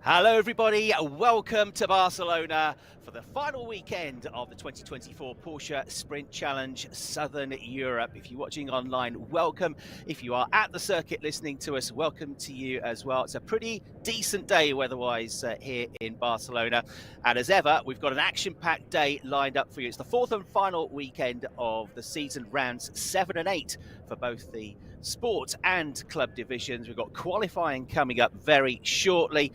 Hello everybody, welcome to Barcelona for the final weekend of the 2024 Porsche Sprint Challenge Southern Europe. If you're watching online, welcome. If you are at the circuit listening to us, welcome to you as well. It's a pretty decent day weather-wise here in Barcelona. And as ever, we've got an action-packed day lined up for you. It's the fourth and final weekend of the season, rounds 7 and 8 for both the sport and club divisions. We've got qualifying coming up very shortly.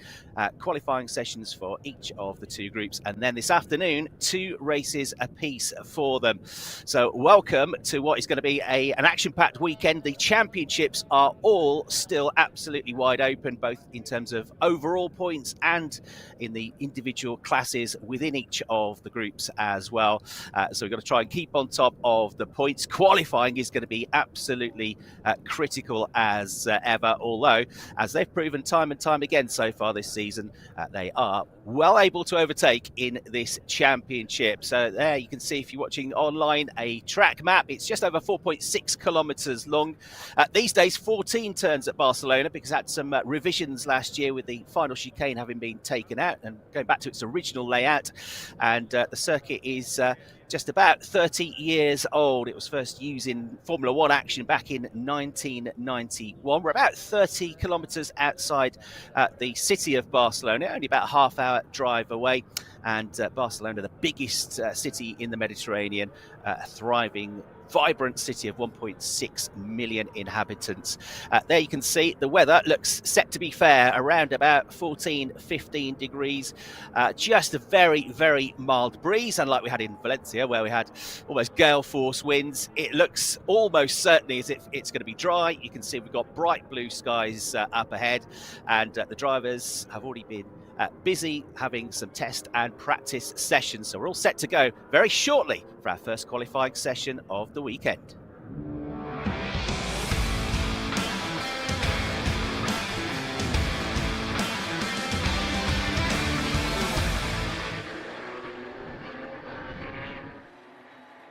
Qualifying sessions for each of the two groups, and then this afternoon 2 races apiece for them. So welcome to what is going to be an action-packed weekend. The championships are all still absolutely wide open, both in terms of overall points and in the individual classes within each of the groups as well. So we've got to try and keep on top of the points. Qualifying is going to be absolutely critical as ever, although as they've proven time and time again so far this season, they are well able to overtake in this championship. So there you can see, if you're watching online, a track map. It's just over 4.6 kilometers long. These days 14 turns at Barcelona, because it had some revisions last year with the final chicane having been taken out and going back to its original layout. And the circuit is just about 30 years old. It was first used in Formula One action back in 1991. We're about 30 kilometres outside the city of Barcelona, only about a half-hour drive away. And Barcelona, the biggest city in the Mediterranean, a thriving, vibrant city of 1.6 million inhabitants. There you can see the weather looks set to be fair, around about 14-15 degrees. Just a very, very mild breeze, unlike we had in Valencia, where we had almost gale force winds. It looks almost certainly as if it's going to be dry. You can see we've got bright blue skies up ahead, and the drivers have already been busy having some test and practice sessions. So we're all set to go very shortly for our first qualifying session of the weekend.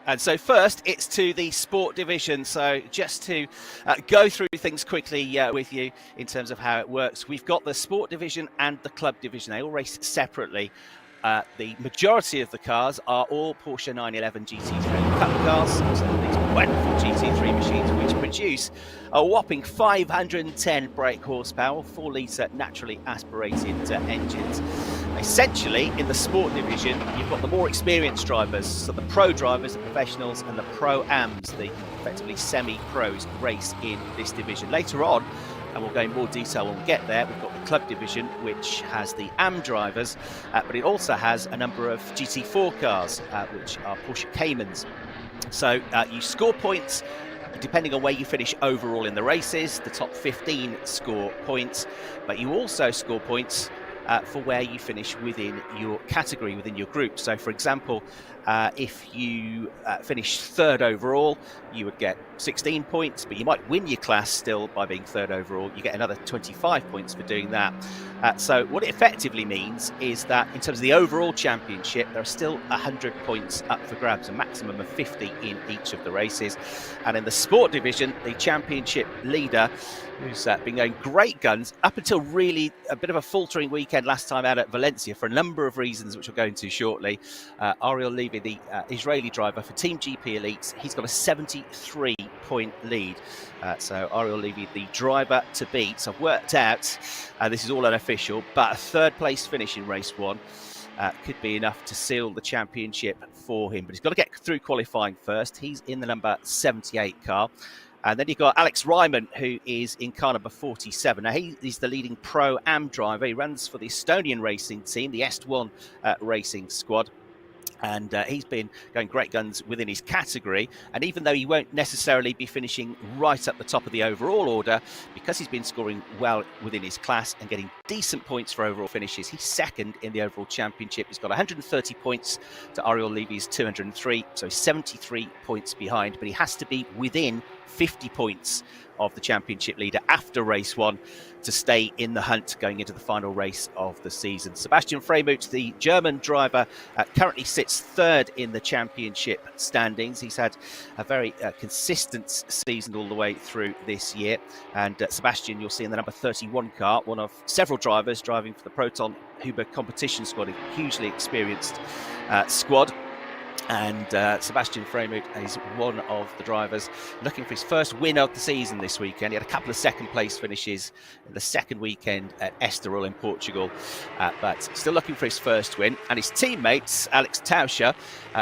And so first, it's to the sport division. So just to go through things quickly with you in terms of how it works. We've got the sport division and the club division. They all race separately. The majority of the cars are all Porsche 911 GT3 Cup cars. So these wonderful GT3 machines, which produce a whopping 510 brake horsepower, 4-litre naturally aspirated engines. Essentially, in the sport division, you've got the more experienced drivers, so the pro drivers, the professionals, and the pro-ams, the effectively semi-pros, race in this division. Later on, and we'll go in more detail when we get there, we've got the club division, which has the AM drivers, but it also has a number of GT4 cars, which are Porsche Caymans. So you score points depending on where you finish overall in the races. The top 15 score points, but you also score points for where you finish within your category, within your group. So for example, if you finish third overall, you would get 16 points, but you might win your class still by being third overall. You get another 25 points for doing that. So what it effectively means is that in terms of the overall championship, there are still 100 points up for grabs, a maximum of 50 in each of the races. And in the sport division, the championship leader, who's been going great guns up until really a bit of a faltering weekend last time out at Valencia for a number of reasons, which we'll go into shortly. Ariel Levy, the Israeli driver for Team GP Elites, he's got a 73-point lead. So Ariel Levy, the driver to beat. So I've worked out, this is all unofficial, but a third place finish in race 1 could be enough to seal the championship for him. But he's got to get through qualifying first. He's in the number 78 car. And then you've got Alex Ryman, who is in car number 47. Now, he's the leading pro-am driver. He runs for the Estonian racing team, the Est1 racing squad. And he's been going great guns within his category. And even though he won't necessarily be finishing right at the top of the overall order, because he's been scoring well within his class and getting decent points for overall finishes, he's second in the overall championship. He's got 130 points to Ariel Levy's 203, so 73 points behind. But he has to be within 50 points of the championship leader after race 1 to stay in the hunt going into the final race of the season. Sebastian Fremuth, the German driver, currently sits third in the championship standings. He's had a very consistent season all the way through this year. And Sebastian, you'll see in the number 31 car, one of several several drivers driving for the Proton Huber competition squad, a hugely experienced squad. And Sebastian Freimut is one of the drivers looking for his first win of the season this weekend. He had a couple of second place finishes in the second weekend at Estoril in Portugal, but still looking for his first win. And his teammates, Alex Tauscher,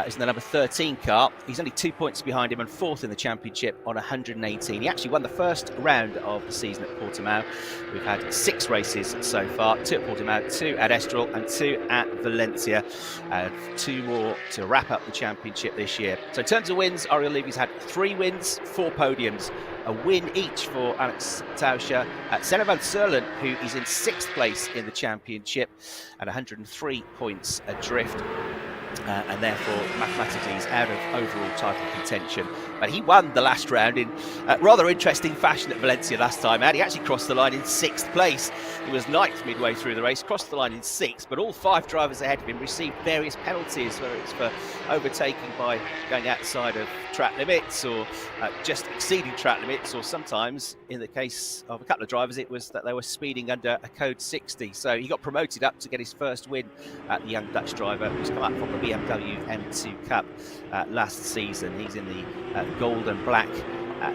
is in the number 13 car. He's only 2 points behind him and fourth in the championship on 118. He actually won the first round of the season at Portimao. We've had 6 races so far, 2 at Portimao, 2 at Estoril and 2 at Valencia, and 2 more to wrap up the championship this year. So in terms of wins, Ariel Levy's had 3 wins, 4 podiums, a win each for Alex Tauscher, Senna van Serlen, who is in 6th place in the championship and 103 points adrift. And therefore mathematically he's out of overall title contention. But he won the last round in rather interesting fashion at Valencia last time out. He actually crossed the line in 6th place. He was 9th midway through the race, crossed the line in 6th, but all 5 drivers ahead of him received various penalties, whether it's for overtaking by going outside of track limits or just exceeding track limits, or sometimes, in the case of a couple of drivers, it was that they were speeding under a code 60. So he got promoted up to get his first win at the young Dutch driver who's come up from the BMW M2 Cup last season. He's in the gold and black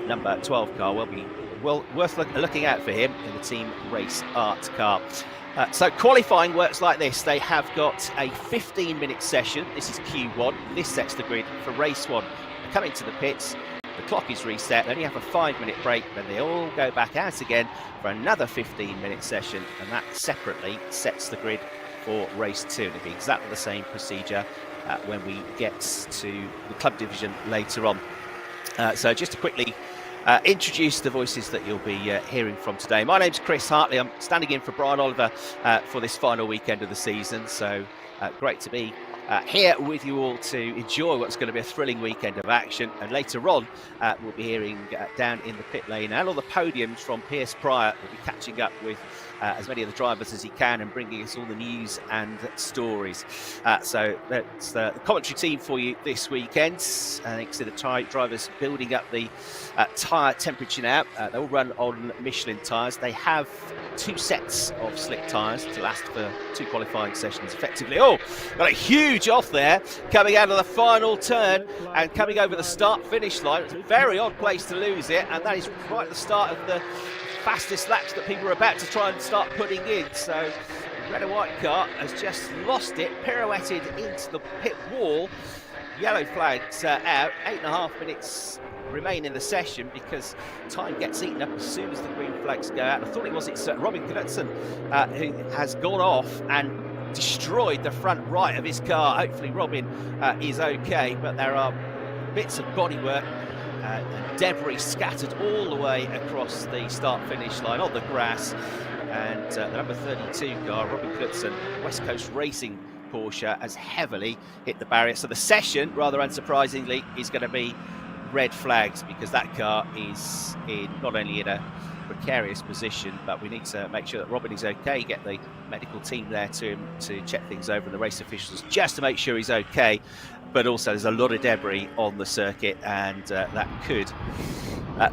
number 12 car. Well worth looking out for him in the Team Race Art car. So qualifying works like this. They have got a 15-minute session. This is Q1. This sets the grid for race 1. They come into the pits. The clock is reset. They only have a 5-minute break. Then they all go back out again for another 15-minute session. And that separately sets the grid for race 2. It'll be exactly the same procedure when we get to the club division later on. So just to quickly introduce the voices that you'll be hearing from today. My name's Chris Hartley. I'm standing in for Brian Oliver for this final weekend of the season. So great to be here with you all to enjoy what's going to be a thrilling weekend of action. And later on, we'll be hearing down in the pit lane and on the podiums from Piers Pryor. We'll be catching up with as many of the drivers as he can and bringing us all the news and stories. So that's the commentary team for you this weekend. I think the drivers building up the tyre temperature now. They'll run on Michelin tyres. They have 2 sets of slick tyres to last for 2 qualifying sessions effectively. Oh, got a huge off there coming out of the final turn and coming over the start-finish line. It's a very odd place to lose it, and that is right at the start of the fastest laps that people are about to try and start putting in. So the red and white car has just lost it, pirouetted into the pit wall. Yellow flags out. 8.5 minutes remain in the session because time gets eaten up as soon as the green flags go out. I thought it's Robin Knudsen who has gone off and destroyed the front right of his car. Hopefully Robin is okay, but there are bits of bodywork and debris scattered all the way across the start-finish line on the grass. And the number 32 car, Robin Knudsen, West Coast Racing Porsche, has heavily hit the barrier. So the session, rather unsurprisingly, is going to be red flags because that car is not only in a precarious position, but we need to make sure that Robin is okay, get the medical team there to check things over, and the race officials just to make sure he's okay. But also there's a lot of debris on the circuit, and that could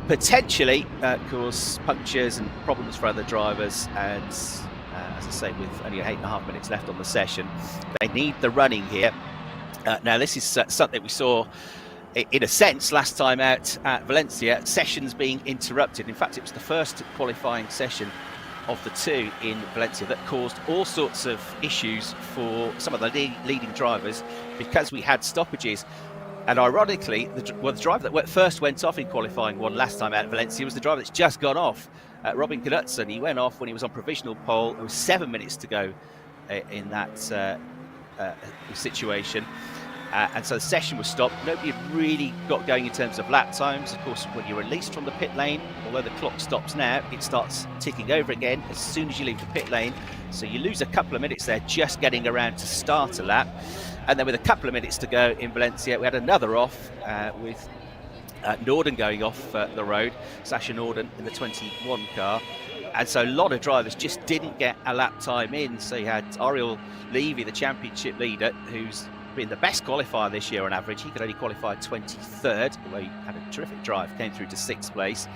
potentially cause punctures and problems for other drivers. And as I say, with only 8.5 minutes left on the session, they need the running here. Now this is something we saw in a sense last time out at Valencia, sessions being interrupted. In fact, it was the first qualifying session of the 2 in Valencia that caused all sorts of issues for some of the leading drivers because we had stoppages. And ironically, the driver that first went off in qualifying 1 last time out at Valencia was the driver that's just gone off, Robin Knudsen. He went off when he was on provisional pole. There was 7 minutes to go in that situation. And so the session was stopped. Nobody had really got going in terms of lap times. Of course, when you're released from the pit lane, although the clock stops now, it starts ticking over again as soon as you leave the pit lane. So you lose a couple of minutes there just getting around to start a lap. And then with a couple of minutes to go in Valencia, we had another off with Norden going off the road, Sasha Norden in the 21 car. And so a lot of drivers just didn't get a lap time in. So you had Ariel Levy, the championship leader, who's been the best qualifier this year on average. He could only qualify 23rd, although he had a terrific drive, came through to 6th place.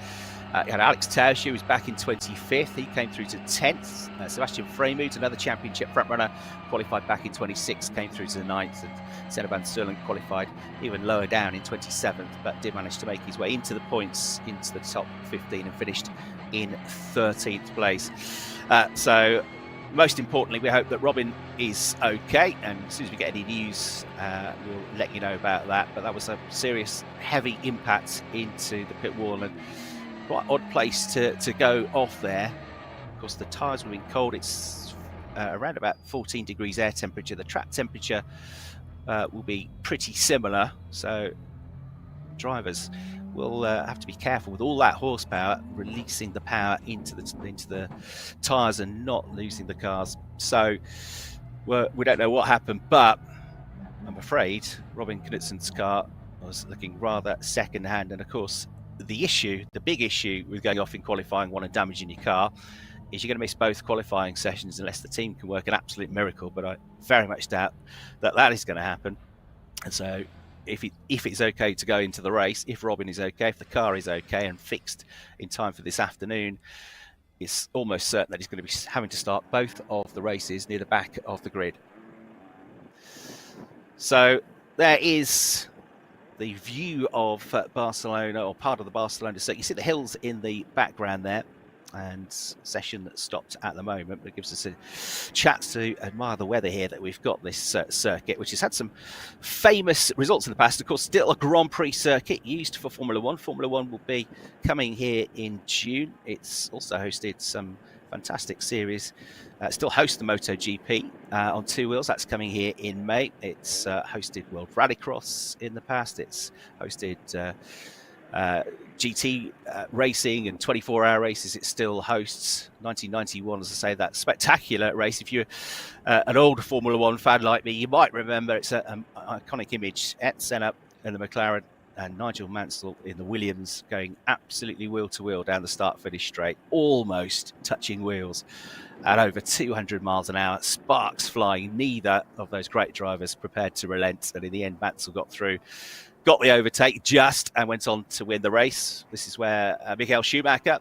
You had Alex Tausch, who was back in 25th. He came through to 10th. Sebastian Freymut, another championship frontrunner, qualified back in 26th, came through to the 9th. And Senna van Sterling qualified even lower down in 27th, but did manage to make his way into the points, into the top 15, and finished in 13th place. So most importantly, we hope that Robin is okay, and as soon as we get any news, we'll let you know about that. But that was a serious, heavy impact into the pit wall, and quite odd place to go off there. Of course, the tyres were being cold. It's around about 14 degrees air temperature. The track temperature will be pretty similar, so drivers will have to be careful with all that horsepower, releasing the power into the tyres and not losing the cars. So we don't know what happened, but I'm afraid Robin Knutsen's car was looking rather second-hand. And of course, the big issue with going off in qualifying one and damaging your car is you're going to miss both qualifying sessions unless the team can work an absolute miracle. But I very much doubt that is going to happen. And so if it's okay to go into the race, if Robin is okay, if the car is okay and fixed in time for this afternoon, it's almost certain that he's going to be having to start both of the races near the back of the grid. So there is the view of Barcelona, or part of the Barcelona circuit. You see the hills in the background there, and session that stopped at the moment, but it gives us a chance to admire the weather here that we've got this circuit, which has had some famous results in the past. Of course, still a Grand Prix circuit used for Formula One. Formula One will be coming here in June. It's also hosted some fantastic series. Still hosts the MotoGP on two wheels. That's coming here in May. It's hosted World Rallycross in the past. It's hosted GT racing and 24-hour races. It still hosts 1991, as I say, that spectacular race. If you're an old Formula One fan like me, you might remember it's an iconic image. Ed Senna in the McLaren and Nigel Mansell in the Williams going absolutely wheel to wheel down the start-finish straight, almost touching wheels at over 200 miles an hour, sparks flying. Neither of those great drivers prepared to relent, and in the end Mansell got through, got the overtake just, and went on to win the race. This is where Michael Schumacher,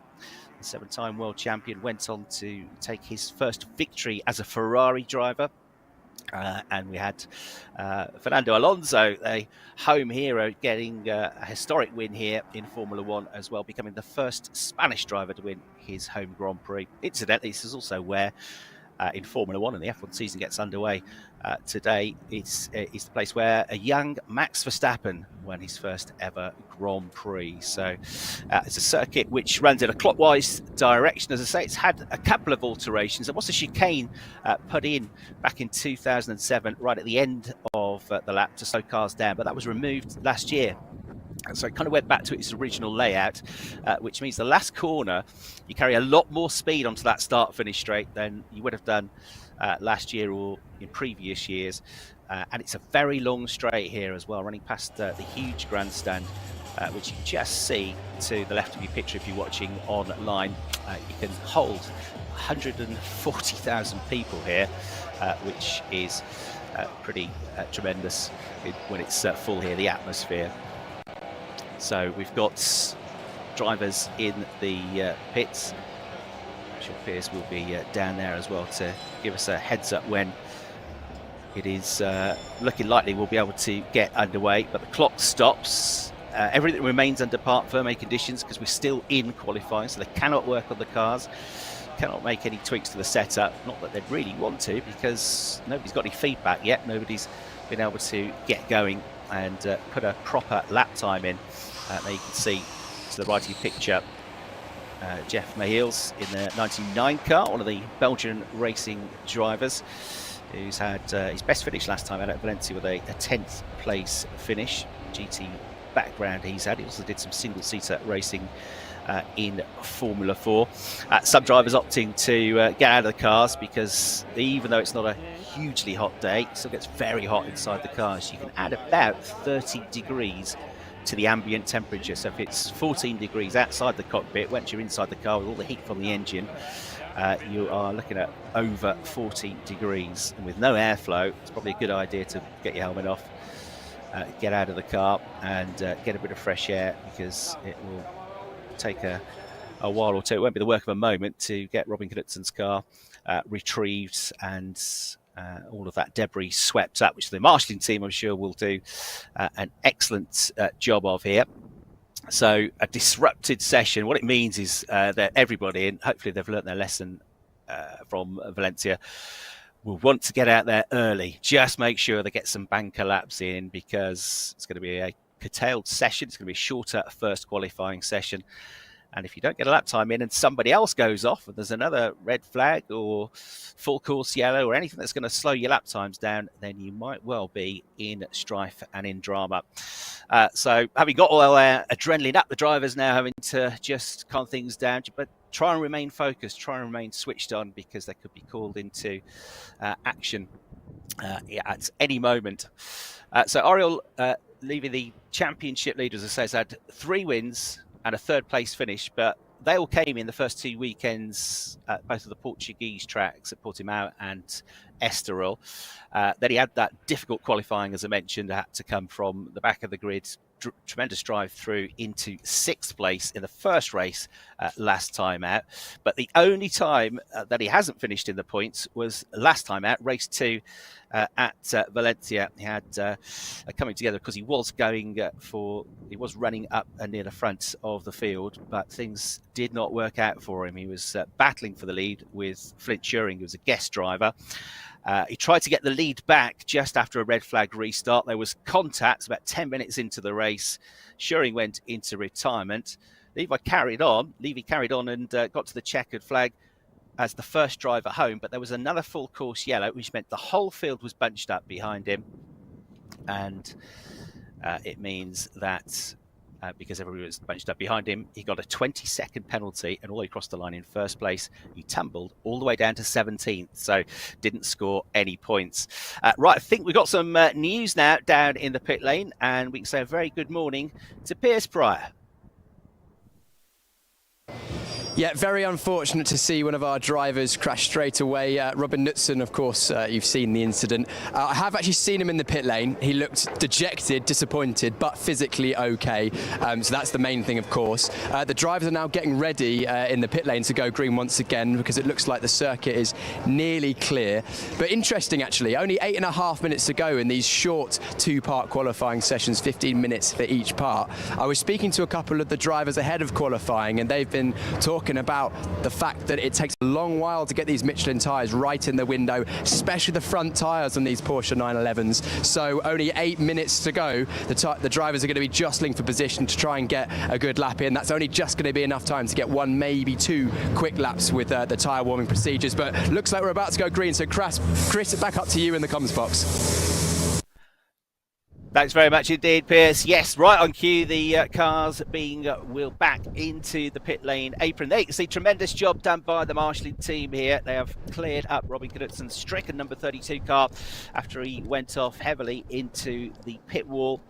the seven-time world champion, went on to take his first victory as a Ferrari driver. And we had Fernando Alonso, a home hero, getting a historic win here in Formula One as well, becoming the first Spanish driver to win his home Grand Prix. Incidentally, this is also where in Formula One, and the F1 season gets underway today, it's the place where a young Max Verstappen won his first ever Grand Prix. So it's a circuit which runs in a clockwise direction. As I say, it's had a couple of alterations. There was a chicane put in back in 2007, right at the end of the lap to slow cars down, but that was removed last year. So it kind of went back to its original layout, which means the last corner, you carry a lot more speed onto that start-finish straight than you would have done last year or in previous years. And it's a very long straight here as well, running past the huge grandstand, which you can just see to the left of your picture if you're watching online. You can hold 140,000 people here, which is pretty tremendous when it's full here, the atmosphere. So we've got drivers in the pits. Michelle Pierce will be down there as well to give us a heads up when it is looking likely we'll be able to get underway. But the clock stops. Everything remains under part firme conditions because we're still in qualifying, so they cannot work on the cars, cannot make any tweaks to the setup. Not that they'd really want to, because nobody's got any feedback yet. Nobody's been able to get going and put a proper lap time in. There you can see to the right of your picture Jeff Mahils in the 99 car, one of the Belgian racing drivers, who's had his best finish last time out at Valencia with a 10th place finish. GT background he's had. He also did some single-seater racing in Formula 4. Some drivers opting to get out of the cars because even though it's not a hugely hot day, it still gets very hot inside the cars. You can add about 30 degrees to the ambient temperature. So if it's 14 degrees outside the cockpit, once you're inside the car with all the heat from the engine, you are looking at over 40 degrees. And with no airflow, it's probably a good idea to get your helmet off, get out of the car and get a bit of fresh air, because it will take a a while or two. It won't be the work of a moment to get Robin Knutson's car retrieved and all of that debris swept up, which the marshalling team, I'm sure, will do an excellent job of here. So a disrupted session, what it means is that everybody, and hopefully they've learnt their lesson from Valencia, will want to get out there early. Just make sure they get some banker laps in, because it's going to be a curtailed session. It's going to be a shorter first qualifying session. And if you don't get a lap time in and somebody else goes off and there's another red flag or full course yellow or anything that's going to slow your lap times down, then you might well be in strife and in drama. So having got all our adrenaline up, the drivers now having to just calm things down, but try and remain focused, try and remain switched on, because they could be called into action at any moment. So Oriol Levy, the championship leader, as I say, has had 3 wins and a 3rd place finish, but they all came in the first 2 weekends at both of the Portuguese tracks at Portimao and Estoril. Then he had that difficult qualifying, as I mentioned, had to come from the back of the grid. Tremendous drive through into 6th place in the first race last time out. But the only time that he hasn't finished in the points was last time out, race 2 at Valencia. He had coming together because he was running up near the front of the field, but things did not work out for him. He was battling for the lead with Flint Schuring, who was a guest driver. He tried to get the lead back just after a red flag restart. There was contact about 10 minutes into the race. Schuring went into retirement. Levy carried on and got to the checkered flag as the first driver home, but there was another full course yellow, which meant the whole field was bunched up behind him. And it means that because everybody was bunched up behind him, he got a 20-second penalty, and although he crossed the line in first place, he tumbled all the way down to 17th, so didn't score any points. Right, I think we've got some news now down in the pit lane, and we can say a very good morning to Piers Pryor. Yeah, very unfortunate to see one of our drivers crash straight away. Robin Knutson, of course, you've seen the incident. I have actually seen him in the pit lane. He looked dejected, disappointed, but physically okay. So that's the main thing, of course. The drivers are now getting ready in the pit lane to go green once again, because it looks like the circuit is nearly clear. But interesting, actually, only 8.5 minutes to go in these short 2-part qualifying sessions, 15 minutes for each part. I was speaking to a couple of the drivers ahead of qualifying, and they've been talking about the fact that it takes a long while to get these Michelin tyres right in the window, especially the front tyres on these Porsche 911s. So only 8 minutes to go. The drivers are going to be jostling for position to try and get a good lap in. That's only just going to be enough time to get 1, maybe 2 quick laps with the tyre warming procedures. But looks like we're about to go green. So Chris, back up to you in the comms box. Thanks very much indeed, Piers. Yes, right on cue, the cars being wheeled back into the pit lane apron. There you can see tremendous job done by the marshalling team here. They have cleared up Robin Knutson's stricken number 32 car after he went off heavily into the pit wall.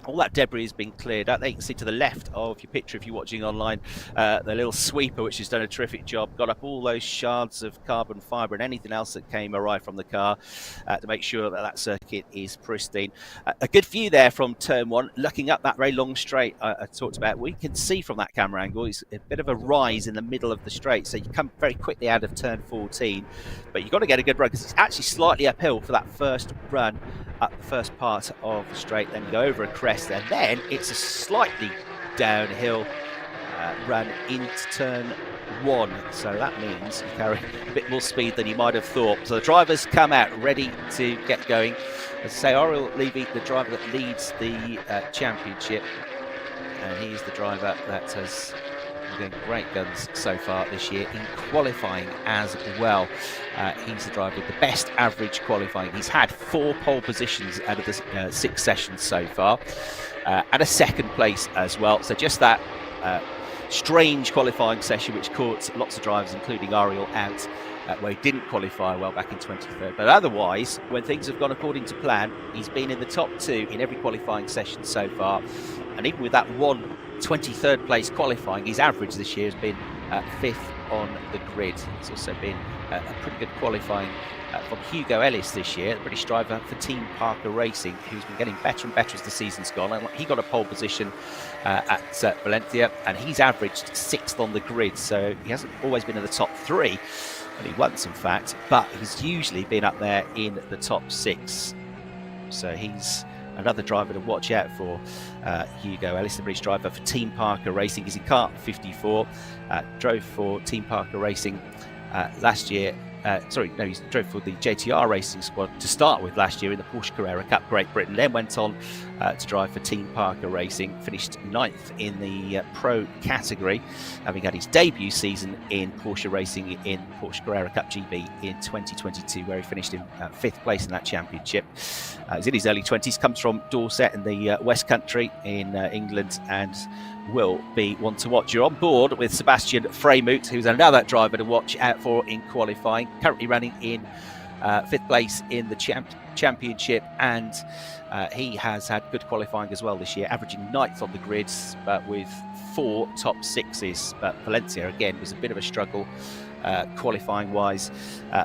All that debris has been cleared up. There you can see to the left of your picture, if you're watching online, the little sweeper, which has done a terrific job, got up all those shards of carbon fibre and anything else that came awry from the car to make sure that that circuit is pristine. A good view there from turn 1, looking up that very long straight I talked about. We can see from that camera angle, it's a bit of a rise in the middle of the straight, so you come very quickly out of turn 14, but you've got to get a good run because it's actually slightly uphill for that first run up the first part of the straight. Then you go over a crest, and then it's a slightly downhill run into turn 1. So that means you carry a bit more speed than you might have thought. So the drivers come out ready to get going. As I say, Oriol Levy, the driver that leads the championship, and he's the driver that has been great guns so far this year in qualifying as well. He's the driver with the best average qualifying. He's had 4 pole positions out of the 6 sessions so far, and a 2nd place as well. So just that strange qualifying session which caught lots of drivers, including Oriol, out where he didn't qualify well back in 23rd. But otherwise, when things have gone according to plan, he's been in the top 2 in every qualifying session so far. And even with that one 23rd place qualifying, his average this year has been 5th on the grid. It's also been a pretty good qualifying from Hugo Ellis this year, the British driver for Team Parker Racing, who's been getting better and better as the season's gone. And he got a pole position at Valencia, and he's averaged 6th on the grid, so he hasn't always been in the top 3, only once in fact, but he's usually been up there in the top 6. So he's another driver to watch out for. Hugo Ellis, the British driver for Team Parker Racing. He's in car 54, drove for Team Parker Racing last year. He drove for the JTR Racing squad to start with last year in the Porsche Carrera Cup Great Britain, then went on to drive for Team Parker Racing, finished 9th in the Pro category, having had his debut season in Porsche Racing in Porsche Carrera Cup GB in 2022, where he finished in 5th place in that championship. He's in his early 20s, comes from Dorset in the West Country in England, and will be one to watch. You're on board with Sebastian Freymut, who's another driver to watch out for in qualifying, currently running in 5th place in the championship, and he has had good qualifying as well this year, averaging 9th on the grids, but with 4 top 6s. But Valencia again was a bit of a struggle qualifying wise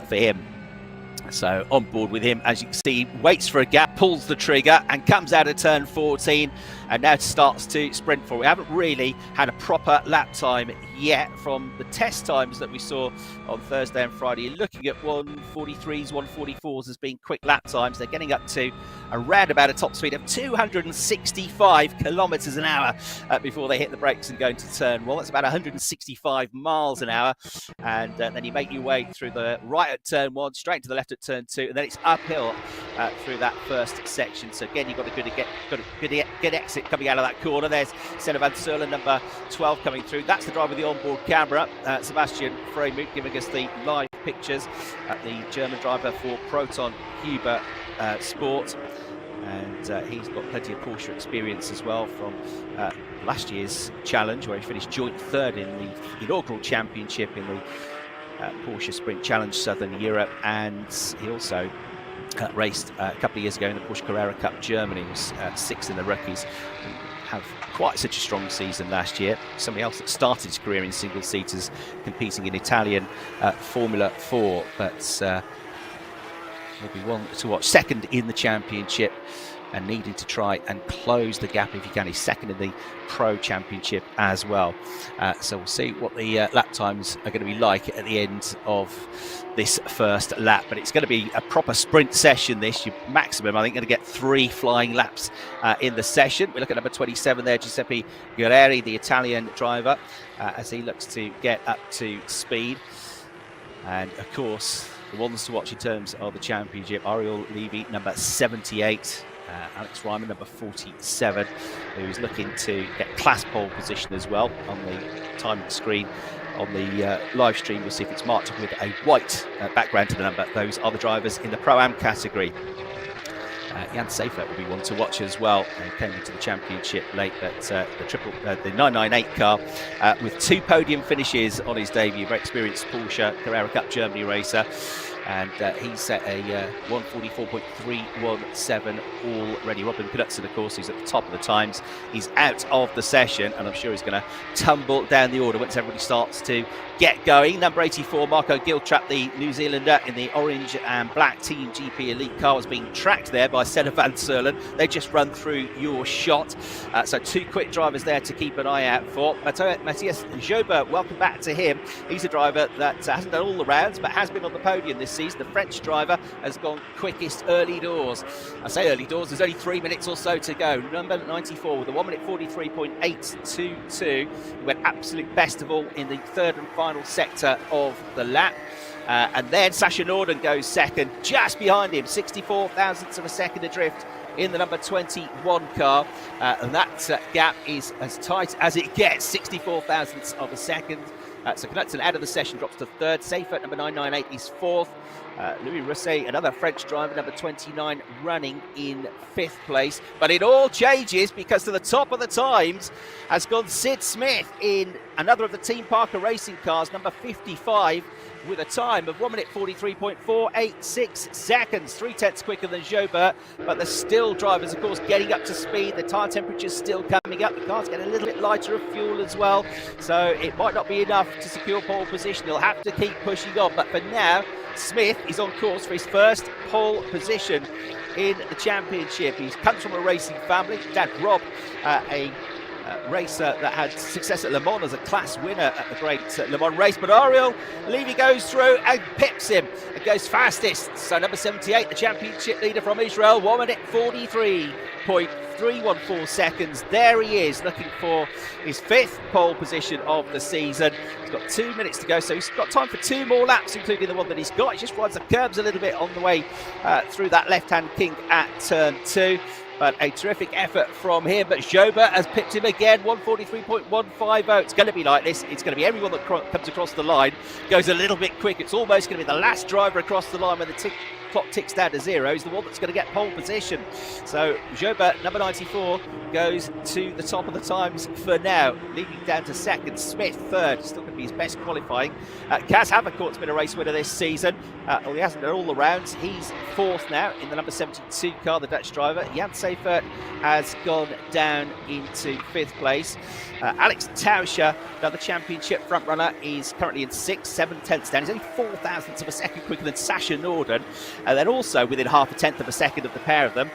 for him. So on board with him, as you can see, waits for a gap, pulls the trigger and comes out of turn 14, and now starts to sprint for it. We haven't really had a proper lap time yet from the test times that we saw on Thursday and Friday. You're looking at 143s, 144s as being quick lap times. They're getting up to around about a top speed of 265 kilometers an hour before they hit the brakes and go into turn 1. That's about 165 miles an hour. And then you make your way through the right at turn 1, straight to the left at turn 2, and then it's uphill through that first section. So again, you've got a good exit coming out of that corner. There's Senna van Serlen, number 12, coming through. That's the driver with the onboard camera, Sebastian Freymut, giving us the live pictures. The German driver for Proton Huber Sport, and he's got plenty of Porsche experience as well from last year's challenge, where he finished joint 3rd in the inaugural championship in the Porsche Sprint Challenge Southern Europe, and he also raced a couple of years ago in the Porsche Carrera Cup Germany. He was 6th in the rookies. Have quite such a strong season last year. Somebody else that started his career in single-seaters, competing in Italian Formula 4, but will be one to watch. 2nd in the championship, and needing to try and close the gap if he can. He's 2nd in the Pro Championship as well. So we'll see what the lap times are going to be like at the end of this first lap. But it's going to be a proper sprint session this. Your maximum, I think, going to get 3 flying laps in the session. We look at number 27 there, Giuseppe Guerrieri, the Italian driver, as he looks to get up to speed. And of course, the ones to watch in terms of the championship, Ariel Levy, number 78. Alex Ryman, number 47, who's looking to get class pole position as well. On the timing screen on the live stream, you'll see if it's marked with a white background to the number. Those are the drivers in the Pro-Am category. Jan Seifert will be one to watch as well. He came into the championship late, but the 998 car with 2 podium finishes on his debut. Very experienced Porsche Carrera Cup Germany racer. And he set a 144.317 already. Robin Knudsen, of course, who's at the top of the times, he's out of the session, and I'm sure he's going to tumble down the order once everybody starts to get going. Number 84, Marco Giltrap, the New Zealander in the orange and black Team GP Elite car, was being tracked there by Senna van Serlen. They just run through your shot. So 2 quick drivers there to keep an eye out for. Matthias Jobert, welcome back to him. He's a driver that hasn't done all the rounds, but has been on the podium this season. The French driver has gone quickest early doors. I say early doors, there's only 3 minutes or so to go. Number 94 with a 1 minute 43.822. He went absolute best of all in the 3rd and final sector of the lap. And then Sasha Norden goes 2nd, just behind him, 64 thousandths of a second adrift in the number 21 car. And that gap is as tight as it gets, 64 thousandths of a second. So Knudsen out of the session, drops to 3rd. Seifert, number 998, is 4th. Louis Rousset, another French driver, number 29, running in 5th place. But it all changes, because to the top of the times has gone Sid Smith in another of the Team Parker Racing cars, number 55, with a time of 1 minute 43.486 seconds, 3/10 quicker than Jobert. But there's still drivers, of course, getting up to speed. The tyre temperature's still coming up. The car's getting a little bit lighter of fuel as well. So it might not be enough to secure pole position. He'll have to keep pushing on. But for now, Smith is on course for his first pole position in the championship. He comes from a racing family. Dad Rob, a racer that had success at Le Mans as a class winner at the great Le Mans race, but Ariel Levy goes through and pips him and goes fastest. So number 78, the championship leader from Israel, 1 minute 43.314 seconds. There he is, looking for his 5th pole position of the season. He's got 2 minutes to go, so he's got time for 2 more laps, including the one that he's got. He just rides the curbs a little bit on the way through that left-hand kink at turn 2. But a terrific effort from him. But Joba has pipped him again, 143.150. It's going to be like this. It's going to be everyone that comes across the line goes a little bit quick. It's almost going to be the last driver across the line when the clock ticks down to 0. He's the one that's going to get pole position. So Joba, number 94, goes to the top of the times for now, leading down to 2nd. Smith 3rd, still going to be his best qualifying. Kaz Havercourt's been a race winner this season. Well, he hasn't done all the rounds. He's 4th now in the number 72 car, the Dutch driver. Jan Seifert has gone down into 5th place. Alex Tauscher, another championship front runner, is currently in 6th, 7/10 down. He's only 4 thousandths of a second quicker than Sasha Norden. And then also within half a tenth of a second of the pair of them,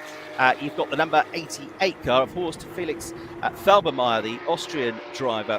you've got the number 88 car of Horst Felix Felbermayr, the Austrian driver,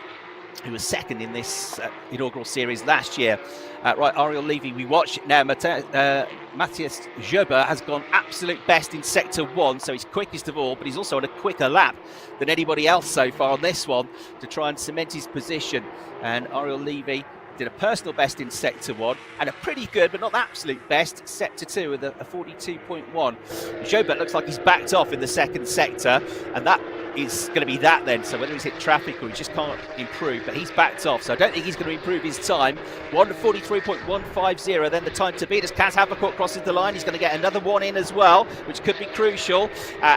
who was 2nd in this inaugural series last year. Right, Ariel Levy, we watch it now. Matthias Joba has gone absolute best in sector 1, so he's quickest of all, but he's also on a quicker lap than anybody else so far on this one to try and cement his position. And Ariel Levy did a personal best in sector 1 and a pretty good, but not the absolute best, sector 2 with a 42.1. Joba looks like he's backed off in the 2nd sector, and that is going to be that then. So whether he's hit traffic or he just can't improve, but he's backed off, so I don't think he's going to improve his time. 1:43.150, then the time to beat as Kaz Havercourt crosses the line. He's going to get another one in as well, which could be crucial.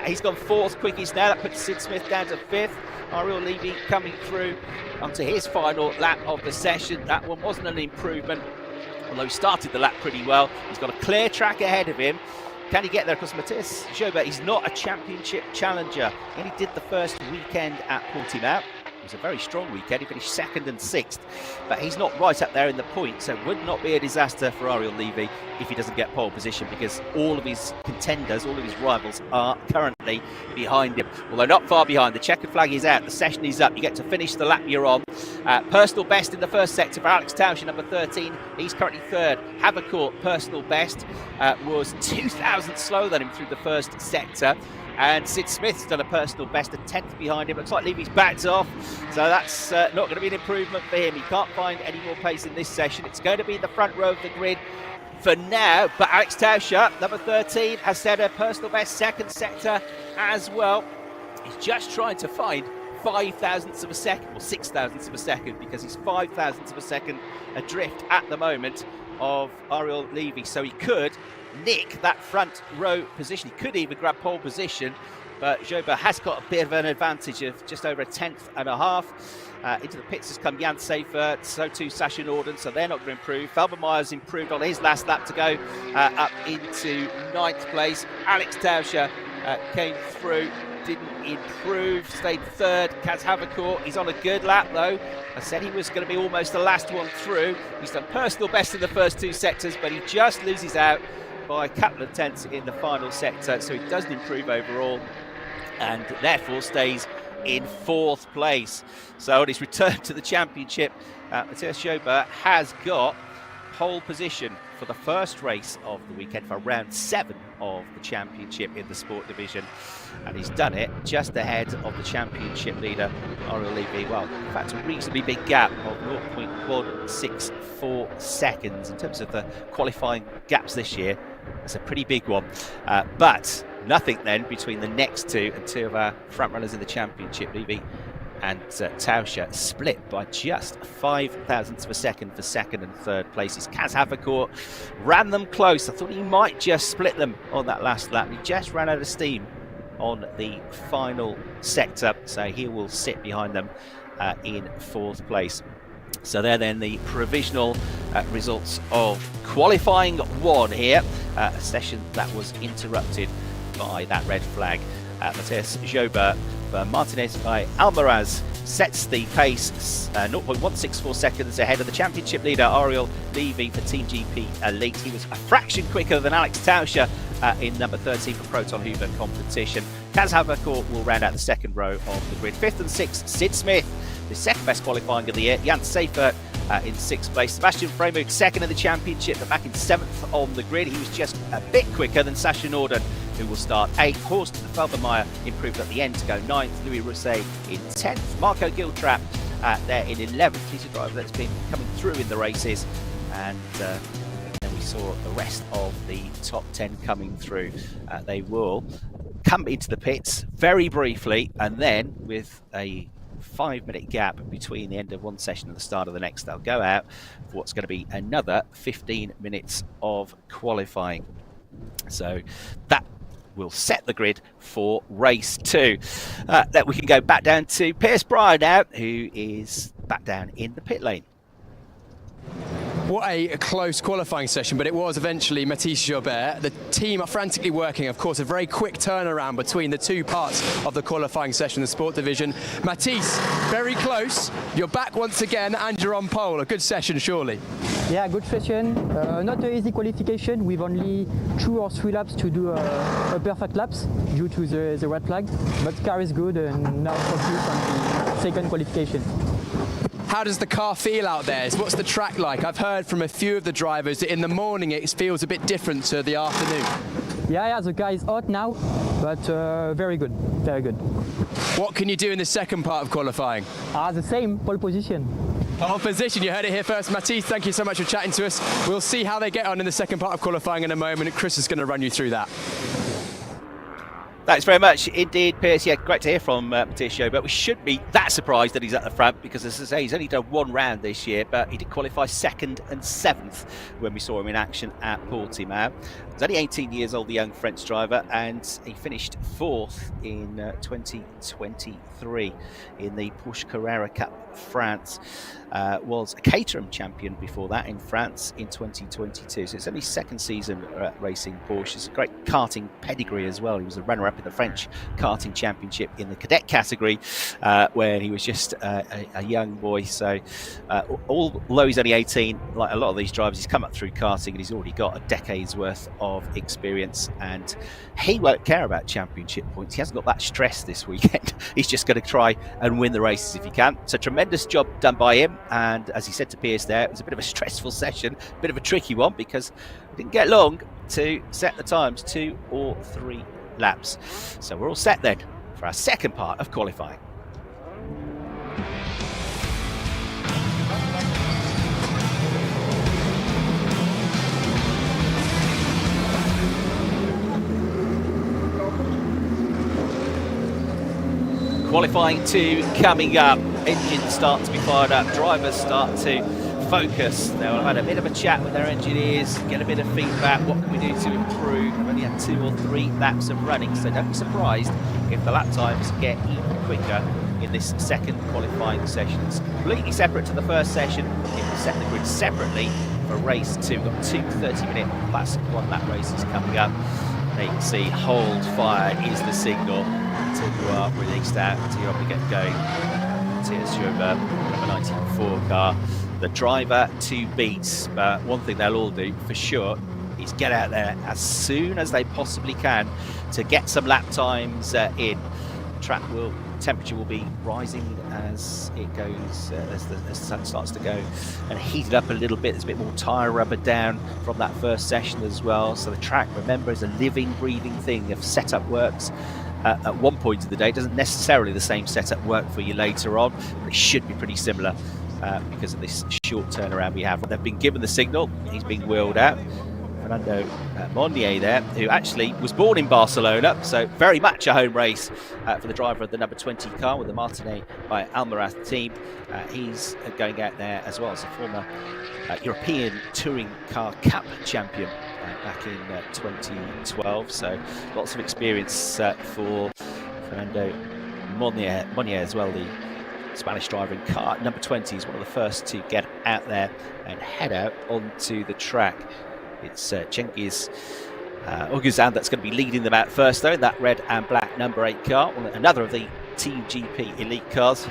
He's gone 4th quickest now. That puts Sid Smith down to 5th. Ariel Levy coming through onto his final lap of the session. That one wasn't an improvement, although he started the lap pretty well. He's got a clear track ahead of him. Can he get there? Because Matthias Joba, he's not a championship challenger. He only did the first weekend at Portimao. It was a very strong weekend. He finished 2nd and 6th, but he's not right up there in the points, so it would not be a disaster for Ariel Levy if he doesn't get pole position, because all of his contenders, all of his rivals are currently behind him. Although not far behind. The checkered flag is out, the session is up. You get to finish the lap you're on. Personal best in the 1st sector for Alex Tauscher, number 13. He's currently 3rd. Havercourt, personal best, was 2 thousandths slower than him through the 1st sector. And Sid Smith's done a personal best, a 10th behind him. Looks like Levy's backed off, so that's not going to be an improvement for him. He can't find any more pace in this session. It's going to be the front row of the grid for now, but Alex Tauscher, number 13, has set a personal best 2nd sector as well. He's just trying to find 5 thousandths of a second, or 6 thousandths of a second, because he's 5 thousandths of a second adrift at the moment of Ariel Levy, so he could nick that front row position. He could even grab pole position, but Joba has got a bit of an advantage of just over 1.5 tenths. Into the pits has come Jan Seifert, so too Sasha Norden, so they're not going to improve. Felbermayer's improved on his last lap to go up into 9th place. Alex Tauscher came through, didn't improve, stayed 3rd. Kaz Havercourt, he's on a good lap though. I said he was going to be almost the last one through. He's done personal best in the first 2 sectors, but he just loses out by a couple of tenths in the final sector, so he doesn't improve overall and therefore stays in 4th place. So on his return to the championship, Matthias Joba has got pole position for the first race of the weekend for round 7 of the championship in the sport division, and he's done it just ahead of the championship leader Ariel Levy. Well, in fact, a reasonably big gap of 0.164 seconds. In terms of the qualifying gaps this year, it's a pretty big one, but nothing then between the next 2 and 2 of our front runners in the championship. Levy and Tauscher split by just 5 thousandths of a second for 2nd and 3rd places. Kaz Havercourt ran them close. I thought he might just split them on that last lap. He just ran out of steam on the final sector, so he will sit behind them in 4th place. So they're then the provisional results of qualifying 1 here, a session that was interrupted by that red flag. Matthias Joba Martinez by Almaraz sets the pace 0.164 seconds ahead of the championship leader Ariel Levy for Team GP Elite. He was a fraction quicker than Alex Tauscher in number 13 for Proton Hoover competition. Kaz Havercourt will round out the second row of the grid. 5th and 6th, Sid Smith, the second best qualifying of the year. Jan Seifert in 6th place. Sebastian Freimut second in the championship, but back in 7th on the grid. He was just a bit quicker than Sasha Norden, who will start 8th. Horst Felbermeyer improved at the end to go 9th. Louis Rousset in 10th. Marco Giltrap there in 11th. He's a driver that's been coming through in the races. And then we saw the rest of the top 10 coming through. They will come into the pits very briefly, and then with a 5-minute gap between the end of one session and the start of the next, they'll go out for what's going to be another 15 minutes of qualifying. So that will set the grid for race 2. That we can go back down to Pierce Bryan now, who is back down in the pit lane. What a close qualifying session, but it was eventually Matisse Jobert. The team are frantically working, of course, a very quick turnaround between the two parts of the qualifying session, the sport division. Matisse, very close. You're back once again and you're on pole. A good session, surely. Yeah, good session. Not an easy qualification with only 2 or 3 laps to do a perfect laps due to the red flag. But car is good and now focus on the second qualification. How does the car feel out there? What's the track like? I've heard from a few of the drivers that in the morning it feels a bit different to the afternoon. Yeah, the car is hot now, but very good, very good. What can you do in the second part of qualifying? The same, pole position. Pole position, you heard it here first. Matisse, thank you so much for chatting to us. We'll see how they get on in the second part of qualifying in a moment. Chris is going to run you through that. Thanks very much indeed, Pierce. Yeah, great to hear from Matisse Jobert. But we shouldn't be that surprised that he's at the front because, as I say, he's only done one round this year, but he did qualify 2nd and 7th when we saw him in action at Portimao. He's only 18 years old, the young French driver, and he finished 4th in 2023 in the Porsche Carrera Cup France. Was a Caterham champion before that in France in 2022. So it's only 2nd season racing Porsche. It's a great karting pedigree as well. He was a runner-up in the French karting championship in the cadet category when he was just a young boy. So although he's only 18, like a lot of these drivers, he's come up through karting and he's already got a decade's worth of experience, and he won't care about championship points. He hasn't got that stress this weekend. He's just going to try and win the races if he can. So tremendous job done by him. And as he said to Pierce there, it was a bit of a stressful session, a bit of a tricky one because it didn't get long to set the times, 2 or 3 laps. So we're all set then for our second part of qualifying. Qualifying 2 coming up. Engines start to be fired up. Drivers start to focus. They'll have had a bit of a chat with their engineers, get a bit of feedback. What can we do to improve? We've only had 2 or 3 laps of running, so don't be surprised if the lap times get even quicker in this second qualifying session. It's completely separate to the first session. It will set the grid separately for race 2. We've got 2 30-minute Class 1 lap races coming up. There you can see hold fire is the signal until you are released out, until you're get going. Here's your number 94 car, the driver to beat. But one thing they'll all do for sure is get out there as soon as they possibly can to get some lap times in. Temperature will be rising as it goes, as the sun starts to go and heat it up a little bit. There's a bit more tyre rubber down from that first session as well. So the track, remember, is a living, breathing thing. If setup works at one point of the day, it doesn't necessarily the same setup work for you later on, but it should be pretty similar because of this short turnaround we have. They've been given the signal, he's being wheeled out. Fernando Monnier there, who actually was born in Barcelona, so very much a home race for the driver of the number 20 car with the Martinez by Almaraz team. He's going out there as well as a former European Touring Car Cup champion back in 2012, so lots of experience for Fernando Monnier as well. The Spanish driver in car number 20 is one of the first to get out there and head out onto the track. It's Cengiz Oguzhan that's going to be leading them out first, though, in that red and black number 8 car. Another of the Team GP elite cars,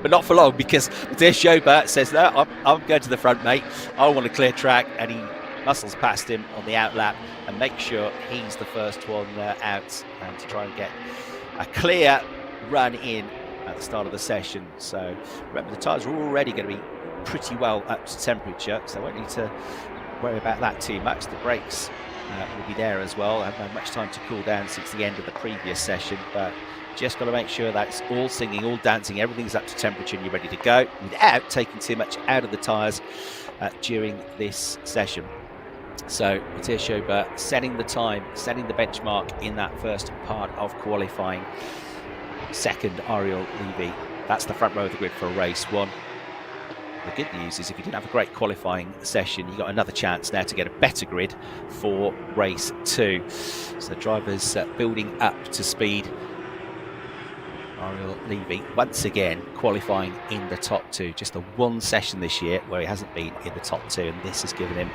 but not for long, because Matthias Schober says, no, I'm going to the front, mate. I want a clear track, and he muscles past him on the out lap and makes sure he's the first one out, and to try and get a clear run in at the start of the session. So remember, the tyres are already going to be pretty well up to temperature, so I won't need to worry about that too much. The brakes will be there as well. I haven't had much time to cool down since the end of the previous session, but just got to make sure that it's all singing, all dancing, everything's up to temperature and you're ready to go without taking too much out of the tyres during this session. So Matthias Schober setting the time, setting the benchmark in that first part of qualifying. Second, Ariel Levy. That's the front row of the grid for race one. The good news is, if you didn't have a great qualifying session, you got another chance now to get a better grid for race two. So the drivers building up to speed. Ariel Levy once again qualifying in the top two. Just the one session this year where he hasn't been in the top two, and this has given him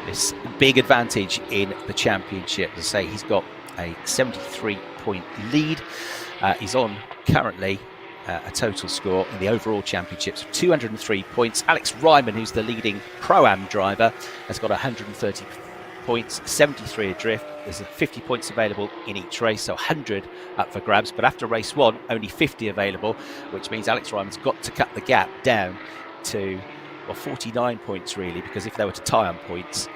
this big advantage in the championship. As I say, he's got a 73-point lead. He's on currently a total score in the overall championships of 203 points. Alex Ryman, who's the leading Pro-Am driver, has got 130 points, 73 adrift. There's 50 points available in each race, so 100 up for grabs. But after race one, only 50 available, which means Alex Ryman's got to cut the gap down to, well, 49 points really, because if they were to tie on points,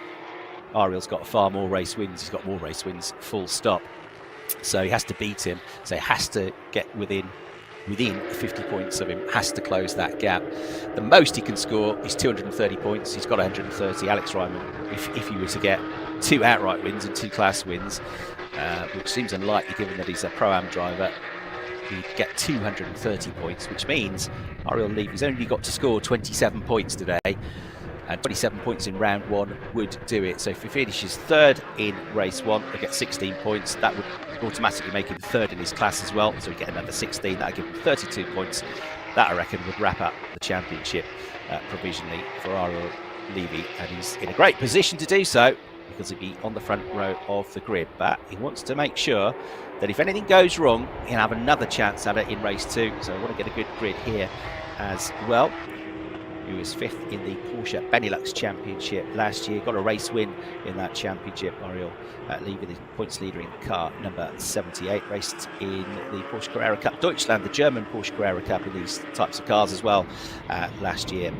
Ariel's got far more race wins. He's got more race wins, full stop. So he has to beat him. So he has to get within 50 points of him, has to close that gap. The most he can score is 230 points. He's got 130. Alex Ryman, if he were to get 2 outright wins and 2 class wins, which seems unlikely given that he's a Pro-Am driver, he'd get 230 points, which means Ariel Levy's only got to score 27 points today, and 27 points in round one would do it. So if he finishes third in race one, he'll get 16 points. That would automatically make him third in his class as well, so he'd get another 16. That'd give him 32 points. That, I reckon, would wrap up the championship provisionally for Ariel Levy, and he's in a great position to do so because he'd be on the front row of the grid. But he wants to make sure that if anything goes wrong, he'll have another chance at it in race two. So I want to get a good grid here as well. Who was 5th in the Porsche Benelux Championship last year, got a race win in that championship. Ariel Levy, the points leader in car number 78, raced in the Porsche Carrera Cup Deutschland, the German Porsche Carrera Cup, in these types of cars as well last year.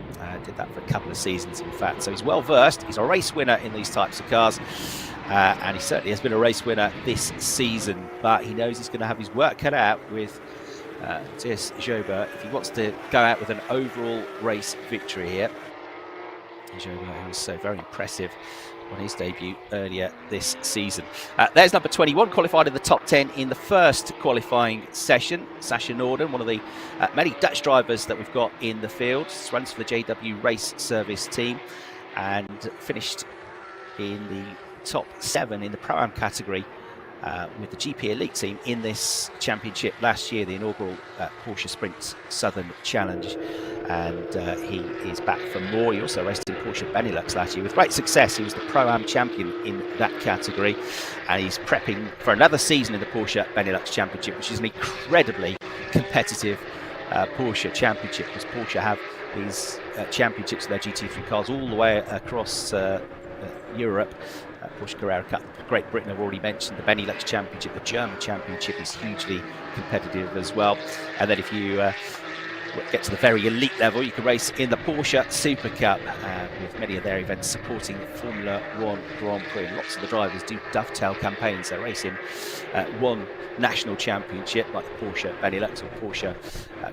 Did that for a couple of seasons, in fact. So he's well versed. He's a race winner in these types of cars. And he certainly has been a race winner this season, but he knows he's going to have his work cut out with Matthias Schober if he wants to go out with an overall race victory here. Schober, who was so very impressive on his debut earlier this season. There's number 21, qualified in the top 10 in the first qualifying session. Sascha Norden, one of the many Dutch drivers that we've got in the field, runs for the JW Race Service team, and finished in the top 7 in the Pro-Am category with the GP Elite team in this championship last year, the inaugural Porsche Sprint Southern Challenge, and he is back for more. He also raced in Porsche Benelux last year with great success. He was the Pro-Am champion in that category, and he's prepping for another season in the Porsche Benelux Championship, which is an incredibly competitive Porsche Championship, because Porsche have these championships of their GT3 cars all the way across Europe. Porsche Carrera Cup, Great Britain I've already mentioned, the Benelux Championship, the German Championship is hugely competitive as well. And then if you get to the very elite level, you can race in the Porsche Super Cup with many of their events supporting Formula One Grand Prix. And lots of the drivers do dovetail campaigns. They race in one national championship like the Porsche Benelux or Porsche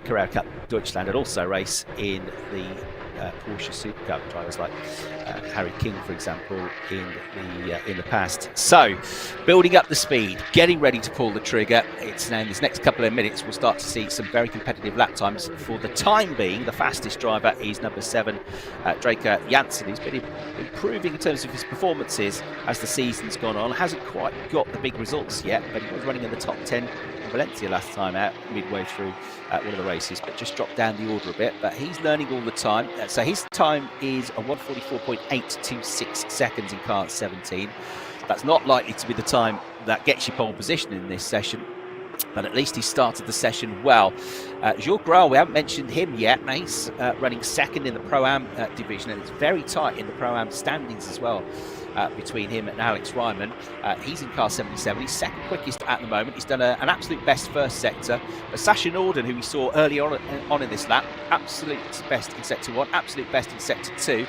Carrera Cup Deutschland, and also race in the Porsche Super Cup. Drivers like Harry King, for example, in the past. So, building up the speed, getting ready to pull the trigger. It's now in these next couple of minutes we'll start to see some very competitive lap times. For the time being, the fastest driver is number 7, Draker Janssen, who's been improving in terms of his performances as the season's gone on. Hasn't quite got the big results yet, but he was running in the top 10 in Valencia last time out, midway through one of the races, but just dropped down the order a bit. But he's learning all the time. So his time is a 1:44.826 seconds in car 17. That's not likely to be the time that gets you pole position in this session. but at least he started the session well. Jules Grau, we haven't mentioned him yet. He's running second in the Pro-Am division, and it's very tight in the Pro-Am standings as well between him and Alex Ryman. He's in car 77. He's second quickest at the moment. He's done an absolute best first sector. But Sasha Norden, who we saw earlier on in this lap, absolute best in sector 1, absolute best in sector 2.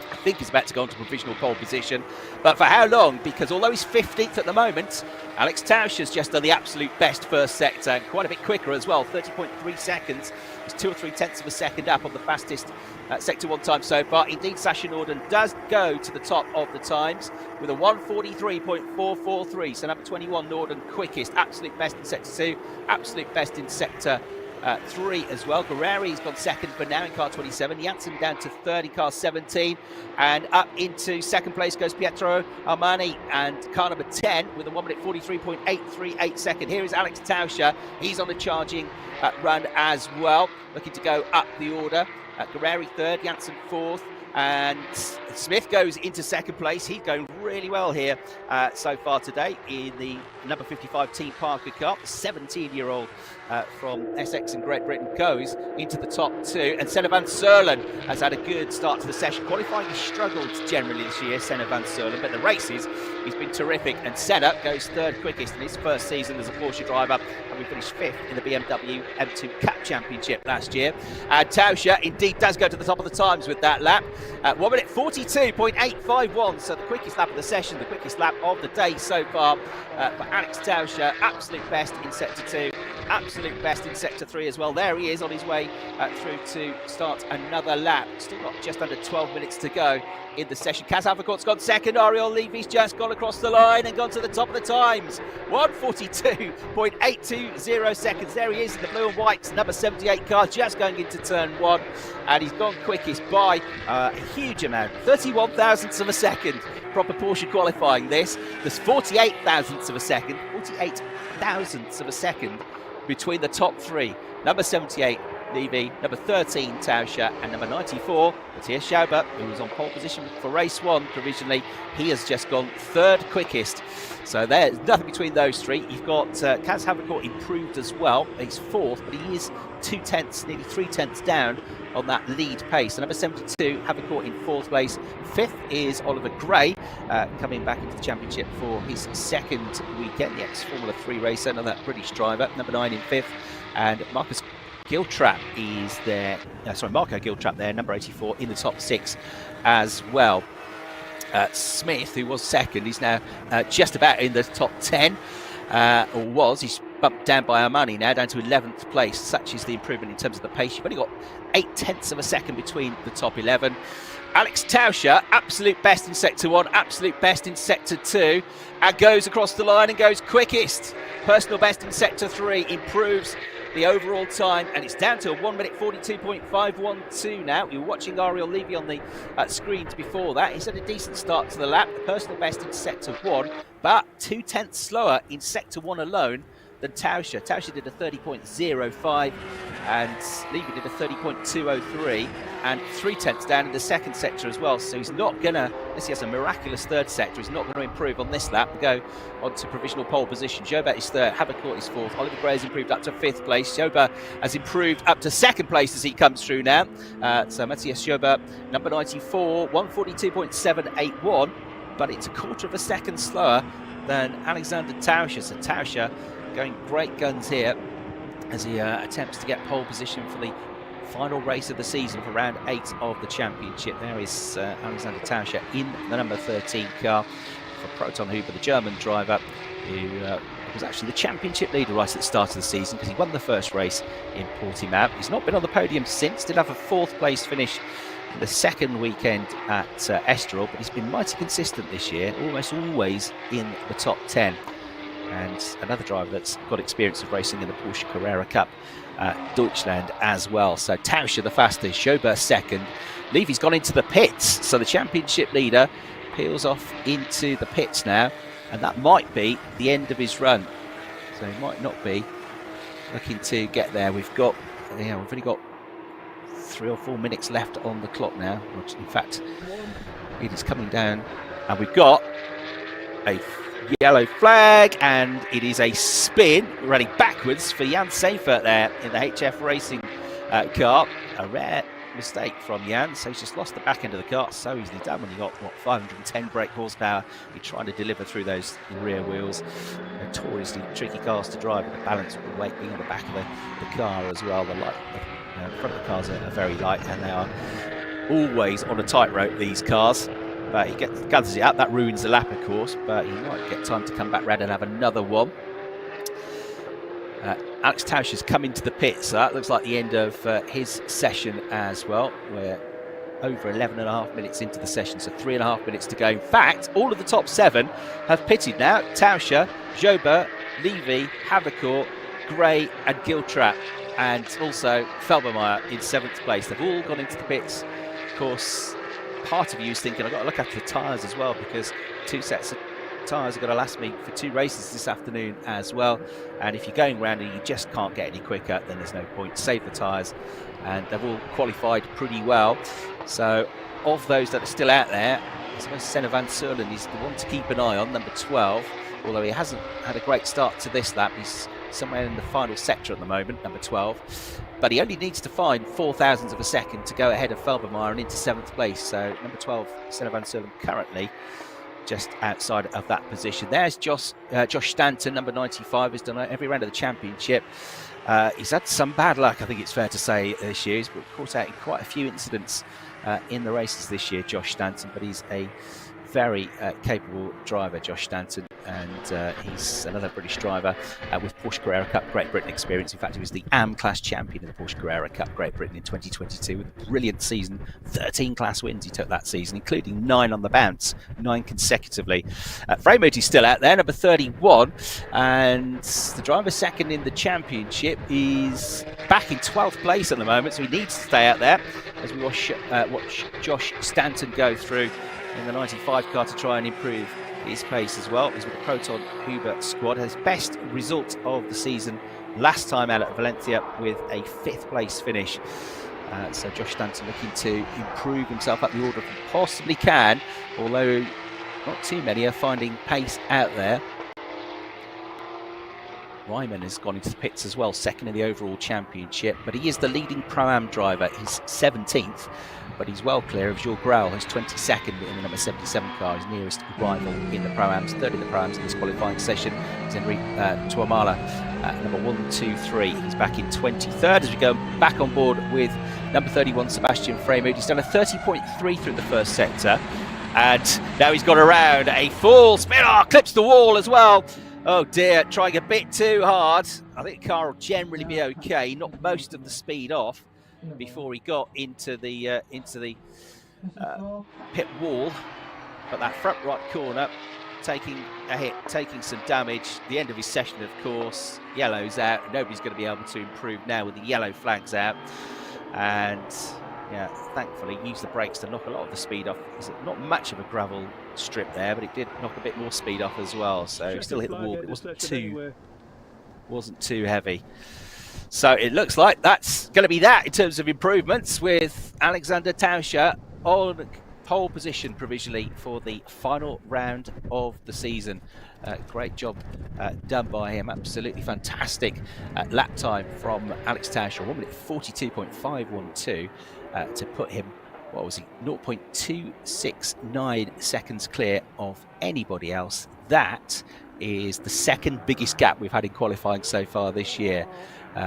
I think he's about to go into provisional pole position, but for how long? Because although he's 15th at the moment, Alex Tauscher's just done the absolute best first sector, quite a bit quicker as well, 30.3 seconds. He's 2 or 3 tenths of a second up on the fastest sector 1 time so far. Indeed, Sasha Norden does go to the top of the times with a 1:43.443. So number 21 Norden quickest, absolute best in sector 2, absolute best in sector 3 as well. Guerreri's gone second for now in car 27. Janssen down to third in car 17, and up into second place goes Pietro Armani and car number 10 with a 1:43.838 second. Here is Alex Tauscher. He's on a charging run as well, looking to go up the order. Guerreri third, Janssen fourth, and Smith goes into second place. He's going really well here so far today in the number 55 Team Parker car. The 17-year-old from Essex in Great Britain goes into the top 2, and Senna van Serlen has had a good start to the session. Qualifying, he struggled generally this year, Senna van Serlen, but the races he's been terrific, and Senna goes third quickest in his first season as a Porsche driver, and we finished 5th in the BMW M2 Cup Championship last year. Tauscher indeed does go to the top of the times with that lap. 1:42.851, so the quickest lap of the session, the quickest lap of the day so far for Alex Tauscher. Absolute best in sector 2, absolute best in sector 3 as well. There he is on his way through to start another lap. Still got just under 12 minutes to go in the session. Kaz Haverkort's gone second. Ariel Levy's just gone across the line and gone to the top of the times. 1:42.820 seconds. There he is in the blue and whites, number 78 car, just going into turn 1, and he's gone quickest by a huge amount, 31 thousandths of a second. Proper Porsche qualifying this. There's 48 thousandths of a second, 48 thousandths of a second between the top 3. Number 78 Levy, number 13 Tauscher, and number 94 Matthias Schauber, who was on pole position for race 1 provisionally. He has just gone third quickest. So there's nothing between those 3. You've got Kaz Haverkort improved as well. He's 4th, but he is 2 tenths, nearly 3 tenths down on that lead pace. So number 72 Haverkort in 4th place. 5th is Oliver Gray, coming back into the championship for his 2nd weekend. The ex-Formula 3 racer, another British driver. Number 9 in 5th, and Marcus Giltrap is there. Marco Giltrap there, number 84 in the top 6 as well. Smith, who was 2nd, is now just about in the top 10, or was. He's bumped down by Armani now, down to 11th place. Such is the improvement in terms of the pace. You've only got 8 tenths of a second between the top 11. Alex Tauscher, absolute best in sector 1, absolute best in sector 2, and goes across the line and goes quickest. Personal best in sector 3, improves the overall time, and it's down to a 1:42.512 now. You're watching Ariel Levy on the screens before that. He's had a decent start to the lap, the personal best in sector 1, but 2 tenths slower in sector 1 alone than Tauscher. Tauscher did a 30.05 and Levy did a 30.203, and 3 tenths down in the second sector as well. So he's not gonna, unless he has a miraculous third sector, he's not going to improve on this lap. Go on to provisional pole position. Jobert is 3rd, Haverkort is 4th, Oliver Gray has improved up to 5th place. Jobert has improved up to 2nd place as he comes through now. So Matthias Jobert, number 94, 1:42.781, but it's a quarter of a second slower than Alexander Tauscher. So Tauscher going great guns here as he attempts to get pole position for the final race of the season for round 8 of the championship. There is Alexander Tauscher in the number 13 car for Proton Huber, the German driver, who was actually the championship leader right at the start of the season because he won the first race in Portimao. He's not been on the podium since, did have a 4th place finish in the second weekend at Estoril, but he's been mighty consistent this year, almost always in the top 10. And another driver that's got experience of racing in the Porsche Carrera Cup Deutschland as well. So Tauscher the fastest, Jobert 2nd. Levy's gone into the pits, so the championship leader peels off into the pits now, and that might be the end of his run. So he might not be looking to get there. We've only got 3 or 4 minutes left on the clock now. In fact, it is coming down, and we've got a yellow flag, and it is a spin running backwards for Jan Seifert there in the HF Racing car. A rare mistake from Jan, so he's just lost the back end of the car. So easily done when you got 510 brake horsepower. You're trying to deliver through those rear wheels. Notoriously tricky cars to drive, with the balance of the weight being on the back of the car as well. The front of the cars are very light, and they are always on a tightrope, these cars. But he gathers it up. That ruins the lap, of course, but he might get time to come back round and have another one. Alex Tausch has come into the pit, so that looks like the end of his session as well. We're over 11.5 minutes into the session, so 3.5 minutes to go. In fact, all of the top 7 have pitted now. Tauscher, Jobert, Levy, Havercourt, Gray and Giltrap, and also Felbermeyer in 7th place. They've all gone into the pits. Of course, part of you is thinking, I've got to look after the tyres as well, because 2 sets of tyres are going to last me for 2 races this afternoon as well. And if you're going round and you just can't get any quicker, then there's no point. Save the tyres. And they've all qualified pretty well. So of those that are still out there, I suppose Senna van Serlen is the one to keep an eye on, number 12. Although he hasn't had a great start to this lap. He's somewhere in the final sector at the moment, number 12. But he only needs to find 0.004 of a second to go ahead of Felbermeyer and into 7th place. So number 12, Senna van Serlen, currently just outside of that position. There's Josh Stanton, number 95, has done every round of the championship. He's had some bad luck, I think it's fair to say, this year. He's caught out in quite a few incidents in the races this year, Josh Stanton, but he's a very capable driver, Josh Stanton, and he's another British driver with Porsche Carrera Cup Great Britain experience. In fact, he was the AM Class champion of the Porsche Carrera Cup Great Britain in 2022 with a brilliant season. 13 class wins he took that season, including 9 on the bounce, 9 consecutively. Freimuth is still out there, number 31, and the driver second in the championship is back in 12th place at the moment, so he needs to stay out there as we watch Josh Stanton go through in the 95 car to try and improve his pace as well. He's with the Proton Huber squad. His best result of the season last time out at Valencia with a 5th place finish. So Josh Stanton looking to improve himself up the order if he possibly can, although not too many are finding pace out there. Ryman has gone into the pits as well, second in the overall championship, but he is the leading Pro-Am driver. He's 17th, but he's well clear of Jules Grau, who's 22nd in the number 77 car, his nearest rival in the Pro-Ams. Third in the Pro-Ams in this qualifying session is Henry Tuamala, number 1, 2, 3. He's back in 23rd as we go back on board with number 31, Sebastian Freimuth. He's done a 30.3 through the first sector, and now he's got around a full spin. Oh, clips the wall as well. Oh dear, trying a bit too hard. I think the car will generally be okay. Knocked most of the speed off before he got into the pit wall. But that front right corner, taking a hit, taking some damage. The end of his session, of course. Yellow's out. Nobody's going to be able to improve now with the yellow flags out. And yeah, thankfully used the brakes to knock a lot of the speed off. It's not much of a gravel strip there, but it did knock a bit more speed off as well. So he still hit the wall, but it wasn't too heavy. So it looks like that's going to be that in terms of improvements, with Alexander Tauscher on pole position provisionally for the final round of the season. Great job done by him. Absolutely fantastic lap time from Alex Tauscher. 1 minute 42.512 to put him, what was he, 0.269 seconds clear of anybody else. That is the second biggest gap we've had in qualifying so far this year.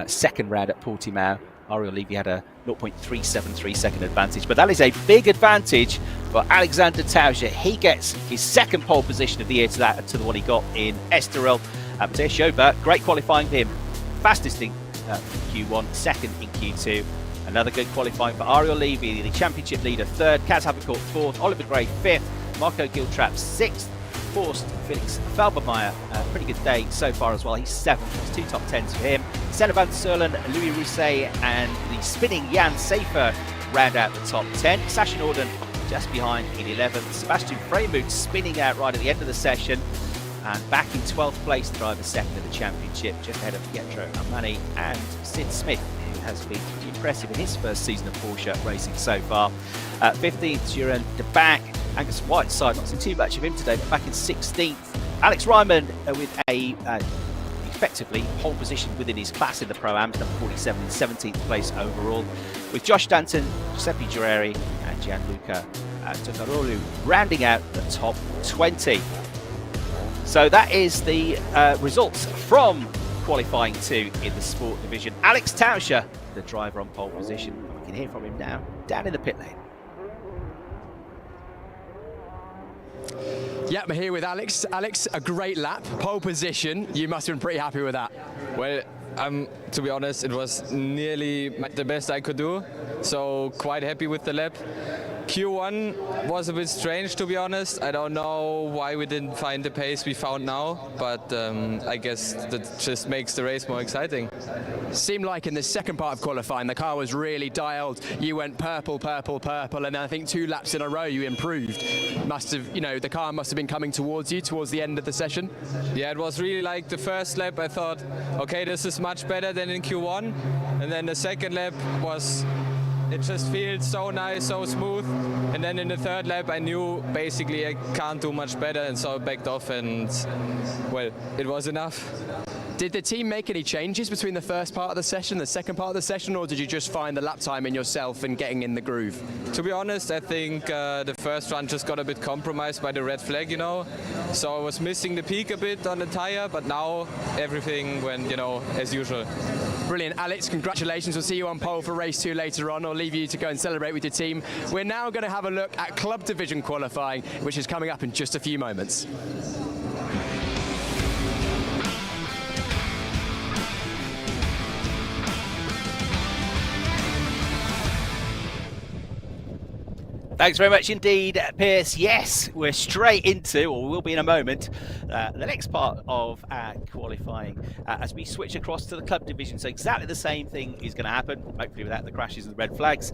Second round at Portimao, Ariel Levy had a 0.373 second advantage, but that is a big advantage for Alexander Tauscher. He gets his second pole position of the year to the one he got in Estoril. Matthias Jobert, great qualifying for him. Fastest in Q1, second in Q2. Another good qualifying for Ariel Levy, the championship leader, third. Kaz Havercourt, fourth. Oliver Gray, fifth. Marco Giltrap, sixth. Forced Felix Felbermeyer, pretty good day so far as well. He's seventh. There's 2 top 10s for him. Senna van Serlen, Louis Rousset, and the spinning Jan Seifert round out the top 10. Sasha Norden just behind in 11th. Sebastian Freimuth spinning out right at the end of the session. And back in 12th place, the driver second in the championship, just ahead of Pietro Armani and Sid Smith, who has been pretty impressive in his first season of Porsche racing so far. 15th, Juran de Back. Angus Whiteside, not seen too much of him today, but back in 16th. Alex Ryman with a effectively pole position within his class in the Pro-Ams, number 47, 17th place overall, with Josh Danton, Giuseppe Gireri and Gianluca Tokarolu rounding out the top 20. So that is the results from qualifying 2 in the sport division. Alex Tauscher, the driver on pole position. We can hear from him now down in the pit lane. Yeah, we're here with Alex. Alex, a great lap, pole position. You must have been pretty happy with that. Well, to be honest, it was nearly the best I could do, so quite happy with the lap. Q1 was a bit strange, to be honest. I don't know why we didn't find the pace we found now, but I guess that just makes the race more exciting. Seemed like in the second part of qualifying, the car was really dialed. You went purple, purple, purple, and then I think 2 laps in a row you improved. Must have, the car must have been coming towards you towards the end of the session. Yeah, it was really like the first lap I thought, okay, this is much better than in Q1, and then the second lap was, it just feels so nice, so smooth, and then in the third lap I knew basically I can't do much better, and so I backed off, and well, it was enough. Did the team make any changes between the first part of the session, the second part of the session, or did you just find the lap time in yourself and getting in the groove? To be honest, I think the first run just got a bit compromised by the red flag, so I was missing the peak a bit on the tire, but now everything went, as usual. Brilliant. Alex, congratulations. We'll see you on pole for race 2 later on. I'll leave you to go and celebrate with your team. We're now going to have a look at club division qualifying, which is coming up in just a few moments. Thanks very much indeed, Pierce. Yes, we're straight into, or will be in a moment, the next part of our qualifying as we switch across to the club division. So exactly the same thing is going to happen, hopefully without the crashes and the red flags,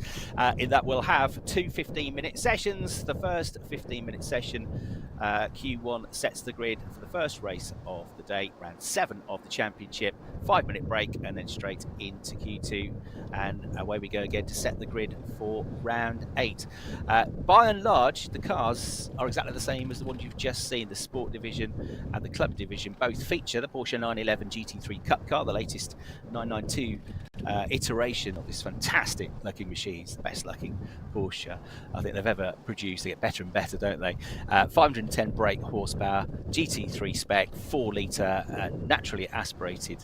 in that we'll have 2 15-minute sessions. The first 15-minute session, Q1 sets the grid for the first race of the day, round 7 of the championship, 5-minute break, and then straight into Q2, and away we go again to set the grid for round 8. By and large, the cars are exactly the same as the ones you've just seen. The sport division and the club division both feature the Porsche 911 GT3 Cup car, the latest 992 iteration of this fantastic looking machine. It's the best looking Porsche I think they've ever produced. They get better and better, don't they? 510 brake horsepower, GT3 spec, 4-litre naturally aspirated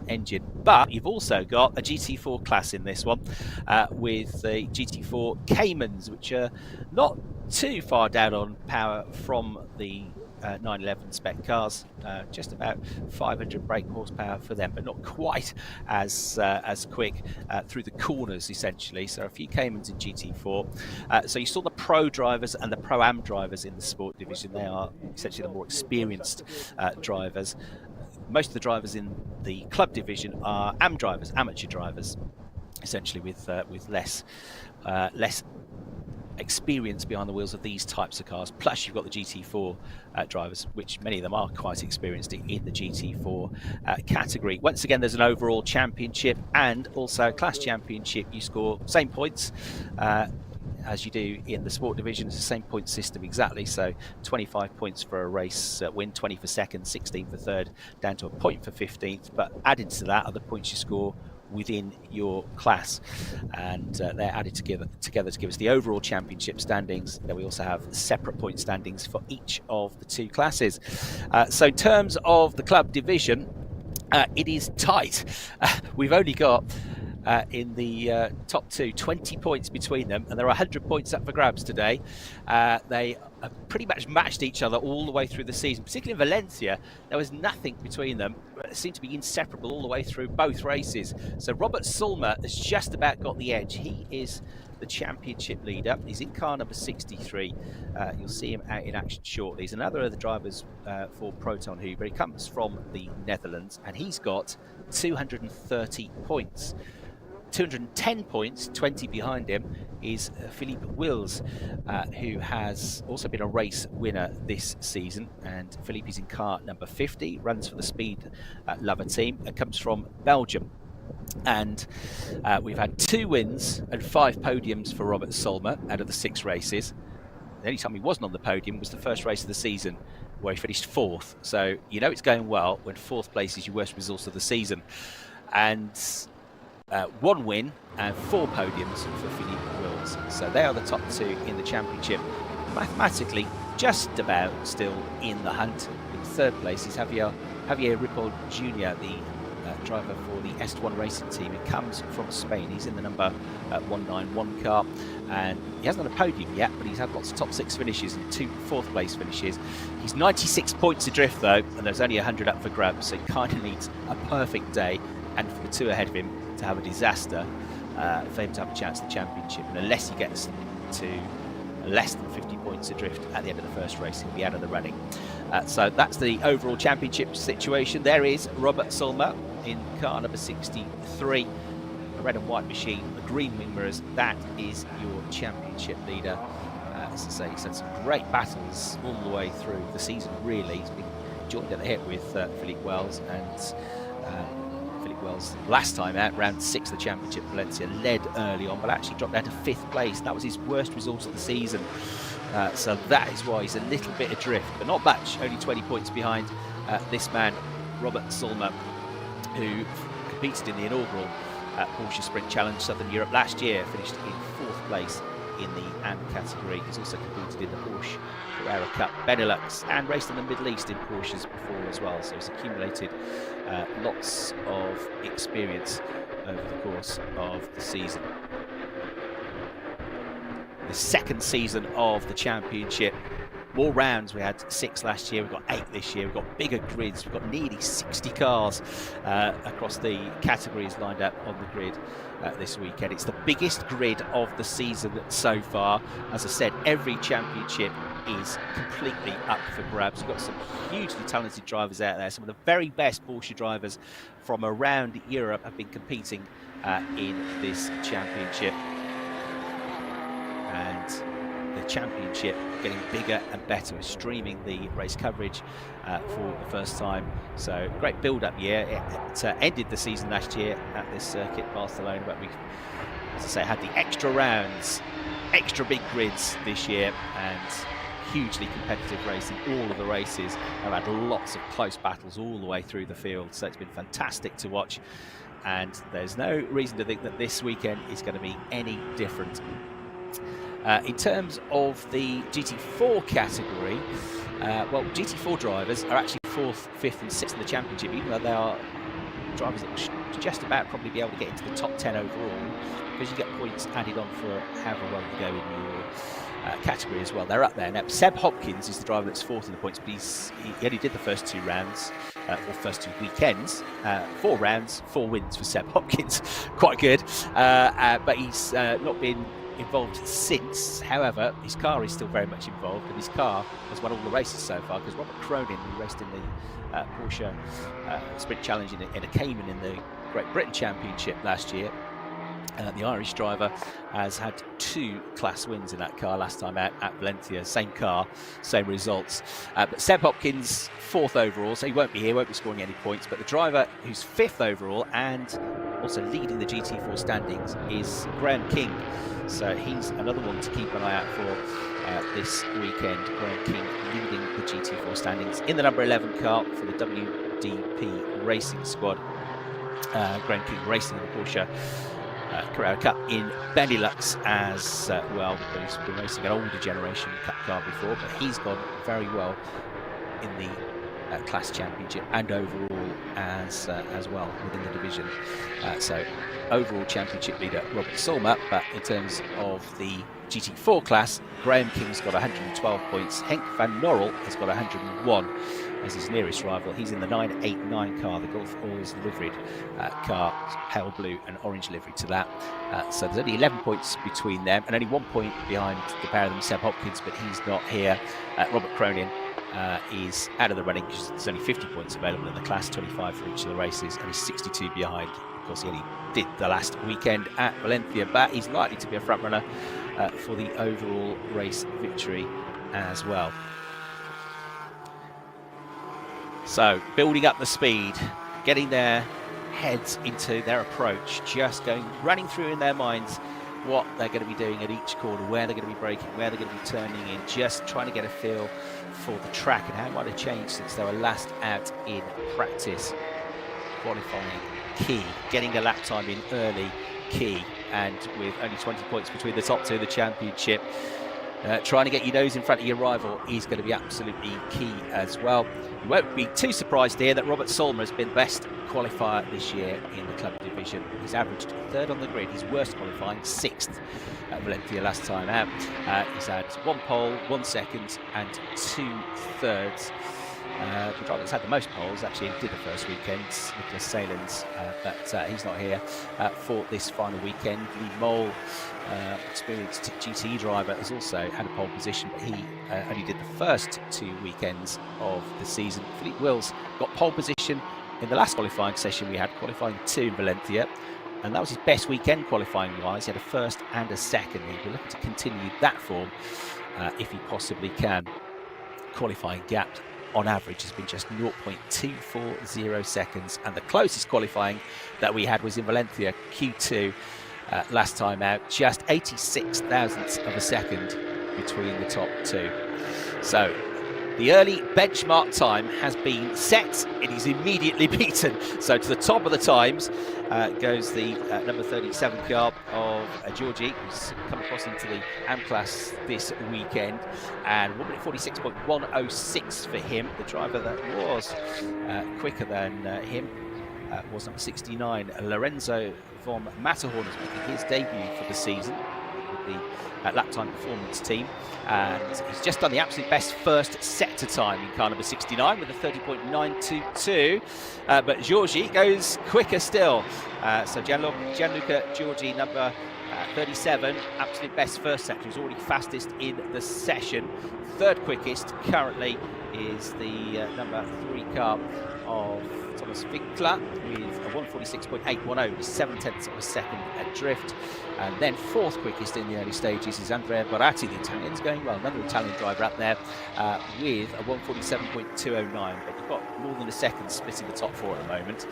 engine. But you've also got a GT4 class in this one with the GT4 Caymans, which are not too far down on power from the 911 spec cars, just about 500 brake horsepower for them, but not quite as quick through the corners essentially. So a few Caymans in GT4. So you saw the pro drivers and the Pro-Am drivers in the sport division. They are essentially the more experienced drivers. Most of the drivers in the club division are AM drivers, amateur drivers, essentially with less experience behind the wheels of these types of cars. Plus you've got the GT4 drivers, which many of them are quite experienced in the GT4 category. Once again, there's an overall championship and also a class championship. You score same points as you do in the sport division. It's the same point system exactly, so 25 points for a race win, 20 for second, 16 for third, down to a point for 15th, but added to that are the points you score within your class, and they're added together to give us the overall championship standings. Then we also have separate point standings for each of the 2 classes. So in terms of the club division, it is tight. We've only got in the top 2 20 points between them, and there are 100 points up for grabs today. They have pretty much matched each other all the way through the season, particularly in Valencia. There was nothing between them. It seemed to be inseparable all the way through both races. So Robert Sulmer has just about got the edge. He is the championship leader. He's in car number 63. You'll see him out in action shortly. He's another of the drivers for Proton Huber. He comes from the Netherlands, and he's got 230 points. 210 points, 20 behind him, is Philippe Wills, who has also been a race winner this season. And Philippe is in car number 50, runs for the Speed Lover team, and comes from Belgium. And we've had 2 wins and 5 podiums for Robert Solmer out of the 6 races. The only time he wasn't on the podium was the first race of the season, where he finished 4th. So you know it's going well when 4th place is your worst result of the season. And 1 win and 4 podiums for Philippe Wills. So they are the top 2 in the championship. Mathematically, just about still in the hunt. In 3rd place is Javier Ripoll Jr., the driver for the S1 racing team. He comes from Spain. He's in the number 191 car, and he hasn't had a podium yet, but he's had lots of top 6 finishes and 2 4th place finishes. He's 96 points adrift though, and there's only 100 up for grabs, so he kind of needs a perfect day and for the 2 ahead of him to have a disaster for him to have a chance at the championship. And unless he gets to less than 50 points adrift at the end of the first race, he'll be out of the running. So that's the overall championship situation. There is Robert Solmer in car number 63, a red and white machine, the green wing mirrors. That is your championship leader. As I say, he's had some great battles all the way through the season, really. He's been joined at the hip with Philippe Wills, and Philippe Wills last time out, round 6 of the championship, Valencia, led early on, but actually dropped down to 5th place. That was his worst result of the season. So that is why he's a little bit adrift, but not much, only 20 points behind this man, Robert Solmer, who competed in the inaugural Porsche Sprint Challenge Southern Europe last year, finished in 4th place in the AM category. He's also competed in the Porsche Carrera Cup Benelux and raced in the Middle East in Porsches before as well, so he's accumulated lots of experience over the course of the season. The 2nd season of the championship. More rounds. We had 6 last year, we've got 8 this year. We've got bigger grids, we've got nearly 60 cars across the categories lined up on the grid this weekend. It's the biggest grid of the season so far. As I said, every championship is completely up for grabs. We've got some hugely talented drivers out there. Some of the very best Porsche drivers from around Europe have been competing in this championship. And the championship getting bigger and better. We're streaming the race coverage for the first time, so great build-up year. It ended the season last year at this circuit, Barcelona, but we, as I say, had the extra rounds, extra big grids this year, and hugely competitive racing. All of the races have had lots of close battles all the way through the field, so it's been fantastic to watch, and there's no reason to think that this weekend is going to be any different. In terms of the GT4 category, well, GT4 drivers are actually 4th, 5th and 6th in the championship, even though they are drivers that will just about probably be able to get into the top 10 overall, because you get points added on for however well you go in your category as well. They're up there. Now, Seb Hopkins is the driver that's 4th in the points, but he only did the first 2 rounds, or first 2 weekends. 4 rounds, 4 wins for Seb Hopkins. Quite good. But he's not been involved since. However, his car is still very much involved, and his car has won all the races so far, because Robert Cronin, who raced in the Porsche Sprint Challenge in a Cayman in the Great Britain Championship last year, the Irish driver has had 2 class wins in that car last time out at Valencia. Same car, same results. But Seb Hopkins, 4th overall, so he won't be here, won't be scoring any points. But the driver who's 5th overall and also leading the GT4 standings is Graham King. So he's another one to keep an eye out for this weekend. Graham King leading the GT4 standings in the number 11 car for the WDP Racing Squad. Graham King racing in the Porsche Carrera Cup in Benelux as well. He's been racing an older generation Cup car before, but he's gone very well in the class championship and overall as well within the division. So overall championship leader Robert Solmer, but in terms of the GT4 class, Graham King's got 112 points. Henk van Norrel has got 101 as his nearest rival. He's in the 989 car, the Gulf Oils liveried car, pale blue and orange livery to that. So there's only 11 points between them, and only 1 point behind the pair of them, Seb Hopkins, but he's not here. Robert Cronin is out of the running because there's only 50 points available in the class, 25 for each of the races, and he's 62 behind. Of course, he only did the last weekend at Valencia, but he's likely to be a front runner for the overall race victory as well. So building up the speed, getting their heads into their approach, just running through in their minds what they're going to be doing at each corner, where they're going to be braking, where they're going to be turning in, just trying to get a feel for the track and how it might have changed since they were last out in practice. Qualifying key, getting a lap time in early key, and with only 20 points between the top two of the championship, trying to get your nose in front of your rival is going to be absolutely key as well. You won't be too surprised to hear that Robert Solmer has been the best qualifier this year in the club division. He's averaged third on the grid, his worst qualifying, sixth at Valencia last time out. He's had 1 pole, 1 second and 2 thirds. The driver that's had the most poles actually did the first weekend, Nicholas Salins, but he's not here for this final weekend. Lee Mole, experienced GT driver, has also had a pole position, but he only did the first 2 weekends of the season. Philippe Wills got pole position in the last qualifying session we had, qualifying 2 in Valencia, and that was his best weekend qualifying wise. He had a first and a second. He'll be looking to continue that form if he possibly can. Qualifying gap on average has been just 0.240 seconds, and the closest qualifying that we had was in Valencia Q2 last time out, just 86 thousandths of a second between the top two. So the early benchmark time has been set. It is immediately beaten. So to the top of the times goes the number 37 car of Georgie, who's come across into the AM class this weekend, and 1 minute 46.106 for him. The driver that was quicker than him was number 69, Lorenzo von Matterhorn, is making his debut for the season with the lap time performance team, and he's just done the absolute best first sector time in car number 69 with a 30.922, but Georgie goes quicker still. So Gianluca Georgie, number 37, absolute best first sector, is already fastest in the session. Third quickest currently is the number 3 car of Thomas Winkler with a 146.810, 7 tenths of a second adrift. And then fourth quickest in the early stages is Andrea Baratti, the Italian's going well, another Italian driver up there with a 147.209, but you've got more than a second splitting the top 4 at the moment.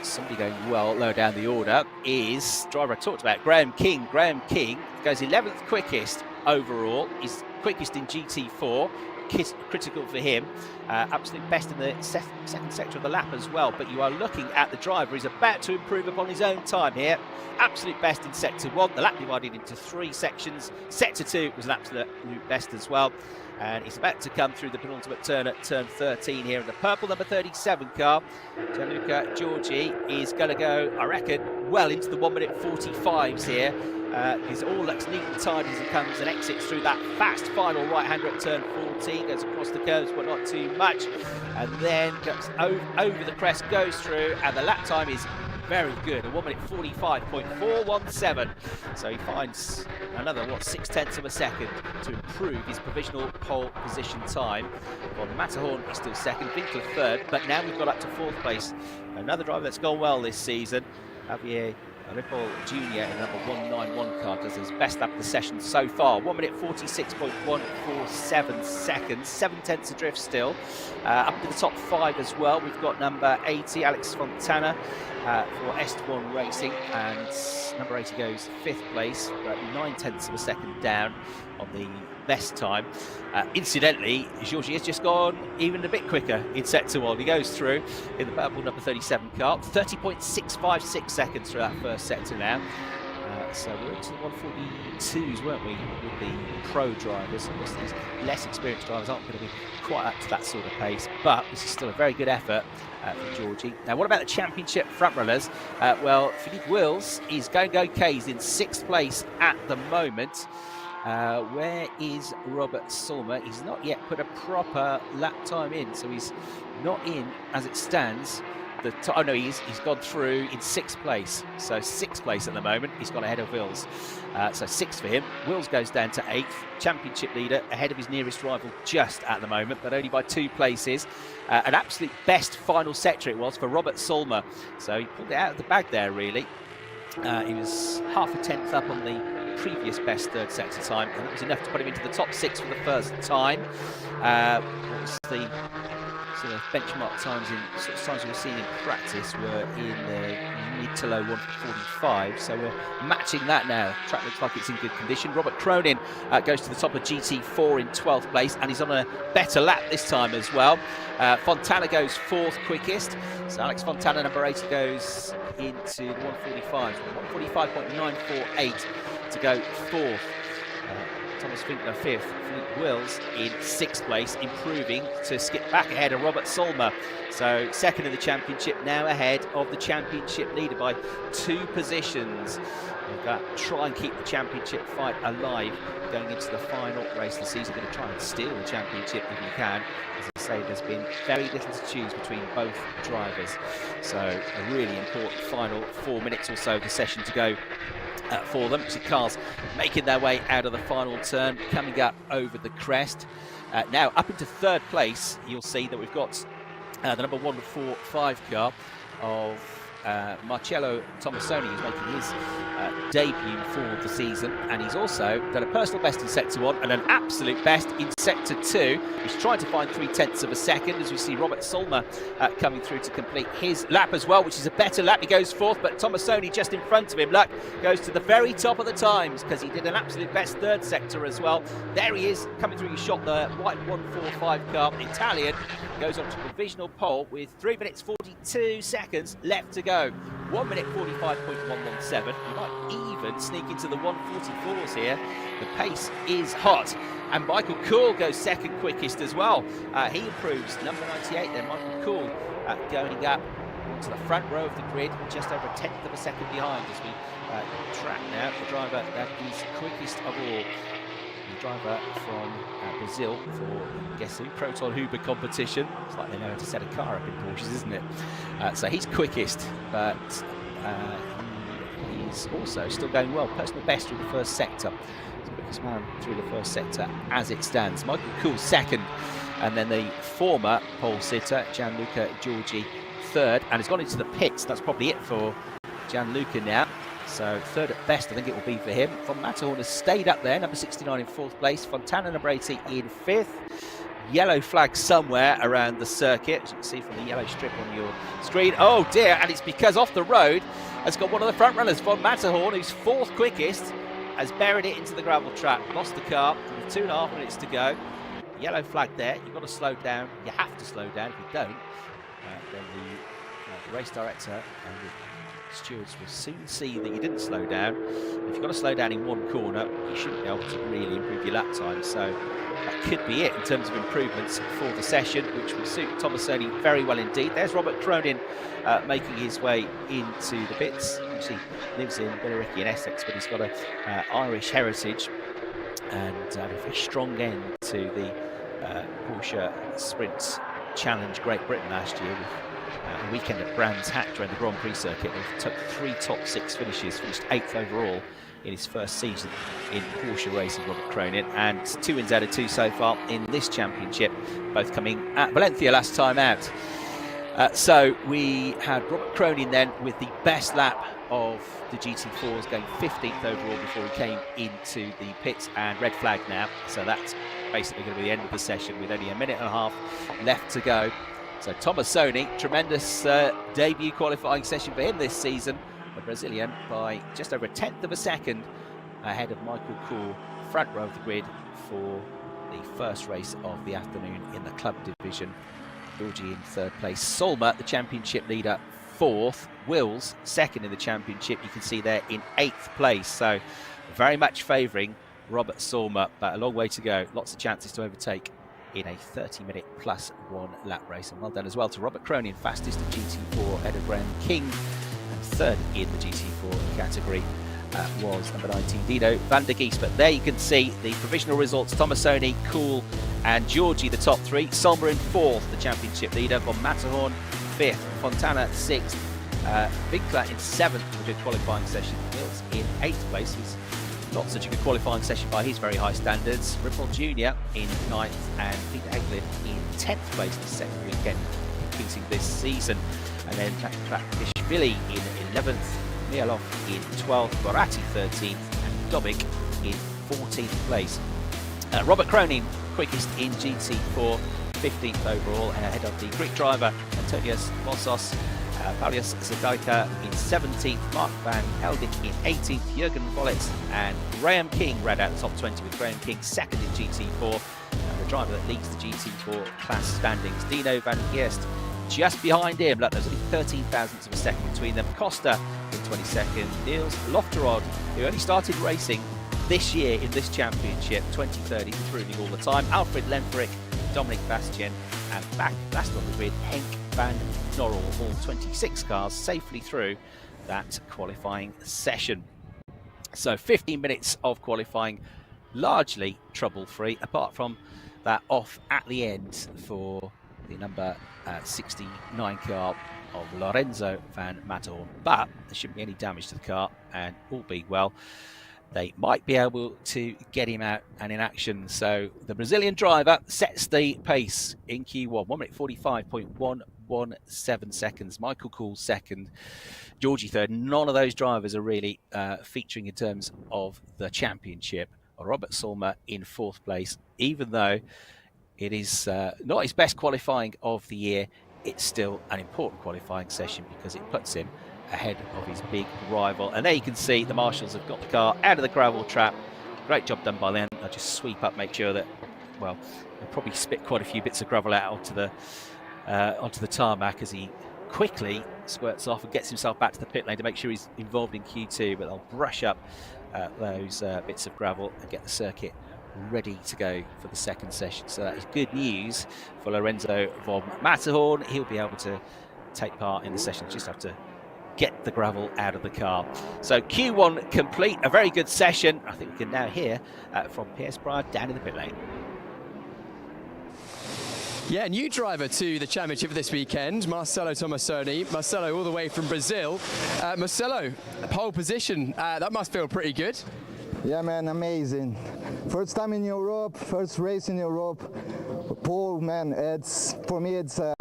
Somebody going well lower down the order is driver I talked about, Graham King. Graham King goes 11th quickest overall. He's quickest in GT4. Critical for him, absolute best in the second sector of the lap as well. But you are looking at the driver, he's about to improve upon his own time here. Absolute best in sector 1, the lap divided into 3 sections. Sector 2 was an absolute best as well, and he's about to come through the penultimate turn at turn 13 here in the purple number 37 car. Gianluca Georgie is going to go, I reckon, well into the 1 minute 45s here. His all looks neat and tidy as he comes and exits through that fast final right-hander at turn 14, goes across the curves but not too much, and then goes over the crest, goes through, and the lap time is very good, a 1 minute 45.417. So he finds another, 6 tenths of a second to improve his provisional pole position time. Well, Matterhorn is still second, Winkler third, but now we've got up to 4th place. Another driver that's gone well this season, Javier Ripoll Jr. in number 191 car does his best lap of the session so far. 1 minute 46.147 seconds, 7 tenths adrift still. Up to the top 5 as well. We've got number 80, Alex Fontana for Est1 Racing, and number 80 goes 5th place, but 9 tenths of a second down on the best time. Incidentally, Georgie has just gone even a bit quicker in sector 1. He goes through in the purple number 37 car, 30.656 seconds through that first sector now. So we're into the 142s, weren't we, with the pro drivers. Of course, these less experienced drivers aren't going to be quite up to that sort of pace, but this is still a very good effort for Georgie. Now, what about the championship front runners? Well, Philippe Wills is going okay. He's in 6th place at the moment. Where is Robert Solmer? He's not yet put a proper lap time in, so he's not in as it stands. Oh no, he's gone through in 6th place. So 6th place at the moment. He's gone ahead of Wills. So 6th for him. Wills goes down to 8th. Championship leader ahead of his nearest rival just at the moment, but only by 2 places. An absolute best final sector it was for Robert Solmer. So he pulled it out of the bag there, really. He was half a tenth up on the previous best third sector time, and that was enough to put him into the top 6 for the first time. What was the sort of benchmark times in sort of times we've seen in practice were in the mid to low 1:45, so we're matching that now. Track looks like it's in good condition. Robert Cronin goes to the top of GT4 in 12th place, and he's on a better lap this time as well. Fontana goes 4th quickest, so Alex Fontana, number 8, goes into the 1:45, 1:45.948 to go 4th. Thomas Finkler 5th, Philippe Wills in 6th place, improving to skip back ahead of Robert Solmer. So 2nd in the championship, now ahead of the championship leader by 2 positions. We've got to try and keep the championship fight alive going into the final race of the season. Going to try and steal the championship if you can. As I say, there's been very little to choose between both drivers. So a really important final 4 minutes or so of the session to go for them. So cars making their way out of the final turn, coming up over the crest. Now up into 3rd place, you'll see that we've got the number 145 car of Marcello Tomasoni, who's making his debut for the season, and he's also done a personal best in Sector 1 and an absolute best in Sector 2. He's trying to find 3/10 of a second as we see Robert Solmer coming through to complete his lap as well, which is a better lap. He goes 4th, but Tomasoni just in front of him. Luck goes to the very top of the times because he did an absolute best 3rd sector as well. There he is coming through. He shot the white 145 car. Italian goes on to provisional pole with 3 minutes 42 seconds left to go. 1 minute 45.117. You might even sneak into the 144s here. The pace is hot. And Michael Cool goes 2nd quickest as well. He improves. Number 98 there, Michael Cool, going up to the front row of the grid, just over 1/10 of a second behind as we track now the driver that is quickest of all. The driver from Brazil for, guess who, Proton Huber competition. It's like they know how to set a car up in Porsches, isn't it? So he's quickest, but he's also still going well. Personal best through the 1st sector. He's the quickest man through the 1st sector as it stands. Michael Cool 2nd, and then the former pole sitter, Gianluca Giorgi 3rd, and he's gone into the pits. That's probably it for Gianluca now. So 3rd at best, I think it will be for him. Von Matterhorn has stayed up there, number 69 in 4th place. Fontana, number 80 in 5th. Yellow flag somewhere around the circuit, as you can see from the yellow strip on your screen. Oh dear, and it's because off the road has got one of the front runners, Von Matterhorn, who's 4th quickest, has buried it into the gravel trap, lost the car with 2.5 minutes to go. Yellow flag there, you've got to slow down. You have to slow down. If you don't, then the race director and the stewards will soon see that you didn't slow down. If you've got to slow down in one corner, you shouldn't be able to really improve your lap time. So that could be it in terms of improvements for the session, which will suit Tomasoni very well indeed. There's Robert Cronin making his way into the pits. He actually lives in Billericay in Essex, but he's got an Irish heritage and a very strong end to the Porsche Sprint Challenge Great Britain last year with a weekend at Brands Hatch during the Grand Prix circuit. He took 3 top 6 finishes, finished 8th overall in his first season in Porsche racing, Robert Cronin, and 2 wins out of 2 so far in this championship, both coming at Valencia last time out. So we had Robert Cronin then with the best lap of the GT4s, going 15th overall before he came into the pits, and red flag now. So that's basically going to be the end of the session with only 1.5 minutes left to go. So Tomasoni, tremendous debut qualifying session for him this season. The Brazilian by just over 1/10 of a second ahead of Michael Cool, front row of the grid for the first race of the afternoon in the club division. Giorgi in 3rd place. Solmer, the championship leader, 4th. Wills, 2nd in the championship. You can see there in 8th place. So very much favouring Robert Solmer, but a long way to go. Lots of chances to overtake in a 30-minute plus 1 lap race. And well done as well to Robert Cronin, fastest in GT4 ahead of Graham King, and 3rd in the GT4 category was number 19 Dino van der Geest. But there you can see the provisional results: Tomasoni, Cool and Giorgi the top 3, Solmer in 4th, the championship leader, Von Matterhorn 5th, Fontana 6th, Winkler in 7th with a good qualifying session, Mills in 8th place. He's not such a good qualifying session by his very high standards. Rippon Jr. in 9th and Peter Eglin in 10th place the second weekend competing this season. And then Krakishvili in 11th, Mialov in 12th, Boratti 13th and Dobic in 14th place. Robert Cronin quickest in GT4, 15th overall, ahead of the Greek driver Antonios Mossos. Valius Zagaika in 17th, Mark Van Heldik in 18th, Jurgen Vollitz and Graham King round out the top 20, with Graham King second in GT4, the driver that leads the GT4 class standings. Dino Van Geest just behind him. Look, there's only 13 thousandths of a second between them. Costa in 22nd, Niels Lofterod, who only started racing this year in this championship, 2030, improving all the time. Alfred Lemfrick, Dominic Bastien, and back last on the grid, Henk van Norrell, all 26 cars safely through that qualifying session. So 15 minutes of qualifying, largely trouble-free, apart from that off at the end for the number 69 car of Lorenzo van Matterhorn. But there shouldn't be any damage to the car, and all being well, they might be able to get him out and in action. So the Brazilian driver sets the pace in Q1, 1 minute 45.117 seconds. Michael Cool second, Georgie third. None of those drivers are really featuring in terms of the championship. Robert Solmer in fourth place, even though it is not his best qualifying of the year. It's still an important qualifying session because it puts him ahead of his big rival. And there you can see the marshals have got the car out of the gravel trap. Great job done by them. They'll just sweep up, make sure that, well, they'll probably spit quite a few bits of gravel out onto the tarmac as he quickly squirts off and gets himself back to the pit lane to make sure he's involved in Q2. But they'll brush up those bits of gravel and get the circuit ready to go for the second session. So that is good news for Lorenzo von Matterhorn. He'll be able to take part in the session, just have to get the gravel out of the car. So Q1 complete, a very good session. I think we can now hear from Pierce Pryor down in the pit lane. Yeah, new driver to the championship this weekend, Marcelo Tomassoni. Marcelo all the way from Brazil. Marcelo, pole position, that must feel pretty good. Yeah, man, amazing. First time in Europe, first race in Europe. Pole, man, for me it's a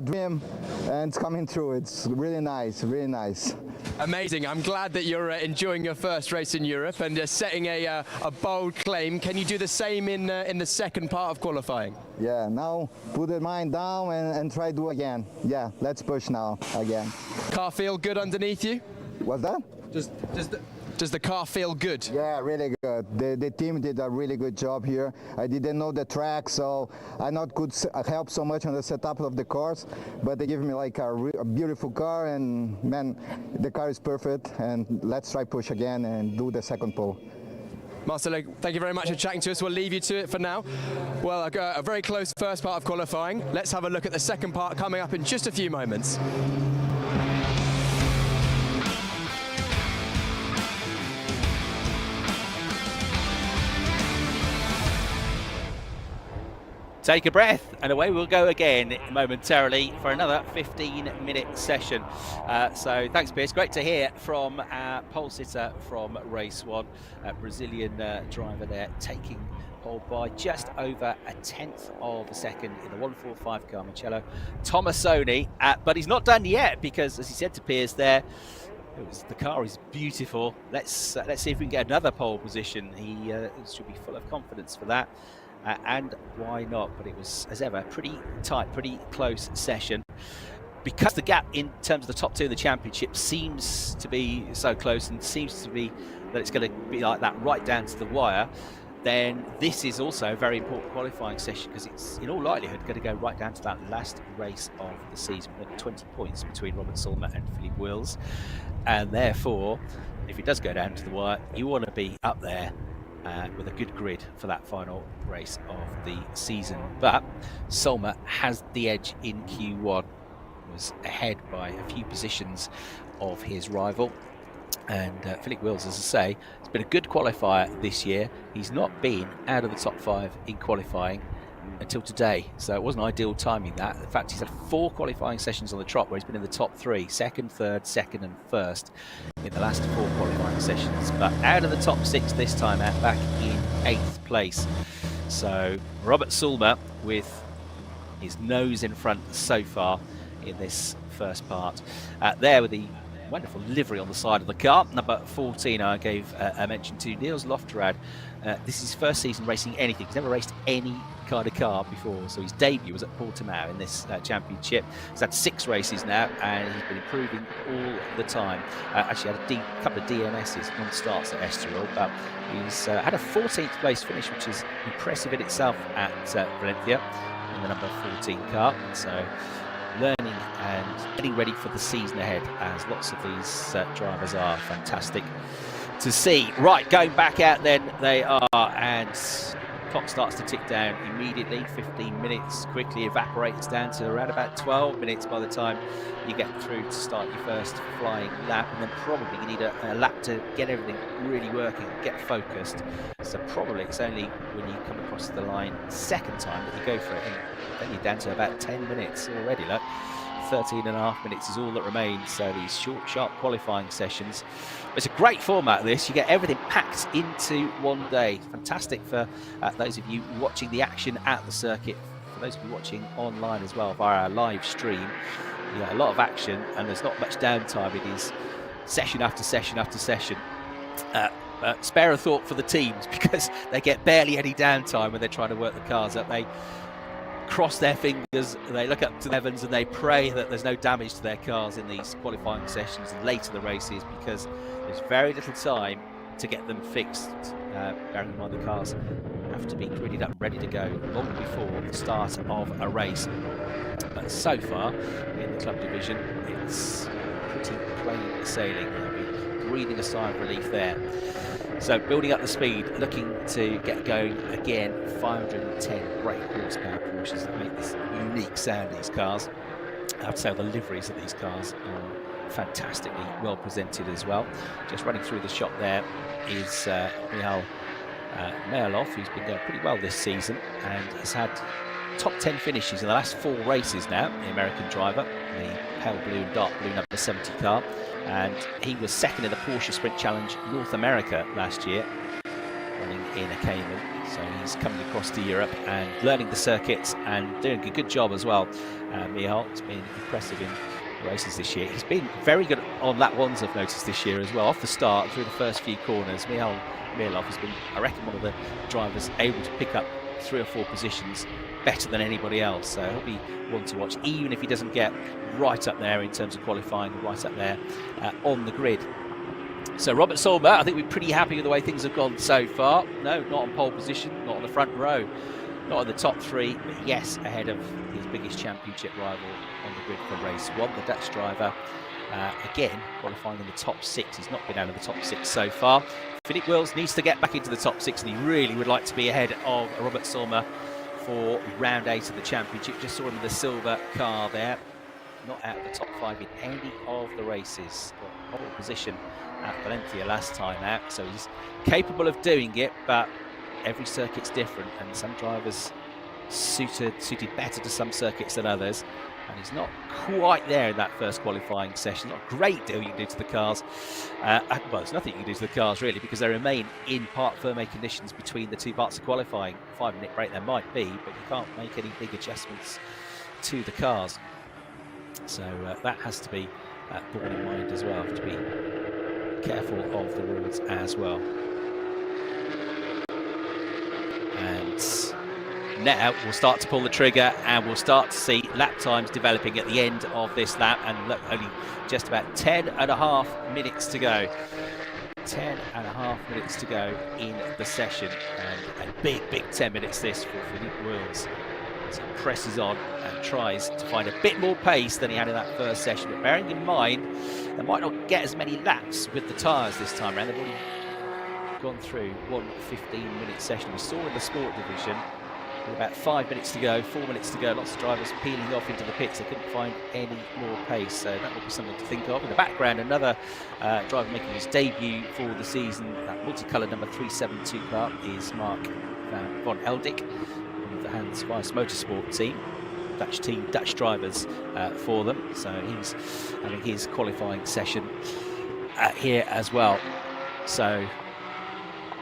dream, and it's coming true. It's really nice, really nice. Amazing. I'm glad that you're enjoying your first race in Europe and setting a bold claim. Can you do the same in the second part of qualifying? Yeah, now put the mind down and try to do again. Yeah, let's push now again. Car feel good underneath you? What's that? Does the car feel good? Yeah, really good. The team did a really good job here. I didn't know the track, so I not could help so much on the setup of the cars, but they give me like a beautiful car, and man, the car is perfect, and let's try push again and do the second pole. Marcelo, thank you very much for chatting to us. We'll leave you to it for now. Well, a very close first part of qualifying. Let's have a look at the second part coming up in just a few moments. Take a breath, and away we'll go again momentarily for another 15-minute session. So thanks, Pierce. Great to hear from our pole sitter from race one, Brazilian driver there, taking pole by just over a tenth of a second in the 145 car, Marcelo Tomassoni. But he's not done yet, because, as he said to Pierce there, the car is beautiful. Let's see if we can get another pole position. He should be full of confidence for that. And why not? But it was, as ever, pretty tight, pretty close session. Because the gap in terms of the top two of the championship seems to be so close, and seems to be that it's going to be like that right down to the wire, then this is also a very important qualifying session, because it's in all likelihood going to go right down to that last race of the season, with 20 points between Robert Solmer and Philippe Wills. And therefore, if it does go down to the wire, you want to be up there with a good grid for that final race of the season. But Solmer has the edge in Q1, was ahead by a few positions of his rival. And Philippe Wills, as I say, has been a good qualifier this year. He's not been out of the top 5 in qualifying until today, so it wasn't ideal timing that. In fact, he's had 4 qualifying sessions on the trot where he's been in the top 3, second, third, second and first in the last 4 qualifying sessions, but out of the top 6 this time out, back in 8th place. So Robert Solmer with his nose in front so far in this first part. There with the wonderful livery on the side of the car. Number 14, I gave a mention to Niels Lofterad. This is his first season racing anything. He's never raced any kind of car before, so his debut was at Portimao in this championship. He's had 6 races now, and he's been improving all the time. Actually had a couple of DNSs, non-starts at Estoril, but he's had a 14th place finish, which is impressive in itself at Valencia in the number 14 car. So learning and getting ready for the season ahead, as lots of these drivers are. Fantastic to see. Right, going back out then they are, and clock starts to tick down immediately. 15 minutes quickly evaporates down to around about 12 minutes by the time you get through to start your first flying lap, and then probably you need a lap to get everything really working, get focused. So probably it's only when you come across the line second time that you go for it, and then you're down to about 10 minutes already. Look, 13.5 minutes is all that remains. So these short, sharp qualifying sessions. It's a great format, this. You get everything packed into one day. Fantastic for those of you watching the action at the circuit. For those of you watching online as well via our live stream, you get a lot of action and there's not much downtime. It is session after session after session. Spare a thought for the teams, because they get barely any downtime when they're trying to work the cars up. They cross their fingers, they look up to the heavens and they pray that there's no damage to their cars in these qualifying sessions and later the races, because there's very little time to get them fixed. Bearing in mind the cars have to be gridded up, ready to go long before the start of a race. But so far in the club division, it's pretty plain sailing. They'll be breathing a sigh of relief there. So building up the speed, looking to get going again. 510 brake horsepower Porsches that make this unique sound, these cars. I'd say the liveries of these cars are fantastically well presented as well. Just running through the shop there is Michal Meilov, who's been going pretty well this season and has had top 10 finishes in the last 4 races now. The American driver, the pale blue and dark blue number 70 car. And he was second in the Porsche Sprint Challenge North America last year, running in a Cayman. So he's coming across to Europe and learning the circuits and doing a good job as well. Michal has been impressive in races this year. He's been very good on lap ones, I've noticed this year as well. Off the start, through the first few corners, Michal Meilov has been, I reckon, one of the drivers able to pick up 3 or 4 positions better than anybody else. So he'll be one to watch, even if he doesn't get right up there in terms of qualifying, right up there on the grid. So Robert Solmer, I think we're pretty happy with the way things have gone so far. No, not on pole position, not on the front row, not in the top 3, but yes, ahead of his biggest championship rival on the grid for race 1, the Dutch driver. Again, qualifying in the top 6. He's not been out of the top 6 so far. Philippe Wills needs to get back into the top 6, and he really would like to be ahead of Robert Solmer for round 8 of the championship. Just saw him in the silver car there. Not out of the top 5 in any of the races. Got pole position at Valencia last time out, so he's capable of doing it, but every circuit's different, and some drivers suited better to some circuits than others, and he's not quite there in that first qualifying session. Not a great deal you can do to the cars. Well, there's nothing you can do to the cars really, because they remain in parc fermé conditions between the 2 parts of qualifying. 5-minute break there might be, but you can't make any big adjustments to the cars. So that has to be borne in mind as well. Have to be careful of the rules as well. And now we'll start to pull the trigger, and we'll start to see lap times developing at the end of this lap. And look, only just about 10.5 minutes to go. 10.5 minutes to go in the session, and a big 10 minutes this for Philippe Wills, as he presses on and tries to find a bit more pace than he had in that first session. But bearing in mind, they might not get as many laps with the tyres this time around. They've already gone through one 15-minute session. We saw in the sport division, with about 5 minutes to go, 4 minutes to go, lots of drivers peeling off into the pits. They couldn't find any more pace, so that will be something to think of. In the background, another driver making his debut for the season, that multicoloured number 372 car, is Mark van Eldik, one of the Hans Weiss Motorsport team, Dutch drivers for them. So he's having his qualifying session here as well. So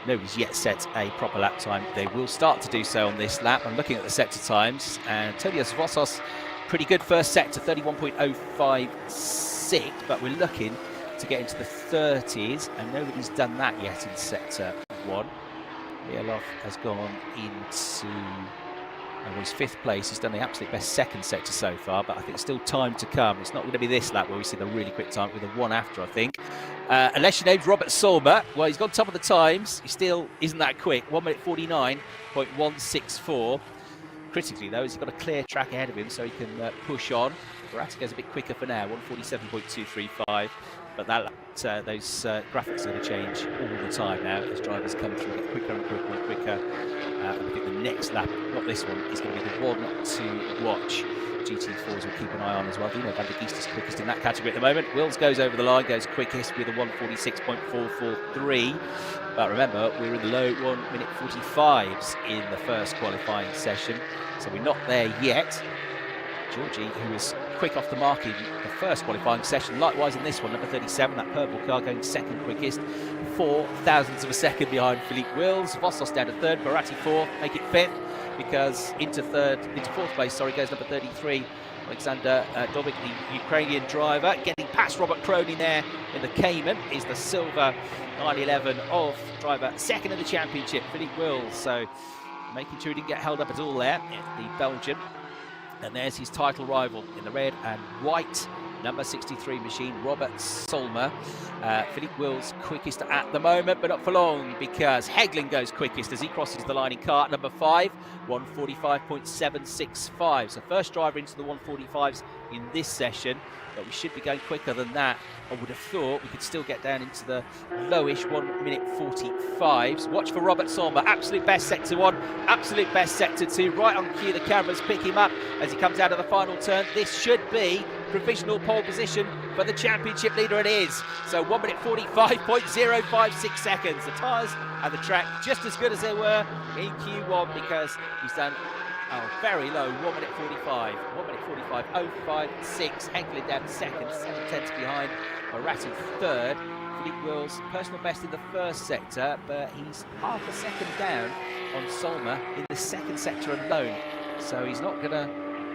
nobody's yet set a proper lap time. They will start to do so on this lap. I'm looking at the sector times, and Todios Vossos, pretty good first sector, 31.056, but we're looking to get into the 30s, and nobody's done that yet in sector 1. Mielov has gone into his 5th place. He's done the absolute best second sector so far, but I think still time to come. It's not going to be this lap where we see the really quick time with the one after, I think. Unless your name's Robert Solmer, well, he's gone top of the times. He still isn't that quick. 1 minute 49.164. Critically, though, is he's got a clear track ahead of him, so he can push on. Verratti goes a bit quicker for now, 147.235. But those graphics are going to change all the time now as drivers come through, get quicker and quicker and quicker. I think the next lap, not this one, is going to be the one to watch. GT4s will keep an eye on as well. Dino van der Geest is quickest in that category at the moment. Wills goes over the line, goes quickest with a 146.443. But remember, we're in the low 1 minute 45s in the first qualifying session, so we're not there yet. Georgie, who was quick off the mark in the first qualifying session, likewise in this one, number 37, that purple car going second quickest, 4 thousandths of a second behind Philippe Wills. Vossos down to 3rd, Barati 4th, make it 5th, because into 4th place, goes number 33, Alexander Dobik, the Ukrainian driver, getting past Robert Cronin there in the Cayman, is the silver 911 of driver second in the championship, Philippe Wills. So making sure he didn't get held up at all there, the Belgian. And there's his title rival in the red and white, number 63 machine, Robert Solmer. Philippe Wills quickest at the moment, but not for long, because Heglin goes quickest as he crosses the line in car number 5, 145.765. So first driver into the 145s in this session, but we should be going quicker than that. I would have thought we could still get down into the lowish 1 minute 45s. Watch for Robert Solmer, absolute best sector 1, absolute best sector 2, right on cue. The cameras pick him up as he comes out of the final turn. This should be provisional pole position for the championship leader, it is. So 1 minute 45.056 seconds. The tyres and the track just as good as they were in Q1, because he's done very low, 1 minute 45, 1 minute 45.056. Heglin down second, 7 tenths behind. Barati 3rd. Philippe Wills, personal best in the first sector, but he's half a second down on Solmer in the second sector alone. So he's not going to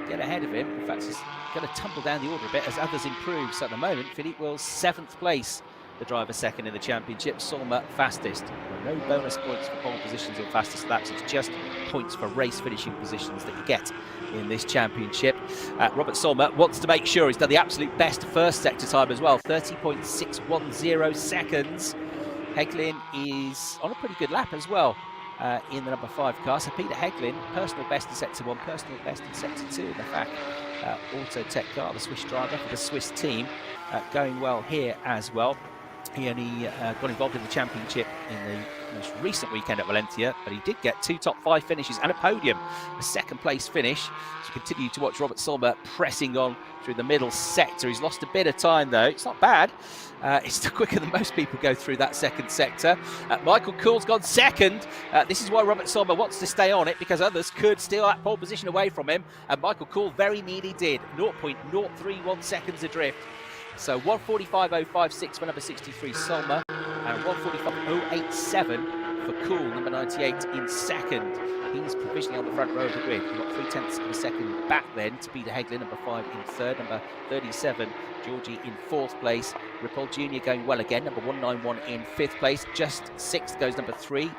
get ahead of him. In fact, he's going to tumble down the order a bit as others improve. So at the moment, Philippe Wills 7th place, the driver second in the championship, Solmer fastest. No bonus points for pole positions or fastest laps, it's just points for race finishing positions that you get in this championship. Robert Solmer wants to make sure he's done the absolute best first sector time as well, 30.610 seconds. Heglin is on a pretty good lap as well in the number 5 car. So Peter Heglin, personal best in sector 1, personal best in sector 2 in the fact Auto Tech car, the Swiss driver for the Swiss team, going well here as well. He only got involved in the championship in the most recent weekend at Valencia, but he did get 2 top 5 finishes and a podium, a second place finish. So continue to watch Robert Solmer pressing on through the middle sector. He's lost a bit of time though, it's not bad. It's still quicker than most people go through that second sector. Michael Kuhl's gone second. This is why Robert Solmer wants to stay on it, because others could steal that pole position away from him, and Michael Kuhl very nearly did, 0.031 seconds adrift. So 145.056 for number 63 Solmer, and 145.087 for Kuhl, number 98, in second. He's provisionally on the front row of the grid. We've got 3 tenths of a second back then to Peter Heglin, number 5 in third, number 37 Georgie in 4th place. Ripoll Jr. going well again, number 191 in 5th place. Just 6th goes number 3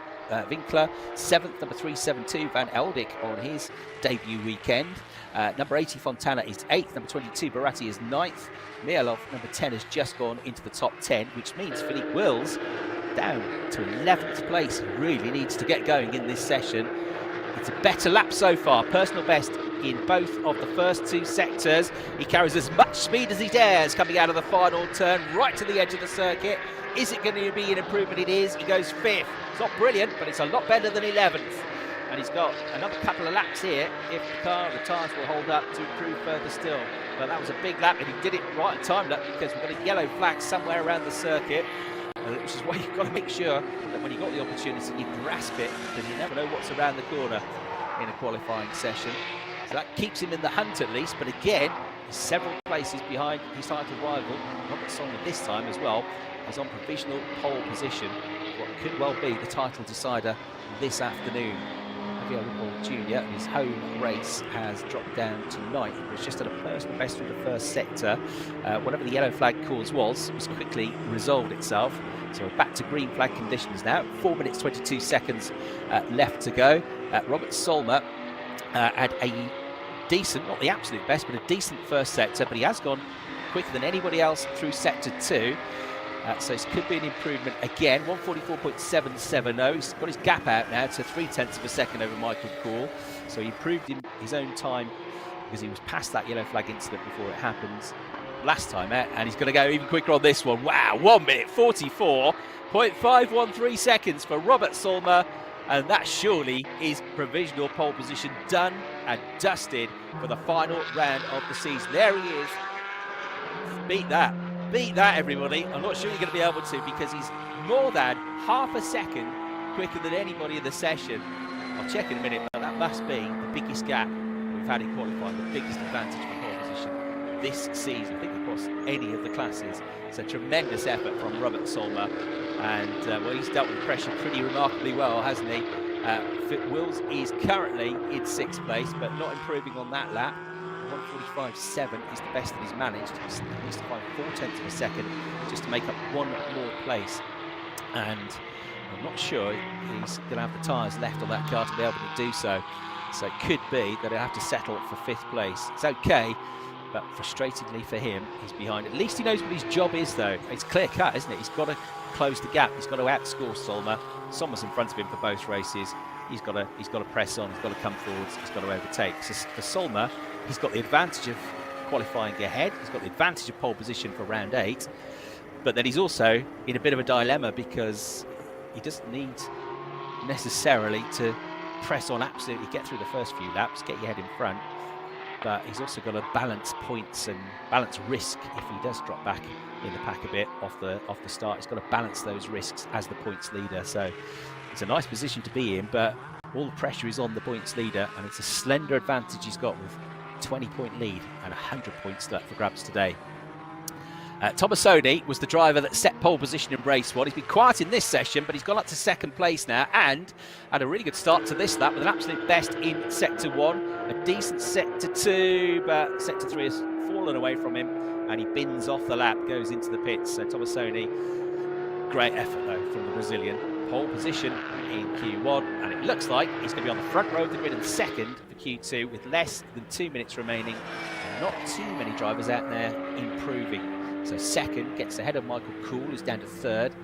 Winkler, 7th number 372 Van Eldik on his debut weekend. Number 80 Fontana is 8th, number 22 Barati is 9th. Mielov, number 10, has just gone into the top 10, which means Philippe Wills down to 11th place. He really needs to get going in this session. It's a better lap so far, personal best in both of the first 2 sectors. He carries as much speed as he dares coming out of the final turn, right to the edge of the circuit. Is it going to be an improvement? It is. He goes 5th. It's not brilliant, but it's a lot better than 11th. And he's got another couple of laps here if the tyres will hold up to improve further still. But that was a big lap, and he did it right at time lap, because we've got a yellow flag somewhere around the circuit, which is why you've got to make sure that when you've got the opportunity, you grasp it, because you never know what's around the corner in a qualifying session. So that keeps him in the hunt at least, but again, he's several places behind his title rival. Robert Solmer this time as well is on provisional pole position, what could well be the title decider this afternoon. Pierre Jr. His home race has dropped down to 9th. It was just at a personal best through the first sector. Whatever the yellow flag cause was quickly resolved itself. So we're back to green flag conditions now. 4 minutes 22 seconds left to go. Robert Solmer had a decent, not the absolute best, but a decent first sector, but he has gone quicker than anybody else through sector 2. So this could be an improvement again. 144.770. He's got his gap out now to 0.3 of a second over Michael Cool. So he improved his own time because he was past that yellow flag incident before it happened last time out, and he's going to go even quicker on this one. Wow, 1 minute 44.513 seconds for Robert Solmer, and that surely is provisional pole position done and dusted for the final round of the season. There he is. Beat that, everybody. I'm not sure you're going to be able to, because he's more than half a second quicker than anybody in the session. I'll check in a minute, but that must be the biggest gap we've had in qualifying, the biggest advantage for pole position this season, I think, across any of the classes. It's a tremendous effort from Robert Solmer, and well, he's dealt with pressure pretty remarkably well, hasn't he? Wills is currently in 6th place, but not improving on that lap. 145.7 is the best that he's managed. He needs to find 0.4 of a second just to make up one more place, and I'm not sure he's going to have the tyres left on that car to be able to do so. So it could be that he'll have to settle for 5th place. It's okay, but frustratingly for him, he's behind. At least he knows what his job is, though. It's clear cut, isn't it? He's got to close the gap. He's got to outscore Solmer. Solmer's in front of him for both races. He's got to press on. He's got to come forwards. He's got to overtake. So for Solmer, he's got the advantage of qualifying ahead. He's got the advantage of pole position for round 8. But then he's also in a bit of a dilemma, because he doesn't need necessarily to press on absolutely, get through the first few laps, get your head in front. But he's also got to balance points and balance risk if he does drop back in the pack a bit off the start. He's got to balance those risks as the points leader. So it's a nice position to be in, but all the pressure is on the points leader, and it's a slender advantage he's got with 20-point lead and 100 points still up for grabs today. Tomasoni was the driver that set pole position in race 1. He's been quiet in this session, but he's gone up to 2nd place now, and had a really good start to this lap with an absolute best in sector 1, a decent sector 2, but sector 3 has fallen away from him, and he bins off the lap, goes into the pits. So Tomasoni, great effort though from the Brazilian. Pole position in Q1, and it looks like he's going to be on the front row of the grid in 2nd for Q2 with less than 2 minutes remaining. Not too many drivers out there improving. So 2nd gets ahead of Michael Cool, who's down to 3rd.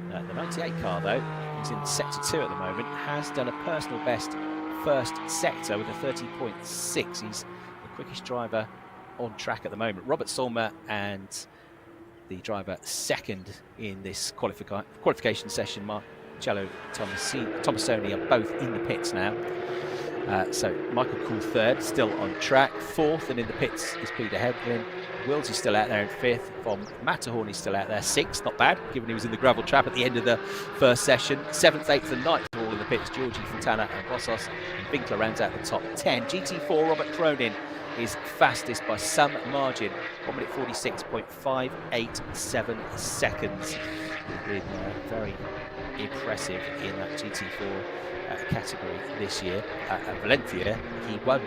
The 98 car, though, who's in sector 2 at the moment, has done a personal best first sector with a 30.6. He's the quickest driver on track at the moment. Robert Solmer and the driver 2nd in this qualification session, Marcello Tomasoni, are both in the pits now. So Michael Cool 3rd, still on track. 4th, and in the pits is Peter Hedlin. Wills is still out there in 5th. From Matterhorn is still out there 6th, not bad, given he was in the gravel trap at the end of the first session. 7th, 8th and 9th are all in the pits. Georgie, Fontana and Rossos, and Winkler rounds out the top 10. GT4, Robert Cronin is fastest by some margin, 1 minute 46.587 seconds. Been very impressive in that GT4 category this year. At Valencia, he won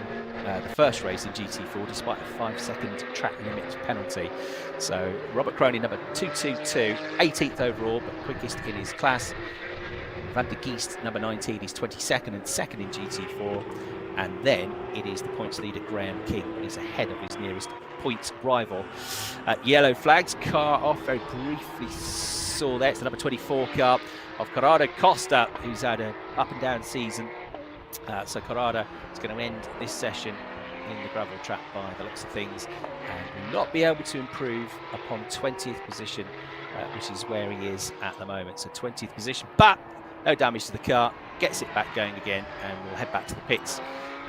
the first race in GT4 despite a 5-second track limit penalty. So Robert Cronin, number 222, 18th overall, but quickest in his class. Van der Geest, number 19, is 22nd and 2nd in GT4. And then it is the points leader, Graham King. He's ahead of his nearest points rival. Yellow flags, car off, very briefly saw there. It's the number 24 car of Corrado Costa, who's had an up and down season. So Corrado is going to end this session in the gravel trap by the looks of things, and will not be able to improve upon 20th position, which is where he is at the moment. So 20th position, but no damage to the car, gets it back going again, and we'll head back to the pits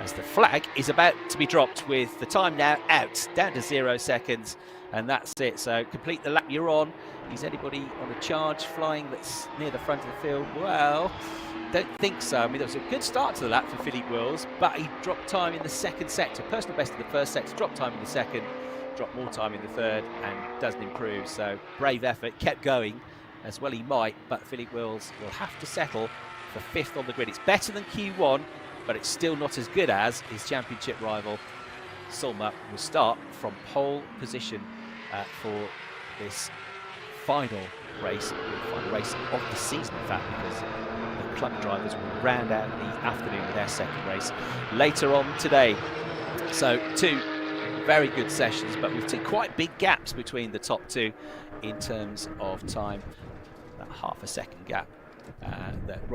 as the flag is about to be dropped with the time now out, down to 0 seconds, and that's it. So complete the lap you're on. Is anybody on a charge flying that's near the front of the field? Well, don't think so. I mean, there was a good start to the lap for Philippe Wills, but he dropped time in the 2nd sector. Personal best in the 1st sector, dropped time in the 2nd, dropped more time in the 3rd, and doesn't improve. So brave effort, kept going as well he might, but Philippe Wills will have to settle for 5th on the grid. It's better than Q1, but it's still not as good as his championship rival. Sulmer will start from pole position for this final race of the season, in fact, because the club drivers will round out the afternoon with their second race later on today. So 2 very good sessions, but we've seen quite big gaps between the top 2 in terms of time. That half a second gap that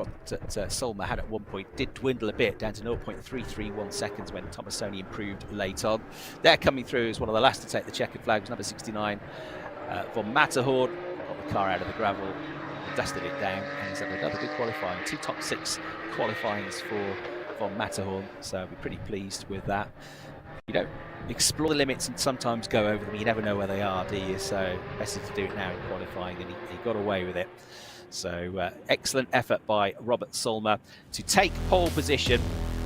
Sulmer had at one point did dwindle a bit down to 0.331 seconds when Tomassoni improved late on. They're coming through as one of the last to take the checkered flag was number 69 von Matterhorn. Got the car out of the gravel, dusted it down, and he's had another good qualifying. 2 top 6 qualifyings for von Matterhorn, so I'll be pretty pleased with that. You don't explore the limits and sometimes go over them. You never know where they are, do you? So best to do it now in qualifying, and he got away with it. So excellent effort by Robert Sulmer to take pole position,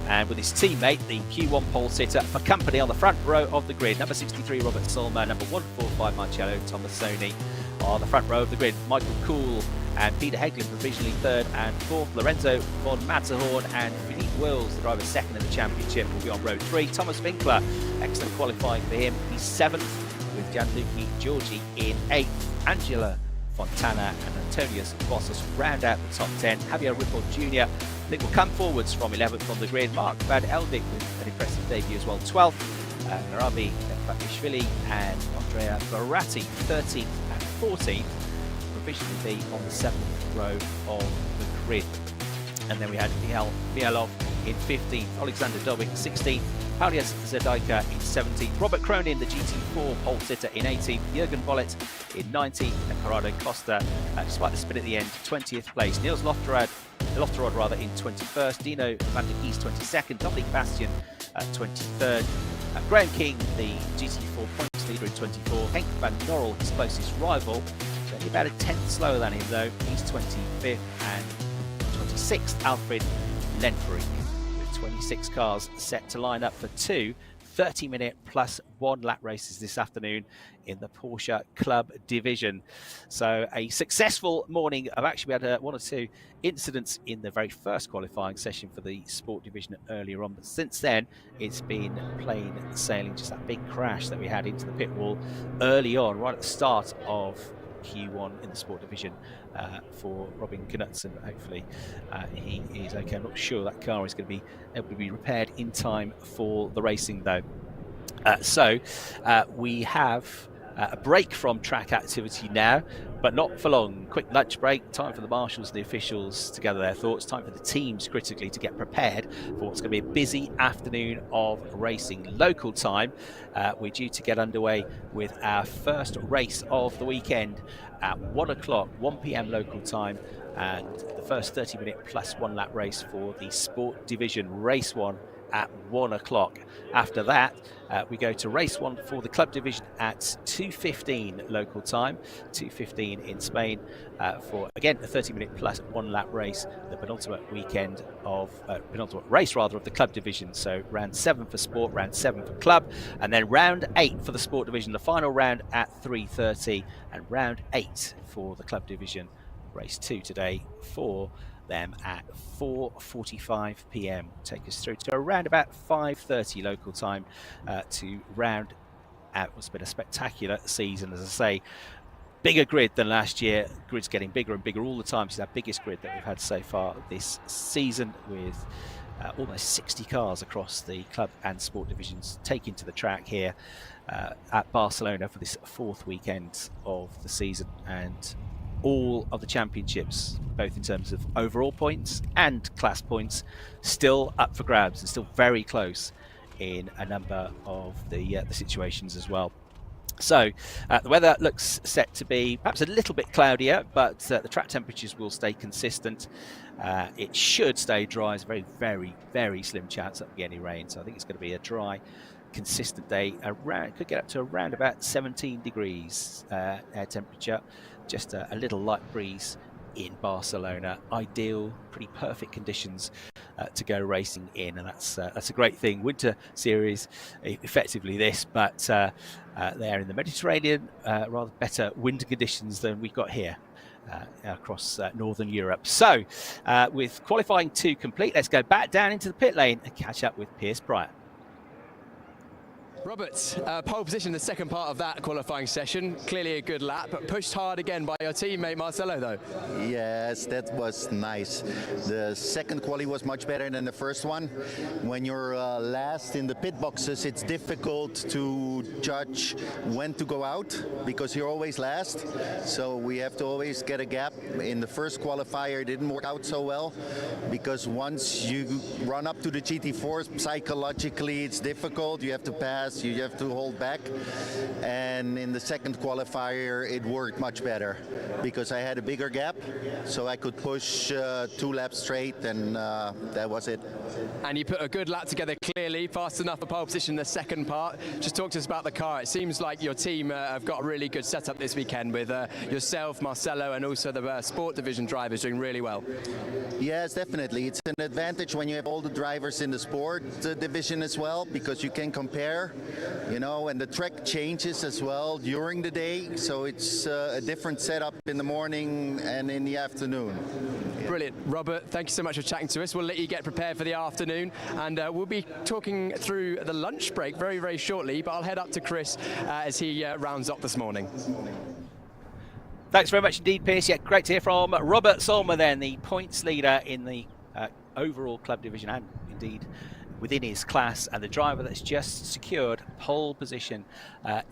and with his teammate, the Q1 pole sitter, for company on the front row of the grid. Number 63, Robert Sulmer. Number 145, Marcello Tomassoni on the front row of the grid. Michael Kuhl and Peter Hegland provisionally 3rd and 4th. Lorenzo von Matterhorn and Philippe Wills, the driver 2nd in the championship, will be on row 3. Thomas Winkler, excellent qualifying for him. He's 7th, with Gianluca Giorgi in 8th. Angela Fontana and Antonius Bossos round out the top 10. Javier Rippon Jr. I think will come forwards from 11th on the grid. Mark Van Eldik with an impressive debut as well, 12th. Narabi Bakishvili and Andrea Baratti 13th and 14th. Provisionally be on the 7th row of the grid. And then we had Mihail Mielov in 15th, Alexander Dobik 16th, Paulius Zedaika in 17th, Robert Cronin, the GT4 pole sitter, in 18th, Jürgen Bollet in 19th, and Corrado Costa, despite the spin at the end, 20th place. Niels Lofterod in 21st, Dino van der Kies 22nd, Dominic Bastian 23rd, Graham King, the GT4 points leader in 24th, Henk van Norrel, his closest rival, only about a 10th slower than him though, he's 25th, and 26th, Alfred Lenfrey, with 26 cars set to line up for 2 30-minute plus 1 lap races this afternoon in the Porsche Club division. So a successful morning. I've actually had 1 or 2 incidents in the very first qualifying session for the sport division earlier on, but since then it's been plain sailing. Just that big crash that we had into the pit wall early on, right at the start of Q1 in the sport division for Robin Knutson. Hopefully he is okay. I'm not sure that car is going to be able to be repaired in time for the racing though. So we have a break from track activity now, but not for long. Quick lunch break, time for the marshals and the officials to gather their thoughts, time for the teams critically to get prepared for what's going to be a busy afternoon of racing. Local time, we're due to get underway with our first race of the weekend at 1 o'clock, 1 p.m. local time, and the first 30-minute plus 1 lap race for the sport division, race 1 at 1 o'clock. After that, we go to race 1 for the club division at 2:15 local time, 2:15 in Spain, for again a 30-minute plus 1 lap race, the penultimate weekend of penultimate race rather of the club division. So round 7 for sport, round 7 for club, and then round 8 for the sport division. The final round at 3:30, and round 8 for the club division. Race 2 today for them at 4:45 p.m. Take us through to around about 5:30 local time to round out what's been a spectacular season. As I say, bigger grid than last year. Grid's getting bigger and bigger all the time. It's our biggest grid that we've had so far this season, with almost 60 cars across the club and sport divisions taking to the track here at Barcelona for this 4th weekend of the season, and all of the championships, both in terms of overall points and class points, still up for grabs and still very close in a number of the situations as well. So the weather looks set to be perhaps a little bit cloudier, but the track temperatures will stay consistent. It should stay dry. It's a very, very, very slim chance that there'll be any rain. So I think it's going to be a dry, consistent day. Around, could get up to around about 17 degrees air temperature. Just a little light breeze in Barcelona. Ideal, pretty perfect conditions to go racing in, and that's a great thing. Winter series, effectively this, but they're in the Mediterranean, rather better winter conditions than we've got here. Across Northern Europe. So, with qualifying 2 complete, let's go back down into the pit lane and catch up with Pierce Bryant. Robert, pole position in the second part of that qualifying session. Clearly a good lap, but pushed hard again by your teammate Marcelo, though. Yes, that was nice. The second quali was much better than the first one. When you're last in the pit boxes, it's difficult to judge when to go out because you're always last. So we have to always get a gap. In the first qualifier, it didn't work out so well because once you run up to the GT4, psychologically it's difficult. You have to pass. You have to hold back, and in the second qualifier it worked much better because I had a bigger gap, so I could push 2 laps straight, and that was it. And you put a good lap together, clearly fast enough for pole position in the second part. Just talk to us about the car. It seems like your team have got a really good setup this weekend with yourself, Marcelo, and also the sport division drivers doing really well. Yes, definitely. It's an advantage when you have all the drivers in the sport division as well, because you can compare, and the track changes as well during the day, so it's a different setup in the morning and in the afternoon. Brilliant. Robert, thank you so much for chatting to us. We'll let you get prepared for the afternoon, and we'll be talking through the lunch break very, very shortly, but I'll head up to Chris as he rounds up this morning. Thanks very much indeed, Pierce. Yeah, great to hear from Robert Solmer then, the points leader in the overall club division and indeed within his class, and the driver that's just secured pole position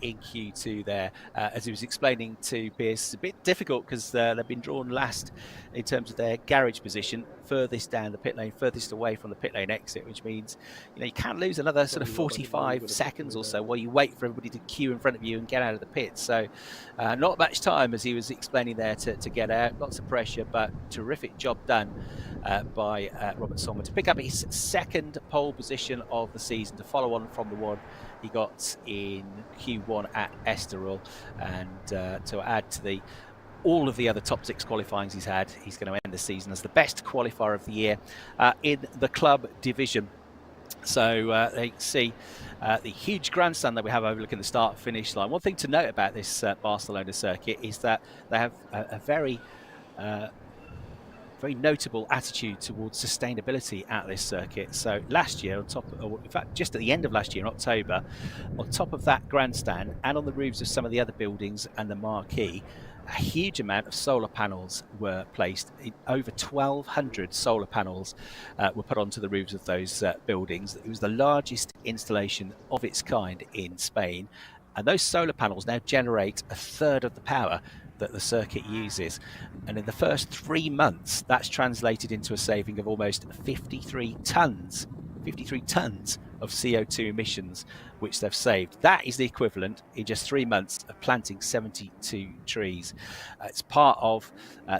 in Q2 there. As he was explaining to Pierce, it's a bit difficult because they've been drawn last in terms of their garage position, furthest down the pit lane, furthest away from the pit lane exit, which means you can lose another sort of 45 seconds or so while you wait for everybody to queue in front of you and get out of the pit. So not much time, as he was explaining there, to get out. Lots of pressure, but terrific job done by Robert Solmer to pick up his second pole position of the season, to follow on from the one he got in Q1 at Estoril, and to add to all of the other top 6 qualifyings he's had, he's going to end the season as the best qualifier of the year in the club division. So they see the huge grandstand that we have overlooking the start-finish line. One thing to note about this Barcelona circuit is that they have a very notable attitude towards sustainability at this circuit. So last year, in fact just at the end of last year in October, on top of that grandstand and on the roofs of some of the other buildings and the marquee, a huge amount of solar panels were placed. Over 1,200 solar panels were put onto the roofs of those buildings. It was the largest installation of its kind in Spain, and those solar panels now generate a third of the power that the circuit uses, and in the first 3 months that's translated into a saving of almost 53 tons of CO2 emissions which they've saved. That is the equivalent in just 3 months of planting 72 trees. It's part of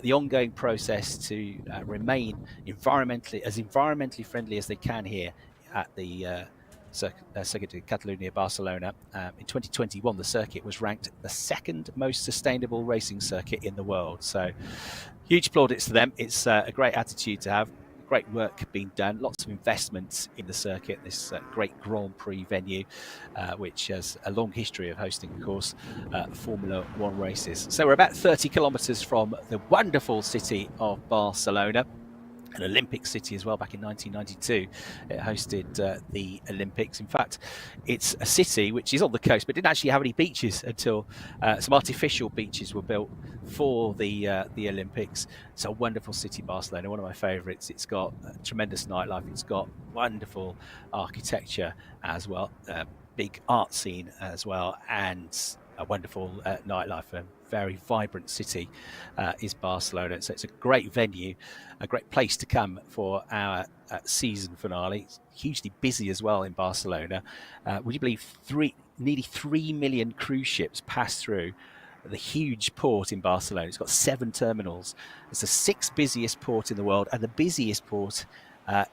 the ongoing process to remain environmentally friendly as they can here at the Circuit de Catalunya, Barcelona. In 2021, the circuit was ranked the second most sustainable racing circuit in the world. So huge plaudits to them. It's a great attitude to have. Great work being done. Lots of investments in the circuit, this great Grand Prix venue, which has a long history of hosting, of course, Formula One races. So we're about 30 kilometres from the wonderful city of Barcelona, an Olympic city as well. Back in 1992, it hosted the Olympics. In fact, it's a city which is on the coast, but didn't actually have any beaches until some artificial beaches were built for the Olympics. It's a wonderful city, Barcelona, one of my favourites. It's got tremendous nightlife. It's got wonderful architecture as well, big art scene as well, and a wonderful nightlife. A very vibrant city is Barcelona. So it's a great venue, a great place to come for our season finale. It's hugely busy as well in Barcelona. Would you believe nearly 3 million cruise ships pass through the huge port in Barcelona? It's got 7 terminals. It's the 6th busiest port in the world and the busiest port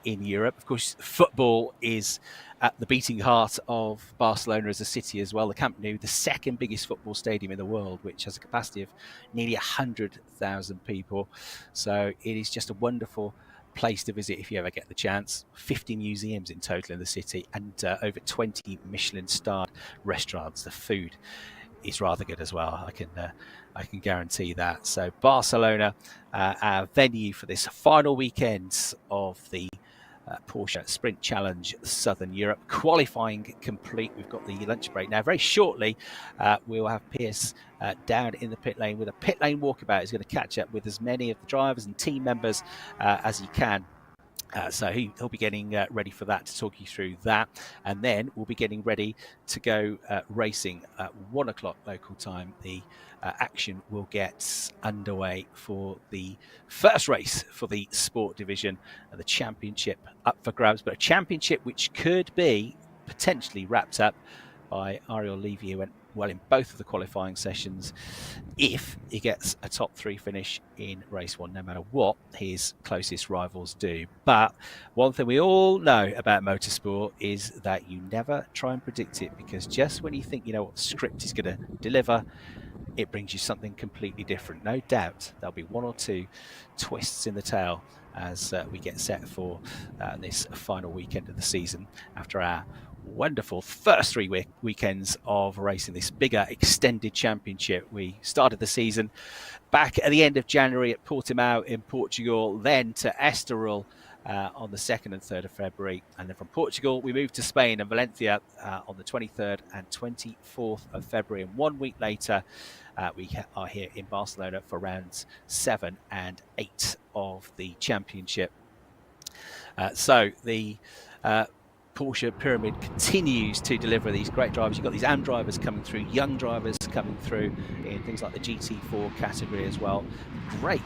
in Europe. Of course, football is at the beating heart of Barcelona as a city as well. The Camp Nou, the 2nd biggest football stadium in the world, which has a capacity of nearly 100,000 people. So it is just a wonderful place to visit if you ever get the chance. 50 museums in total in the city, and over 20 Michelin-starred restaurants. The food is rather good as well. I can guarantee that. So Barcelona, our venue for this final weekend of the Porsche Sprint Challenge Southern Europe. Qualifying complete. We've got the lunch break now. Very shortly, we'll have Piers down in the pit lane with a pit lane walkabout. He's going to catch up with as many of the drivers and team members as he can. So he'll be getting ready for that, to talk you through that. And then we'll be getting ready to go racing at 1 o'clock local time. The action will get underway for the first race for the sport division, the championship up for grabs, but a championship which could be potentially wrapped up by Ariel Levy, who went well in both of the qualifying sessions, if he gets a top 3 finish in race 1, no matter what his closest rivals do. But one thing we all know about motorsport is that you never try and predict it, because just when you think you know what the script is going to deliver, it brings you something completely different. No doubt there'll be 1 or 2 twists in the tail as we get set for this final weekend of the season after our wonderful first 3 weekends of racing this bigger extended championship. We started the season back at the end of January at Portimao in Portugal, then to Estoril on the 2nd and 3rd of February, and then from Portugal we moved to Spain and Valencia on the 23rd and 24th of February, and 1 week later we are here in Barcelona for rounds 7 and 8 of the championship. So the Porsche pyramid continues to deliver these great drivers. You've got these AM drivers coming through, young drivers coming through in things like the GT4 category as well. Great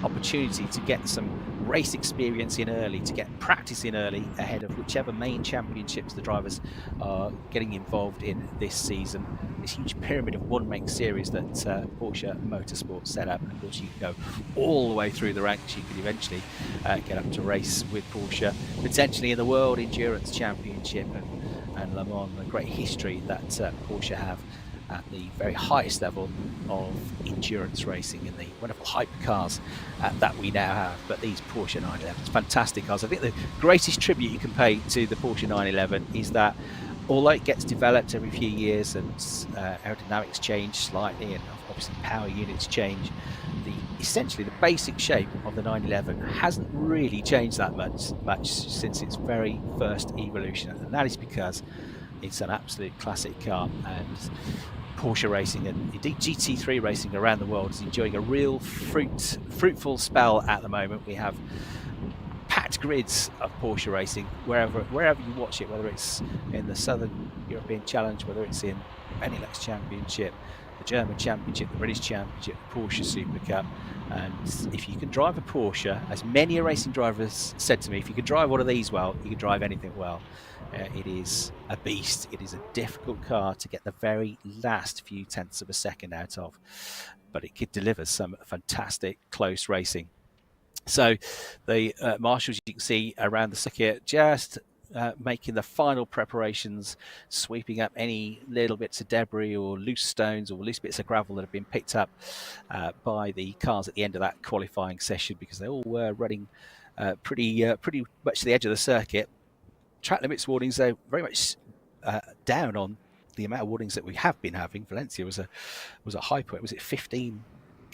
opportunity to get some race experience in early, to get practice in early ahead of whichever main championships the drivers are getting involved in this season. This huge pyramid of one-make series that Porsche Motorsport set up. And of course, you can go all the way through the ranks. You could eventually get up to race with Porsche, potentially in the World Endurance Championship and Le Mans. A great history that Porsche have at the very highest level of endurance racing in the wonderful hypercars that we now have. But these Porsche 911s, fantastic cars. I think the greatest tribute you can pay to the Porsche 911 is that although it gets developed every few years and aerodynamics change slightly and obviously power units change, essentially the basic shape of the 911 hasn't really changed that much since its very first evolution, and that is because it's an absolute classic car, and Porsche racing and indeed GT3 racing around the world is enjoying a real fruitful spell at the moment. We have packed grids of Porsche racing wherever you watch it, whether it's in the Southern European Challenge, whether it's in Benelux Championship, the German Championship, the British Championship, the Porsche Super Cup. And if you can drive a Porsche, as many racing drivers said to me, if you can drive one of these well, you can drive anything well. It is a beast. It is a difficult car to get the very last few tenths of a second out of, but it could deliver some fantastic close racing. So the marshals, you can see around the circuit, just making the final preparations, sweeping up any little bits of debris or loose stones or loose bits of gravel that have been picked up by the cars at the end of that qualifying session, because they all were running pretty much to the edge of the circuit. Track limits warnings, though, very much down on the amount of warnings that we have been having. Valencia was a high point. Was it 15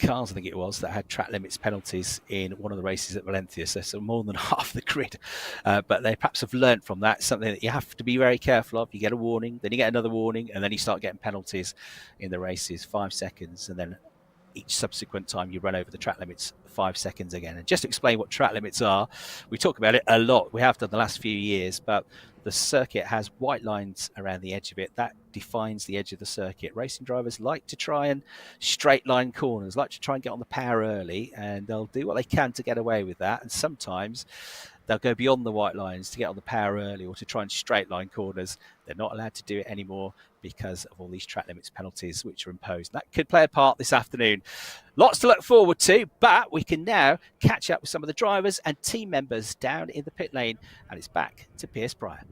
cars, I think it was, that had track limits penalties in one of the races at Valencia, so more than half the grid. But they perhaps have learnt from that, something that you have to be very careful of. You get a warning, then you get another warning, and then you start getting penalties in the races, 5 seconds, and then each subsequent time you run over the track limits, 5 seconds again. And just to explain what track limits are, we talk about it a lot. We have done the last few years, but the circuit has white lines around the edge of it. That defines the edge of the circuit. Racing drivers like to try and straight line corners, like to try and get on the power early, and they'll do what they can to get away with that. And sometimes they'll go beyond the white lines to get on the power early or to try and straight line corners. They're not allowed to do it anymore because of all these track limits penalties which are imposed. That could play a part this afternoon. Lots to look forward to, but we can now catch up with some of the drivers and team members down in the pit lane, and it's back to Piers Pryor.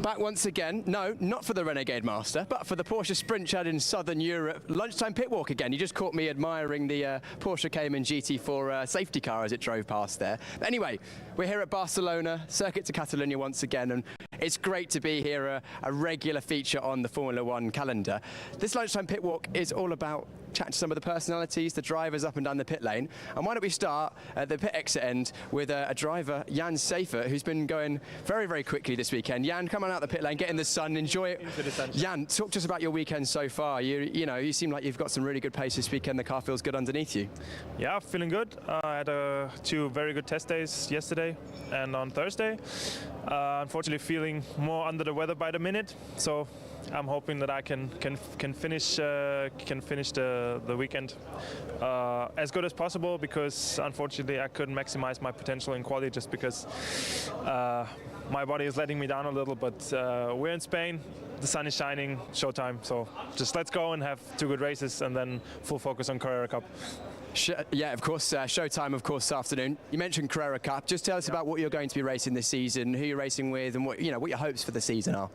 Back once again, no, not for the Renegade Master, but for the Porsche Sprint Challenge in Southern Europe. Lunchtime pit walk again. You just caught me admiring the Porsche Cayman GT4 safety car as it drove past there. But anyway, we're here at Barcelona, Circuit to Catalunya once again, and it's great to be here, a regular feature on the Formula One calendar. This lunchtime pit walk is all about chatting to some of the personalities, the drivers up and down the pit lane. And why don't we start at the pit exit end with a driver, Jan Seifert, who's been going very, very quickly this weekend. Jan, come on out the pit lane, get in the sun, enjoy it. Jan, talk to us about your weekend so far. You know, you seem like you've got some really good pace this weekend. The car feels good underneath you. Yeah, feeling good. I had two very good test days yesterday and on Thursday. Unfortunately, feeling more under the weather by the minute. So I'm hoping that I can finish the weekend as good as possible, because unfortunately I couldn't maximize my potential in quality just because my body is letting me down a little. But we're in Spain, the sun is shining, showtime. So just let's go and have two good races and then full focus on Carrera Cup. Yeah, of course, showtime, of course, this afternoon. You mentioned Carrera Cup. Just tell us about what you're going to be racing this season, who you're racing with, and what your hopes for the season are.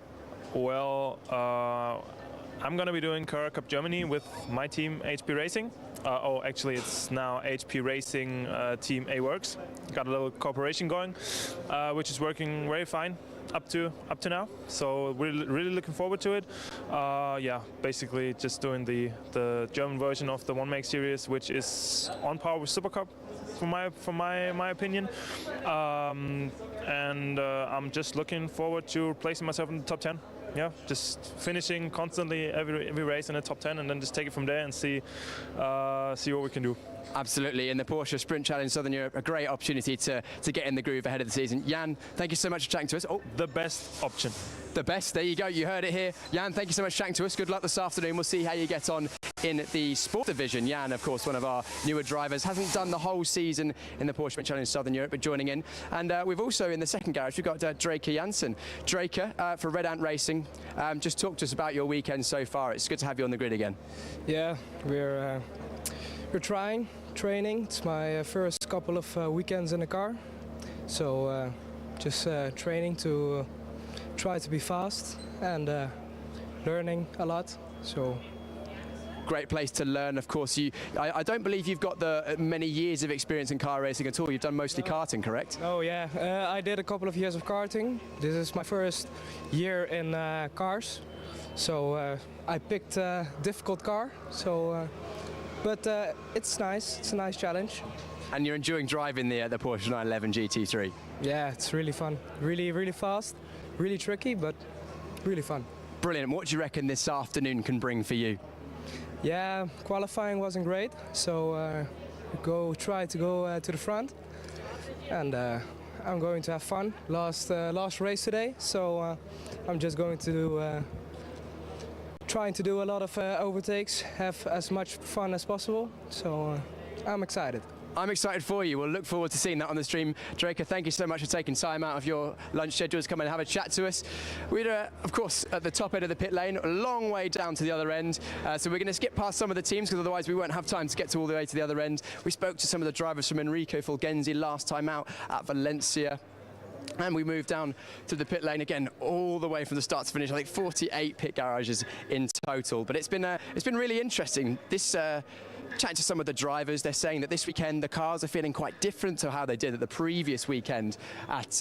Well, I'm going to be doing Carrera Cup Germany with my team HP Racing. Actually, it's now HP Racing Team A-Works. Got a little cooperation going, which is working very fine up to now. So we're really looking forward to it. Yeah, basically just doing the German version of the One Make series, which is on par with Super Cup, from my opinion. I'm just looking forward to placing myself in the top 10. Yeah, just finishing constantly every race in the top 10, and then just take it from there and see what we can do. Absolutely, in the Porsche Sprint Challenge Southern Europe, a great opportunity to get in the groove ahead of the season. Jan, thank you so much for chatting to us. Oh, the best option. The best, there you go, you heard it here. Jan, thank you so much for chatting to us. Good luck this afternoon. We'll see how you get on in the sport division. Jan, of course, one of our newer drivers, hasn't done the whole season in the Porsche Sprint Challenge Southern Europe, but joining in. And we've also, in the second garage, we've got Draker Janssen. Draker, for Red Ant Racing, just talk to us about your weekend so far. It's good to have you on the grid again. Yeah, we're training. It's my first couple of weekends in the car, so just training to try to be fast and learning a lot. So great place to learn, of course. I don't believe you've got the many years of experience in car racing at all. You've done mostly karting, correct? Oh yeah, I did a couple of years of karting. This is my first year in cars, so I picked a difficult car. So. But it's nice. It's a nice challenge. And you're enjoying driving the Porsche 911 GT3? Yeah, it's really fun. Really fast. Really tricky, but really fun. Brilliant. What do you reckon this afternoon can bring for you? Yeah, qualifying wasn't great, so try to go to the front, and I'm going to have fun. Last race today, so I'm just going to do. Trying to do a lot of overtakes, have as much fun as possible, so I'm excited. I'm excited for you. We'll look forward to seeing that on the stream. Draker, thank you so much for taking time out of your lunch schedule to come and have a chat to us. We're, of course, at the top end of the pit lane, a long way down to the other end. So we're going to skip past some of the teams, because otherwise we won't have time to get to all the way to the other end. We spoke to some of the drivers from Enrico Fulgenzi last time out at Valencia. And we moved down to the pit lane again, all the way from the start to finish. I think 48 pit garages in total. But it's been really interesting. This chatting to some of the drivers, they're saying that this weekend the cars are feeling quite different to how they did at the previous weekend at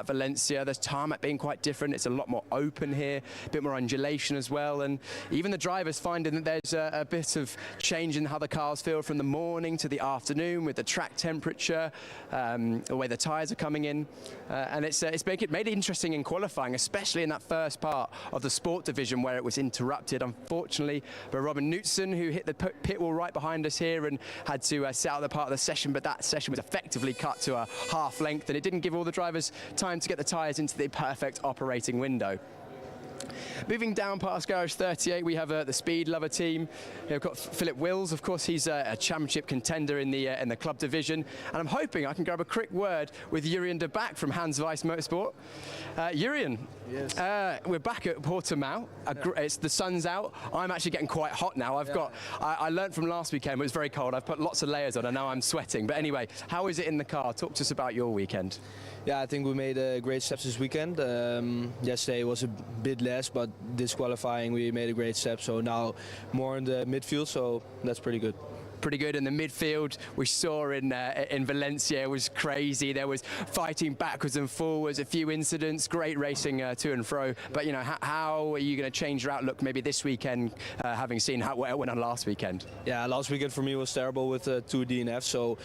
Valencia. There's tarmac being quite different. It's a lot more open here, a bit more undulation as well. And even the drivers finding that there's a bit of change in how the cars feel from the morning to the afternoon, with the track temperature, the way the tyres are coming in. And it's made it interesting in qualifying, especially in that first part of the sport division where it was interrupted, unfortunately, by Robin Knutson, who hit the pit wall right behind us here and had to sit out the part of the session. But that session was effectively cut to a half length, and it didn't give all the drivers time to get the tyres into the perfect operating window. Moving down past Garage 38, we have the Speed Lover team. We've got Philip Wills, of course, he's a championship contender in the club division. And I'm hoping I can grab a quick word with Jurien de Back from Hans Weiss Motorsport. Jurien, yes. We're back at Portimao. It's the sun's out. I'm actually getting quite hot now. I learned from last weekend, it was very cold. I've put lots of layers on and now I'm sweating. But anyway, how is it in the car? Talk to us about your weekend. Yeah, I think we made great steps this weekend. Yesterday was a bit less, but this qualifying we made a great step. So now more in the midfield, so that's pretty good. Pretty good in the midfield. We saw in Valencia was crazy. There was fighting backwards and forwards, a few incidents, great racing to and fro. But you know, how are you going to change your outlook maybe this weekend, having seen how well it went on last weekend? Yeah, last weekend for me was terrible with 2 DNFs. So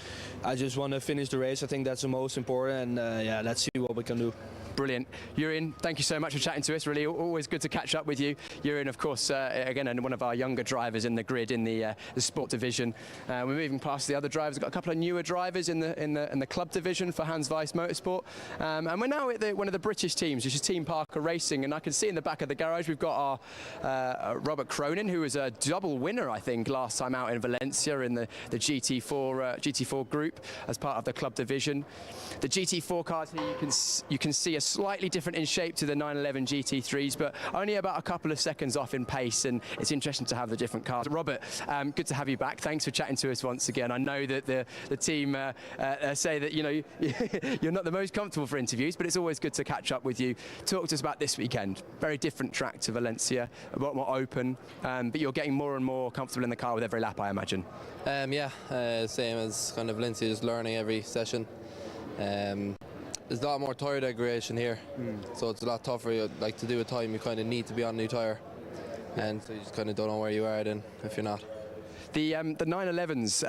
I just want to finish the race. I think that's the most important. And yeah, let's see what we can do. Brilliant. Jurien, thank you so much for chatting to us. Really, always good to catch up with you. Jurien, of course, again, one of our younger drivers in the grid in the sport division. We're moving past the other drivers. We've got a couple of newer drivers in the club division for Hans Weiss Motorsport. And we're now at one of the British teams, which is Team Parker Racing. And I can see in the back of the garage, we've got our Robert Cronin, who was a double winner, I think, last time out in Valencia in the GT4 group as part of the club division. The GT4 cars here, you can see are slightly different in shape to the 911 GT3s, but only about a couple of seconds off in pace, and it's interesting to have the different cars. Robert, good to have you back. Thanks for chatting to us once again. I know that the team say that, you know, you're not the most comfortable for interviews, but it's always good to catch up with you. Talk to us about this weekend. Very different track to Valencia, a lot more open, but you're getting more and more comfortable in the car with every lap, I imagine. Yeah, same as kind of Valencia, just learning every session. There's a lot more tyre degradation here, so it's a lot tougher. Like, to do a time, you kind of need to be on new tyre, and so you just kind of don't know where you are then if you're not. The 911s,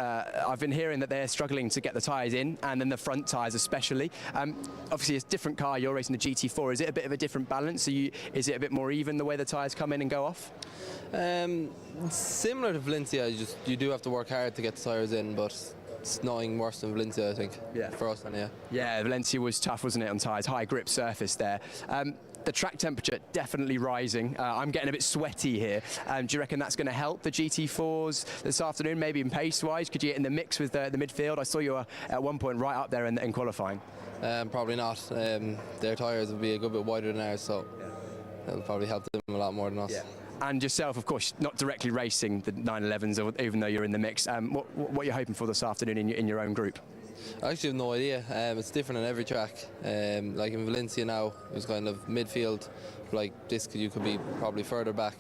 I've been hearing that they're struggling to get the tyres in, and then the front tyres especially. Obviously, it's a different car. You're racing the GT4. Is it a bit of a different balance? Is it a bit more even the way the tyres come in and go off? Similar to Valencia, you do have to work hard to get the tyres in, but it's nothing worse than Valencia, I think, for us. Yeah, Valencia was tough, wasn't it, on tyres? High grip surface there. The track temperature definitely rising. I'm getting a bit sweaty here. Do you reckon that's going to help the GT4s this afternoon, maybe in pace-wise? Could you get in the mix with the midfield? I saw you were at one point right up there in qualifying. Probably not. Their tyres will be a good bit wider than ours, so it'll probably help them a lot more than us. Yeah. And yourself, of course, not directly racing the 911s, even though you're in the mix. What are you hoping for this afternoon in your own group? I actually have no idea. It's different on every track. Like in Valencia now, it was kind of midfield. Like this, you could be probably further back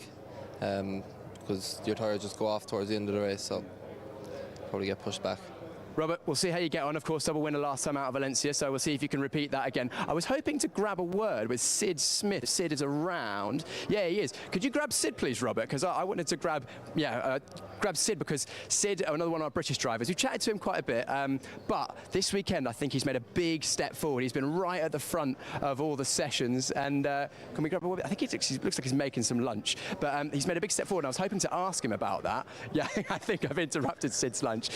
because your tyres just go off towards the end of the race, so probably get pushed back. Robert, we'll see how you get on. Of course, double winner last time out of Valencia, so we'll see if you can repeat that again. I was hoping to grab a word with Sid Smith. Sid is around. Yeah, he is. Could you grab Sid, please, Robert? Because I wanted to grab Sid, because Sid, another one of our British drivers, we chatted to him quite a bit, but this weekend I think he's made a big step forward. He's been right at the front of all the sessions, and can we grab a word? I think he looks like he's making some lunch, but he's made a big step forward, and I was hoping to ask him about that. Yeah, I think I've interrupted Sid's lunch.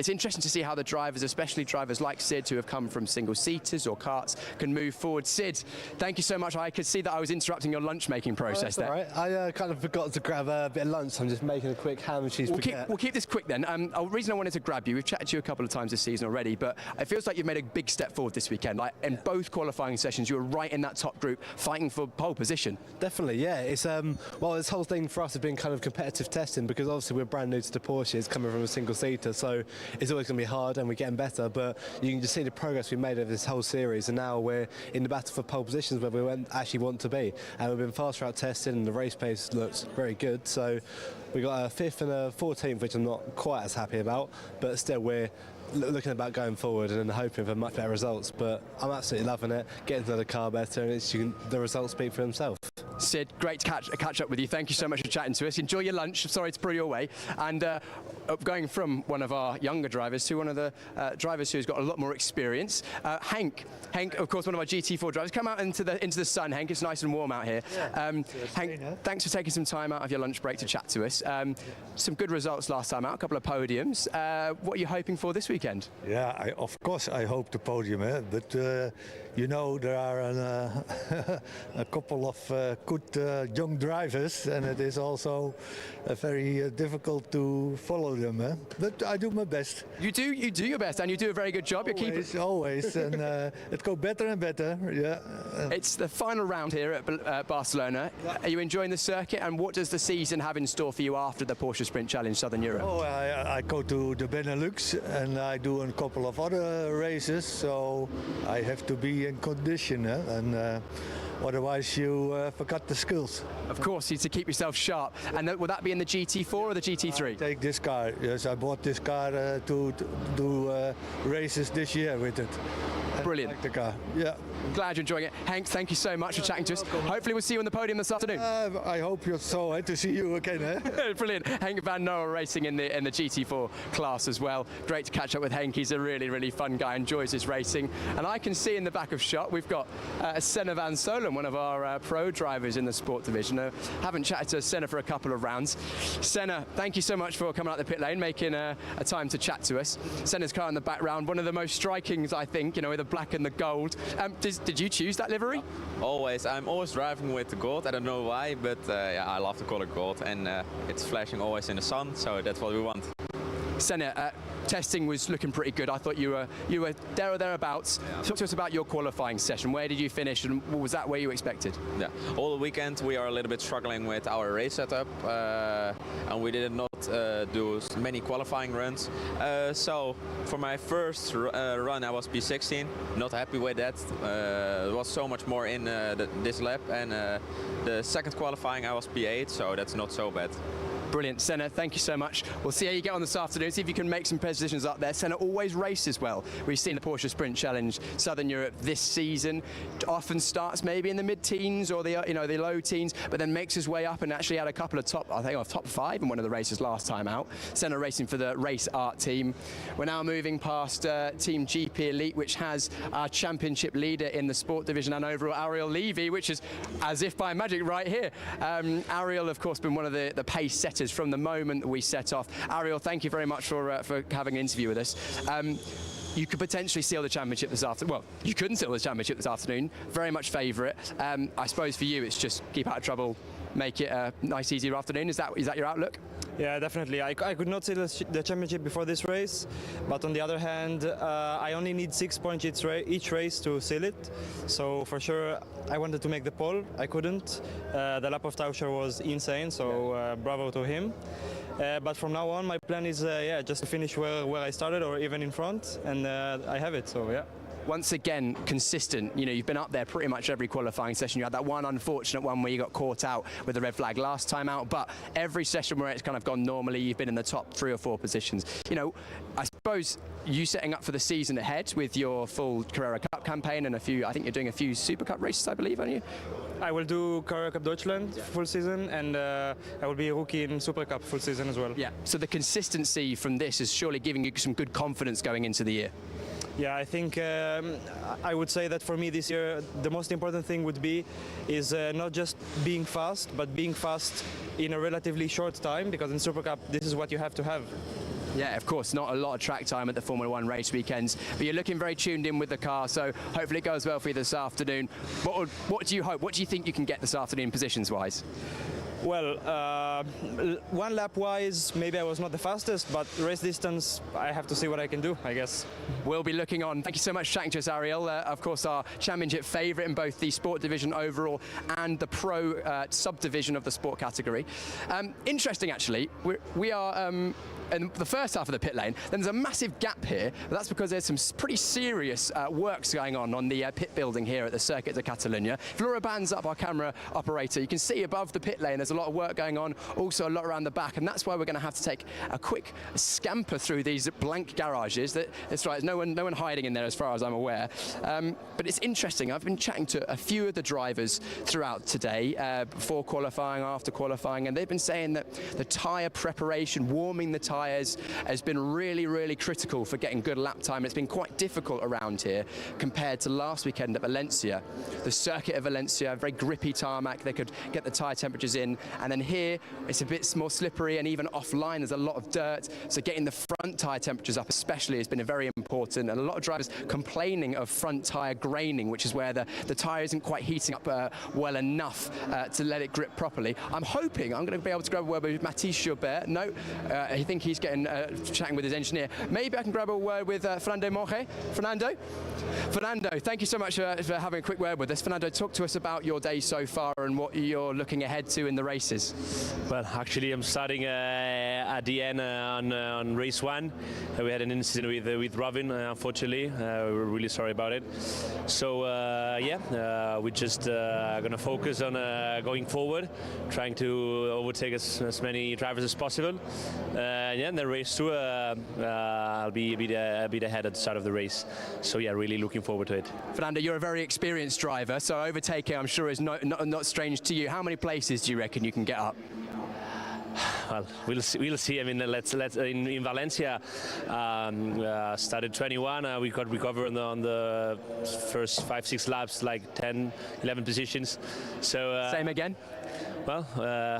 It's interesting to see how the drivers, especially drivers like Sid, who have come from single-seaters or karts, can move forward. Sid, thank you so much. I could see that I was interrupting your lunch-making process there. All right. I kind of forgot to grab a bit of lunch. I'm just making a quick ham and cheese baguette. We'll keep this quick then. The reason I wanted to grab you, we've chatted to you a couple of times this season already, but it feels like you've made a big step forward this weekend. Like in both qualifying sessions, you were right in that top group, fighting for pole position. Definitely, yeah. It's well, this whole thing for us has been kind of competitive testing, because obviously we're brand new to the Porsches, coming from a single-seater, so it's always going to be hard, and we're getting better. But you can just see the progress we made over this whole series, and now we're in the battle for pole positions where we actually want to be. And we've been fast route testing, and the race pace looks very good. So we got a 5th and a 14th, which I'm not quite as happy about, but still we're looking about going forward and hoping for much better results. But I'm absolutely loving it, getting to know the car better, and the results speak for themselves. Sid, great to catch up with you. Thank you so much for chatting to us. Enjoy your lunch. Sorry to pull you away. And going from one of our younger drivers to one of the drivers who's got a lot more experience, Henk, of course, one of our GT4 drivers. Come out into the sun, Henk. It's nice and warm out here. Yeah. Hank, thanks for taking some time out of your lunch break to chat to us. Some good results last time out, a couple of podiums. What are you hoping for this weekend? Yeah, of course I hope the podium, but you know, there are a couple of good young drivers, and it is also very difficult to follow them. But I do my best. You do your best, and you do a very good job. Always, and it goes better and better. Yeah. It's the final round here at Barcelona. Are you enjoying the circuit, and what does the season have in store for you after the Porsche Sprint Challenge Southern Europe? Oh, I go to the Benelux, and I do a couple of other races, so I have to be in condition, and otherwise you forgot the skills. Of course, you need to keep yourself sharp. And will that be in the GT4 or the GT3? I take this car. Yes, I bought this car to do races this year with it. Brilliant. I like the car. Yeah. Glad you're enjoying it. Hank, thank you so much for chatting to us. Hopefully we'll see you on the podium this afternoon. I hope you're so to see you again. Brilliant. Hank Van Noa racing in the GT4 class as well. Great to catch up with Henk. He's a really, really fun guy, enjoys his racing. And I can see in the back of shot we've got Senna Van Solen, one of our pro drivers in the sport division. Haven't chatted to Senna for a couple of rounds. Senna, thank you so much for coming out the pit lane, making a time to chat to us. Senna's car in the background, one of the most strikings, I think, with the black and the gold. Did you choose that livery? Always. I'm always driving with the gold. I don't know why, but yeah, I love the color gold, and it's flashing always in the sun, so that's what we want. Senna, testing was looking pretty good. I thought you were there or thereabouts. Yeah. Talk to us about your qualifying session. Where did you finish, and was that where you expected? Yeah, all the weekend we are a little bit struggling with our race setup, and we did not do many qualifying runs. So for my first run I was P16. Not happy with that. There was so much more in this lap, and the second qualifying I was P8, so that's not so bad. Brilliant. Senna, thank you so much. We'll see how you get on this afternoon, see if you can make some positions up there. Senna always races well. We've seen the Porsche Sprint Challenge Southern Europe this season. Often starts maybe in the mid-teens or the the low teens, but then makes his way up and actually had a couple of top 5 in one of the races last time out. Senna racing for the Race Art team. We're now moving past Team GP Elite, which has our championship leader in the sport division and overall, Ariel Levy, which is as if by magic right here. Ariel, of course, been one of the pace setters from the moment that we set off. Ariel, thank you very much for having an interview with us. You could potentially seal the championship this afternoon. Well, you couldn't seal the championship this afternoon. Very much favourite. I suppose for you, it's just keep out of trouble, make it a nice, easier afternoon. Is that your outlook? Yeah, definitely. I could not seal the championship before this race, but on the other hand, I only need 6 points each race to seal it. So for sure, I wanted to make the pole. I couldn't. The lap of Tauscher was insane, so bravo to him. But from now on, my plan is just to finish where I started, or even in front, and I have it. So yeah. Once again, consistent. You've been up there pretty much every qualifying session. You had that one unfortunate one where you got caught out with the red flag last time out, but every session where it's kind of gone normally, you've been in the top 3 or 4 positions. I suppose you setting up for the season ahead with your full Carrera Cup campaign and I think you're doing a few Super Cup races, I believe, aren't you? I will do Carrera Cup Deutschland full season, and I will be a rookie in Super Cup full season as well. Yeah, so the consistency from this is surely giving you some good confidence going into the year. Yeah, I think I would say that for me this year the most important thing would be is not just being fast, but being fast in a relatively short time, because in Super Cup this is what you have to have. Yeah, of course, not a lot of track time at the Formula 1 race weekends, but you're looking very tuned in with the car, so hopefully it goes well for you this afternoon. What do you hope? What do you think you can get this afternoon positions-wise? Well, one lap wise, maybe I was not the fastest, but race distance, I have to see what I can do, I guess. We'll be looking on. Thank you so much for chatting to us, Ariel. Of course, our championship favourite in both the sport division overall and the pro subdivision of the sport category. Interesting, actually. We are in the first half of the pit lane. Then there's a massive gap here, but that's because there's some pretty serious works going on the pit building here at the Circuit de Catalunya. If Laura bands up our camera operator, you can see above the pit lane there's a lot of work going on, also a lot around the back, and that's why we're going to have to take a quick scamper through these blank garages. That's right, there's no one hiding in there as far as I'm aware. But it's interesting, I've been chatting to a few of the drivers throughout today, before qualifying, after qualifying, and they've been saying that the tyre preparation, warming the tyre, tyres has been really, really critical for getting good lap time. It's been quite difficult around here compared to last weekend at Valencia. The circuit of Valencia, very grippy tarmac, they could get the tyre temperatures in, and then here it's a bit more slippery, and even offline there's a lot of dirt, so getting the front tyre temperatures up especially has been very important, and a lot of drivers complaining of front tyre graining, which is where the tyre isn't quite heating up well enough to let it grip properly. I'm hoping I'm going to be able to grab a word with Mathis Gilbert. No, I think he's getting chatting with his engineer. Maybe I can grab a word with Fernando Monge. Fernando, thank you so much for having a quick word with us. Fernando, talk to us about your day so far and what you're looking ahead to in the races. Well, actually, I'm starting at the end on race 1. We had an incident with Robin, unfortunately. We're really sorry about it. So, we're just going to focus on going forward, trying to overtake as many drivers as possible. And then race 2, I'll be a bit ahead at the start of the race. So, yeah, really looking forward to it. Fernando, you're a very experienced driver, so overtaking, I'm sure, is not strange to you. How many places do you reckon you can get up? Well, we'll see. I mean, let's in Valencia started 21. We got recovered on the first 5-6 laps, like 10, 11 positions. So same again. Well,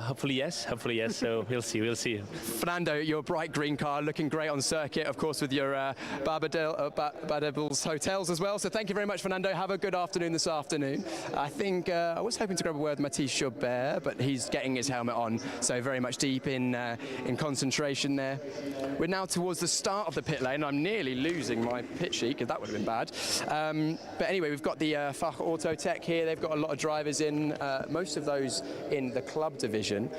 hopefully yes. So we'll see. Fernando, your bright green car looking great on circuit, of course, with your Bardebels hotels as well. So thank you very much, Fernando. Have a good afternoon this afternoon. I think I was hoping to grab a word with Mathis Gilbert, but he's getting his helmet on, so very much deep in concentration there. We're now towards the start of the pit lane. I'm nearly losing my pit sheet, because that would have been bad. But anyway, we've got the Fach Auto Tech here. They've got a lot of drivers in, most of those in the club division.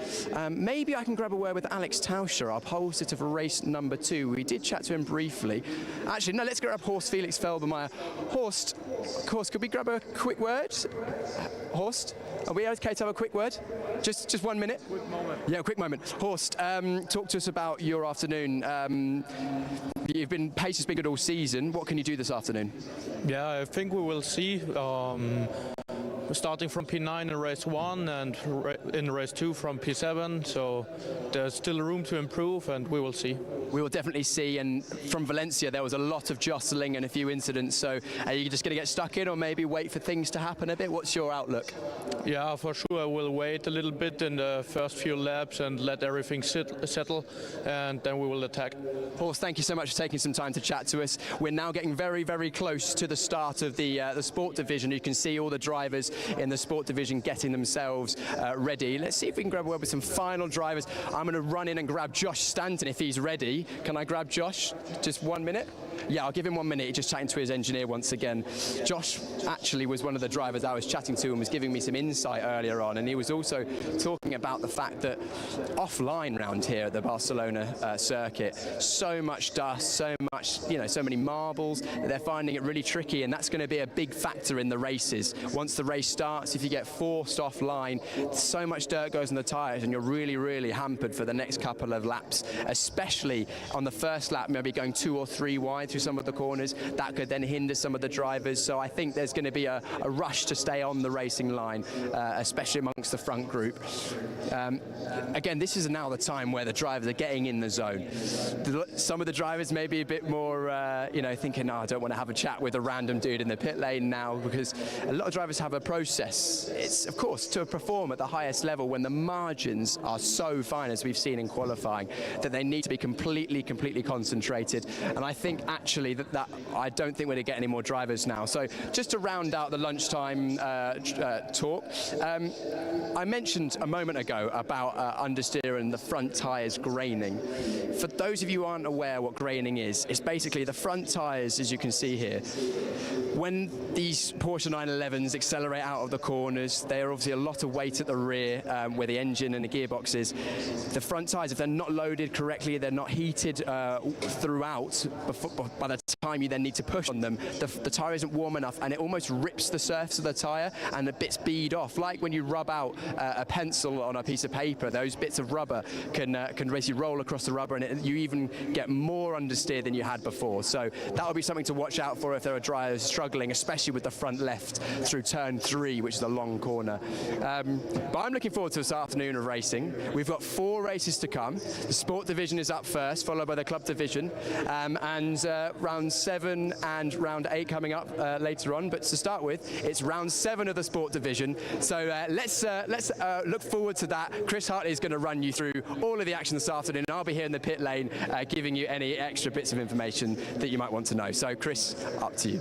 Maybe I can grab a word with Alex Tauscher, our pole sitter for race number 2. We did chat to him briefly. Actually, no, let's grab Horst Felix Felbermeier. Horst, of course, could we grab a quick word? Horst, are we okay to have a quick word? Just 1 minute? Quick moment. Yeah, quick moment. Horst, talk to us about your afternoon. Pace has been good all season. What can you do this afternoon? Yeah, I think we will see. Starting from P9 in race 1 and in race 2 from P7, so there's still room to improve, and we will see. We will definitely see, and from Valencia there was a lot of jostling and a few incidents, so are you just going to get stuck in or maybe wait for things to happen a bit? What's your outlook? Yeah, for sure I will wait a little bit in the first few laps and let everything settle, and then we will attack. Horst, thank you so much for taking some time to chat to us. We're now getting very, very close to the start of the sport division. You can see all the drivers in the sport division getting themselves ready. Let's see if we can grab a word with some final drivers. I'm going to run in and grab Josh Stanton if he's ready. Can I grab Josh? Just 1 minute? Yeah, I'll give him 1 minute. He's just chatting to his engineer once again. Josh actually was one of the drivers I was chatting to and was giving me some insight earlier on, and he was also talking about the fact that offline round here at the Barcelona circuit, so much dust, so much, so many marbles, they're finding it really tricky, and that's going to be a big factor in the races. Once the race starts, if you get forced offline, so much dirt goes on the tyres and you're really, really hampered for the next couple of laps, especially on the first lap, maybe going 2 or 3 wide through some of the corners. That could then hinder some of the drivers, so I think there's going to be a rush to stay on the racing line, especially amongst the front group. Again, this is now the time where the drivers are getting in the zone. Some of the drivers may be a bit more, thinking, I don't want to have a chat with a random dude in the pit lane now, because a lot of drivers have a process. It's, of course, to perform at the highest level when the margins are so fine, as we've seen in qualifying, that they need to be completely concentrated. And I think actually that I don't think we're going to get any more drivers now. So just to round out the lunchtime talk, I mentioned a moment ago about understeer and the front tyres graining. For those of you who aren't aware what graining is, it's basically the front tyres, as you can see here. When these Porsche 911s accelerate out of the corners, they're obviously a lot of weight at the rear where the engine and the gearbox is. The front tyres, if they're not loaded correctly, they're not heated throughout, by the time you then need to push on them, the tyre isn't warm enough and it almost rips the surface of the tyre and the bits bead off. Like when you rub out a pencil on a piece of paper, those bits of rubber can basically roll across the rubber, and you even get more understeer than you had before. So that would be something to watch out for if there are drivers struggling, especially with the front left through turn 3. 3, which is a long corner. But I'm looking forward to this afternoon of racing. We've got 4 races to come. The sport division is up first, followed by the club division, and round 7 and round 8 coming up later on. But to start with, it's round 7 of the sport division. So let's look forward to that. Chris Hartley is going to run you through all of the action this afternoon. I'll be here in the pit lane giving you any extra bits of information that you might want to know. So Chris, up to you.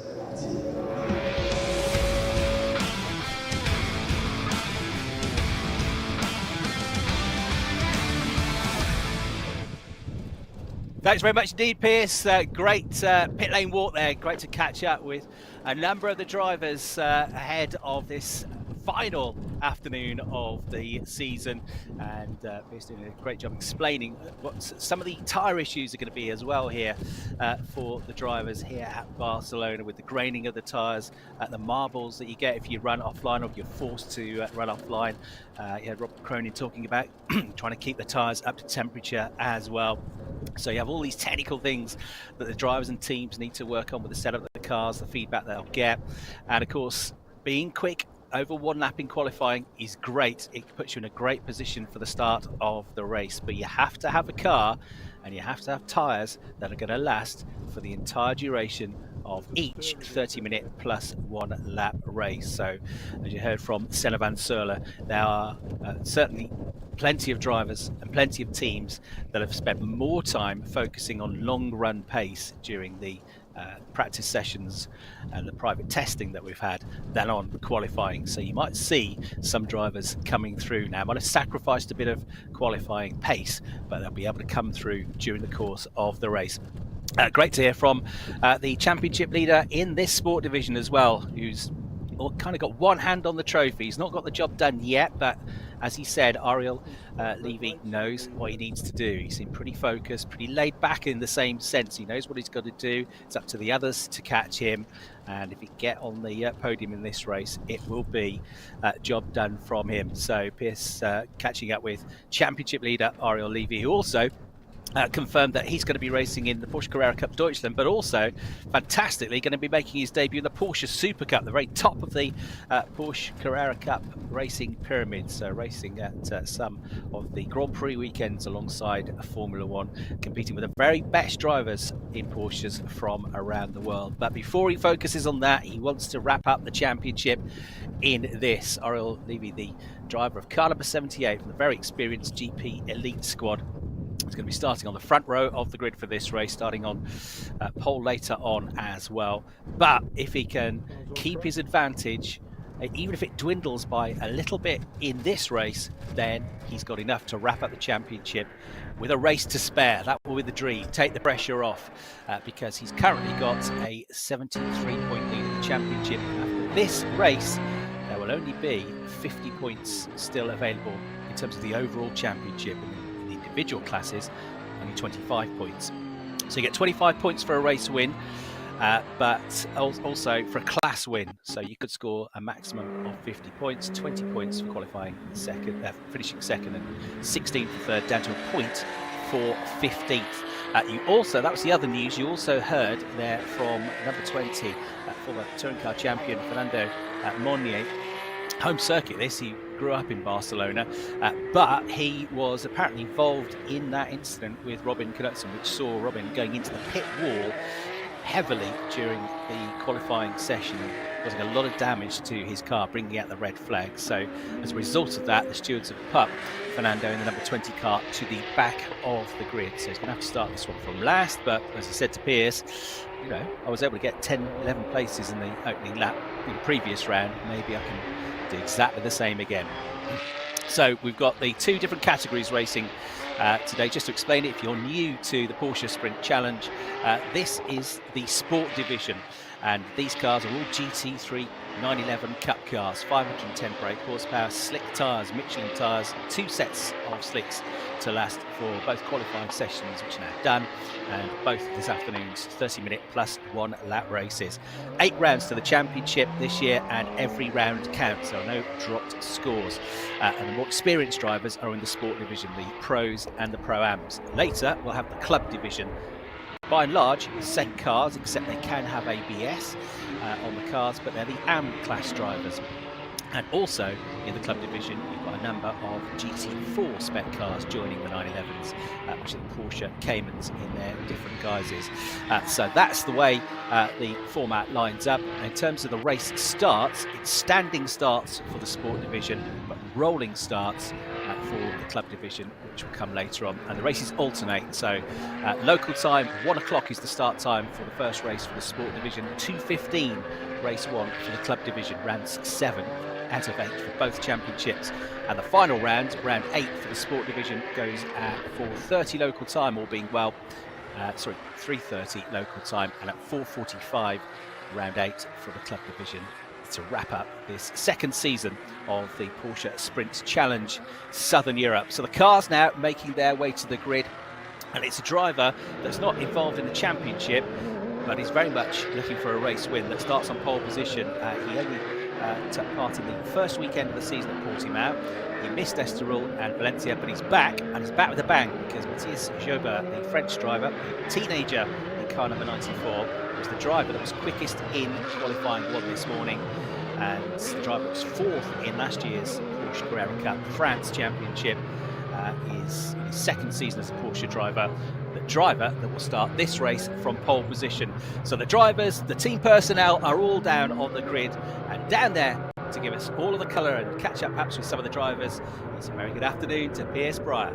Thanks very much indeed, Pierce. Great pit lane walk there. Great to catch up with a number of the drivers ahead of this final afternoon of the season, and Pierce doing a great job explaining what some of the tyre issues are going to be as well here for the drivers here at Barcelona, with the graining of the tyres, the marbles that you get if you run offline or if you're forced to run offline. You had Rob Cronin talking about trying to keep the tyres up to temperature as well. So you have all these technical things that the drivers and teams need to work on with the setup of the cars, the feedback they'll get, and of course being quick over 1 lap in qualifying is great. It puts you in a great position for the start of the race, but you have to have a car and you have to have tyres that are going to last for the entire duration of each 30-minute plus 1 lap race. So as you heard from Senna van Serle, there are certainly plenty of drivers and plenty of teams that have spent more time focusing on long run pace during the practice sessions and the private testing that we've had than on qualifying. So you might see some drivers coming through now, might have sacrificed a bit of qualifying pace, but they'll be able to come through during the course of the race. Great to hear from the championship leader in this sport division as well, who's kind of got one hand on the trophy. He's not got the job done yet, but as he said, Ariel Levy knows what he needs to do. He seemed pretty focused, pretty laid back in the same sense. He knows what he's got to do. It's up to the others to catch him. And if he can get on the podium in this race, it will be job done from him. So Pierce catching up with championship leader Ariel Levy, who also confirmed that he's going to be racing in the Porsche Carrera Cup Deutschland, but also, fantastically, going to be making his debut in the Porsche Super Cup, the very top of the Porsche Carrera Cup racing pyramid. So racing at some of the Grand Prix weekends alongside Formula One, competing with the very best drivers in Porsches from around the world. But before he focuses on that, he wants to wrap up the championship in this. Ariel Levy, the driver of car number 78 from the very experienced GP Elite squad, is going to be starting on the front row of the grid for this race, starting on pole later on as well. But if he can keep his advantage, even if it dwindles by a little bit in this race, then he's got enough to wrap up the championship with a race to spare. That will be the dream. Take the pressure off, because he's currently got a 73-point lead in the championship. After this race, there will only be 50 points still available in terms of the overall championship. In the individual classes, only 25 points. So you get 25 points for a race win, but also for a class win. So you could score a maximum of 50 points, 20 points for qualifying second, finishing second, and 16 for third, down to a point for 15th. You also, that was the other news, you also heard there from number 20, former touring car champion Fernando Monnier. Home circuit this, he grew up in Barcelona, but he was apparently involved in that incident with Robin Knudsen, which saw Robin going into the pit wall heavily during the qualifying session, causing a lot of damage to his car, bringing out the red flag. So as a result of that, the stewards have put Fernando in the number 20 car to the back of the grid. So he's going to have to start this one from last, but as I said to Pierce, you know, I was able to get 10, 11 places in the opening lap in the previous round. Maybe I can do exactly the same again. So we've got the two different categories racing today. Just to explain it, if you're new to the Porsche Sprint Challenge, this is the sport division, and these cars are all GT3 911 Cup cars, 510 brake horsepower, slick tyres, Michelin tyres, 2 sets of slicks to last for both qualifying sessions, which are now done, and both this afternoon's 30-minute plus 1 lap races. 8 rounds to the championship this year, and every round counts. There are no dropped scores. And the more experienced drivers are in the sport division, the pros and the pro-ams. Later, we'll have the club division. By and large, the same cars, except they can have ABS on the cars, but they're the AM class drivers. And also in the club division, you've got a number of GT4 spec cars joining the 911s, which are the Porsche Caymans in their different guises. So that's the way the format lines up. In terms of the race starts, it's standing starts for the sport division, but rolling starts for the club division, which will come later on. And the races alternate. So local time, 1 o'clock is the start time for the first race for the sport division, 2:15 race 1 for the club division, rounds 7 out of 8 for both championships. And the final round, round 8 for the sport division, goes at 4:30 local time, all being well. 3:30 local time, and at 4:45 round 8 for the club division to wrap up this second season of the Porsche Sprint Challenge Southern Europe. So the cars now making their way to the grid, and it's a driver that's not involved in the championship, but he's very much looking for a race win that starts on pole position. He only took part in the first weekend of the season at Portimao. He missed Estoril and Valencia, but he's back, and he's back with a bang, because Matthias Joubert, the French driver, a teenager in car number 94, was the driver that was quickest in qualifying 1 this morning, and the driver that was 4th in last year's Porsche Carrera Cup France Championship. Is in his second season as a Porsche driver, the driver that will start this race from pole position. So the drivers, the team personnel are all down on the grid, and down there to give us all of the colour and catch up perhaps with some of the drivers, it's a very good afternoon to Piers Breyer.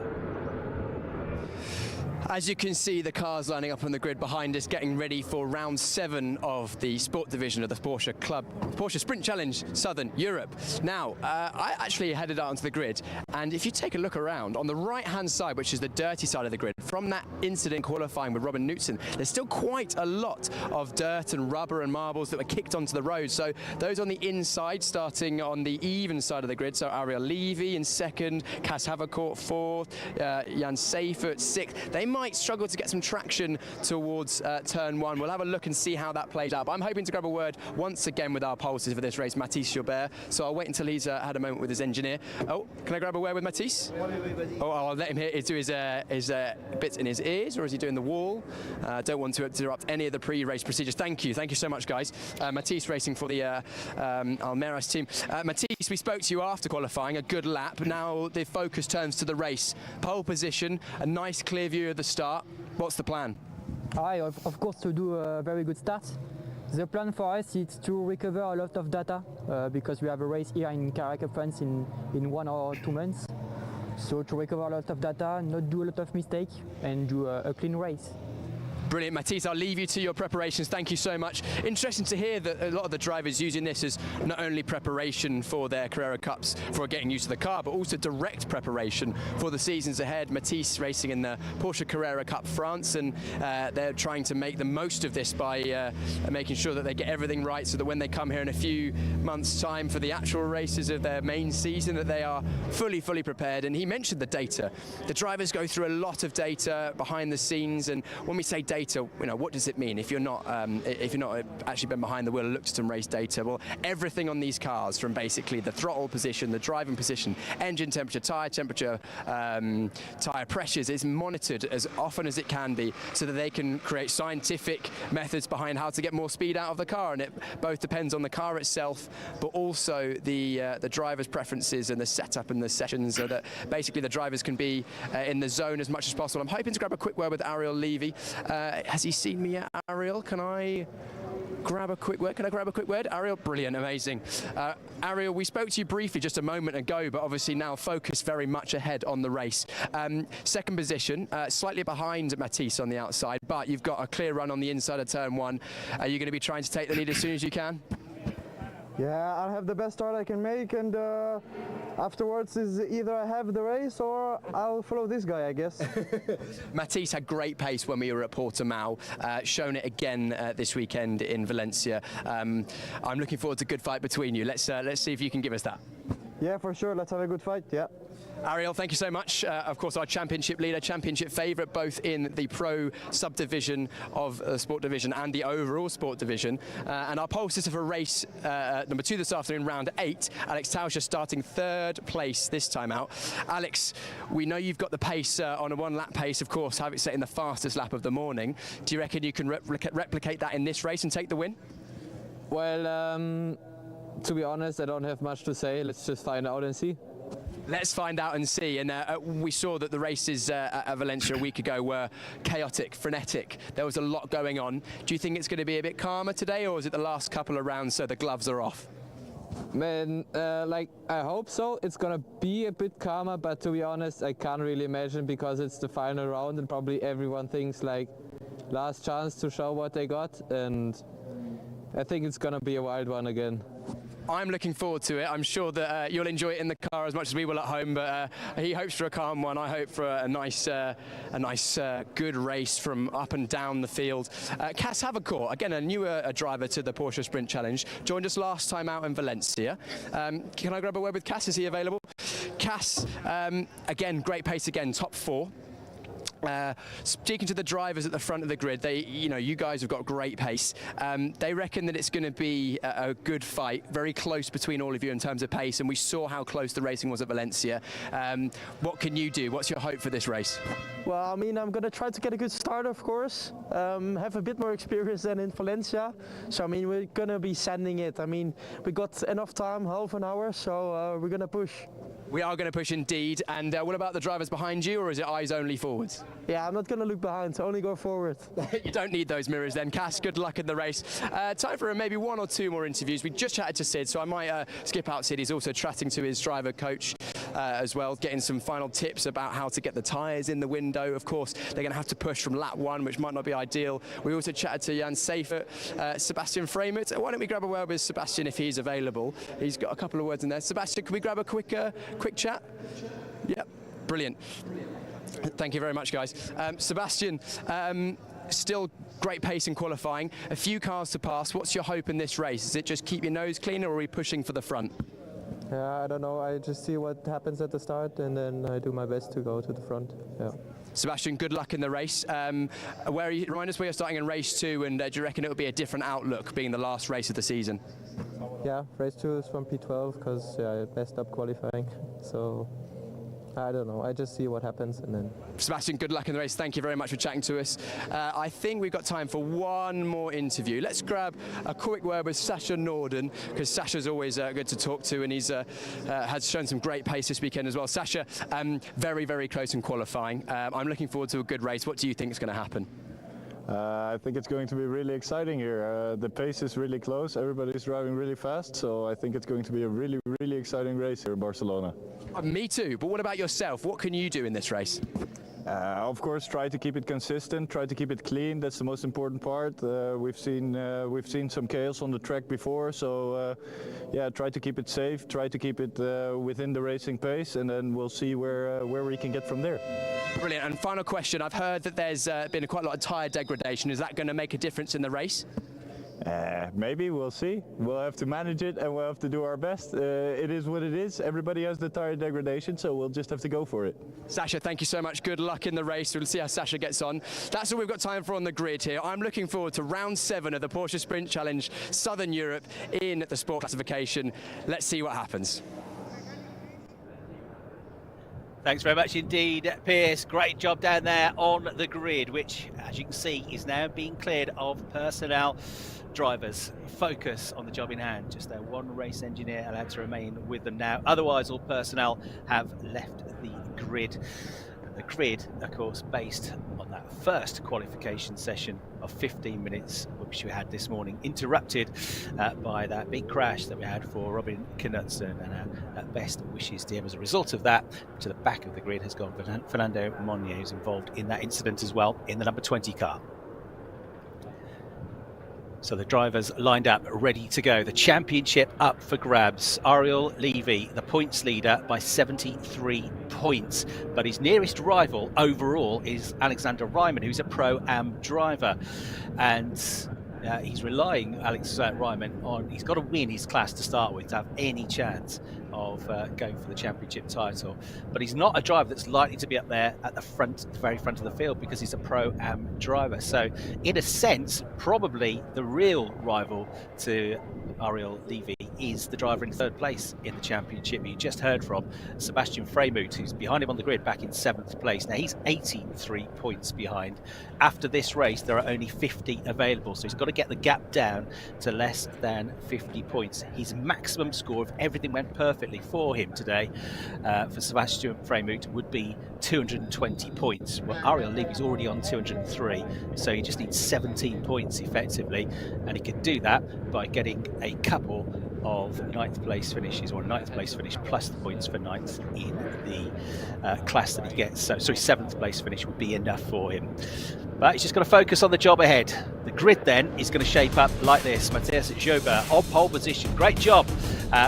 As you can see, the cars lining up on the grid behind us, getting ready for round 7 of the sport division of the Porsche Sprint Challenge Southern Europe. Now, I actually headed out onto the grid, and if you take a look around, on the right-hand side, which is the dirty side of the grid, from that incident qualifying with Robin Knutson, there's still quite a lot of dirt and rubber and marbles that were kicked onto the road. So those on the inside, starting on the even side of the grid, so Ariel Levy in 2nd, Cas Havercourt 4th, Jan Seifert 6th, they might struggle to get some traction towards turn 1. We'll have a look and see how that plays out. But I'm hoping to grab a word once again with our pulses for this race, Mathis Joubert. So I'll wait until he's had a moment with his engineer. Oh, can I grab a word with Mathis? Oh, I'll let him do his bits in his ears, or is he doing the wall? Don't want to interrupt any of the pre-race procedures. Thank you so much, guys. Mathis racing for the Almeras team. Mathis, we spoke to you after qualifying, a good lap. Now the focus turns to the race. Pole position, a nice clear view of the start. What's the plan? Of course, to do a very good start. The plan for us is to recover a lot of data because we have a race here in Carrera Cup France in 1 or 2 months. So to recover a lot of data, not do a lot of mistakes, and do a clean race. Brilliant, Mathis. I'll leave you to your preparations. Thank you so much. Interesting to hear that a lot of the drivers using this as not only preparation for their Carrera Cups, for getting used to the car, but also direct preparation for the seasons ahead. Mathis racing in the Porsche Carrera Cup France, and they're trying to make the most of this by making sure that they get everything right, so that when they come here in a few months' time for the actual races of their main season, that they are fully prepared. And he mentioned the data. The drivers go through a lot of data behind the scenes, and when we say data, what does it mean? If you're not actually been behind the wheel and looked at some race data, well, everything on these cars, from basically the throttle position, the driving position, engine temperature, tyre pressures, is monitored as often as it can be, so that they can create scientific methods behind how to get more speed out of the car. And it both depends on the car itself, but also the driver's preferences and the setup and the sessions, so that basically the drivers can be in the zone as much as possible. I'm hoping to grab a quick word with Ariel Levy. Has he seen me yet, Ariel? Can I grab a quick word? Ariel, brilliant, amazing. Ariel, we spoke to you briefly just a moment ago, but obviously now focused very much ahead on the race. 2nd position, slightly behind Mathis on the outside, but you've got a clear run on the inside of turn 1. Are you going to be trying to take the lead as soon as you can? Yeah, I'll have the best start I can make, and afterwards is either I have the race or I'll follow this guy, I guess. Mathis had great pace when we were at Portimao, shown it again this weekend in Valencia. I'm looking forward to a good fight between you. Let's see if you can give us that. Yeah, for sure. Let's have a good fight. Yeah. Ariel, thank you so much. Of course, our championship leader, championship favourite, both in the pro subdivision of the sport division and the overall sport division. And our pole sitter for race number 2 this afternoon, round 8, Alex Tauscher, starting 3rd place this time out. Alex, we know you've got the pace on a 1-lap pace, of course, have it set in the fastest lap of the morning. Do you reckon you can replicate that in this race and take the win? Well, To be honest, I don't have much to say. Let's just find out and see. Let's find out and see. And we saw that the races at Valencia a week ago were chaotic, frenetic. There was a lot going on. Do you think it's going to be a bit calmer today, or is it the last couple of rounds so the gloves are off? Man, I hope so. It's gonna be a bit calmer, but to be honest, I can't really imagine because it's the final round and probably everyone thinks like last chance to show what they got, and I think it's gonna be a wild one again. I'm looking forward to it. I'm sure that you'll enjoy it in the car as much as we will at home, but he hopes for a calm one. I hope for a nice, good race from up and down the field. Cas Havercourt, again, a newer driver to the Porsche Sprint Challenge, joined us last time out in Valencia. Can I grab a word with Cas? Is he available? Cas, again, great pace again, top 4. Speaking to the drivers at the front of the grid, you guys have got great pace. They reckon that it's going to be a good fight, very close between all of you in terms of pace, and we saw how close the racing was at Valencia. What can you do? What's your hope for this race? Well, I mean, I'm going to try to get a good start, of course. Have a bit more experience than in Valencia. So, I mean, we're going to be sending it. I mean, we got enough time, half an hour, so we're going to push. We are going to push indeed. And what about the drivers behind you, or is it eyes only forwards? Yeah, I'm not going to look behind, so only go forward. You don't need those mirrors then. Cas, good luck in the race. Time for maybe 1 or 2 more interviews. We just chatted to Sid, so I might skip out Sid. He's also chatting to his driver coach as well, getting some final tips about how to get the tyres in the window. Of course, they're going to have to push from lap 1, which might not be ideal. We also chatted to Jan Seifert, Sebastian Freimut. Why don't we grab a word with Sebastian if he's available? He's got a couple of words in there. Sebastian, can we grab a quick chat? Yep, brilliant. Thank you very much, guys. Sebastian, still great pace in qualifying. A few cars to pass. What's your hope in this race? Is it just keep your nose clean, or are we pushing for the front? Yeah, I don't know. I just see what happens at the start, and then I do my best to go to the front. Yeah. Sebastian, good luck in the race. Remind us where you're starting in race 2, and do you reckon it will be a different outlook being the last race of the season? Yeah, race 2 is from P12 because I messed up qualifying. So I don't know. I just see what happens and then. Sebastian, good luck in the race. Thank you very much for chatting to us. I think we've got time for one more interview. Let's grab a quick word with Sasha Norden, because Sasha's always good to talk to, and he's has shown some great pace this weekend as well. Sasha, very, very close in qualifying. I'm looking forward to a good race. What do you think is going to happen? I think it's going to be really exciting here. The pace is really close. Everybody's driving really fast, so I think it's going to be a really, really exciting race here in Barcelona. Me too, but what about yourself? What can you do in this race? Of course, try to keep it consistent, try to keep it clean. That's the most important part. We've seen some chaos on the track before, so yeah, try to keep it safe, try to keep it within the racing pace, and then we'll see where we can get from there. Brilliant. And final question, I've heard that there's been quite a lot of tyre degradation. Is that going to make a difference in the race? Maybe, we'll see. We'll have to manage it and we'll have to do our best. It is what it is. Everybody has the tyre degradation, so we'll just have to go for it. Sasha, thank you so much. Good luck in the race. We'll see how Sasha gets on. That's all we've got time for on the grid here. I'm looking forward to round 7 of the Porsche Sprint Challenge Southern Europe in the sport classification. Let's see what happens. Thanks very much indeed, Piers. Great job down there on the grid, which, as you can see, is now being cleared of personnel. Drivers, focus on the job in hand. Just their one race engineer allowed to remain with them now. Otherwise, all personnel have left the grid. And the grid, of course, based on that first qualification session of 15 minutes, which we had this morning, interrupted by that big crash that we had for Robin Knutson, and best wishes to him. As a result of that, to the back of the grid has gone Fernando Monnier, who's involved in that incident as well, in the number 20 car. So the drivers lined up, ready to go. The championship up for grabs. Ariel Levy, the points leader, by 73 points. But his nearest rival overall is Alexander Ryman, who's a Pro-Am driver. And he's relying, Alex Ryman, on, he's got to win his class to start with to have any chance of going for the championship title. But he's not a driver that's likely to be up there at the front, the very front of the field, because he's a Pro-Am driver. So in a sense, probably the real rival to Ariel Levy is the driver in third place in the championship. You just heard from Sebastian Fremuth, who's behind him on the grid, back in 7th place. Now he's 83 points behind. After this race, there are only 50 available, so he's got to get the gap down to less than 50 points. His maximum score, if everything went perfectly for him today, for Sebastian Fremuth, would be 220 points. Well, Ariel Levy's already on 203, so he just needs 17 points effectively, and he can do that by getting a couple of 9th place finishes, or a 9th place finish plus the points for 9th in the class that he gets. So, sorry, 7th place finish would be enough for him. But he's just got to focus on the job ahead. The grid then is going to shape up like this. Matthias Joubert on pole position. Great job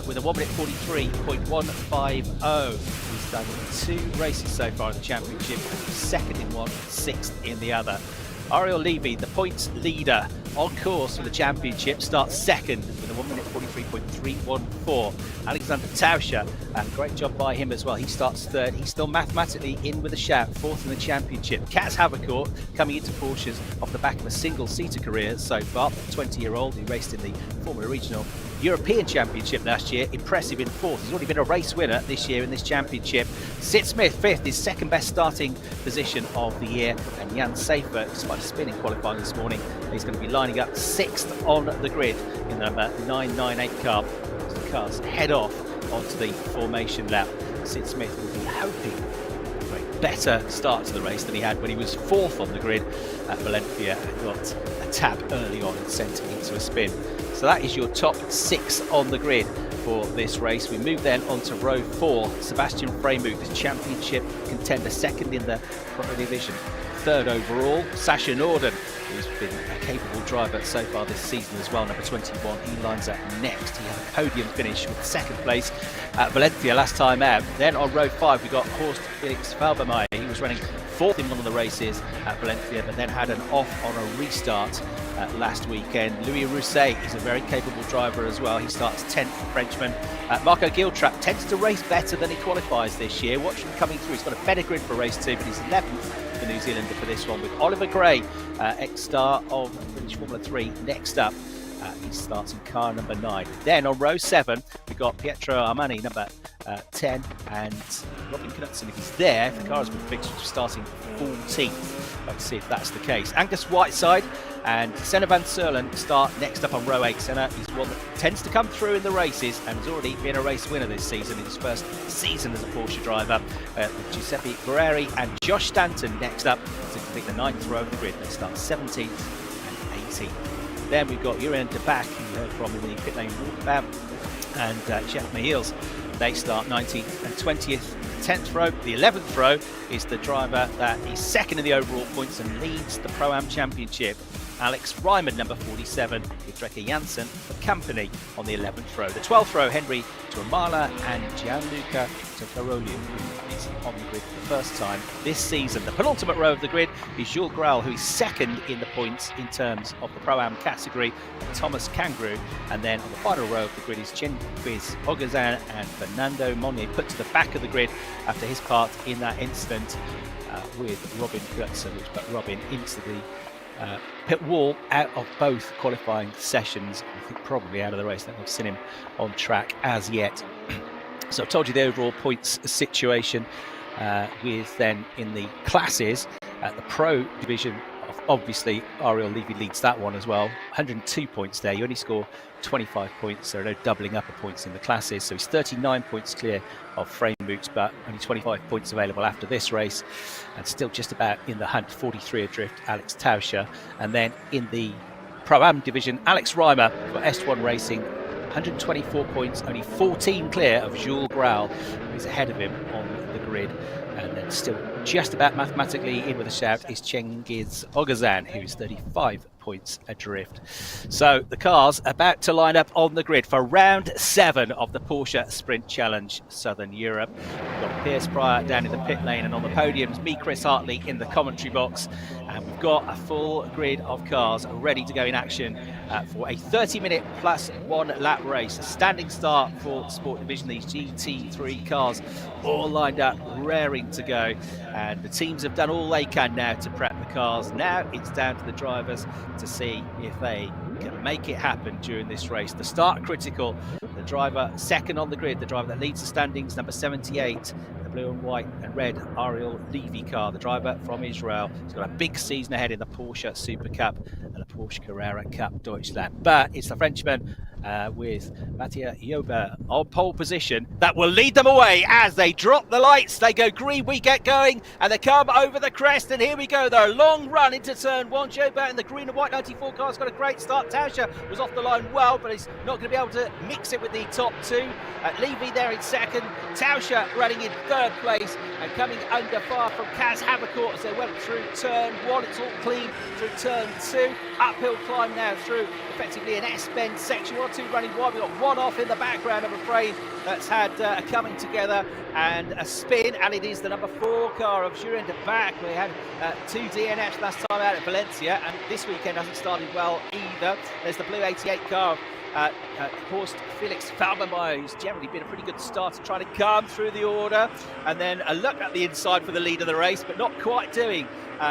with a 1 minute 43.150. He's done 2 races so far in the championship. 2nd in one, 6th in the other. Ariel Levy, the points leader on course for the championship, starts 2nd with a 1 minute 43.314. Alexander Tauscher, great job by him as well. He starts 3rd. He's still mathematically in with a shout, 4th in the championship. Kaz Havercourt coming into Porsches off the back of a single-seater career so far. 20-year-old who raced in the Formula Regional European Championship last year. Impressive in 4th. He's already been a race winner this year in this championship. Sid Smith, 5th, his 2nd best starting position of the year. And Jan Safer, despite a spin in qualifying this morning, he's going to be lining up 6th on the grid in the number 998 car. As the cars head off onto the formation lap. Sid Smith will be hoping for a better start to the race than he had when he was 4th on the grid at Valencia and got a tap early on and sent him into a spin. So that is your top 6 on the grid for this race. We move then on to row 4. Sebastian Fremuth, the championship contender, 2nd in the Pro Division, 3rd overall. Sasha Norden, who's been a capable driver so far this season as well, number 21. He lines up next. He had a podium finish with 2nd place at Valencia last time out. Then on row 5, we got Horst Felix Falbermeier. He was running 4th in one of the races at Valencia, but then had an off on a restart last weekend. Louis Rousset is a very capable driver as well. He starts 10th, Frenchman. Marco Giltrap tends to race better than he qualifies this year. Watch him coming through. He's got a better grid for race 2, but he's 11th, the New Zealander, for this one, with Oliver Gray, ex-star of British Formula 3, next up. He starts in car number 9. Then on row 7, we've got Pietro Armani, number 10, and Robin Knudsen, if he's there, if the car has been fixed, starting 14th. Let's see if that's the case. Angus Whiteside and Senna Van Serlen start next up on row 8. Senna is one that tends to come through in the races and has already been a race winner this season in his first season as a Porsche driver. Giuseppe Guerrieri and Josh Stanton next up to complete the 9th row of the grid. They start 17th and 18th. Then we've got Jurien de Back, who you heard from in the pit lane walkabout, and Jeff Meeels. They start 19th and 20th. The 10th row, the 11th row, is the driver that is 2nd in the overall points and leads the Pro-Am Championship. Alex Ryman, number 47, with Dreke Jansen for company on the 11th row. The 12th row, Henry Tuamala and Gianluca Toccaroli, who is on the grid for the first time this season. The penultimate row of the grid is Jules Grau, who is 2nd in the points in terms of the Pro-Am category, Thomas Kangaroo. And then on the final row of the grid is Cengiz Oguzhan and Fernando Monnier, put to the back of the grid after his part in that incident with Robin Knudsen, which put Robin into the pit wall out of both qualifying sessions. I think probably out of the race. I don't think I've seen him on track as yet. So I've told you the overall points situation with then in the classes. The Pro Division, obviously Ariel Levy leads that one as well. 102 points there. You only score 25 points. There are no doubling up of points in the classes. So he's 39 points clear of Fremuth, but only 25 points available after this race. And still just about in the hunt, 43 adrift, Alex Tauscher. And then in the Pro-Am division, Alex Reimer for S1 Racing, 124 points, only 14 clear of Jules Grau, who's ahead of him on the grid. And then still just about mathematically in with a shout is Cengiz Oguzhan, who's 35 points adrift. So the cars about to line up on the grid for round 7 of the Porsche Sprint Challenge Southern Europe. We've got Piers Pryor down in the pit lane, and on the podiums, me, Chris Hartley, in the commentary box. And we've got a full grid of cars ready to go in action for a 30-minute plus 1 lap race. A standing start for Sport Division. These GT3 cars all lined up, raring to go. and the teams have done all they can now to prep the cars. Now it's down to the drivers to see if they can make it happen during this race. The start critical. The driver second on the grid, the driver that leads the standings, number 78, the blue and white and red Ariel Levy car, the driver from Israel. He's got a big season ahead in the Porsche Super Cup and the Porsche Carrera Cup Deutschland. But it's the Frenchman with Mattia Jober on pole position that will lead them away as they drop the lights. They go green, we get going, and they come over the crest, and here we go. They're a long run into turn one. Jober in the green and white 94 car's got a great start. Tauscher was off the line well, but he's not going to be able to mix it with the top two. Levy there in second, Tauscher running in third place and coming under far from Kaz Havercourt as they went through turn one. It's all clean through turn two. Uphill climb now through effectively an S-bend section. 1 2 running wide. We've got one off in the background, I'm afraid, that's had a coming together and a spin, and it is the number 4 car of Juren de Back. We had 2 DNFs last time out at Valencia, and this weekend hasn't started well either. There's the blue 88 car of Horst Felix Fabermeyer, who's generally been a pretty good starter, trying to come through the order, and then a look at the inside for the lead of the race, but not quite doing.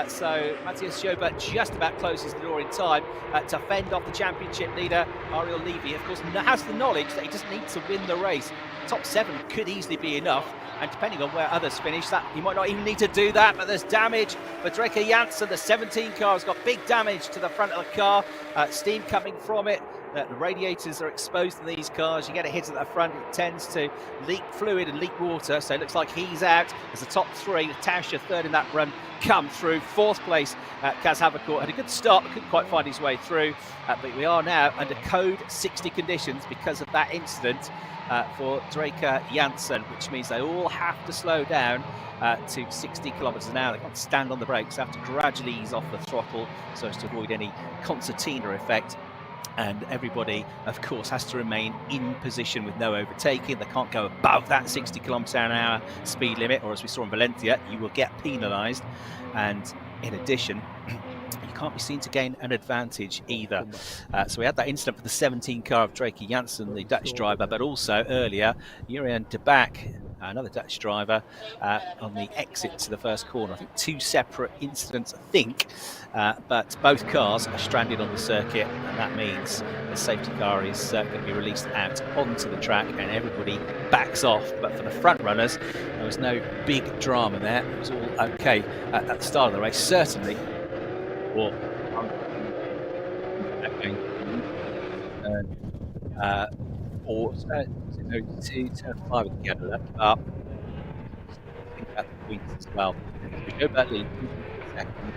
So Matthias Jober just about closes the door in time to fend off the championship leader, Ariel Levy. Of course, has the knowledge that he doesn't need to win the race. Top 7 could easily be enough, and depending on where others finish, that he might not even need to do that. But there's damage for Draker Janssen. The 17 car has got big damage to the front of the car, steam coming from it. The radiators are exposed in these cars. You get a hit at the front, it tends to leak fluid and leak water, so it looks like he's out as the top 3. Tauscher third in that run come through. 4th place, Kaz Havercourt had a good start but couldn't quite find his way through, but we are now under code 60 conditions because of that incident for Draker Janssen, which means they all have to slow down to 60 kilometres an hour. They can't stand on the brakes, they have to gradually ease off the throttle so as to avoid any concertina effect. And everybody, of course, has to remain in position with no overtaking. They can't go above that 60 kilometres an hour speed limit, or as we saw in Valencia, you will get penalised. And in addition, you can't be seen to gain an advantage either. So we had that incident for the 17 car of Draker Janssen, the Dutch driver, but also earlier, Juren de Back, another Dutch driver, on the exit to the first corner. I think 2 separate incidents, I think, but both cars are stranded on the circuit, and that means the safety car is going to be released out onto the track and everybody backs off. But for the front runners, there was no big drama there. It was all okay at the start of the race, certainly. Or to turn 5 together, that up. I think about the points as well. We go back lead second.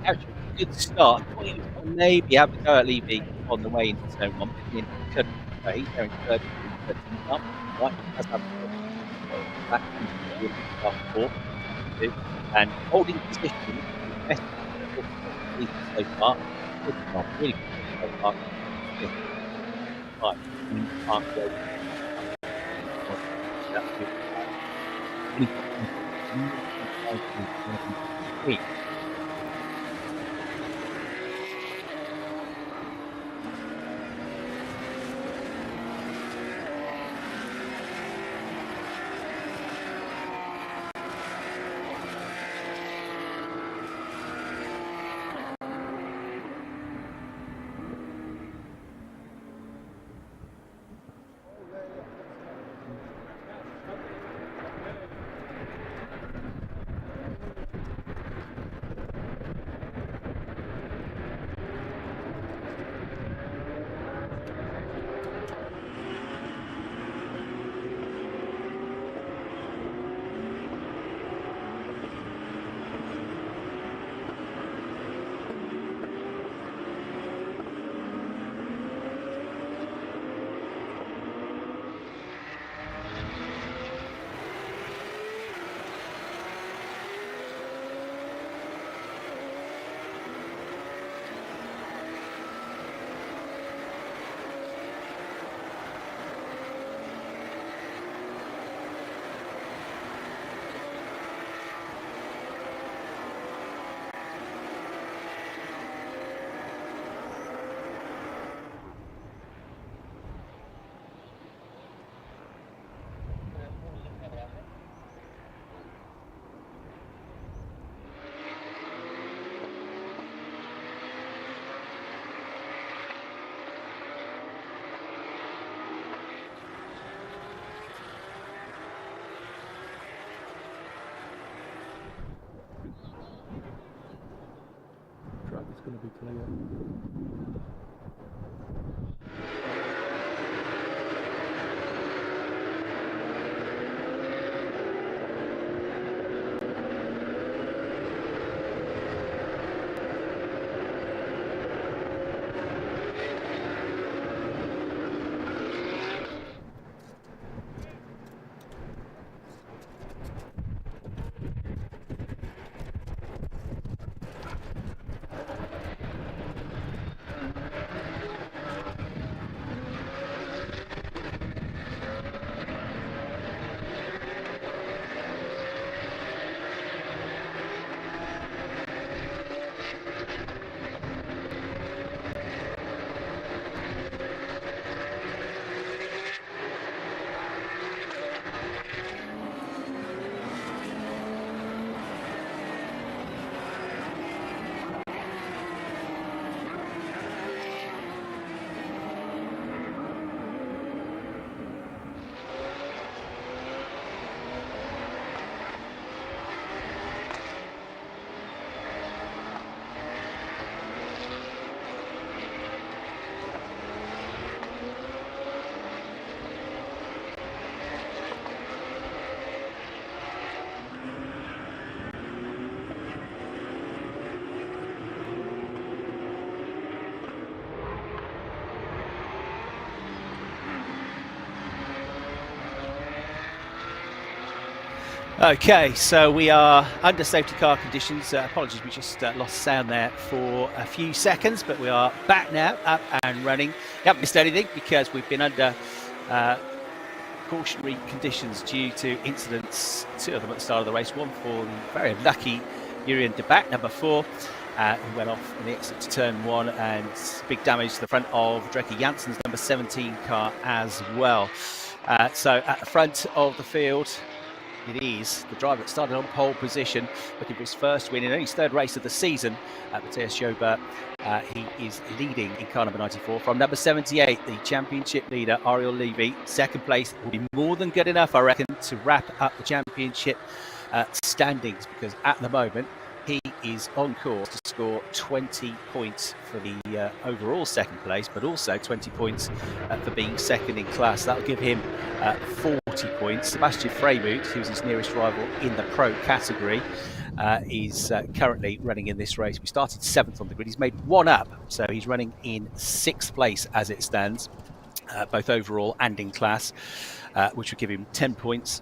Actually, good start. I thought he was going to maybe have to go at Levy on the way into zone 1, but he couldn't. So he's going third. Up, right, that's up. Back into the 4, and holding position. Best so far. Good job, really good so far. Right, Okay, so we are under safety car conditions. Apologies, we just lost sound there for a few seconds, but we are back now, up and running. We haven't missed anything because we've been under cautionary conditions due to incidents, 2 of them at the start of the race. One for the very unlucky Jurien de Back, number 4, who went off in the exit to turn 1, and big damage to the front of Drekke Janssen's number 17 car as well. So at the front of the field, it is the driver that started on pole position, looking for his first win in only his 3rd race of the season. Matthias Schober, he is leading in car number 94 from number 78, the championship leader, Ariel Levy. 2nd place will be more than good enough, I reckon, to wrap up the championship standings, because at the moment he is on course to score 20 points for the overall 2nd place, but also 20 points for being 2nd in class. That'll give him 40 points. Sebastian Freymut, who's his nearest rival in the pro category, is currently running in this race. We started 7th on the grid. He's made 1 up, so he's running in 6th place as it stands, both overall and in class, which would give him 10 points.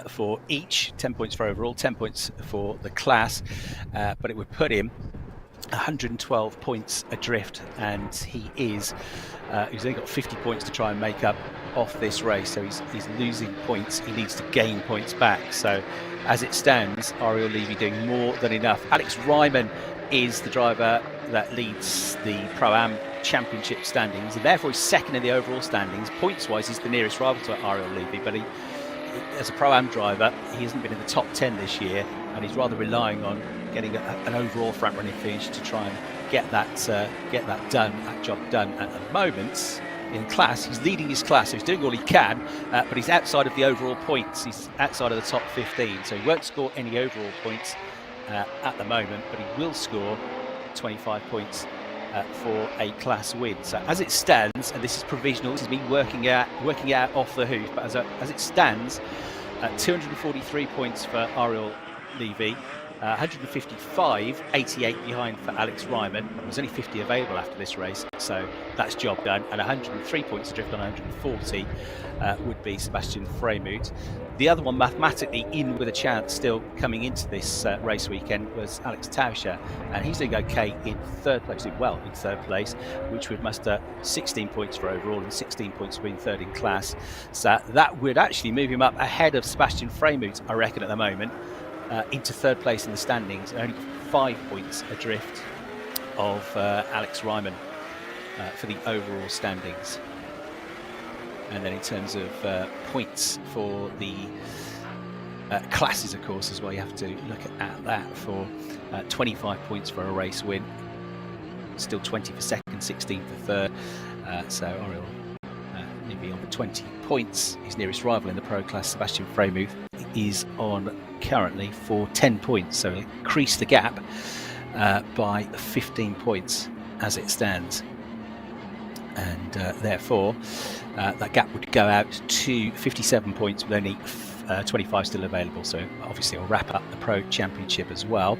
For each, 10 points for overall, 10 points for the class, but it would put him 112 points adrift, and he's only got 50 points to try and make up off this race, so he's losing points. He needs to gain points back. So as it stands, Ariel Levy doing more than enough. Alex Ryman is the driver that leads the Pro-Am Championship standings, and therefore he's 2nd in the overall standings. Points wise, he's the nearest rival to Ariel Levy, but as a Pro-Am driver, he hasn't been in the top 10 this year, and he's rather relying on getting an overall front running finish to try and get that job done. At the moment in class, he's leading his class, so he's doing all he can, but he's outside of the overall points. He's outside of the top 15, so he won't score any overall points at the moment, but he will score 25 points for a class win. So as it stands, and this is provisional, this is me working out off the hoof, but as it stands, 243 points for Ariel Levy, 155, 88 behind for Alex Ryman. There's only 50 available after this race, so that's job done. And 103 points adrift on 140 would be Sebastian Freymut. The other one mathematically in with a chance still coming into this race weekend was Alex Tauscher, and he's doing okay in 3rd place, doing well in 3rd place, which would muster 16 points for overall and 16 points for being 3rd in class. So that would actually move him up ahead of Sebastian Freymut, I reckon, at the moment, into 3rd place in the standings, only 5 points adrift of Alex Ryman for the overall standings. And then in terms of points for the classes, of course, as well, you have to look at that for 25 points for a race win, still 20 for 2nd, 16 for 3rd. So Ariel Levy on 20 points. His nearest rival in the pro class, Sebastian Freymut, is on currently for 10 points, so increase the gap by 15 points as it stands. And therefore, that gap would go out to 57 points with only 25 still available. So obviously we'll wrap up the Pro Championship as well.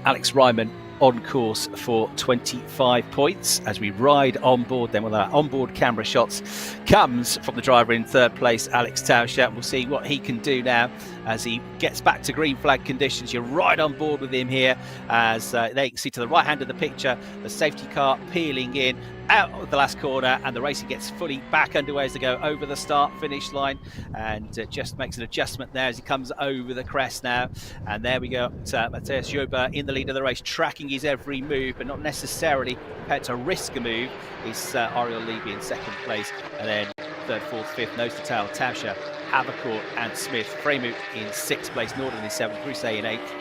Alex Ryman on course for 25 points as we ride on board then with our onboard camera shots comes from the driver in third place, Alex Tauscher. We'll see what he can do now as he gets back to green flag conditions. You're right on board with him here as they can see to the right hand of the picture the safety car peeling in out of the last corner, and the racing gets fully back underway as they go over the start finish line, and just makes an adjustment there as he comes over the crest now. And there we go, Matthias Jober in the lead of the race, tracking his every move but not necessarily prepared to risk a move. Is Ariel Levy in second place, and then third, fourth, fifth, nose to tail, Tauscher, Havercourt and Smith. Freymouth in sixth place, Norden in seventh, Brousset in eighth,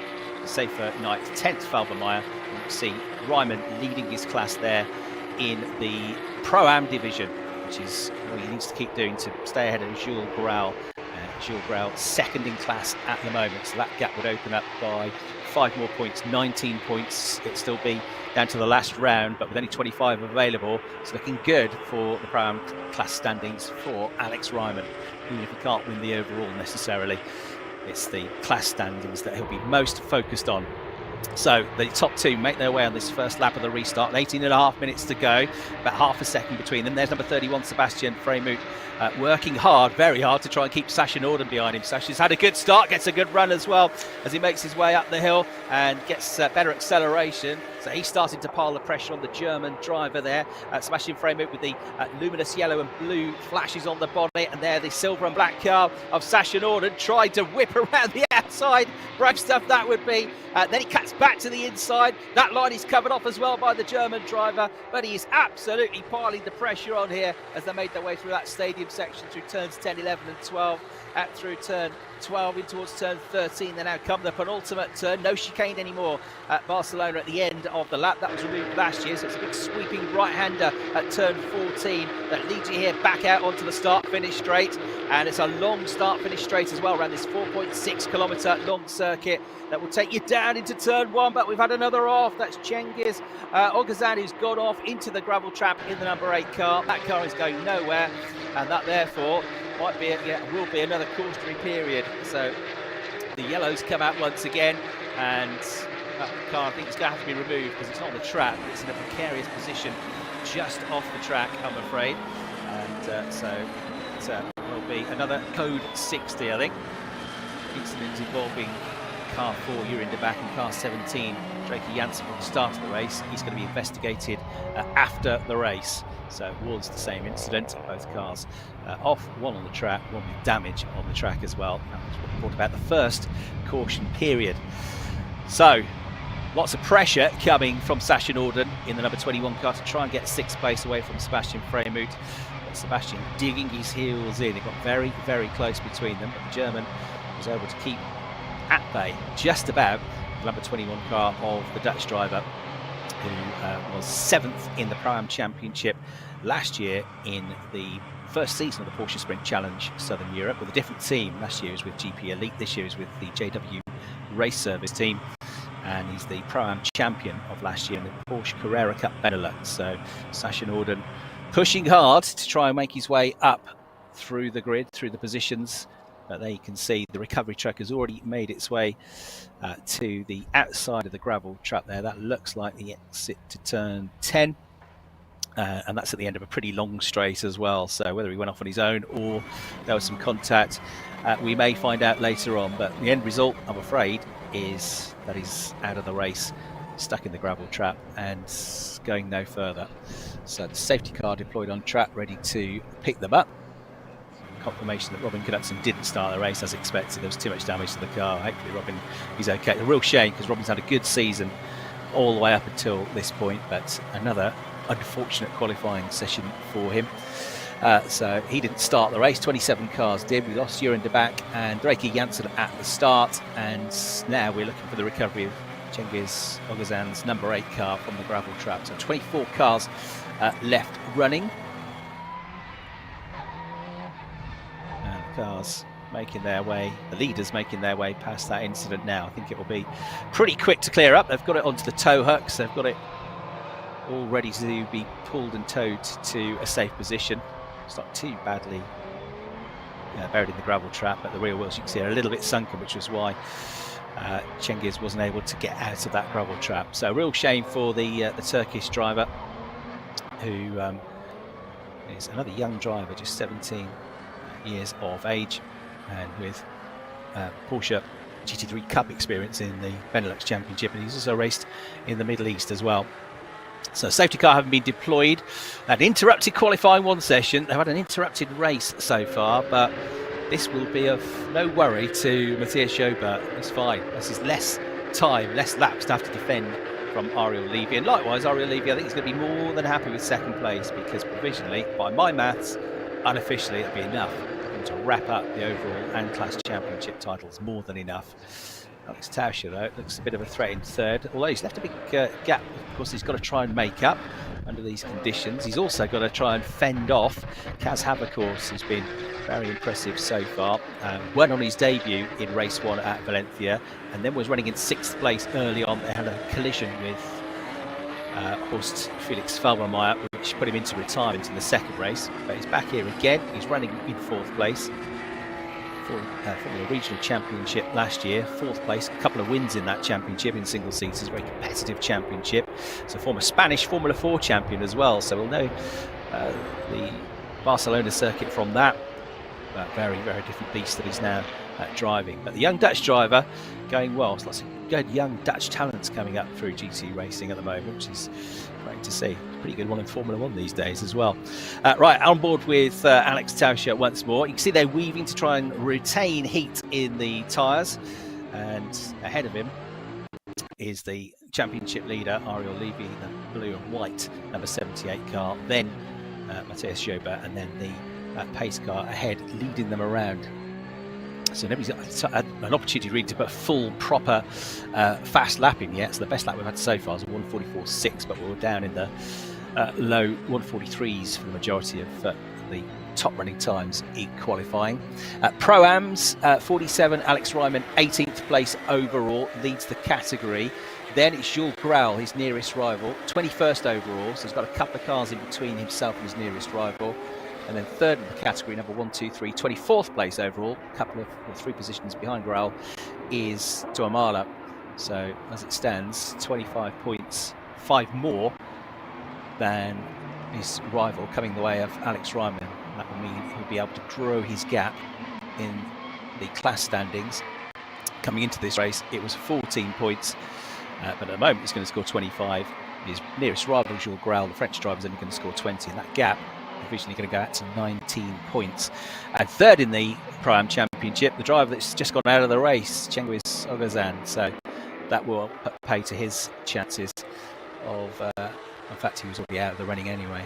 Safer Knight 10th, Falbermeyer. You can see Ryman leading his class there in the Pro-Am division, which is what he needs to keep doing to stay ahead of Jules Grau. Jules Grau second in class at the moment, so that gap would open up by 5 more points, 19 points. It'd still be down to the last round, but with only 25 available, it's looking good for the Pro-Am class standings for Alex Ryman, even if he can't win the overall necessarily. It's the class standings that he'll be most focused on. So the top two make their way on this first lap of the restart. 18.5 minutes to go, about half a second between them. There's number 31, Sebastian Freymouth, working hard, very hard, to try and keep Sasha Norden behind him. Sasha's had a good start, gets a good run as well as he makes his way up the hill and gets better acceleration. So he's starting to pile the pressure on the German driver there. Sebastian Freymouth with the luminous yellow and blue flashes on the bonnet, and there the silver and black car of Sasha Norden tried to whip around the outside. Brave stuff that would be. Then he cuts back to the inside. That line is covered off as well by the German driver, but he is absolutely piling the pressure on here as they made their way through that stadium section through turns 10, 11 and 12, out through turn 12 in towards turn 13. They now come the penultimate turn, no chicane anymore at Barcelona at the end of the lap. That was removed last year, so it's a big sweeping right-hander at turn 14 that leads you here back out onto the start-finish straight, and it's a long start-finish straight as well around this 4.6 kilometre long circuit that will take you down into turn 1. But we've had another off. That's Cengiz Oguzhan, who's gone off into the gravel trap in the number 8 car. That car is going nowhere, and that therefore might be will be another cautionary period. So the yellows come out once again, and that car, I think, is going to have to be removed because it's not on the track. It's in a precarious position just off the track, I'm afraid. And so it will be another code 60, I think. Incidents involving car 4, Urin de Back, and car 17, Drake Janssen, from the start of the race. He's going to be investigated after the race. So it was the same incident, both cars off, one on the track, one with damage on the track as well. That was what brought about the first caution period. So lots of pressure coming from Sasha Norden in the number 21 car to try and get 6th place away from Sebastian Freymouth. But Sebastian digging his heels in. It got very, very close between them, but the German was able to keep at bay just about the number 21 car of the Dutch driver, who was 7th in the Pro-Am Championship last year in the first season of the Porsche Sprint Challenge Southern Europe with a different team. Last year was with GP Elite, this year is with the JW Race Service team, and he's the Pro-Am champion of last year in the Porsche Carrera Cup Benelux. So Sasha Norden pushing hard to try and make his way up through the grid, through the positions. But there you can see the recovery truck has already made its way to the outside of the gravel trap there. That looks like the exit to turn 10. And that's at the end of a pretty long straight as well. So whether he went off on his own or there was some contact, we may find out later on. But the end result, I'm afraid, is that he's out of the race, stuck in the gravel trap and going no further. So the safety car deployed on track, ready to pick them up. Confirmation that Robin Knudsen didn't start the race as expected. There was too much damage to the car. Hopefully Robin is okay. A real shame because Robin's had a good season all the way up until this point, but another unfortunate qualifying session for him. So he didn't start the race. 27 cars did. We lost Urin de Back and Drake Janssen at the start, and now we're looking for the recovery of Cengiz Oguzhan's number 8 car from the gravel trap. So 24 cars left running. And the cars making their way, the leaders making their way past that incident now. I think it will be pretty quick to clear up. They've got it onto the tow hooks. They've got it all ready to be pulled and towed to a safe position. It's not too badly buried in the gravel trap, but the rear wheels, you can see, are a little bit sunken, which was why Cengiz wasn't able to get out of that gravel trap. So a real shame for the Turkish driver, who is another young driver, just 17 years of age, and with Porsche GT3 Cup experience in the Benelux Championship, and he's also raced in the Middle East as well. So safety car having been deployed. An interrupted qualifying one session. They've had an interrupted race so far, but this will be of no worry to Matthias Jobert. It's fine. This is less time, less laps to have to defend from Ariel Levy. And likewise, Ariel Levy, I think he's going to be more than happy with second place, because provisionally, by my maths, unofficially, it'll be enough to wrap up the overall and class championship titles. More than enough. Alex Tauscher, though, looks a bit of a threat in third, although he's left a big gap. Of course, he's got to try and make up under these conditions. He's also got to try and fend off Kaz Haverkorst, who's been very impressive so far. Went on his debut in race 1 at Valencia, and then was running in 6th place early on. They had a collision with Horst Felix Felbermayr, which put him into retirement in the second race. But he's back here again. He's running in 4th place. For the regional championship last year, 4th place, a couple of wins in that championship in single seats. It's a very competitive championship. It's a former Spanish Formula 4 champion as well, so we'll know the Barcelona circuit from that. Very, very different beast that he's now driving. But the young Dutch driver going well. There's lots of good young Dutch talents coming up through GT racing at the moment, which is great to see. Pretty good one in Formula 1 these days as well. Right, on board with Alex Tauscher once more. You can see they're weaving to try and retain heat in the tyres, and ahead of him is the championship leader Ariel Levy, the blue and white number 78 car, then Matthias Jobert, and then the pace car ahead, leading them around. So nobody's had an opportunity really to put a full, proper, fast lap in yet. So the best lap we've had so far is a 1:44.6, but we're down in the low 1:43s for the majority of the top running times in qualifying. Pro-Ams, 47, Alex Ryman, 18th place overall, leads the category. Then it's Jules Grau, his nearest rival, 21st overall, so he's got a couple of cars in between himself and his nearest rival. And then third in the category, number 1, 2, 3, 24th place overall, a couple of 3 positions behind Grau, is Duhamala. So as it stands, 25 points, 5 more than his rival, coming the way of Alex Ryman. That will mean he'll be able to grow his gap in the class standings. Coming into this race, it was 14 points, but at the moment he's going to score 25. His nearest rival, Jules Grau, the French driver, is only going to score 20, and that gap provisionally going to go out to 19 points. And third in the Pro-Am Championship, the driver that's just gone out of the race, Cengiz Oguzhan. So that will pay to his chances of, in fact, he was already out of the running anyway.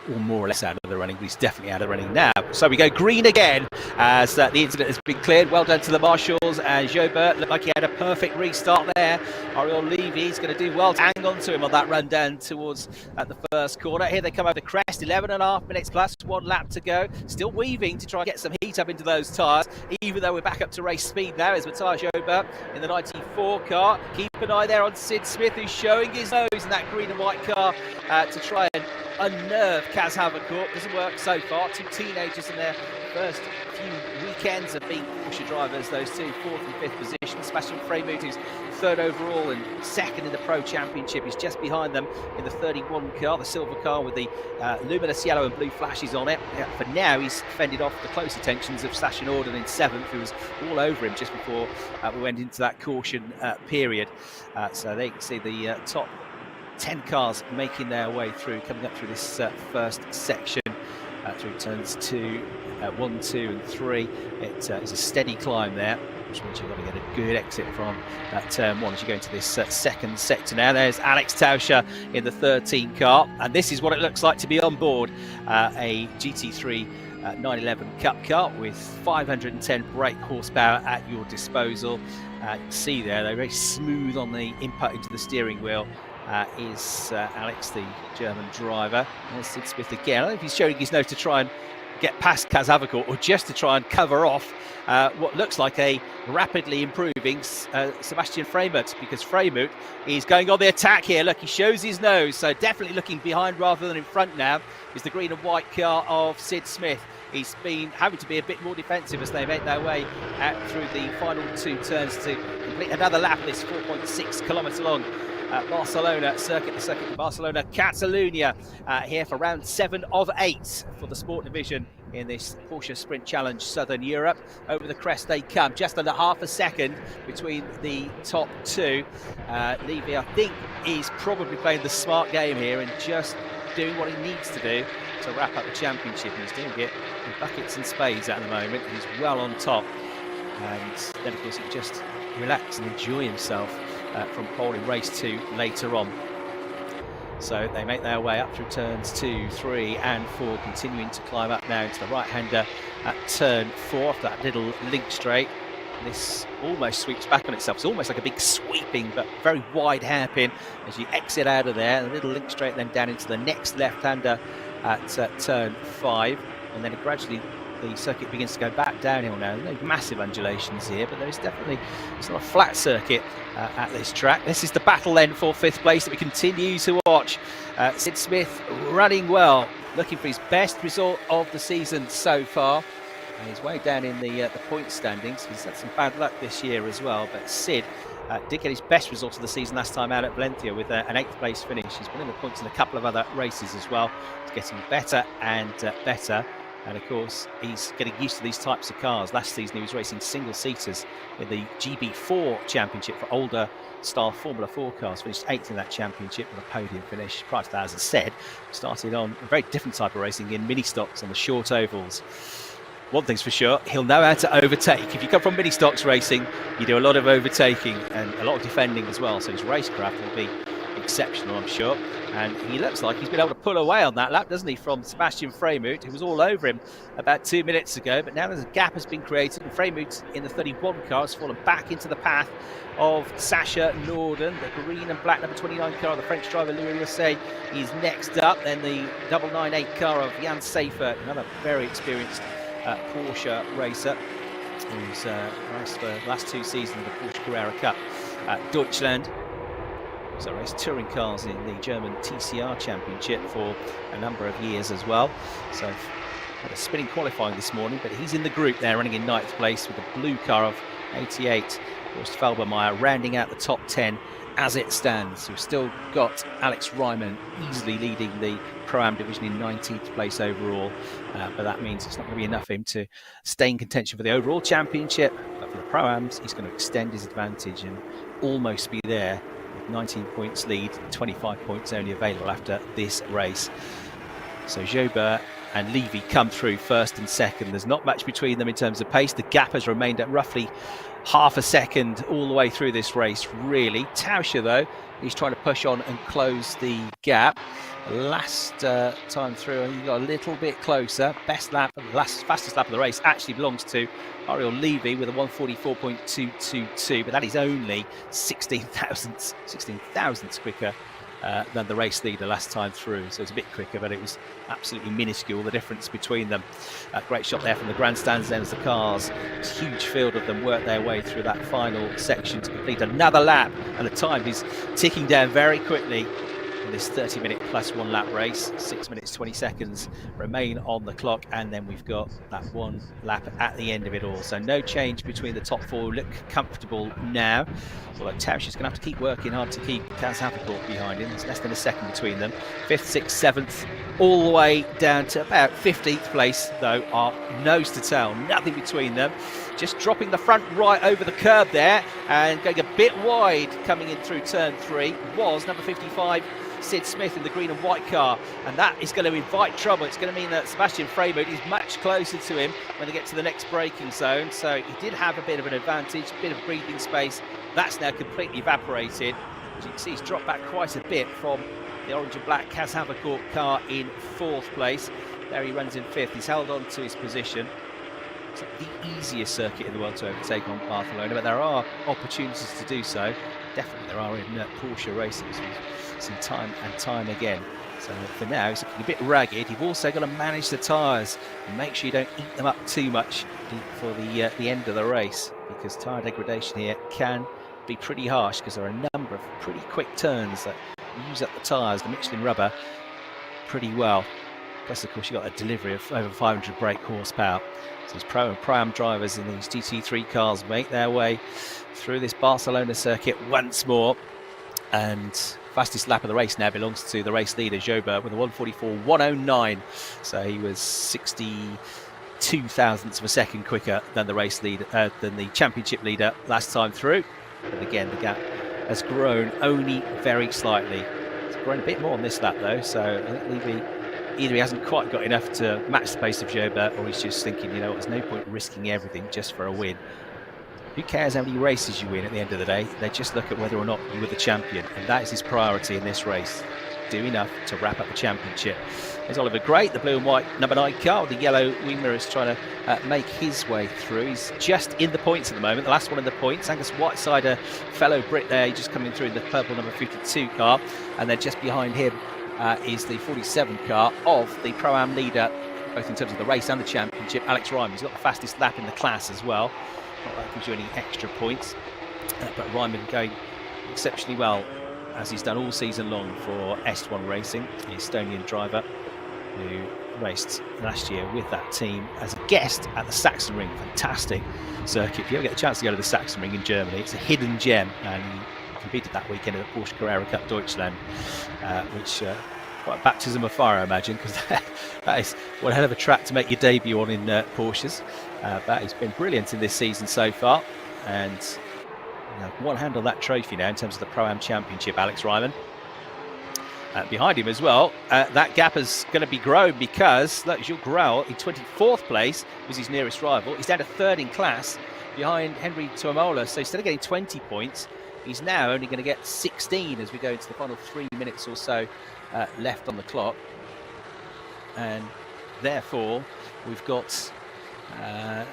Or more or less out of the running, but he's definitely out of the running now. So we go green again as the incident has been cleared. Well done to the marshals, and Jobert looked like he had a perfect restart there. Ariel Levy is going to do well to hang on to him on that run down towards the first corner. Here they come over the crest, 11.5 minutes plus, 1 lap to go. Still weaving to try and get some heat up into those tyres, even though we're back up to race speed now as Matthias Jobert in the 94 car. Keep an eye there on Sid Smith, who's showing his nose in that green and white car to try and unnerve Kaz Haverkorst. Doesn't work so far. 2 teenagers in their first few weekends of being Porsche drivers, those two, 4th and 5th positions. Sebastian Freimuth, who's 3rd overall and 2nd in the Pro Championship, is just behind them in the 31 car, the silver car with the luminous yellow and blue flashes on it. For now, he's fended off the close attentions of Sasha Norden in 7th, who was all over him just before we went into that caution period. So they can see the top 10 cars making their way through, coming up through this first section through turns 1, 2 and 3. It is a steady climb there, which means you've got to get a good exit from turn 1 as you go into this second sector. Now there's Alex Tauscher in the 13 car, and this is what it looks like to be on board a GT3 911 Cup car with 510 brake horsepower at your disposal. You can see there they're very smooth on the input into the steering wheel. Is Alex, the German driver. There's Sid Smith again. I don't know if he's showing his nose to try and get past Kazavacourt or just to try and cover off what looks like a rapidly improving Sebastian Freimut, because Freimut is going on the attack here. Look, he shows his nose, so definitely looking behind rather than in front now is the green and white car of Sid Smith. He's been having to be a bit more defensive as they make their way out through the final 2 turns to complete another lap of this 4.6 kilometre long Barcelona circuit, the circuit of Barcelona, Catalunya, here for round 7 of 8 for the Sport Division in this Porsche Sprint Challenge Southern Europe. Over the crest they come, just under half a second between the top 2. Levy, I think, is probably playing the smart game here and just doing what he needs to do to wrap up the championship, and he's doing it in buckets and spades at the moment. He's well on top, and then of course he can just relax and enjoy himself from pole in race 2 later on. So they make their way up through turns 2, 3 and 4, continuing to climb up now into the right-hander at turn 4 after that little link straight. This almost sweeps back on itself. It's almost like a big sweeping but very wide hairpin as you exit out of there. A little link straight then down into the next left-hander at turn 5, and then it gradually the circuit begins to go back downhill now. No massive undulations here, but there's definitely, it's not a flat circuit at this track. This is the battle then for 5th place that we continue to watch. Sid Smith running well, looking for his best result of the season so far. And he's way down in the point standings. He's had some bad luck this year as well, but Sid did get his best result of the season last time out at Valencia with an 8th place finish. He's been in the points in a couple of other races as well. He's getting better and better. And of course, he's getting used to these types of cars. Last season, he was racing single-seaters in the GB4 Championship for older style Formula 4 cars. Finished 8th in that championship with a podium finish. Prior to that, as I said, started on a very different type of racing in mini stocks on the short ovals. One thing's for sure, he'll know how to overtake. If you come from mini stocks racing, you do a lot of overtaking and a lot of defending as well. So his racecraft will be exceptional, I'm sure. And he looks like he's been able to pull away on that lap, doesn't he, from Sebastian Freimut, who was all over him about 2 minutes ago. But now there's a gap has been created, and Freimut in the 31 car has fallen back into the path of Sacha Norden. The green and black number 29 car of the French driver Louis Rosset is next up. Then the 998 car of Jan Seifert, another very experienced Porsche racer, who's raced for the last 2 seasons of the Porsche Carrera Cup at Deutschland. So raced touring cars in the German TCR Championship for a number of years as well. So had a spinning qualifying this morning, but he's in the group there running in 9th place with the blue car of 88. Horst Felbermeyer rounding out the top 10 as it stands. We've still got Alex Ryman easily leading the Pro-Am division in 19th place overall, but that means it's not going to be enough for him to stay in contention for the overall championship. But for the Pro-Ams, he's going to extend his advantage and almost be there. 19 points lead, 25 points only available after this race. So Jobert and Levy come through first and second. There's not much between them in terms of pace. The gap has remained at roughly half a second all the way through this race, really. Tauscher, though, he's trying to push on and close the gap. Last time through, he got a little bit closer. Best lap, fastest lap of the race actually belongs to Ariel Levy with a 1:44.222, but that is only 16 thousandths quicker than the race leader last time through. So it's a bit quicker, but it was absolutely minuscule, the difference between them. A great shot there from the grandstands then as the cars, a huge field of them, worked their way through that final section to complete another lap, and the time is ticking down very quickly. In this 30-minute plus 1 lap race, 6 minutes 20 seconds remain on the clock, and then we've got that 1 lap at the end of it all. So no change between the top 4. Look comfortable now. Although Tauscher's going to have to keep working hard to keep Kazavacourt behind him. There's less than a second between them. 5th, 6th, 7th, all the way down to about 15th place, though, are nose to tail. Nothing between them. Just dropping the front right over the curb there and going a bit wide coming in through turn 3 was number 55. Sid Smith in the green and white car, and that is going to invite trouble. It's going to mean that Sebastian Freimut is much closer to him when they get to the next braking zone. So he did have a bit of an advantage, a bit of breathing space. That's now completely evaporated. As you can see, he's dropped back quite a bit from the orange and black Kazavacourt car in 4th place. There he runs in 5th. He's held on to his position. It's not the easiest circuit in the world to overtake on Barcelona, but there are opportunities to do so. Definitely there are in Porsche races. We've seen time and time again. So for now, it's looking a bit ragged. You've also got to manage the tyres and make sure you don't eat them up too much for the end of the race, because tyre degradation here can be pretty harsh, because there are a number of pretty quick turns that use up the tyres, the Michelin rubber, pretty well. Plus, of course, you've got a delivery of over 500 brake horsepower. So these Pro and Pro-Am drivers in these GT3 cars make their way through this Barcelona circuit once more. And fastest lap of the race now belongs to the race leader, Jobert, with a 1:44.109. So he was 62 thousandths of a second quicker than the race leader, than the championship leader last time through. But again, the gap has grown only very slightly. It's grown a bit more on this lap though, so I think Levy, either he hasn't quite got enough to match the pace of Jobert, or he's just thinking, you know, there's no point risking everything just for a win. Who cares how many races you win at the end of the day? They just look at whether or not you were the champion, and that is his priority in this race. Do enough to wrap up the championship. There's Oliver Gray, the blue and white number 9 car with the yellow wing mirrors, trying to make his way through. He's just in the points at the moment, the last one in the points. Angus Whiteside, a fellow Brit there, just coming through in the purple number 52 car. And then just behind him is the 47 car of the Pro-Am leader, both in terms of the race and the championship, Alex Ryman. He's got the fastest lap in the class as well. Not that gives you any extra points, but Ryman going exceptionally well, as he's done all season long for S1 Racing, the Estonian driver who raced last year with that team as a guest at the Sachsenring. Fantastic circuit. If you ever get a chance to go to the Sachsenring in Germany, it's a hidden gem, and he competed that weekend at the Porsche Carrera Cup Deutschland, which quite a baptism of fire, I imagine, because that is one hell of a track to make your debut on in Porsches. But he's been brilliant in this season so far, and one hand on that trophy now in terms of the Pro-Am Championship, Alex Ryman. Behind him as well, that gap is going to be grown, because look, Gilles Grau in 24th place was his nearest rival. He's down to 3rd in class behind Henry Tuomola, so instead of getting 20 points, he's now only going to get 16 as we go into the final 3 minutes or so left on the clock. And therefore, we've got a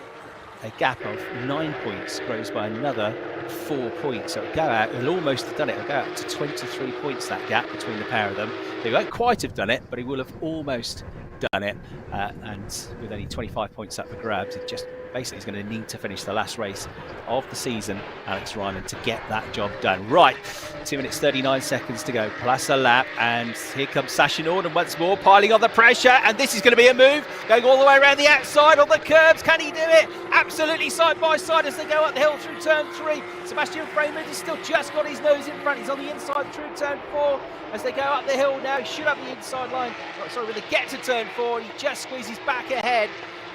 gap of 9 points, grows by another 4 points. So it'll go out, he'll almost have done it, it'll go out to 23 points, that gap between the pair of them. He won't quite have done it, but he will have almost done it. And with only 25 points up for grabs, he just basically is going to need to finish the last race of the season, Alex Ryman, to get that job done. Right, 2 minutes 39 seconds to go, plus a lap, and here comes Sasha Norden once more, piling on the pressure, and this is going to be a move, going all the way around the outside on the curbs. Can he do it? Absolutely side by side as they go up the hill through turn 3. Sebastian Freeman has still just got his nose in front. He's on the inside through turn 4 as they go up the hill now. He should have the inside line. Sorry, when they get to turn 4, he just squeezes back ahead,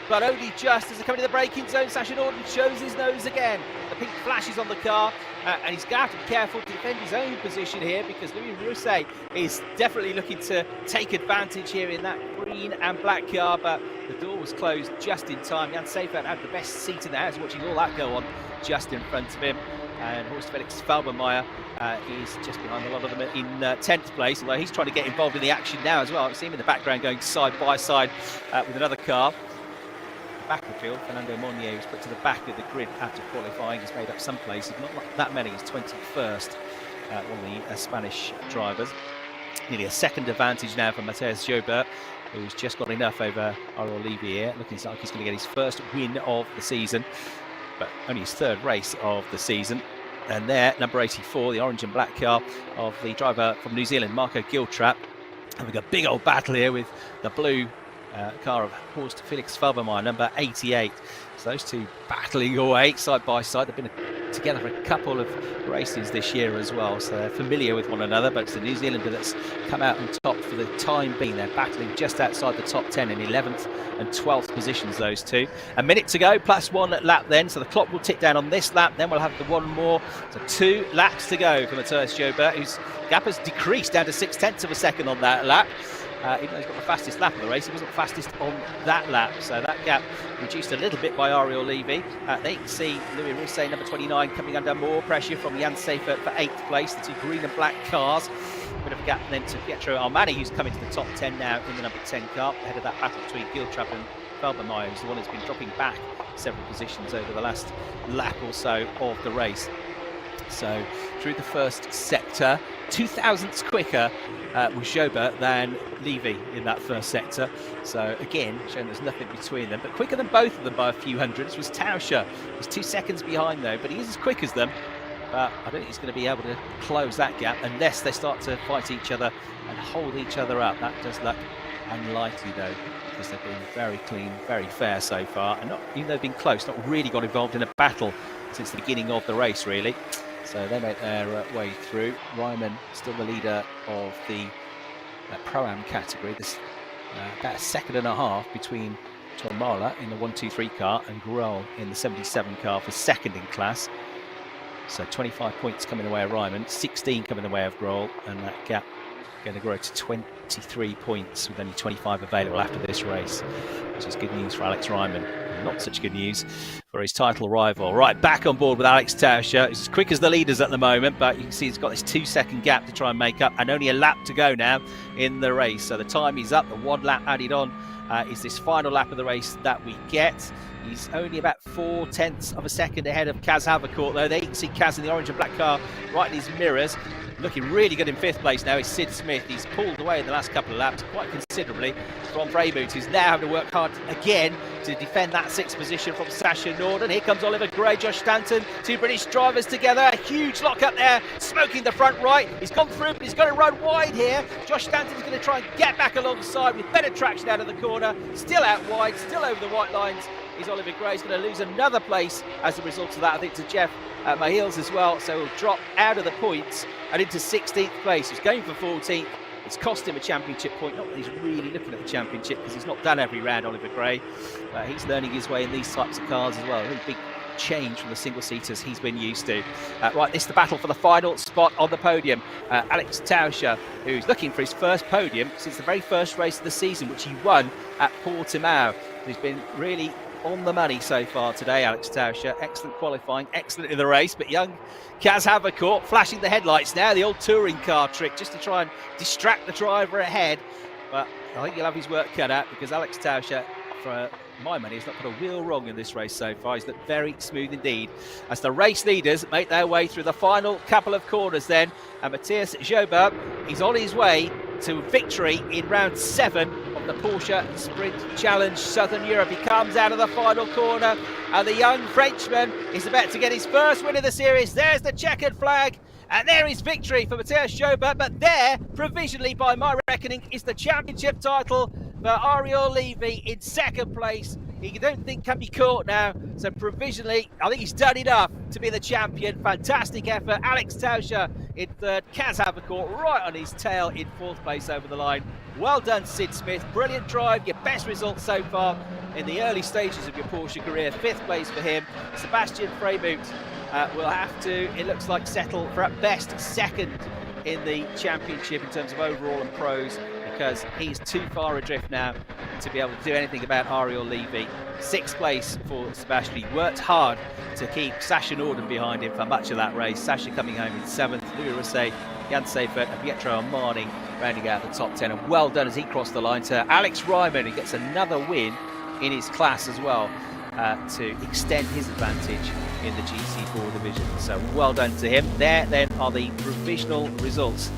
but only just as they come into the braking zone. Sasha Norden shows his nose again. The pink flashes on the car, and he's got to be careful to defend his own position here, because Louis Rousset is definitely looking to take advantage here in that green and black car, but the door was closed just in time. Jan Seifert had the best seat in the house, watching all that go on just in front of him. And Horst Felix Falbermeier is just behind a lot of them in 10th place, although he's trying to get involved in the action now as well. I see him in the background going side by side with another car. Back of the field, Fernando Monnier was put to the back of the grid after qualifying. He's made up some places, not that many. He's 21st, one of the Spanish drivers. Nearly a second advantage now for Mathias Jobert, who's just got enough over Ariel Levy here. Looking like he's going to get his first win of the season, but only his 3rd race of the season. And there, number 84, the orange and black car of the driver from New Zealand, Marco Giltrap, having a big old battle here with the blue car of Horst Felix Falbermeier, number 88. So those two battling away side by side. They've been together for a couple of races this year as well, so they're familiar with one another, but it's the New Zealander that's come out on top for the time being. They're battling just outside the top 10 in 11th and 12th positions, those two. A minute to go, plus 1 lap then, so the clock will tick down on this lap, then we'll have the one more. So 2 laps to go for Mathias Jobert, whose gap has decreased down to 0.6 of a second on that lap. Even though he's got the fastest lap of the race, he wasn't fastest on that lap, so that gap reduced a little bit by Ariel Levy. There you can see Louis Rousset, number 29, coming under more pressure from Jan Seifert for 8th place. The 2 green and black cars. Bit of a gap then to Pietro Armani, who's coming to the top 10 now in the number 10 car, ahead of that battle between Giltrap and Falbermeier, who's the one who's been dropping back several positions over the last lap or so of the race. So through the first sector, 0.002 quicker was Joba than Levy in that first sector. So again, showing there's nothing between them. But quicker than both of them by a few hundredths was Tauscher. He's 2 seconds behind though, but he is as quick as them. But I don't think he's going to be able to close that gap unless they start to fight each other and hold each other up. That does look unlikely though, because they've been very clean, very fair so far, and not, even though they've been close, not really got involved in a battle since the beginning of the race really. So they make their way through. Ryman still the leader of the Pro-Am category. There's about a second and a half between Tormala in the 1-2-3 car and Grohl in the 77 car for second in class. So 25 points coming the way of Ryman, 16 coming the way of Grohl, and that gap going to grow to 23 points with only 25 available after this race, which is good news for Alex Ryman. Not such good news for his title rival. Right, back on board with Alex Tauscher. He's as quick as the leaders at the moment, but you can see he's got this 2-second gap to try and make up, and only a lap to go now in the race. So the time is up. The 1 lap added on is this final lap of the race that we get. He's only about 0.4 of a second ahead of Kaz Havercourt, though. There you can see Kaz in the orange and black car right in his mirrors. Looking really good in 5th place now is Sid Smith. He's pulled away in the last couple of laps quite considerably from Vreemoed, who's now having to work hard again to defend that 6th position from Sasha Norden. Here comes Oliver Gray, Josh Stanton, 2 British drivers together. A huge lock up there, smoking the front right. He's gone through, but he's got to run wide here. Josh Stanton's going to try and get back alongside with better traction out of the corner. Still out wide, still over the white lines is Oliver Gray. He's going to lose another place as a result of that, I think, to Jeff Mahils as well. So he'll drop out of the points and into 16th place. He's going for 14th. It's cost him a championship point. Not that he's really looking at the championship, because he's not done every round, Oliver Gray. He's learning his way in these types of cars as well. A really big change from the single-seaters he's been used to. Right, this is the battle for the final spot on the podium. Alex Tauscher, who's looking for his first podium since the very first race of the season, which he won at Portimao. He's been really on the money so far today, Alex Tauscher. Excellent qualifying, excellent in the race, but young Kaz Havercourt flashing the headlights now, the old touring car trick, just to try and distract the driver ahead. But I think he'll have his work cut out, because Alex Tauscher, for my money, has not put a wheel wrong in this race so far. He's looked very smooth indeed as the race leaders make their way through the final couple of corners then. And Matthias Joba is on his way to victory in round 7 of the Porsche Sprint Challenge Southern Europe. He comes out of the final corner, and the young Frenchman is about to get his first win of the series. There's the checkered flag, and there is victory for Matthias Joba. But there, provisionally by my reckoning, is the championship title for Ariel Levy in 2nd place. He don't think can be caught now, so provisionally I think he's done enough to be the champion. Fantastic effort. Alex Tauscher in 3rd, Kaz Havercourt right on his tail in 4th place over the line. Well done, Sid Smith. Brilliant drive, your best result so far in the early stages of your Porsche career. 5th place for him. Sebastian Vreemoed will have to, it looks like, settle for at best 2nd in the championship in terms of overall and pros, because he's too far adrift now to be able to do anything about Ariel Levy. 6th place for Sebastian. He worked hard to keep Sasha Norden behind him for much of that race. Sasha coming home in 7th, Louis Rousset, Jan Seifert and Pietro Armani rounding out the top 10. And well done as he crossed the line to Alex Ryman, who gets another win in his class as well, to extend his advantage in the GC4 division. So well done to him. There then are the provisional results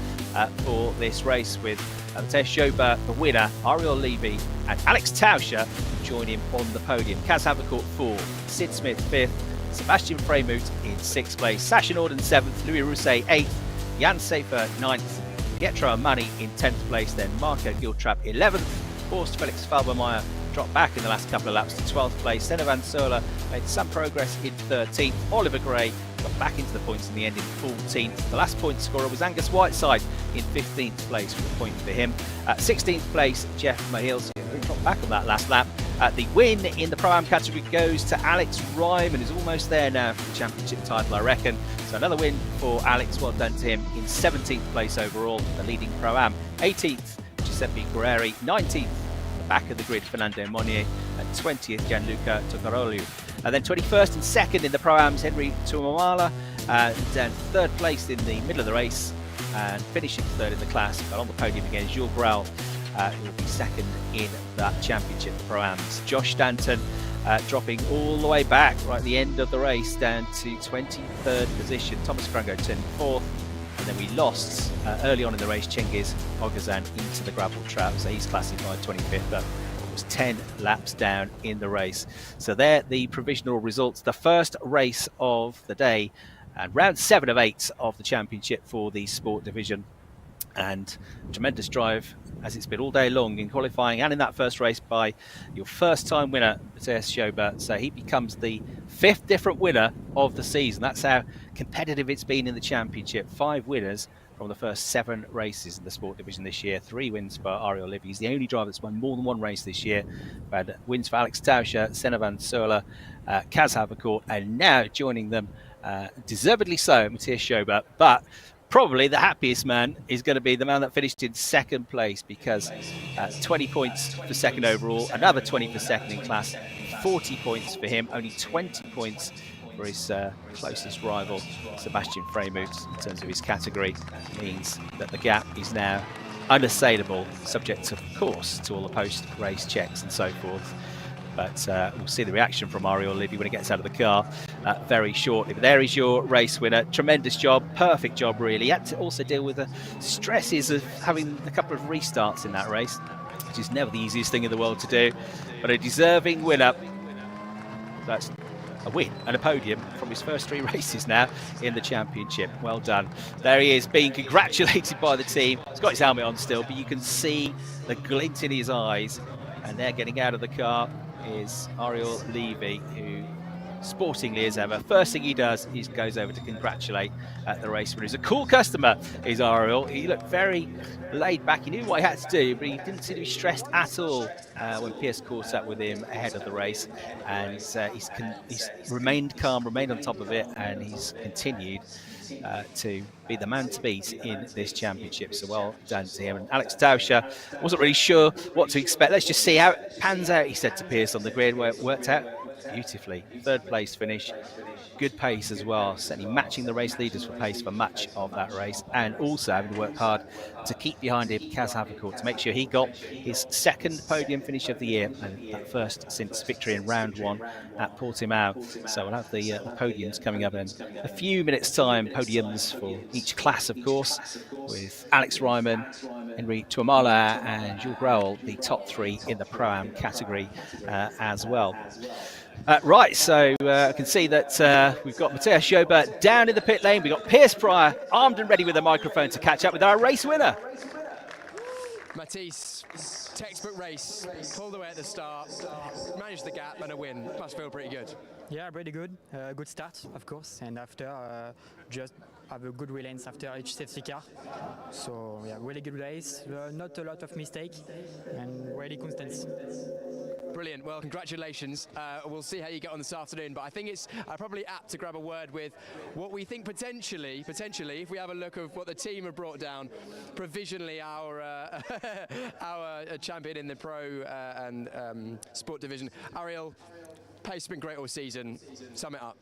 for this race, with Matthias Joba the winner, Ariel Levy and Alex Tauscher join him on the podium. Kaz Havercourt 4th, Sid Smith 5th, Sebastian Vreemoed in 6th place, Sasha Norden 7th, Louis Rousset 8th, Jan Seifert 9th, Pietro Armani in 10th place, then Marco Giltrap 11th, Horst Felix Falbermeyer dropped back in the last couple of laps to 12th place, Senna Van Sola made some progress in 13th, Oliver Gray got back into the points in the end in 14th. The last point scorer was Angus Whiteside in 15th place with a point for him. 16th place, Jeff Mahils, who dropped back on that last lap. The win in the Pro-Am category goes to Alex Ryman, who's almost there now for the championship title, I reckon. So another win for Alex, well done to him, in 17th place overall, the leading Pro-Am. 18th, Giuseppe Guerrieri. 19th, back of the grid, Fernando Monnier. And 20th, Gianluca Toccarolo. And then 21st and 2nd in the Pro-Ams, Henry Tuamala. And 3rd place in the middle of the race, and finishing 3rd in the class, but on the podium again, Jules Grau, who will be 2nd in that championship, the Pro-Ams. Josh Stanton dropping all the way back right at the end of the race, down to 23rd position. Thomas Frango turning 4th, and then we lost early on in the race Cengiz Oguzhan into the gravel trap, so he's classified 25th, but was 10 laps down in the race. So they're the provisional results. The first race of the day and round 7 of 8 of the championship for the sport division. And tremendous drive as it's been all day long in qualifying and in that first race by your first time winner, Matthias Schober. So he becomes the 5th different winner of the season. That's how competitive it's been in the championship. 5 winners from the first 7 races in the sport division this year. 3 wins for Ariel Livy. He's the only driver that's won more than 1 race this year. We've had wins for Alex Tauscher, Senna van Sola, Kaz Havercourt, and now joining them, deservedly so, Matthias Schober. But probably the happiest man is going to be the man that finished in 2nd place, because 20 points for 2nd overall, another 20 for 2nd in class, 40 points for him, only 20 points for his closest rival, Sebastian Fremuth, in terms of his category. Means that the gap is now unassailable, subject, of course, to all the post-race checks and so forth. But we'll see the reaction from Ariel Livy when he gets out of the car very shortly. But there is your race winner. Tremendous job, perfect job, really. He had to also deal with the stresses of having a couple of restarts in that race, which is never the easiest thing in the world to do. But a deserving winner. That's a win and a podium from his first 3 races now in the championship. Well done. There he is, being congratulated by the team. He's got his helmet on still, but you can see the glint in his eyes. And they're getting out of the car is Ariel Livy, who, sportingly as ever, first thing he does is goes over to congratulate the race winner. He's a cool customer, is Ariel. He looked very laid back. He knew what he had to do, but he didn't seem to be stressed at all when Pierce caught up with him ahead of the race. And he's remained calm, remained on top of it, and he's continued to be the man to beat in this championship. So well done to him. And Alex Tauscher wasn't really sure what to expect. Let's just see how it pans out, he said to Pierce on the grid, where it worked out beautifully. 3rd place finish, good pace as well, certainly matching the race leaders for pace for much of that race, and also having to work hard to keep behind him Kaz Havercourt to make sure he got his 2nd podium finish of the year, and that first since victory in round 1 at Portimao. So we'll have the podiums coming up in a few minutes time, podiums for each class, of course, with Alex Ryman, Henry Tuamala and Jules Grauel, the top 3 in the Pro-Am category as well. Right, so I can see that we've got Matthias Schober down in the pit lane. We've got Pierce Pryor armed and ready with a microphone to catch up with our race winner. Matisse, textbook race, pulled away at the start, managed the gap and a win. Must feel pretty good. Yeah, pretty good. Good start, of course, and after just have a good relance after each safety car. So yeah, really good race. Not a lot of mistake and really constancy. Brilliant. Well, congratulations. We'll see how you get on this afternoon, but I think it's probably apt to grab a word with what we think potentially, if we have a look of what the team have brought down, provisionally our our champion in the pro and sport division. Ariel, pace has been great all season. Sum it up.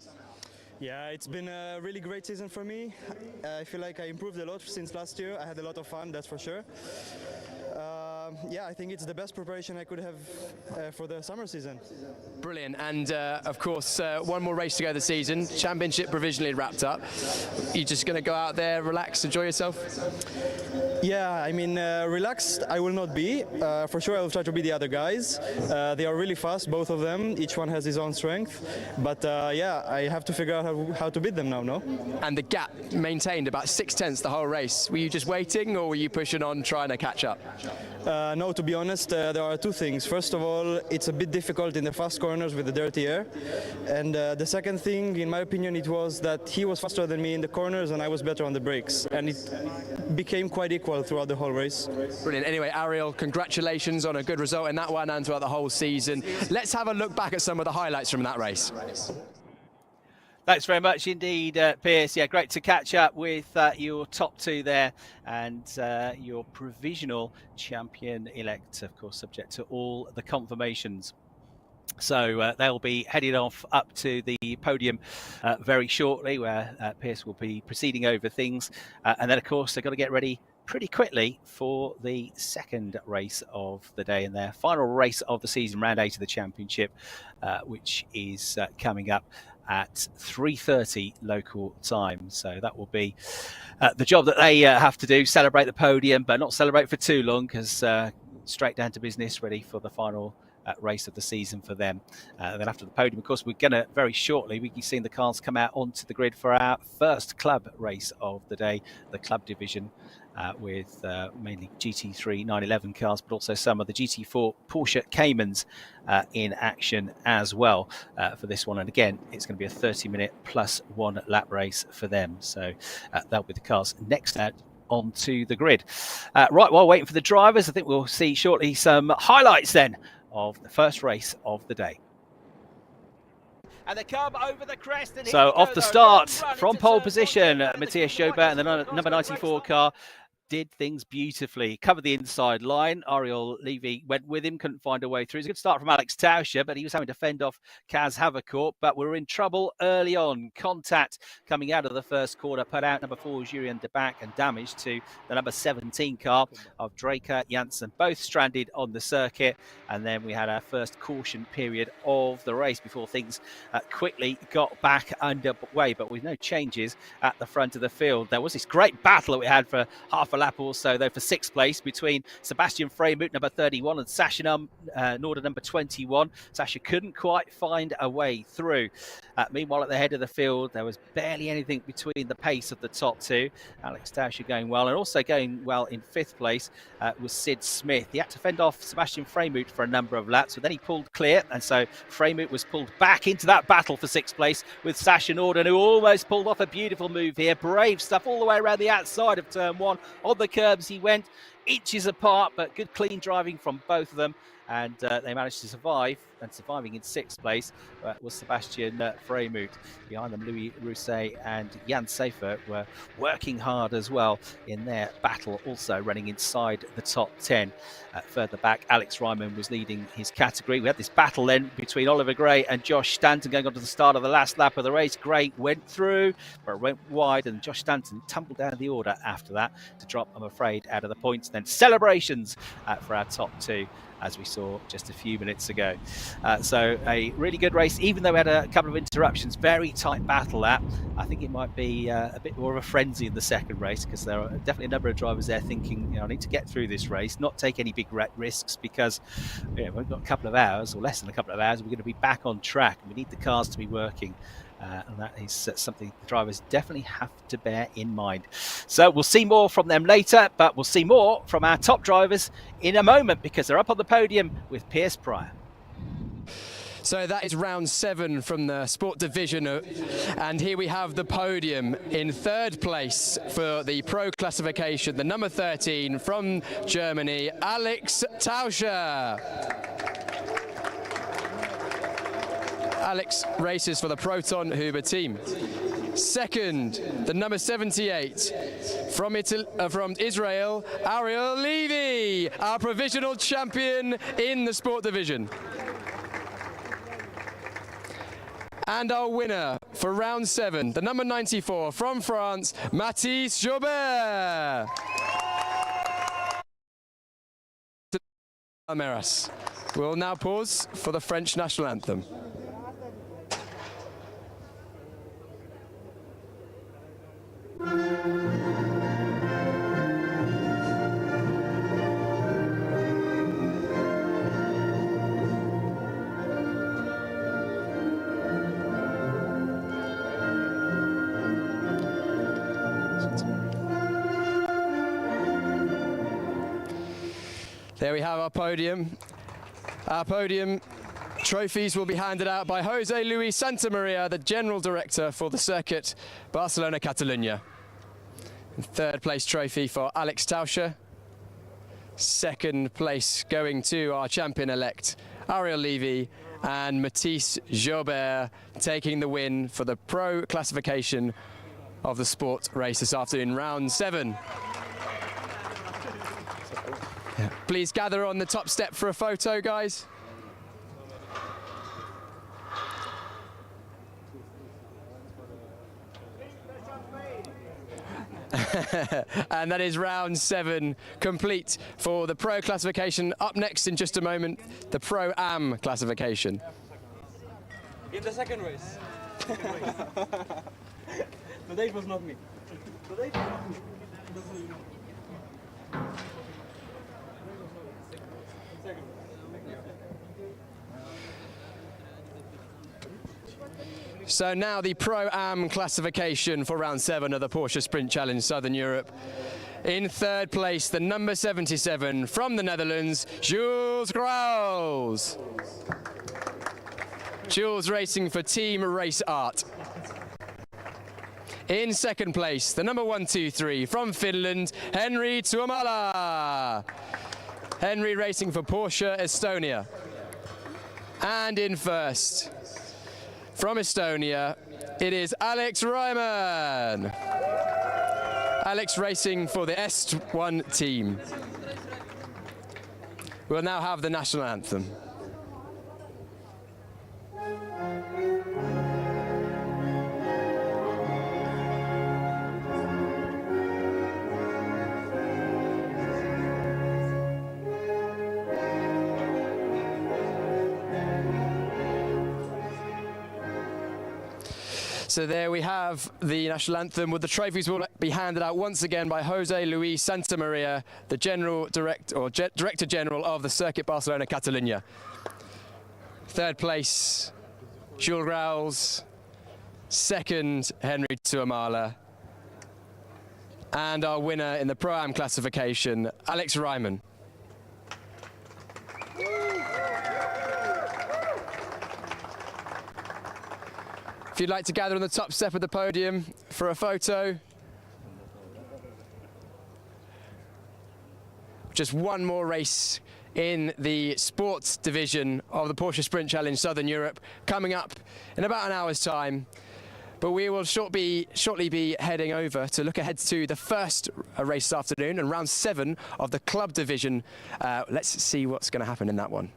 Yeah, it's been a really great season for me. I feel like I improved a lot since last year. I had a lot of fun, that's for sure. Yeah, I think it's the best preparation I could have for the summer season. Brilliant, and of course, one more race to go this season. Championship provisionally wrapped up. You just going to go out there, relax, enjoy yourself? Yeah, I mean, relaxed I will not be. For sure I will try to be the other guys. They are really fast, both of them. Each one has his own strength. But yeah, I have to figure out how to beat them now, no? And the gap maintained about 6/10 the whole race. Were you just waiting, or were you pushing on trying to catch up? No, to be honest, there are 2 things. First of all, it's a bit difficult in the fast corners with the dirty air. And the second thing, in my opinion, it was that he was faster than me in the corners and I was better on the brakes. And it became quite equal throughout the whole race. Brilliant. Anyway, Ariel, congratulations on a good result in that one and throughout the whole season. Let's have a look back at some of the highlights from that race. Thanks very much indeed, Pierce. Yeah, great to catch up with your top 2 there, and your provisional champion-elect, of course, subject to all the confirmations. So they'll be headed off up to the podium very shortly, where Pierce will be proceeding over things. And then, of course, they've got to get ready pretty quickly for the 2nd race of the day and their final race of the season, round 8 of the championship, which is coming up at 3:30 local time. So that will be the job that they have to do, celebrate the podium, but not celebrate for too long, because straight down to business, ready for the final race of the season for them. Then after the podium, of course, we're going to very shortly be seeing the cars come out onto the grid for our first club race of the day, the club division, with mainly GT3 911 cars, but also some of the GT4 Porsche Caymans in action as well for this one. And again, it's going to be a 30-minute plus 1 lap race for them. So that'll be the cars next out onto the grid. Right, while waiting for the drivers, I think we'll see shortly some highlights then of the first race of the day. And they come over the crest. And so off the start from pole position, Matthias Jobert and the number 94 car did things beautifully. Covered the inside line. Ariel Levy went with him, couldn't find a way through. It was a good start from Alex Tauscher, but he was having to fend off Kaz Havercourt. But we were in trouble early on. Contact coming out of the first corner, put out number 4 Julien de Back, and damage to the number 17 car of Draker Janssen, both stranded on the circuit. And then we had our first caution period of the race before things quickly got back underway, but with no changes at the front of the field. There was this great battle that we had for half a lap or so, though, for 6th place between Sebastian Freymut, number 31, and Sasha Norder, number 21. Sasha couldn't quite find a way through. Meanwhile, at the head of the field, there was barely anything between the pace of the top two. Alex Tauscher going well, and also going well in 5th place was Sid Smith. He had to fend off Sebastian Freymut for a number of laps, but then he pulled clear, and so Freymut was pulled back into that battle for 6th place with Sasha Norden, who almost pulled off a beautiful move here. Brave stuff all the way around the outside of turn 1. On the curbs he went, inches apart, but good clean driving from both of them, and they managed to survive. And surviving in 6th place was Sebastian Freymut. Behind them, Louis Rousset and Jan Seifert were working hard as well in their battle, also running inside the top 10. Further back, Alex Ryman was leading his category. We had this battle then between Oliver Gray and Josh Stanton going on to the start of the last lap of the race. Gray went through, but went wide, and Josh Stanton tumbled down the order after that to drop, I'm afraid, out of the points. Then celebrations for our top 2, as we saw just a few minutes ago. So a really good race, even though we had a couple of interruptions. Very tight battle that. I think it might be a bit more of a frenzy in the second race, because there are definitely a number of drivers there thinking, I need to get through this race, not take any big risks, because we've got a couple of hours, or less than a couple of hours, we're going to be back on track, and we need the cars to be working. And that is something the drivers definitely have to bear in mind. So we'll see more from them later, but we'll see more from our top drivers in a moment, because they're up on the podium with Pierce Pryor. So that is round 7 from the Sport Division, and here we have the podium. In 3rd place for the Pro classification, the number 13 from Germany, Alex Tauscher. Alex races for the Proton Huber team. 2nd, the number 78 from Israel, Ariel Levy, our provisional champion in the Sport Division. And our winner for round 7, the number 94 from France, Mathis Jobert. We'll now pause for the French national anthem. There we have our podium. Our podium trophies will be handed out by Jose Luis Santamaria, the General Director for the circuit, Barcelona, Catalunya. 3rd place trophy for Alex Tauscher. 2nd place going to our champion-elect, Ariel Levy, and Mathis Jobert taking the win for the Pro classification of the sport race this afternoon, round 7. Please gather on the top step for a photo, guys. And that is round 7 complete for the Pro classification. Up next in just a moment, the Pro-Am classification. In the second race. Today it was not me. Today it was not me. So now the Pro-Am classification for round 7 of the Porsche Sprint Challenge Southern Europe. In third place, the number 77 from the Netherlands, Jules Graus. Jules racing for Team Race Art. In second place, the number 123 from Finland, Henri Tuomala. Henri racing for Porsche Estonia. And in first, from Estonia, it is Alex Ryman. Alex racing for the S1 team. We'll now have the national anthem. So there we have the national anthem, with the trophies will be handed out once again by Jose Luis Santamaria, the Director General of the Circuit Barcelona Catalunya. Third place, Jules Graus. Second, Henri Tuomala. And our winner in the Pro-Am classification, Alex Ryman. If you'd like to gather on the top step of the podium for a photo. Just one more race in the sports division of the Porsche Sprint Challenge Southern Europe coming up in about an hour's time. But we will shortly be heading over to look ahead to the first race this afternoon and round 7 of the club division. Let's see what's going to happen in that one.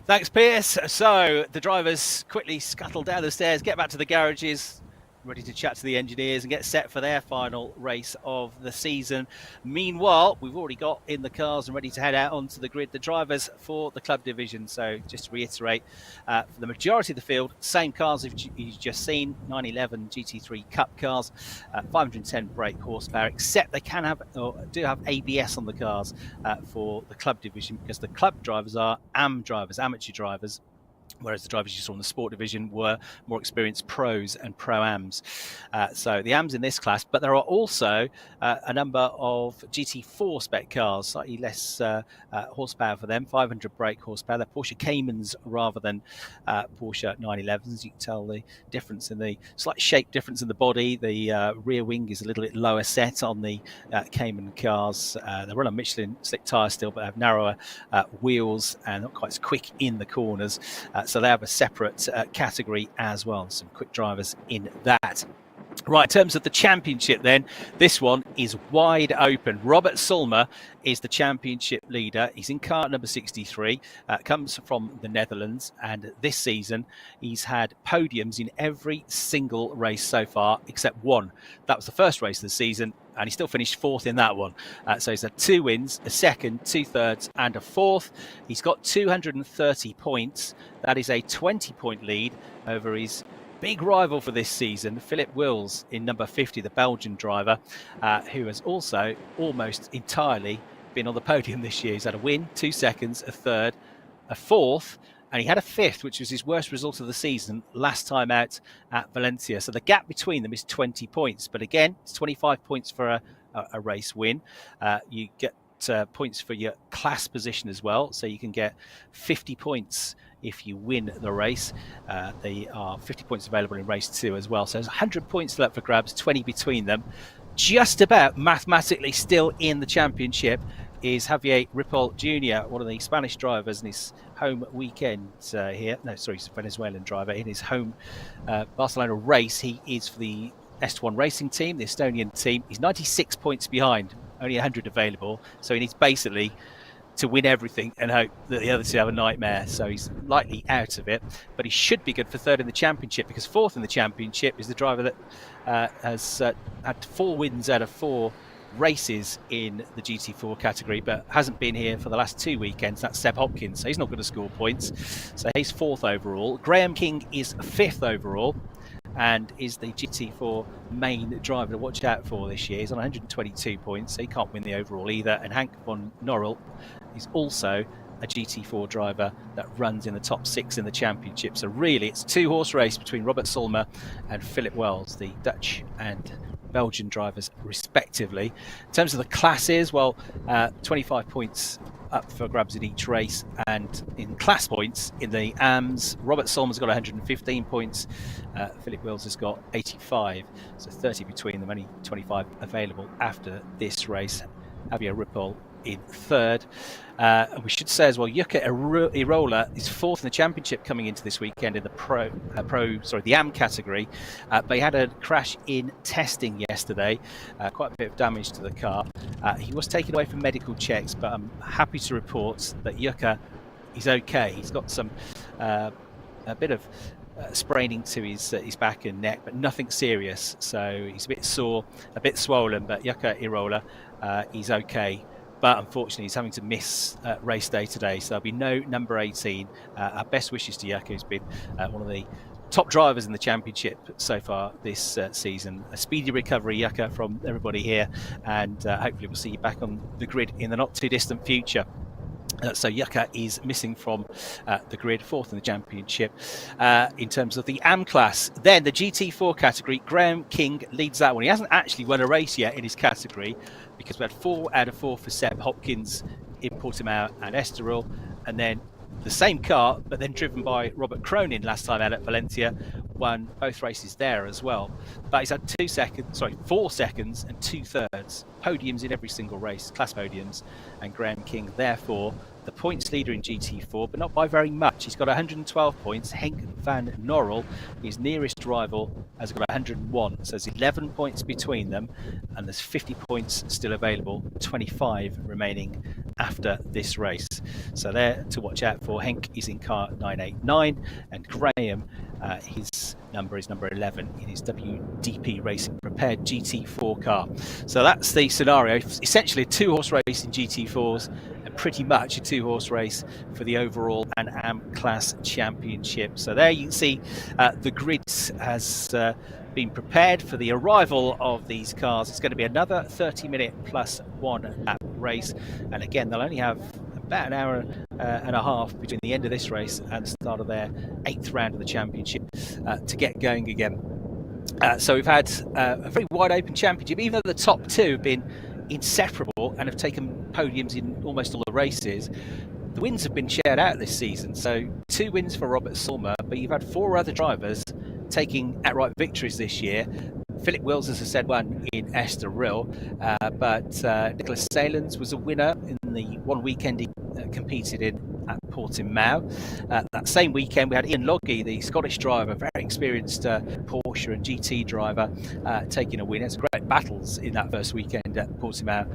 Thanks, Pierce. So the drivers quickly scuttle down the stairs, get back to the garages, ready to chat to the engineers and get set for their final race of the season. Meanwhile, we've already got in the cars and ready to head out onto the grid the drivers for the club division. So just to reiterate, for the majority of the field, same cars you've just seen, 911 GT3 Cup cars, 510 brake horsepower, except they can have, or do have ABS on the cars for the club division, because the club drivers are AM drivers, amateur drivers, whereas the drivers you saw in the sport division were more experienced pros and pro-ams. So the AMs in this class, but there are also a number of GT4 spec cars, slightly less horsepower for them, 500 brake horsepower. They're Porsche Caymans rather than Porsche 911s. You can tell the difference in the slight shape difference in the body. The rear wing is a little bit lower set on the Cayman cars. They run on Michelin slick tyres still, but have narrower wheels and not quite as quick in the corners. So they have a separate category as well. Some quick drivers in that. Right, in terms of the championship then, this one is wide open. Robert Sulmer is the championship leader. He's in car number 63, comes from the Netherlands, and this season he's had podiums in every single race so far except one. That was the first race of the season, and he still finished 4th in that one. So he's had 2 wins, a 2nd, 2 thirds and a 4th. He's got 230 points. That is a 20-point lead over his big rival for this season, Philip Wills, in number 50, the Belgian driver, who has also almost entirely been on the podium this year. He's had a win, 2 seconds, a 3rd, a 4th, and he had a 5th, which was his worst result of the season last time out at Valencia. So the gap between them is 20 points. But again, it's 25 points for a race win. You get points for your class position as well. So you can get 50 points if you win the race. They are 50 points available in race 2 as well. So there's 100 points still up for grabs, 20 between them. Just about mathematically still in the championship is Javier Ripoll Jr., one of the Spanish drivers in his home weekend here. No, sorry, he's a Venezuelan driver. In his home Barcelona race, he is for the S1 racing team, the Estonian team. He's 96 points behind, only 100 available. So he needs basically to win everything and hope that the other two have a nightmare. So he's likely out of it, but he should be good for 3rd in the championship, because 4th in the championship is the driver that has had 4 wins out of 4 races in the GT4 category, but hasn't been here for the last 2 weekends. That's Seb Hopkins, so he's not going to score points. So he's 4th overall. Graham King is 5th overall and is the GT4 main driver to watch out for this year. He's on 122 points, so he can't win the overall either. And Hank von Norrell is also a GT4 driver that runs in the top 6 in the championship. So really, it's a 2-horse race between Robert Solmer and Philip Wells, the Dutch and Belgian drivers respectively. In terms of the classes, well, 25 points up for grabs in each race, and in class points in the AMS, Robert Solmer's got 115 points, Philip Wells has got 85, so 30 between them, only 25 available after this race. Javier Ripoll in 3rd. And we should say as well, Jukka Irola is 4th in the championship coming into this weekend in the the AM category. But he had a crash in testing yesterday, quite a bit of damage to the car. He was taken away for medical checks, but I'm happy to report that Jukka is okay. He's got some a bit of spraining to his back and neck, but nothing serious. So he's a bit sore, a bit swollen, but Jukka Irola, he's okay. But unfortunately, he's having to miss race day today, so there'll be no number 18. Our best wishes to Jukka, who's been one of the top drivers in the championship so far this season. A speedy recovery, Jukka, from everybody here, and hopefully we'll see you back on the grid in the not too distant future. So Jukka is missing from the grid, 4th in the championship. In terms of the AM class, then the GT4 category, Graham King leads that one. He hasn't actually won a race yet in his category, because we had 4 out of 4 for Seb Hopkins in Portimao and Estoril, and then the same car, but then driven by Robert Cronin last time out at Valencia, won both races there as well. But he's had 4 seconds and 2/3 podiums in every single race, class podiums, and Graham King therefore the points leader in GT4, but not by very much. He's got 112 points. Henk van Norrell, his nearest rival, has got 101. So there's 11 points between them, and there's 50 points still available, 25 remaining after this race. So there to watch out for. Henk is in car 989, and Graham, his number is number 11 in his WDP Racing Prepared GT4 car. So that's the scenario. Essentially a 2-horse race in GT4s, and pretty much a 2-horse race for the overall and AM class championship. So there you can see the grid has been prepared for the arrival of these cars. It's going to be another 30-minute plus 1 lap race, and again they'll only have about an hour and a half between the end of this race and the start of their 8th round of the championship to get going again. So we've had a very wide open championship, even though the top 2 have been inseparable and have taken podiums in almost all the races. The wins have been shared out this season, so 2 wins for Robert Solmer, but you've had 4 other drivers taking outright victories this year. Philip Wills, as I said, won in Estoril, but Nicholas Salins was a winner in the one weekend he competed in at Portimao. That same weekend we had Ian Loggy, the Scottish driver, very experienced Porsche and GT driver, taking a win. There's great battles in that first weekend at Portimao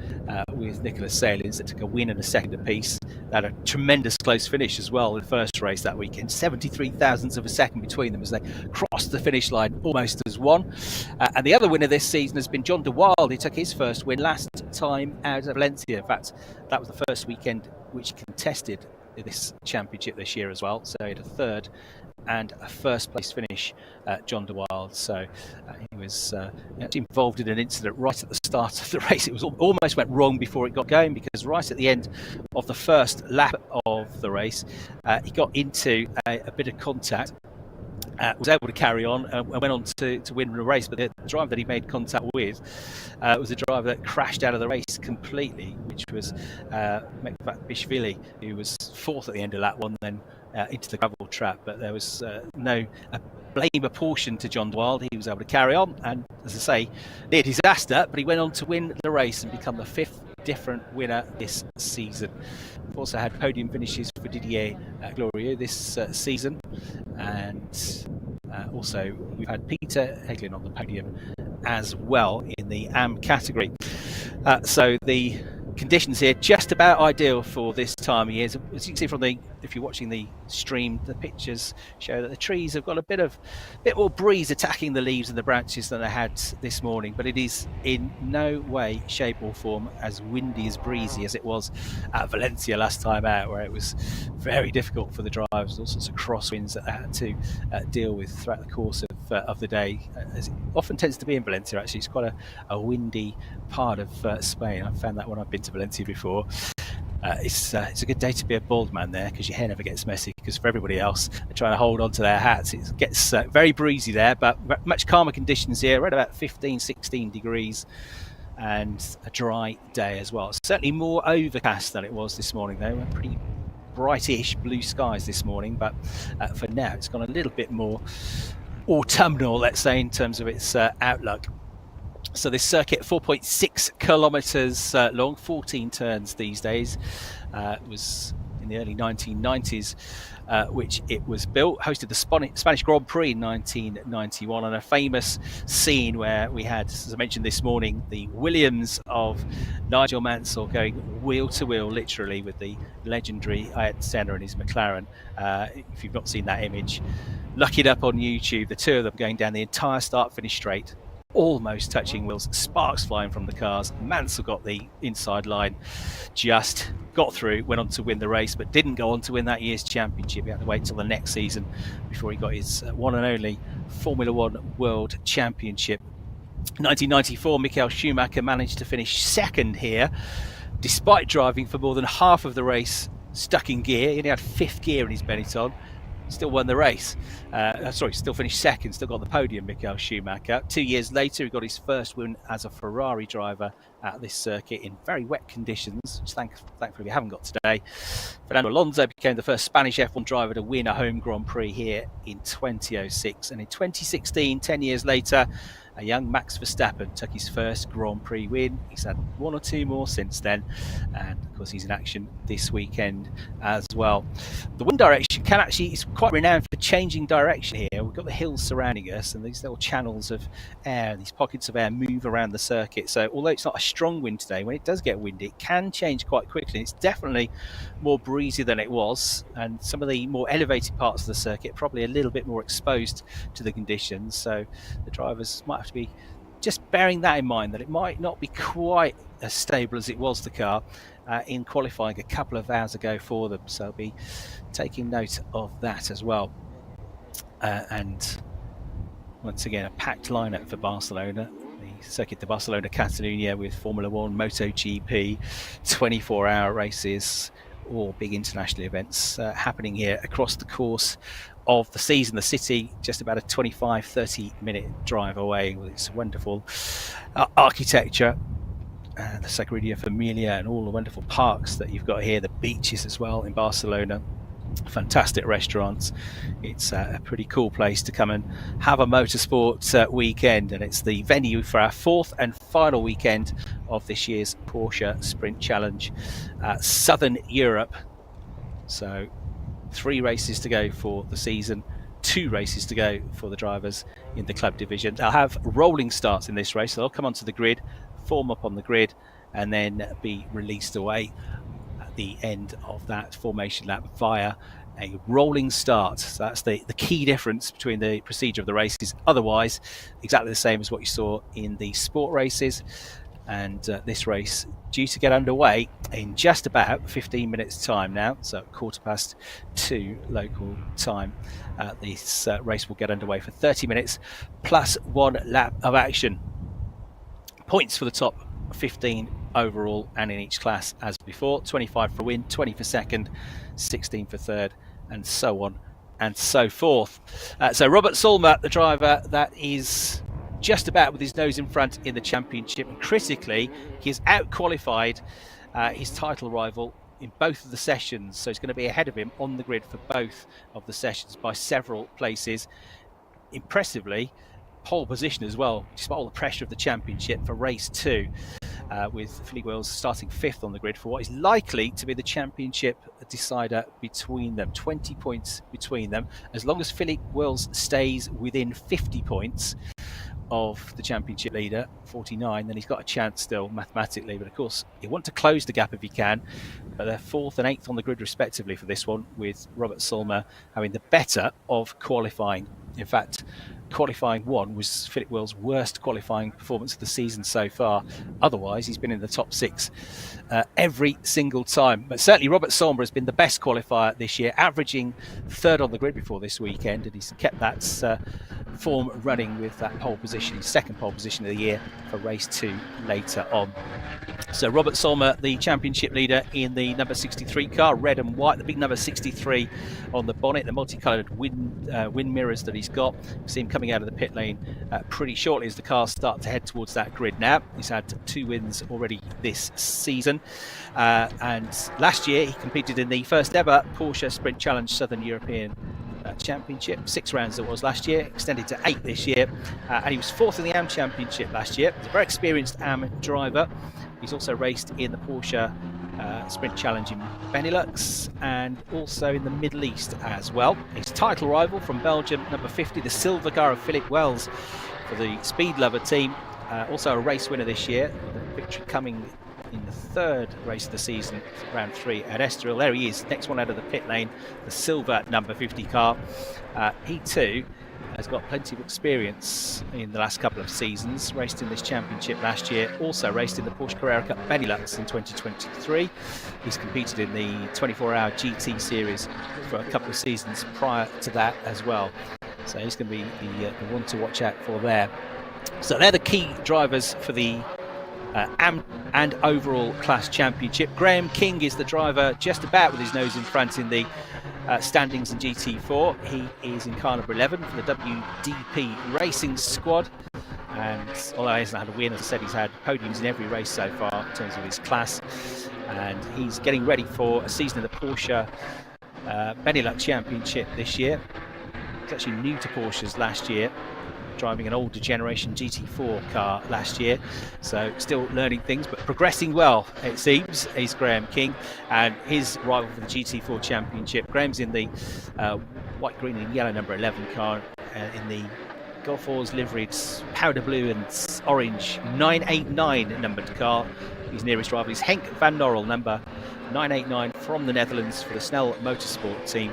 with Nicholas Salins that took a win and a second apiece. They had a tremendous close finish as well in the first race that weekend, 73 thousandths of a second between them as they crossed the finish line almost as one. And the other winner this season has been John de Wilde. He took his first win last time out of Valencia. In fact, that was the first weekend which contested this championship this year as well. So he had a 3rd and a 1st place finish, John de Wilde. So he was involved in an incident right at the start of the race. It was almost went wrong before it got going, because right at the end of the first lap of the race, he got into a bit of contact. Was able to carry on and went on to win the race, but the driver that he made contact with was a driver that crashed out of the race completely, which was Mekvat Bishvili, who was 4th at the end of lap 1, then into the gravel trap. But there was no blame apportioned to John de Wilde. He was able to carry on, and as I say, near disaster, but he went on to win the race and become the 5th different winner this season. We've also had podium finishes for Didier Glorieux this season, and also we've had Peter Heglin on the podium as well in the AM category. So the conditions here just about ideal for this time of year. As you can see from if you're watching the stream, the pictures show that the trees have got a bit more breeze attacking the leaves and the branches than they had this morning, but it is in no way, shape or form as windy, as breezy as it was at Valencia last time out, where it was very difficult for the drivers, all sorts of crosswinds that they had to deal with throughout the course of the day, as it often tends to be in Valencia. Actually, it's quite a windy part of Spain. I've found that when I've been to Valencia before. It's a good day to be a bald man there, because your hair never gets messy, because for everybody else, they're trying to hold on to their hats. It gets very breezy there, but much calmer conditions here, right about 15-16 degrees, and a dry day as well. Certainly more overcast than it was this morning, though. Pretty brightish blue skies this morning, but for now it's gone a little bit more autumnal, let's say, in terms of its outlook. So this circuit, 4.6 kilometres long, 14 turns these days. It was in the early 1990s which it was built. Hosted the Spanish Grand Prix in 1991, and a famous scene where we had, as I mentioned this morning, the Williams of Nigel Mansell going wheel to wheel, literally, with the legendary Ayrton Senna and his McLaren. If you've not seen that image, look it up on YouTube. The two of them going down the entire start-finish straight, almost touching wheels, sparks flying from the cars. Mansell got the inside line, just got through, went on to win the race, but didn't go on to win that year's championship. He had to wait till the next season before he got his one and only Formula One World Championship. 1994, Michael Schumacher managed to finish second here, despite driving for more than half of the race stuck in gear. He only had fifth gear in his Benetton. Still won the race. Still finished second, still got the podium, Michael Schumacher. 2 years later, he got his first win as a Ferrari driver at this circuit in very wet conditions, which thankfully we haven't got today. Fernando Alonso became the first Spanish F1 driver to win a home Grand Prix here in 2006. And in 2016, 10 years later, a young Max Verstappen took his first Grand Prix win. He's had one or two more since then, and of course he's in action this weekend as well. The wind direction is quite renowned for changing direction here. We've got the hills surrounding us, and these little channels of air, these pockets of air, move around the circuit. So although it's not a strong wind today, when it does get windy, it can change quite quickly. It's definitely more breezy than it was, and some of the more elevated parts of the circuit probably a little bit more exposed to the conditions. So the drivers might have to be just bearing that in mind, that it might not be quite as stable as it was, the car, in qualifying a couple of hours ago for them. So I'll be taking note of that as well. And once again, a packed lineup for Barcelona. The Circuit de Barcelona Catalunya with Formula One, MotoGP, 24-hour races, all big international events happening here across the course of the season. The city just about a 25-30 minute drive away with its wonderful architecture, the Sagrada Familia, and all the wonderful parks that you've got here, the beaches as well in Barcelona, fantastic restaurants. It's a pretty cool place to come and have a motorsport weekend, and it's the venue for our fourth and final weekend of this year's Porsche Sprint Challenge, Southern Europe. So 3 races to go for the season, 2 races to go for the drivers in the club division. They'll have rolling starts in this race, so they'll come onto the grid, form up on the grid, and then be released away at the end of that formation lap via a rolling start. So that's the key difference between the procedure of the races. Otherwise, exactly the same as what you saw in the sport races. And this race due to get underway in just about 15 minutes time now, so 2:15 local time. This race will get underway for 30 minutes plus 1 lap of action. Points for the top 15 overall and in each class as before: 25 for win, 20 for second, 16 for third, and so on and so forth. So Robert Solmer, the driver that is just about with his nose in front in the championship, and critically, he has out-qualified his title rival in both of the sessions, so he's going to be ahead of him on the grid for both of the sessions by several places. Impressively, pole position as well, despite all the pressure of the championship for race 2. with Philippe Wills starting 5th on the grid for what is likely to be the championship decider between them. 20 points between them. As long as Philippe Wills stays within 50 points of the championship leader, 49, then he's got a chance still mathematically. But of course, you want to close the gap if you can. But they're 4th and 8th on the grid respectively for this one, with Robert Solmer having the better of qualifying. In fact, qualifying 1 was Philippe Wills' worst qualifying performance of the season so far. Otherwise, he's been in the top 6 every single time. But certainly Robert Solmer has been the best qualifier this year, averaging 3rd on the grid before this weekend, and he's kept that form running with that pole position, his 2nd pole position of the year for race 2 later on. So Robert Solmer, the championship leader in the number 63 car, red and white, the big number 63 on the bonnet, the multicoloured wind mirrors that he's got. You see him coming out of the pit lane pretty shortly as the cars start to head towards that grid now. He's had 2 wins already this season, and last year he competed in the first ever Porsche Sprint Challenge Southern European Championship. 6 rounds it was last year, extended to 8 this year, and he was 4th in the AM Championship last year. He's a very experienced AM driver. He's also raced in the Porsche Sprint Challenge in Benelux and also in the Middle East as well. His title rival from Belgium, number 50, the silver car of Philippe Wills for the Speed Lover team, also a race winner this year, with a victory coming in the 3rd race of the season, round 3 at Estoril. There he is, next one out of the pit lane, the silver number 50 car. He too has got plenty of experience in the last couple of seasons. Raced in this championship last year, also raced in the Porsche Carrera Cup Benelux in 2023. He's competed in the 24-hour GT series for a couple of seasons prior to that as well. So he's going to be the one to watch out for there. So they're the key drivers for the AM and overall class championship. Graham King is the driver, just about with his nose in front in the standings in GT4. He is in car number 11 for the WDP Racing Squad, and although he hasn't had a win, as I said, he's had podiums in every race so far in terms of his class, and he's getting ready for a season of the Porsche Benelux Championship this year. He's actually new to Porsches last year, driving an older generation GT4 car last year, so still learning things, but progressing well, it seems. He's Graham King, and his rival for the GT4 Championship. Graham's in the white, green and yellow number 11 car, in the Gulf Wars liveried powder blue and orange 989 numbered car. His nearest rival is Henk van Norrel, number 989 from the Netherlands for the Snell Motorsport team,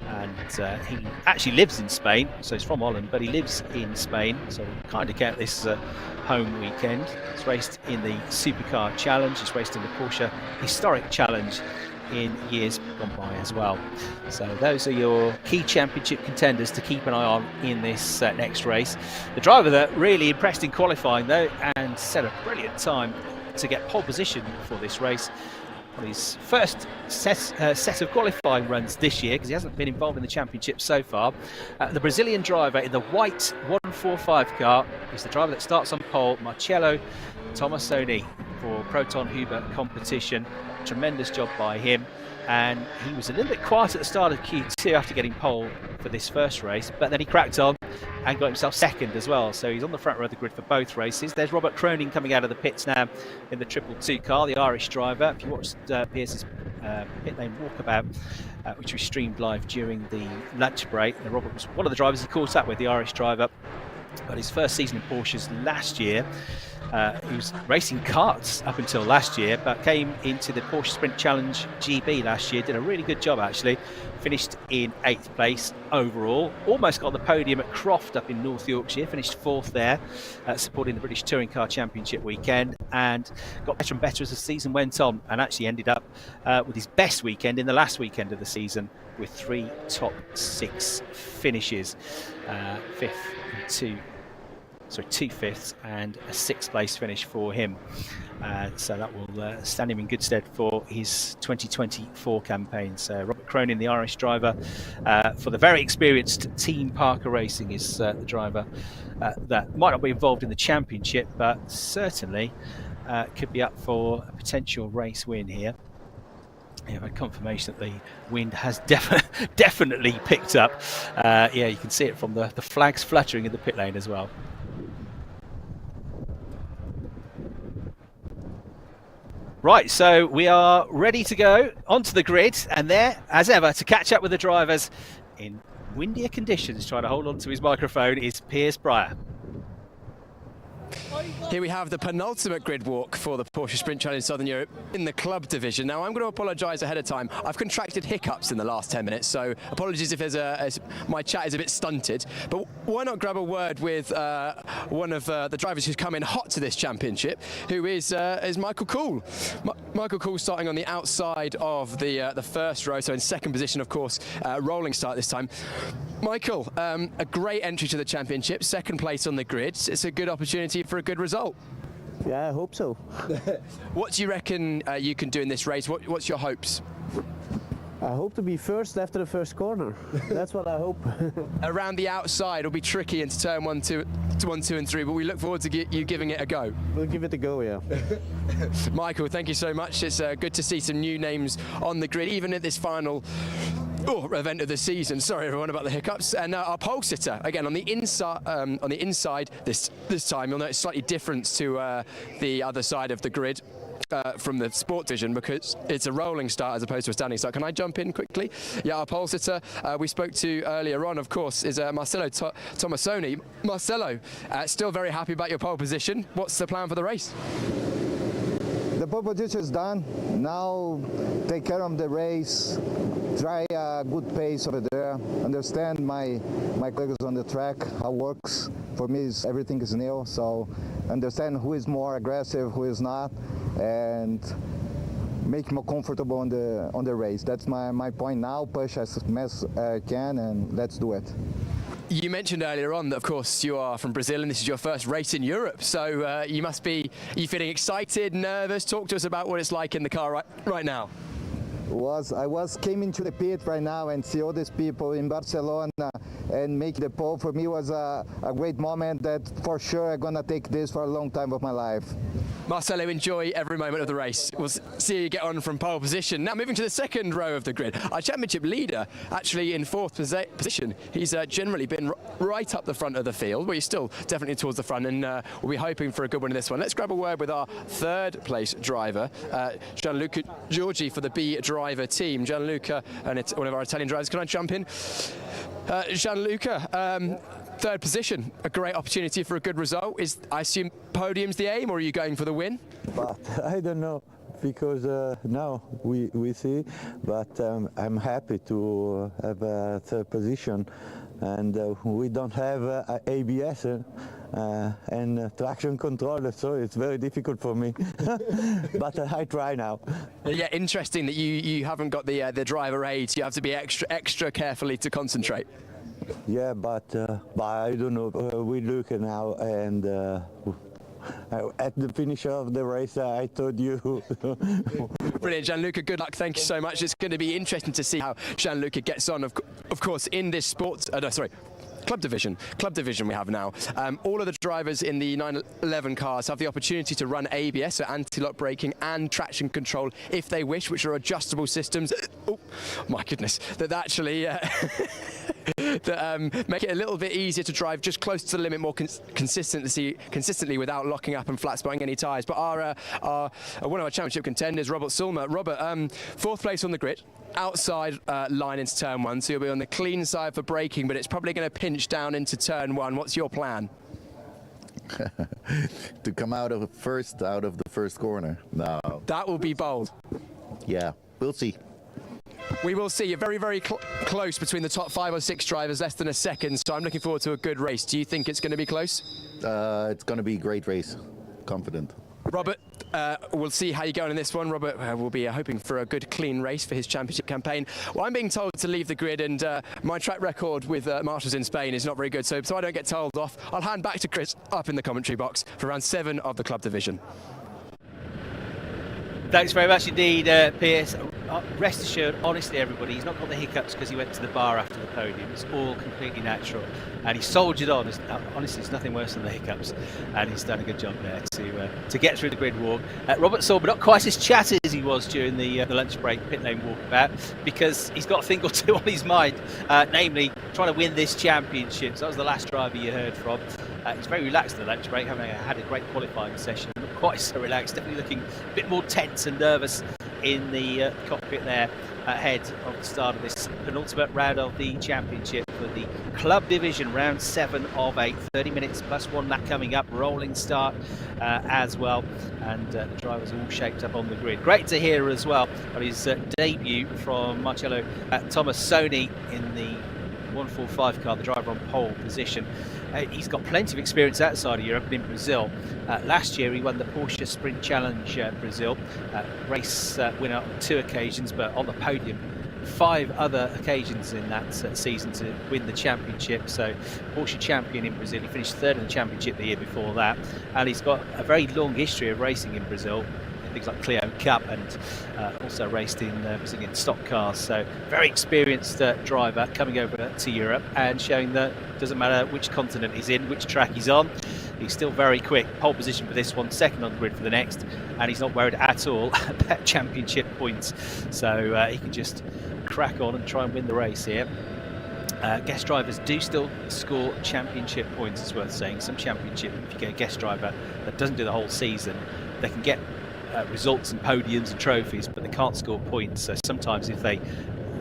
and he actually lives in Spain, so he's from Holland, but he lives in Spain, so we kind of count this as a home weekend. He's raced in the Supercar Challenge, he's raced in the Porsche Historic Challenge in years gone by as well. So those are your key championship contenders to keep an eye on in this next race. The driver that really impressed in qualifying though, and set a brilliant time to get pole position for this race on his first set of qualifying runs this year, because he hasn't been involved in the championship so far. The Brazilian driver in the white 145 car is the driver that starts on pole, Marcello Tomassoni for Proton Huber competition. Tremendous job by him, and he was a little bit quiet at the start of Q2 after getting pole for this first race, but then he cracked on and got himself 2nd as well, so he's on the front row of the grid for both races. There's Robert Cronin coming out of the pits now in the 222 car, the Irish driver. If you watched Pierce's pit lane walkabout, which we streamed live during the lunch break, Robert was one of the drivers he caught up with, the Irish driver. Got his first season in Porsches last year. He was racing karts up until last year, but came into the Porsche Sprint Challenge GB last year, did a really good job actually, finished in 8th place overall, almost got on the podium at Croft up in North Yorkshire, finished 4th there, supporting the British Touring Car Championship weekend, and got better and better as the season went on, and actually ended up with his best weekend in the last weekend of the season, with 3 top 6 finishes, 5th and 2 fifths and a 6th place finish for him, so that will stand him in good stead for his 2024 campaign. So Robert Cronin, the Irish driver for the very experienced Team Parker Racing, is the driver that might not be involved in the championship, but certainly could be up for a potential race win here. You have a confirmation that the wind has definitely picked up. Yeah, you can see it from the flags fluttering in the pit lane as well. Right, so we are ready to go onto the grid, and there, as ever, to catch up with the drivers in windier conditions, trying to hold on to his microphone, is Piers Breyer. Here we have the penultimate grid walk for the Porsche Sprint Challenge Southern Europe in the club division. Now, I'm going to apologise ahead of time. I've contracted hiccups in the last 10 minutes, so apologies if my chat is a bit stunted. But why not grab a word with one of the drivers who's come in hot to this championship, who is Michael Kuhl. Michael Kuhl starting on the outside of the first row, so in second position, of course, rolling start this time. Michael, a great entry to the championship, second place on the grid. It's a good opportunity for a good result. Yeah, I hope so. What do you reckon you can do in this race? What's your hopes? I hope to be first after the first corner. That's what I hope. Around the outside will be tricky into turn 1, 2, and 3, but we look forward to you giving it a go. We'll give it a go, yeah. Michael, thank you so much. It's good to see some new names on the grid, even at this final event of the season. Sorry everyone about the hiccups. And our pole sitter again on the inside this time. You'll notice slightly different to the other side of the grid. From the sport division, because it's a rolling start as opposed to a standing start. Can I jump in quickly? Yeah, our pole sitter we spoke to earlier on, of course, is Marcello Tomasoni. Marcello, still very happy about your pole position. What's the plan for the race? The pole position is done. Now take care of the race. Try a good pace over there. Understand my colleagues on the track, how it works. For me, everything is new, so understand who is more aggressive, who is not, and make more comfortable on the race. That's my point now. Push as much as I can, and let's do it. You mentioned earlier on that, of course, you are from Brazil and this is your first race in Europe. So you must be, are you feeling excited, nervous? Talk to us about what it's like in the car right now. Came into the pit right now and see all these people in Barcelona and make the pole. For me was a great moment that for sure I'm gonna take this for a long time of my life. Marcelo, enjoy every moment of the race. We'll see you get on from pole position. Now moving to the second row of the grid. Our championship leader actually in fourth position. He's generally been right up the front of the field, but he's still definitely towards the front, and we'll be hoping for a good one in this one. Let's grab a word with our third place driver, Gianluca Giorgi for the B driver team. Gianluca, and it's one of our Italian drivers. Can I jump in? Gianluca, third position, a great opportunity for a good result. I assume podium's the aim, or are you going for the win? But I don't know, because now we see, but I'm happy to have a third position, and we don't have ABS and traction control, so it's very difficult for me. But I try now. Yeah, interesting that you haven't got the driver aids. You have to be extra carefully to concentrate. Yeah, but I don't know. We look now, and at the finish of the race, I told you. Brilliant, Gianluca. Good luck. Thank you so much. It's going to be interesting to see how Gianluca gets on. Of course, in this club division we have now. All of the drivers in the 911 cars have the opportunity to run ABS, so anti-lock braking, and traction control if they wish, which are adjustable systems. Oh my goodness, that actually that make it a little bit easier to drive just close to the limit more consistently without locking up and flat spotting any tyres. But one of our championship contenders, Robert Sulmer. Robert, fourth place on the grid. Outside line into turn 1, so you'll be on the clean side for braking, but it's probably going to pinch down into turn 1. What's your plan? To come out of the first corner. No. That will be bold. Yeah, we'll see. We will see. You're very, very close between the top 5 or 6 drivers, less than a second, so I'm looking forward to a good race. Do you think it's going to be close? It's going to be a great race. Confident. Robert, we'll see how you go on in this one. Robert will be hoping for a good, clean race for his championship campaign. Well, I'm being told to leave the grid, and my track record with marshals in Spain is not very good, so I don't get told off. I'll hand back to Chris up in the commentary box for round 7 of the club division. Thanks very much indeed, Piers. rest assured, honestly, everybody, he's not got the hiccups because he went to the bar after the podium. It's all completely natural, and he soldiered on. Honestly, it's nothing worse than the hiccups, and he's done a good job there to get through the grid walk. Robert Sulmer, not quite as chatty as he was during the lunch break pit lane walkabout, because he's got a thing or two on his mind, namely trying to win this championship. So that was the last driver you heard from. He's very relaxed at the lunch break, having had a great qualifying session. Not quite so relaxed, definitely looking a bit more tense and nervous in the cockpit there ahead of the start of this penultimate round of the championship for the club division, round 7 of 8. 30 minutes plus 1 lap coming up, rolling start as well, and the drivers all shaped up on the grid. Great to hear as well on his debut from Marcello Tomassoni in the 145 car, the driver on pole position. He's got plenty of experience outside of Europe and in Brazil. Last year he won the Porsche Sprint Challenge Brazil, race winner on 2 occasions, but on the podium 5 other occasions in that season to win the championship. So Porsche champion in Brazil. He finished 3rd in the championship the year before that, and he's got a very long history of racing in Brazil, things like Clio Cup, and also raced in Brazilian stock cars. So very experienced driver coming over to Europe and showing that it doesn't matter which continent he's in, which track he's on, he's still very quick. Pole position for this one, 2nd on the grid for the next, and he's not worried at all about championship points. So he can just crack on and try and win the race here. Guest drivers do still score championship points, it's worth saying. Some championship, if you get a guest driver that doesn't do the whole season, they can get results and podiums and trophies, but they can't score points. So sometimes if they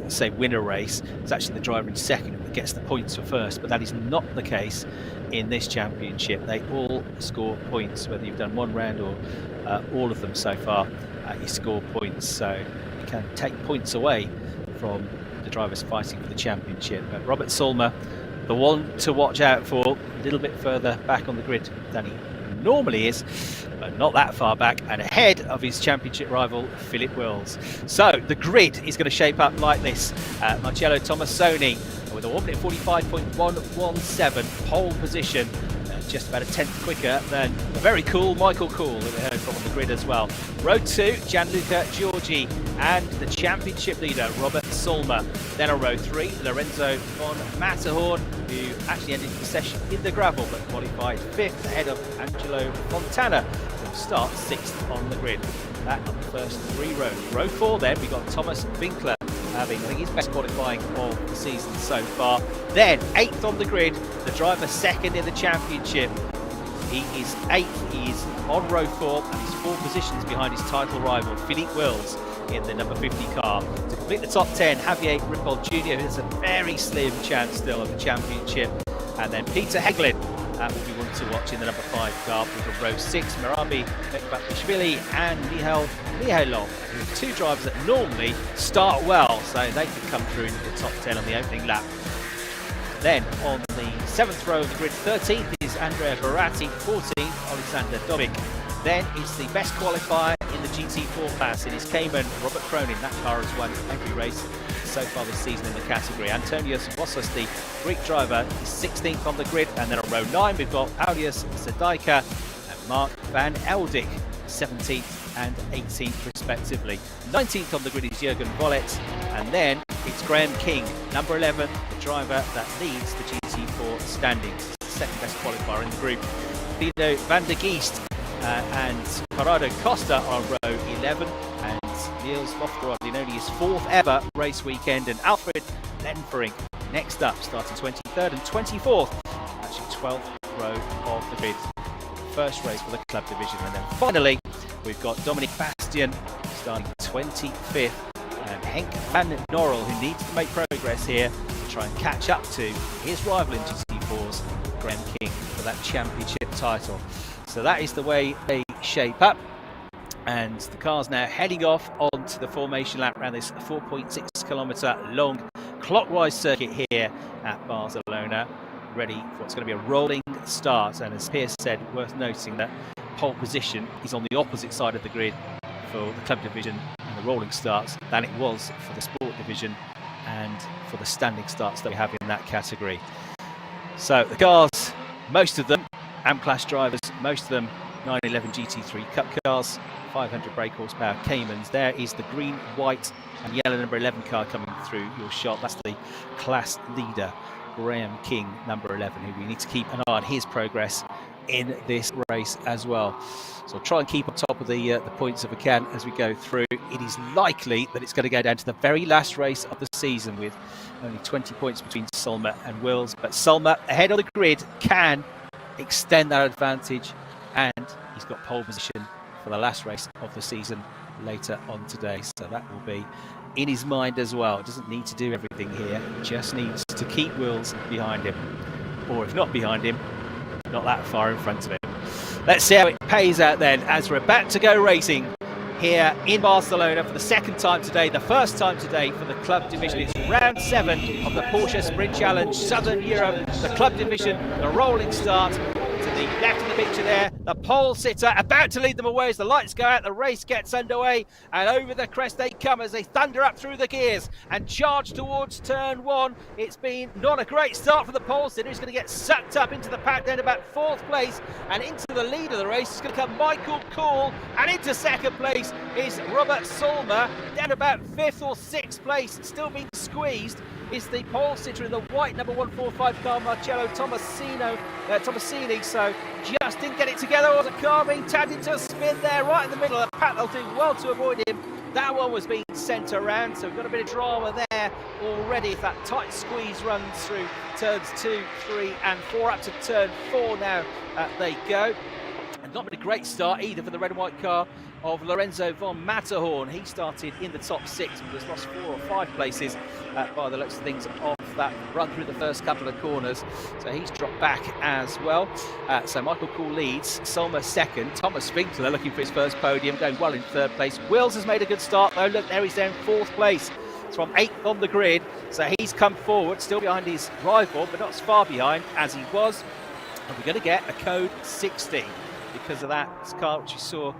say win a race, it's actually the driver in 2nd that gets the points for 1st, but that is not the case in this championship. They all score points, whether you've done 1 round or all of them so far. You score points, so you can take points away from the drivers fighting for the championship. But Robert Sulmer, the one to watch out for, a little bit further back on the grid than he normally is, but not that far back, and ahead of his championship rival Philip Wills. So the grid is going to shape up like this. Marcello Tomassoni with a 1 minute 45.117 pole position, just about a 10th quicker than the very cool Michael Cool that we heard from on the grid as well. Row 2, Gianluca Giorgi and the championship leader Robert Sulmer. Then on row 3, Lorenzo von Matterhorn, who actually ended the session in the gravel but qualified 5th ahead of Angelo Fontana, who starts 6th on the grid. That on the first 3 rows. Row 4 then, we got Thomas Winkler having, I think, his best qualifying of the season so far. Then 8th on the grid, the driver 2nd in the championship. He is 8th, he is on row 4, and he's 4 positions behind his title rival Philippe Wills in the number 50 car. To complete the top 10, Javier Ripoll Jr., who has a very slim chance still of the championship. And then Peter Heglin will be one to watch in the number 5 car. With row 6, Merabi Mekbatishvili and Mihail Mihailov, who are 2 drivers that normally start well, so they can come through into the top 10 on the opening lap. Then on the 7th row of the grid, 13th is Andrea Baratti, 14th Alexander Dobic. Then it's the best qualifier in the GT4 class in his Cayman, Robert Cronin. That car has won every race so far this season in the category. Antonios Vossos, the Greek driver, is 16th on the grid. And then on row 9 we've got Aulius Sedaika and Mark Van Eldik, 17th and 18th respectively. 19th on the grid is Jurgen Vollet, and then it's Graham King, number 11, the driver that leads the GT4 standings. It's the 2nd best qualifier in the group. Pino van der Geest and Corrado Costa are on row 11, and Niels Lofgren in only his 4th ever race weekend, and Alfred Lenfering next up, starting 23rd and 24th, actually 12th row of the grid. First race for the club division. And then finally we've got Dominic Bastian starting 25th, and Henk van Norrel, who needs to make progress here to try and catch up to his rival in GT4's Graham King for that championship title. So that is the way they shape up, and the car's now heading off onto the formation lap around this 4.6 kilometre long clockwise circuit here at Barcelona, ready for what's going to be a rolling start. And as Piers said, worth noting that pole position is on the opposite side of the grid for the club division and the rolling starts than it was for the sport division and for the standing starts that we have in that category. So the cars, most of them AM-class drivers, most of them 911 GT3 Cup cars, 500 brake horsepower Caymans. There is the green, white and yellow number 11 car coming through your shot. That's the class leader, Graham King, number 11, who we need to keep an eye on his progress in this race as well. So I'll try and keep on top of the points if I can as we go through. It is likely that it's going to go down to the very last race of the season with only 20 points between Sulmer and Wills. But Sulmer, ahead of the grid, can extend that advantage, and he's got pole position for the last race of the season later on today. So that will be in his mind as well. It doesn't need to do everything here. It just needs to keep Wills behind him. Or if not behind him, not that far in front of him. Let's see how it pays out then as we're about to go racing here in Barcelona for the second time today, the first time today for the club division. It's round 7 of the Porsche Sprint Challenge Southern Europe, the club division, the rolling start. To the left of the picture there, the pole sitter about to lead them away as the lights go out, the race gets underway, and over the crest they come as they thunder up through the gears and charge towards turn 1. It's been not a great start for the pole sitter. He's going to get sucked up into the pack down about 4th place, and into the lead of the race is going to come Michael Cool, and into 2nd place is Robert Sulmer. Down about 5th or 6th place, still being squeezed, is the pole sitter in the white number 145 car, Marcello Tomasini. So just didn't get it together. Was a car being tagged into a spin there right in the middle of the pack. They'll do well to avoid him. That one was being sent around, so we've got a bit of drama there already. If that tight squeeze runs through turns 2, 3 and 4 up to turn 4 now they go. And not been a great start either for the red and white car of Lorenzo von Matterhorn. He started in the top 6 but has lost 4 or 5 places by the looks of things off that run through the first couple of corners. So he's dropped back as well. So Michael Cool leads, Sulmer 2nd, Thomas Winkler looking for his first podium, going well in 3rd place. Wills has made a good start though. Look, there he's down 4th place. It's from 8th on the grid, so he's come forward, still behind his rival, but not as far behind as he was. And we're going to get a code 60 because of that car which we saw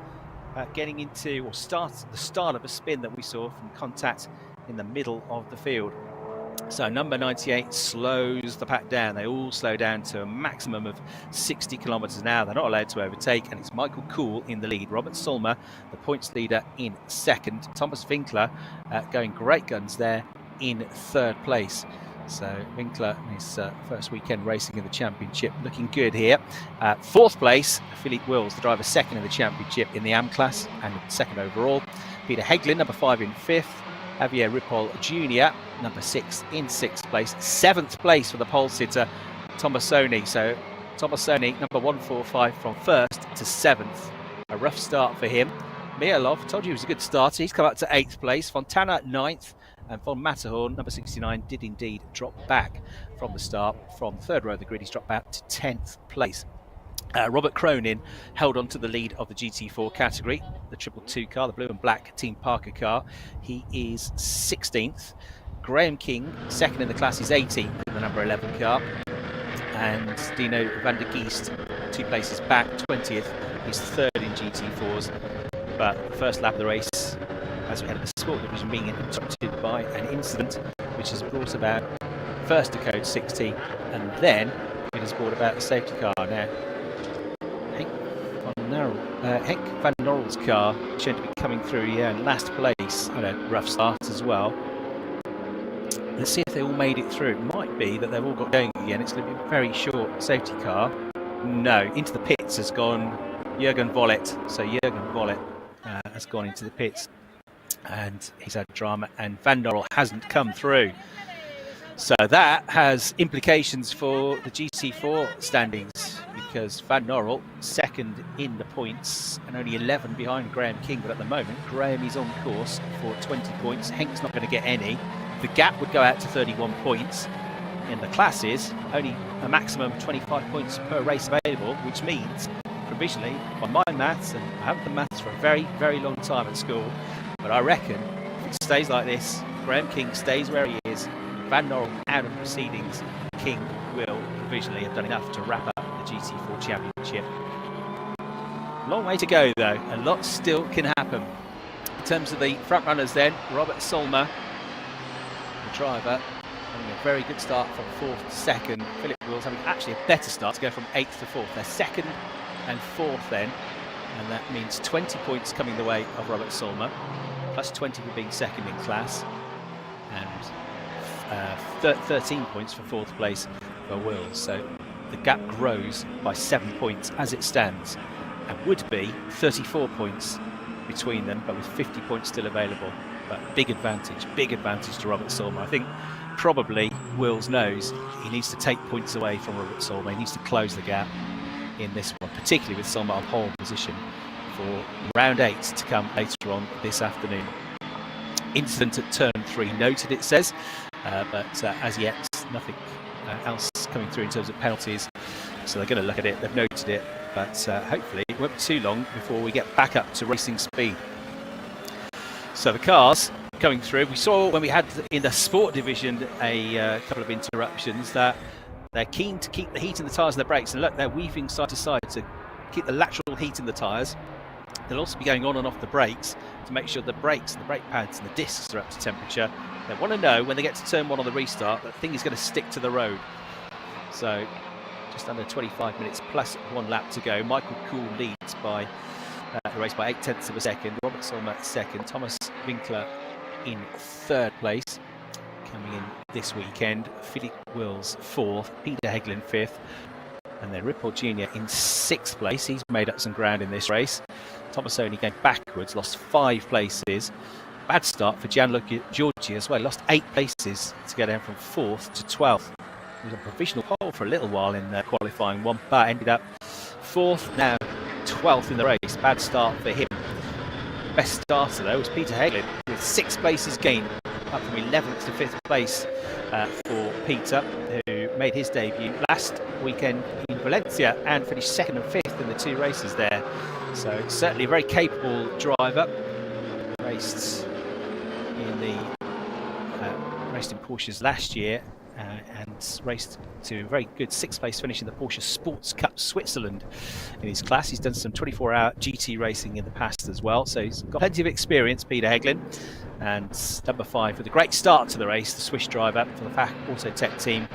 getting into, or the start of a spin that we saw from contact in the middle of the field. So number 98 slows the pack down. They all slow down to a maximum of 60 kilometers an hour. They're not allowed to overtake, and it's Michael Cool in the lead. Robert Sulmer, the points leader, in 2nd. Thomas Winkler going great guns there in 3rd place. So Winkler, his first weekend racing in the championship, looking good here. 4th place, Philippe Wills, the driver 2nd in the championship in the AM class and 2nd overall. Peter Heglin, number 5 in 5th. Javier Ripoll Jr., number 6 in 6th place. 7th place for the pole sitter, Tomasoni. So Tomasoni, number 145 from 1st to 7th. A rough start for him. Mielov, told you he was a good starter. He's come up to 8th place. Fontana 9th. And von Matterhorn, number 69, did indeed drop back from the start. From 3rd row of the grid, he's dropped back to 10th place. Robert Cronin held on to the lead of the GT4 category, the 222 car, the blue and black Team Parker car. He is 16th. Graham King, 2nd in the class, is 18th in the number 11 car. And Dino van der Geest, 2 places back, 20th. He's 3rd in GT4s. But the first lap of the race, as we had the sport division, being interrupted by an incident which has brought about first a code 60 and then it has brought about a safety car. Now Henk van Norrel's car shown to be coming through in last place and a rough start as well. Let's see if they all made it through. It might be that they've all got going again. It's going to be a very short safety car. No, into the pits has gone Jürgen Vollet. So Jürgen Vollet has gone into the pits and he's had drama, and Van Norrel hasn't come through. So that has implications for the GT4 standings, because Van Norrel 2nd in the points and only 11 behind Graham King, but at the moment Graham is on course for 20 points. Henk's not going to get any. The gap would go out to 31 points. In the classes, only a maximum of 25 points per race available, which means provisionally, on my maths, and I haven't done maths for a very, very long time at school, but I reckon if it stays like this, Graham King stays where he is, Van Norrel out of proceedings, King will provisionally have done enough to wrap up the GT4 Championship. Long way to go though, a lot still can happen. In terms of the front runners then, Robert Sulmer, the driver, having a very good start from 4th to 2nd. Philip Wills having actually a better start to go from 8th to 4th. They're 2nd and 4th then. and that means 20 points coming the way of Robert Solmer, plus 20 for being second in class, and 13 points for fourth place for Wills. So the gap grows by 7 points as it stands, and would be 34 points between them, but with 50 points still available. But big advantage to Robert Solmer. I think probably Wills knows he needs to take points away from Robert Solmer. He needs to close the gap in this one, particularly with Solmer on pole position for round 8 to come later on this afternoon. Incident at turn 3 noted, it says, but as yet nothing else coming through in terms of penalties. So they're going to look at it, they've noted it, but hopefully it won't be too long before we get back up to racing speed. So the cars coming through, we saw when we had in the sport division a couple of interruptions that they're keen to keep the heat in the tyres and the brakes, and look, they're weaving side to side to keep the lateral heat in the tyres. They'll also be going on and off the brakes to make sure the brakes and the brake pads and the discs are up to temperature. They want to know when they get to turn 1 on the restart that the thing is going to stick to the road. So just under 25 minutes plus 1 lap to go. Michael Kuhl leads by the race by 0.8 of a second. Robert Solmer second. Thomas Winkler in third place. Coming in this weekend, Philip Wills 4th, Peter Heglin 5th, and then Rippel Jr. in 6th place. He's made up some ground in this race. Tomasoni going backwards, lost 5 places. Bad start for Gianluca Giorgi as well. Lost 8 places to go down from 4th to 12th. He was on provisional pole for a little while in qualifying 1, but ended up 4th, now 12th in the race. Bad start for him. Best starter though was Peter Heglin with 6 places gained, up from 11th to 5th place for Peter, who made his debut last weekend in Valencia and finished 2nd and 5th in the 2 races there. So certainly a very capable driver. Raced in Porsches last year and raced to a very good 6th place finish in the Porsche Sports Cup Switzerland in his class. He's done some 24-hour GT racing in the past as well, so he's got plenty of experience, Peter Heglin. And number 5 with a great start to the race, the Swiss driver for the FAC Autotech team.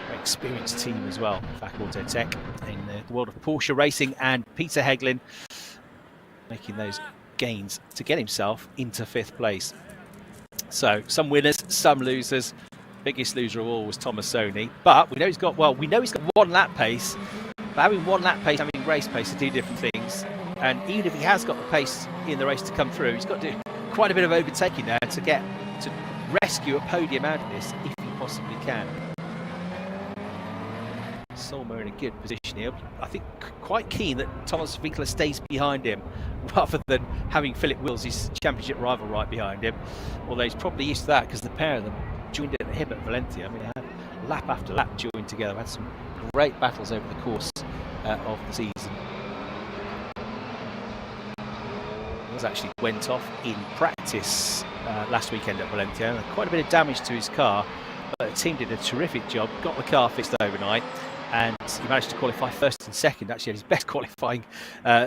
Very experienced team as well, FAC Autotech, in the world of Porsche racing, and Peter Heglin making those gains to get himself into 5th place. So some winners, some losers. Biggest loser of all was Tomasoni, but we know he's got 1 lap pace. But having 1 lap pace, having race pace are 2 different things. And even if he has got the pace in the race to come through, he's got to do quite a bit of overtaking now to rescue a podium out of this, if he possibly can. Solmer in a good position here. I think quite keen that Thomas Winkler stays behind him rather than having Philip Wills, his championship rival, right behind him. Although he's probably used to that because the pair of them joined at the hip at Valencia. I mean, they had lap after lap joined together. Had some great battles over the course of the season. Wills actually went off in practice last weekend at Valencia. And quite a bit of damage to his car, but the team did a terrific job, got the car fixed overnight, and he managed to qualify 1st and 2nd. Actually had his best qualifying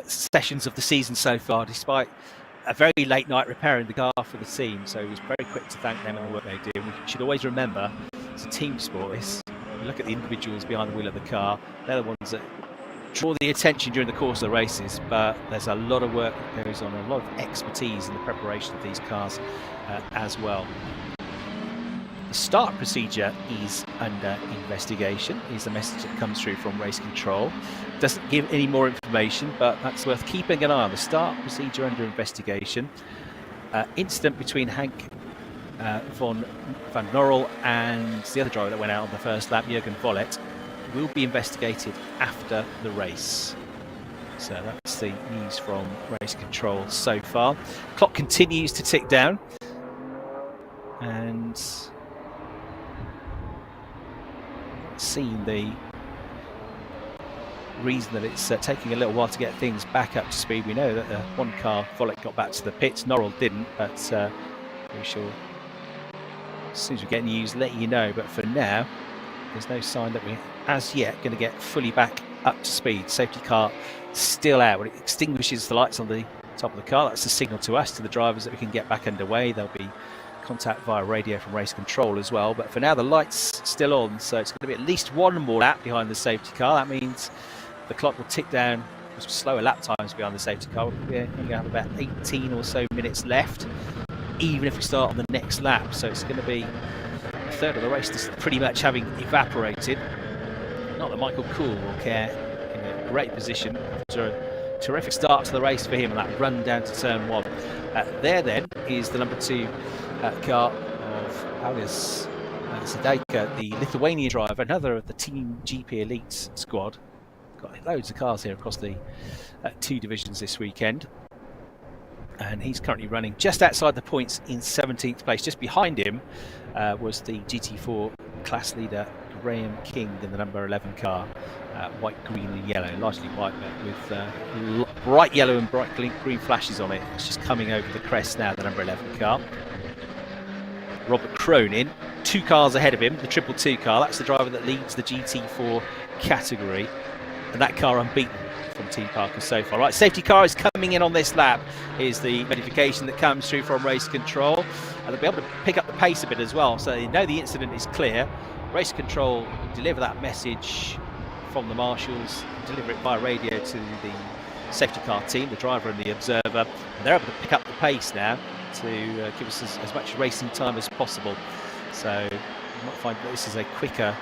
sessions of the season so far, despite a very late night repairing the car for the team. So he was very quick to thank them and the work they do. We should always remember it's a team sport. Look at the individuals behind the wheel of the car. They're the ones that draw the attention during the course of the races, but there's a lot of work that goes on, a lot of expertise in the preparation of these cars as well. The start procedure is under investigation, is the message that comes through from Race Control. Doesn't give any more information, but that's worth keeping an eye on. The start procedure under investigation. Incident between Hank van Norrel and the other driver that went out on the first lap, Jürgen Vollet, will be investigated after the race. So that's the news from Race Control so far. Clock continues to tick down, and seeing the reason that it's taking a little while to get things back up to speed. We know that the one car, Vollet, got back to the pits. Norrell didn't, but we shall, as soon as we get news, let you know. But for now, there's no sign that we're as yet going to get fully back up to speed. Safety car still out. When it extinguishes the lights on the top of the car, that's a signal to us, to the drivers, that we can get back underway. There'll be contact via radio from Race Control as well, but for now the light's still on, so it's going to be at least 1 more lap behind the safety car. That means the clock will tick down slower lap times behind the safety car. We're going to have about 18 or so minutes left, even if we start on the next lap. So it's going to be a third of the race just pretty much having evaporated. Not that Michael Cool will care. In a great position. Terrific start to the race for him, and that run down to turn 1. There then is the number 2 car of Paulius Sadeka, the Lithuanian driver, another of the Team GP Elite squad. Got loads of cars here across the 2 divisions this weekend. And he's currently running just outside the points in 17th place. Just behind him was the GT4 class leader Graham King in the number 11 car, white, green and yellow, largely white but with bright yellow and bright green flashes on it. It's just coming over the crest now, the number 11 car. Robert Cronin, 2 cars ahead of him, the 222 car. That's the driver that leads the GT4 category, and that car unbeaten from Team Parker so far. Right, safety car is coming in on this lap. Here's the notification that comes through from race control, and they'll be able to pick up the pace a bit as well, so they know the incident is clear. Race control deliver that message from the marshals, deliver it via radio to the safety car team, the driver and the observer, and they're able to pick up the pace now to give us as much racing time as possible. So you might find that this is a quicker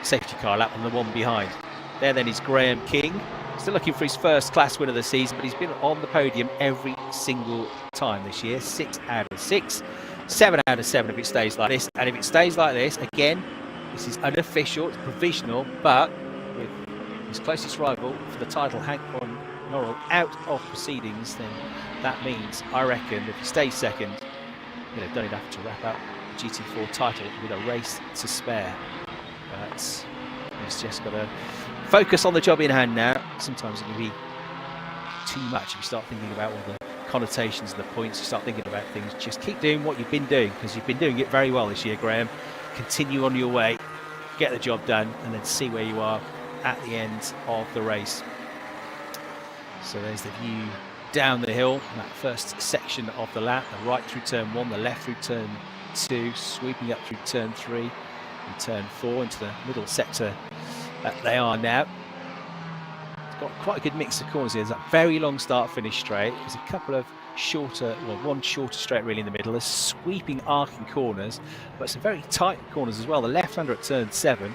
safety car lap than the one behind. There then is Graham King, still looking for his first class win of the season, but he's been on the podium every single time this year. 6 out of 6, 7 out of 7 if it stays like this. And if it stays like this, again, this is unofficial, it's provisional, but with his closest rival for the title, Hank von Norrell, out of proceedings, then that means, I reckon, if he stays second, don't enough to wrap up the GT4 title with a race to spare. But he's just got to focus on the job in hand now. Sometimes it can be too much if you start thinking about all the connotations and the points. You start thinking about things. Just keep doing what you've been doing, because you've been doing it very well this year, Graham. Continue on your way, get the job done, and then see where you are at the end of the race. So there's the view down the hill, that first section of the lap, the right through turn 1, the left through turn 2, sweeping up through turn 3 and turn 4 into the middle sector that they are now. It's got quite a good mix of corners here. There's a very long start finish straight. There's a couple of shorter, well, one shorter straight really in the middle. There's sweeping arcing corners, but some very tight corners as well. The left-hander at turn 7.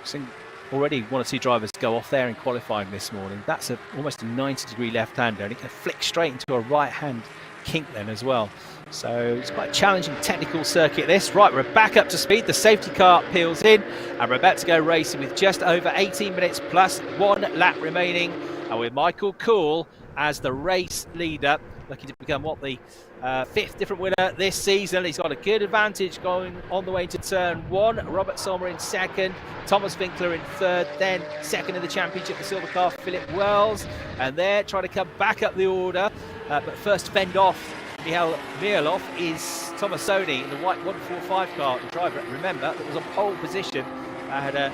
Seeing already 1 or 2 drivers go off there in qualifying this morning. That's almost a 90-degree left-hander, and it can flick straight into a right-hand kink then as well. So it's quite a challenging technical circuit this. Right, we're back up to speed. The safety car peels in, and we're about to go racing with just over 18 minutes plus 1 lap remaining, and with Michael Cool as the race leader, looking to become the 5th different winner this season. He's got a good advantage going on the way to turn 1. Robert Sommer in 2nd, Thomas Winkler in 3rd, then 2nd in the championship, the silver car, Philip Wells, and they're trying to come back up the order, but first to fend off Mihail Mirlov is Tomasoni in the white 145 car, the driver, remember, that was on pole position. Had a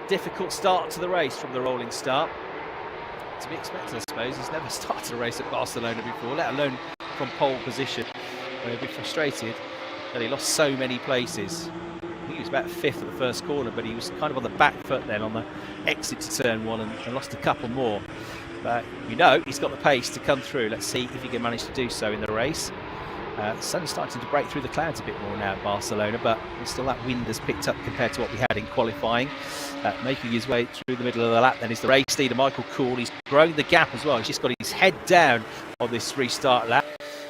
difficult start to the race from the rolling start. To be expected, I suppose. He's never started a race at Barcelona before, let alone from pole position. He'll be frustrated that he lost so many places. I think he was about 5th at the first corner, but he was kind of on the back foot then on the exit to turn 1 and lost a couple more. But he's got the pace to come through. Let's see if he can manage to do so in the race. The sun's starting to break through the clouds a bit more now in Barcelona, but still that wind has picked up compared to what we had in qualifying. Making his way through the middle of the lap then is the race leader, Michael Cool. He's growing the gap as well. He's just got his head down on this restart lap,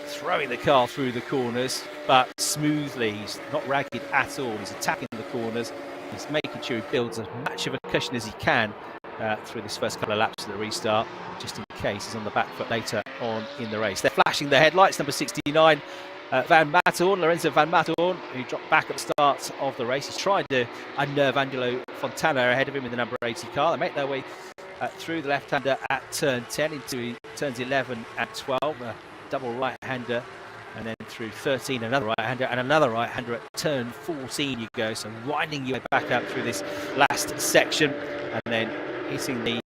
throwing the car through the corners, but smoothly. He's not ragged at all. He's attacking the corners. He's making sure he builds as much of a cushion as he can through this first couple of laps of the restart, just in case he's on the back foot later on in the race. They're flashing the headlights, number 69, Van Matterhorn, Lorenzo Van Matterhorn, who dropped back at the start of the race. He's tried to unnerve Angelo Fontana ahead of him in the number 80 car. They make their way through the left-hander at turn 10 into turns 11 and 12, a double right-hander, and then through 13 another right-hander and another right-hander at turn 14 you go. So winding your way back up through this last section and then hitting the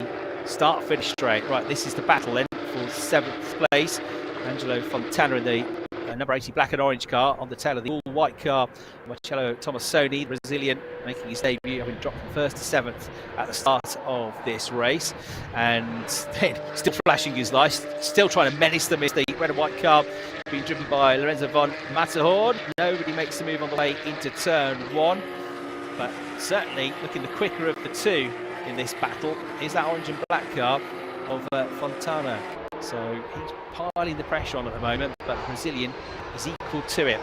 start-finish straight. Right, this is the battle then for 7th place. Angelo Fontana in the number 80 black and orange car on the tail of the all-white car. Marcello Tomassoni, the Brazilian, making his debut, having dropped from 1st to 7th at the start of this race. And then still flashing his lights, still trying to menace them, is the red and white car being driven by Lorenzo von Matterhorn. Nobody makes the move on the way into turn 1, but certainly looking the quicker of the two in this battle is that orange and black car of Fontana. So he's piling the pressure on at the moment, but the Brazilian is equal to it.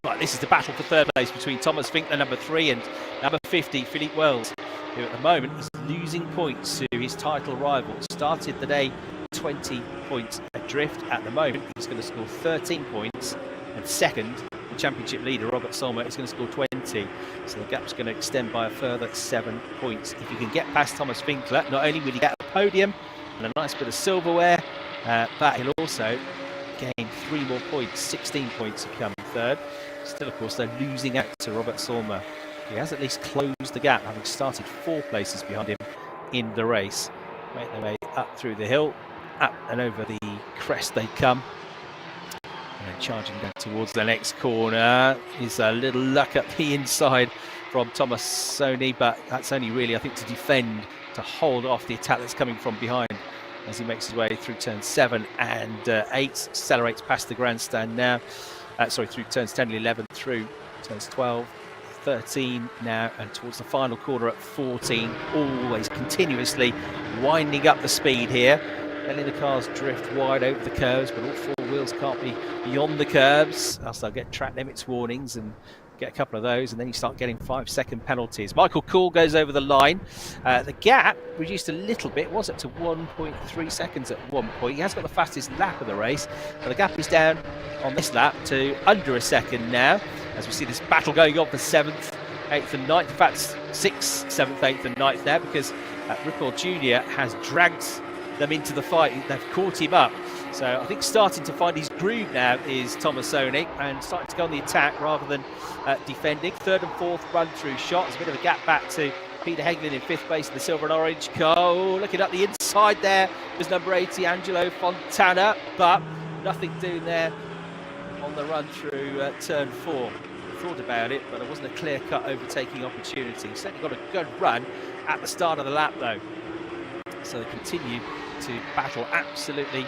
Right, this is the battle for third place between Thomas Winkler, number 3, and number 50, Philippe Wells, who at the moment is losing points to his title rival. Started the day 20 points adrift. At the moment, he's going to score 13 points, and second, the championship leader, Robert Solmer, is going to score 20. So the gap's going to extend by a further 7 points. If you can get past Thomas Winkler, not only will he get a podium and a nice bit of silverware, but he'll also gain 3 more points, 16 points to come third. Still, of course, they're losing out to Robert Solmer. He has at least closed the gap, having started 4 places behind him in the race. Make their way up through the hill, up and over the crest they come. And then charging down towards the next corner is a little luck up the inside from Tomassoni, but that's only really, I think, to defend, to hold off the attack that's coming from behind as he makes his way through turns 7 and 8, accelerates past the grandstand now. Through turns 10 and 11, through turns 12, 13 now, and towards the final corner at 14, always continuously winding up the speed here. Letting the cars drift wide over the curves, but all 4 wheels can't be beyond the curves, else they'll get track limits warnings and get a couple of those, and then you start getting 5-second penalties. Michael Cool goes over the line. The gap reduced a little bit, was up to 1.3 seconds at one point. He has got the fastest lap of the race, but the gap is down on this lap to under a second now, as we see this battle going on for 7th, 8th and 9th. In fact, 6th, 7th, 8th and 9th now, because Rippel Jr. has dragged them into the fight. They've caught him up. So I think starting to find his groove now is Tomassoni, and starting to go on the attack rather than defending. 3rd and 4th run through shot. There's a bit of a gap back to Peter Heglin in 5th place in the silver and orange car. Oh, looking up the inside there was number 80, Angelo Fontana, but nothing doing there on the run through turn 4. Thought about it, but it wasn't a clear-cut overtaking opportunity. Certainly got a good run at the start of the lap though. So they continue to battle absolutely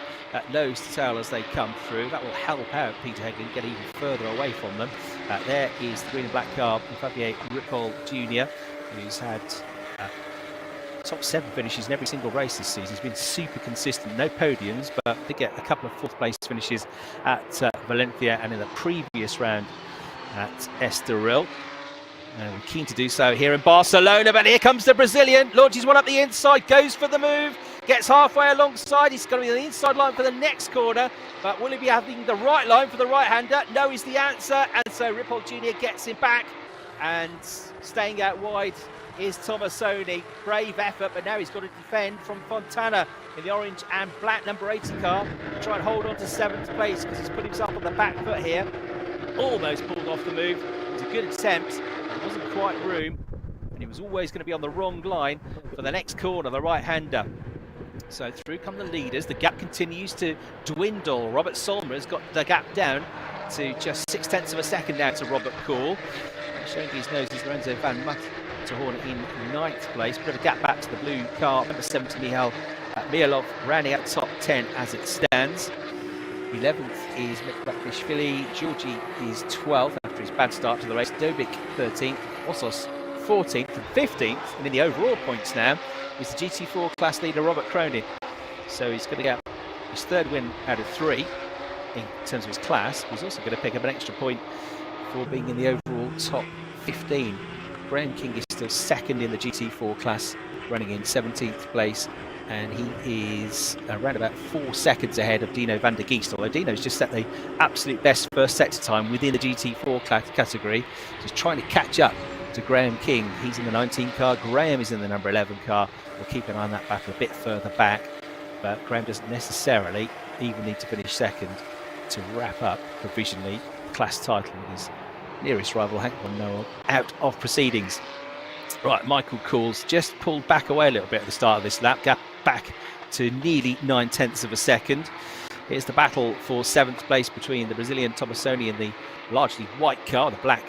nose to tail as they come through. That will help out Peter Heglin get even further away from them. There is the green and black car, Fabier Rippel Jr., who's had top 7 finishes in every single race this season. He's been super consistent, no podiums, but did get a couple of 4th place finishes at Valencia and in the previous round at Estoril. And we're keen to do so here in Barcelona, but here comes the Brazilian, launches one up the inside, goes for the move, gets halfway alongside. He's going to be on the inside line for the next corner, but will he be having the right line for the right-hander? No is the answer, and so Rippel Jr. gets him back, and staying out wide is Tomassoni. Brave effort, but now he's got to defend from Fontana in the orange and black number 80 car. Try and hold on to 7th place because he's put himself on the back foot here. Almost pulled off the move. It was a good attempt. There wasn't quite room, and he was always going to be on the wrong line for the next corner, the right-hander. So through come the leaders. The gap continues to dwindle. Robert Solmer has got the gap down to just 0.6 of a second now to Robert Cool. Showing his nose is Lorenzo van Matterhorn in 9th place. Bit of a gap back to the blue car, number 70 Michal Mielov, rounding out top 10 as it stands. 11th is Mikrakishvili. Georgi is 12th after his bad start to the race. Dobik 13th. Ossos 14th and 15th. And in the overall points now is the GT4 class leader Robert Cronin. So he's going to get his 3rd win out of 3 in terms of his class. He's also going to pick up an extra point for being in the overall top 15. Graham King is still 2nd in the GT4 class, running in 17th place. And he is around about 4 seconds ahead of Dino van der Geest, although Dino's just set the absolute best first sector time within the GT4 category. Just trying to catch up to Graham King. He's in the 19 car, Graham is in the number 11 car. We'll keep an eye on that battle a bit further back, but Graham doesn't necessarily even need to finish 2nd to wrap up provisionally the class title with his nearest rival, Hank von Noel, out of proceedings. Right, Michael Cool's just pulled back away a little bit at the start of this lap, gap back to nearly 0.9 of a second. Here's the battle for 7th place between the Brazilian Tomassoni and the largely white car, the black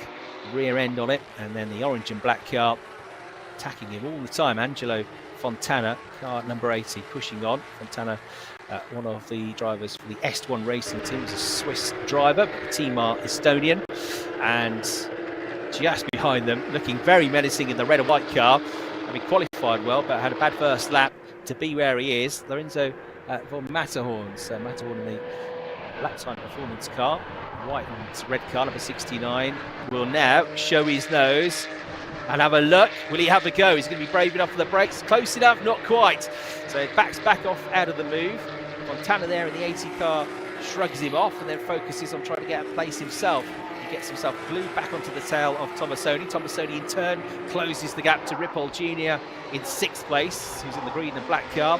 rear end on it, and then the orange and black car attacking him all the time. Angelo Fontana, car number 80, pushing on. Fontana, one of the drivers for the S1 racing team, is a Swiss driver, but the team are Estonian. And just behind them, looking very menacing in the red and white car, having qualified well, but had a bad first lap to be where he is, Lorenzo von Matterhorn. So Matterhorn in the lap time performance car, white and red car, number 69, will now show his nose and have a look. Will he have a go? He's going to be brave enough for the brakes. Close enough, not quite. So he backs back off out of the move. Fontana there in the 80 car shrugs him off and then focuses on trying to get a place himself. He gets himself glued back onto the tail of Tomassoni. Tomassoni in turn closes the gap to Ripoll Jr. in 6th place, who's in the green and black car.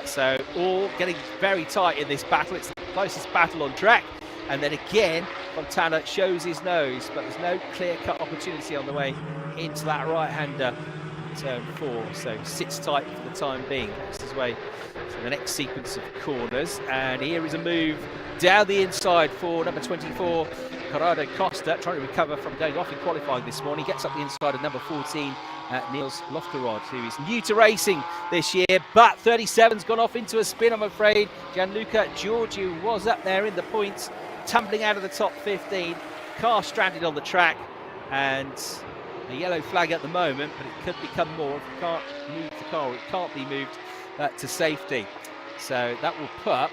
So all getting very tight in this battle. It's the closest battle on track. And then again, Fontana shows his nose, but there's no clear-cut opportunity on the way into that right-hander, turn 4. So sits tight for the time being. Makes his way to the next sequence of corners. And here is a move down the inside for number 24, Corrado Costa, trying to recover from going off in qualifying this morning. He gets up the inside of number 14, Niels Lofterod, who is new to racing this year, but 37's gone off into a spin, I'm afraid. Gianluca Giorgio was up there in the points, tumbling out of the top 15. Car stranded on the track, and a yellow flag at the moment, but it could become more if you can't move the car, or it can't be moved to safety. So that will put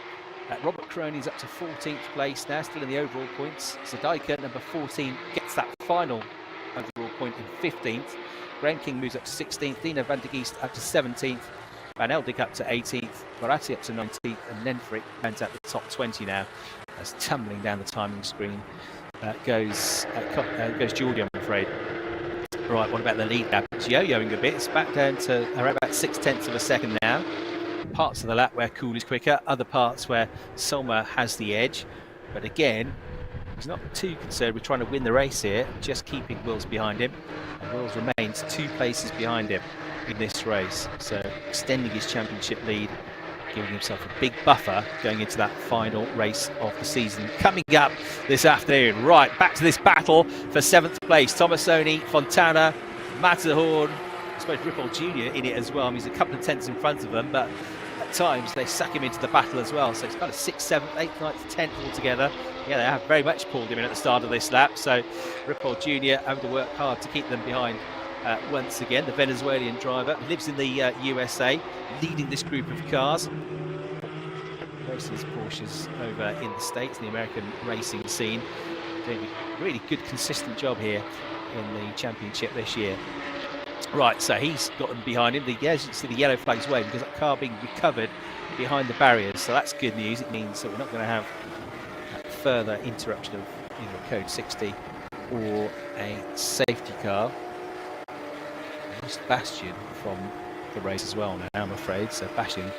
Robert Cronies up to 14th place now, still in the overall points. Zadaika, number 14, gets that final overall point in 15th. Graham King moves up to 16th, Dino van der Geest up to 17th, Van Eldik up to 18th, Moratti up to 19th, and Nenfrick ends at the top 20 now. As tumbling down the timing screen goes Geordie, I'm afraid. Right, what about the lead lap? It's yo-yoing a bit. It's back down to around about 0.6 of a second now. Parts of the lap where Kuhl is quicker, other parts where Solma has the edge. But again, he's not too concerned with trying to win the race here, just keeping Wills behind him. And Wills remains 2 places behind him in this race. So extending his championship lead, giving himself a big buffer going into that final race of the season. Coming up this afternoon. Right, back to this battle for 7th place. Tomassoni, Fontana, Matterhorn, I suppose Ripoll Jr. in it as well. I mean, he's a couple of tenths in front of them, but at times they suck him into the battle as well. So it's kind of 6th, 7th, 8th, 9th, 10th altogether. Yeah, they have very much pulled him in at the start of this lap. So Ripoll Jr. having to work hard to keep them behind once again. The Venezuelan driver lives in the USA, leading this group of cars. Most of his Porsches over in the States, the American racing scene. Doing a really good, consistent job here in the championship this year. Right, so he's got them behind him. As you can see, the yellow flag's waving because that car being recovered behind the barriers. So that's good news. It means that we're not going to have further interruption of either a code 60 or a safety car. Lost Bastian from the race as well now, I'm afraid. So Bastian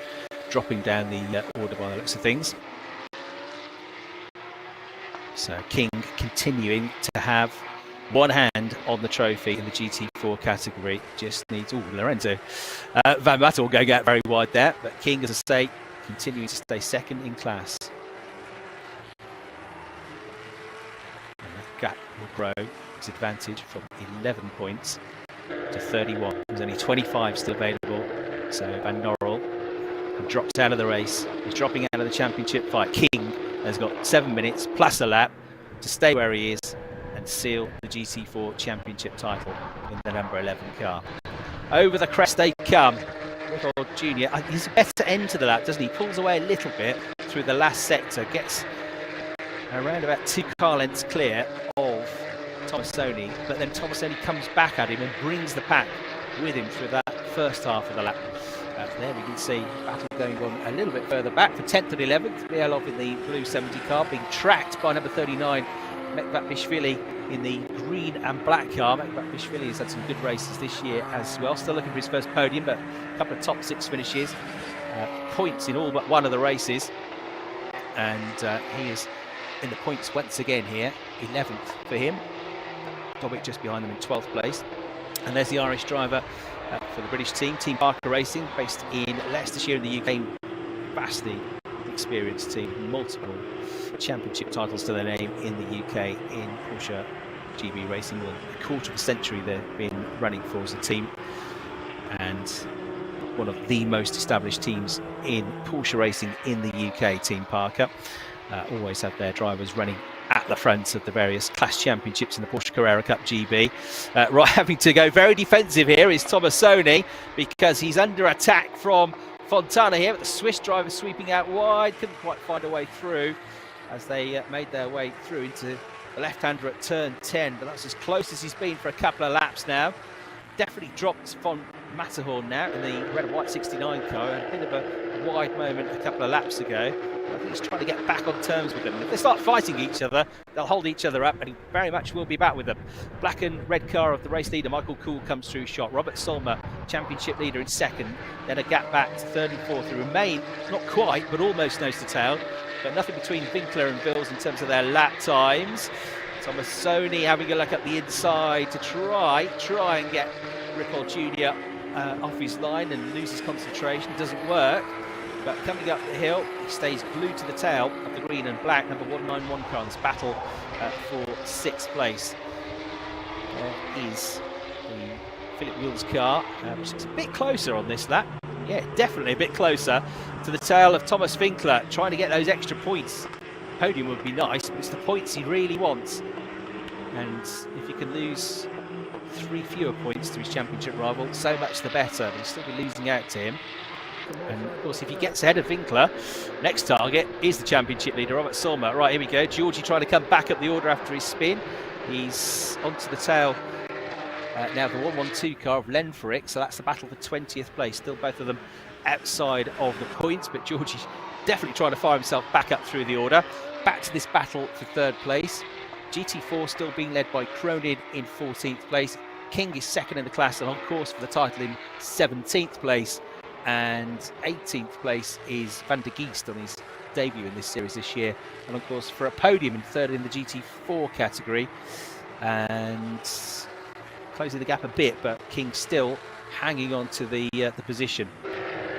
dropping down the order by the looks of things. So King continuing to have one hand on the trophy in the GT4 category. Just needs, Lorenzo Van Mattel going out very wide there, but King, as I say, continuing to stay second in class. And that gap will grow his advantage from 11 points to 31. There's only 25 still available. So Van Norrell drops out of the race. He's dropping out of the championship fight. King has got 7 minutes plus a lap to stay where he is and seal the GT4 championship title in the number 11 car. Over the crest they come. Ripoll Jr. He's a better end to the lap, doesn't he? Pulls away a little bit through the last sector, gets around about 2 car lengths clear of Tomassoni, but then Tomassoni comes back at him and brings the pack with him through that first half of the lap. There we can see battle going on a little bit further back for 10th and 11th. Bielov in the blue 70 car being tracked by number 39, Mekvat-Bishvili in the green and black car. Mekvat-Bishvili has had some good races this year as well. Still looking for his first podium, but a couple of top 6 finishes. Points in all but one of the races. And he is in the points once again here. 11th for him. Dobic just behind them in 12th place. And there's the Irish driver for the British team, Team Parker Racing, based in Leicestershire in the UK. Vastly experienced team, multiple championship titles to their name in the UK in Porsche GB racing. Well, a quarter of a century they've been running for as a team, and one of the most established teams in Porsche racing in the UK, Team Parker. Always have their drivers running at the front of the various class championships in the Porsche Carrera Cup GB. Right, having to go very defensive here is Tomassoni, because he's under attack from Fontana here, but the Swiss driver sweeping out wide, couldn't quite find a way through as they made their way through into the left-hander at turn 10, but that's as close as he's been for a couple of laps now. Definitely dropped von Matterhorn now in the red and white 69 car. A bit of a wide moment a couple of laps ago. I think he's trying to get back on terms with them. If they start fighting each other, they'll hold each other up, and he very much will be back with them. Black and red car of the race leader, Michael Kuhl, comes through shot. Robert Solmer, championship leader, in second. Then a gap back to third and fourth. They remain, not quite, but almost nose to tail. But nothing between Winkler and Vils in terms of their lap times. Tomassoni having a look at the inside to try and get Ripoll Jr. Off his line and lose his concentration. Doesn't work. But coming up the hill, he stays glued to the tail of the green and black number 191 car in this battle for 6th place. There is the Philip Wills car, which is a bit closer on this lap. Yeah, definitely a bit closer to the tail of Thomas Winkler, trying to get those extra points. Podium would be nice, but it's the points he really wants. And if he can lose 3 fewer points to his championship rival, so much the better. But he'll still be losing out to him. And of course, if he gets ahead of Winkler, next target is the championship leader, Robert Solmer. Right, here we go. Georgie trying to come back up the order after his spin. He's onto the tail now, the 112 car of Lenfrick. So that's the battle for 20th place. Still both of them outside of the points, but Georgie's definitely trying to fire himself back up through the order. Back to this battle for 3rd place. GT4 still being led by Cronin in 14th place. King is second in the class and on course for the title in 17th place. And 18th place is Van der Geest on his debut in this series this year, and of course for a podium in 3rd in the GT4 category, and closing the gap a bit, but King still hanging on to the position.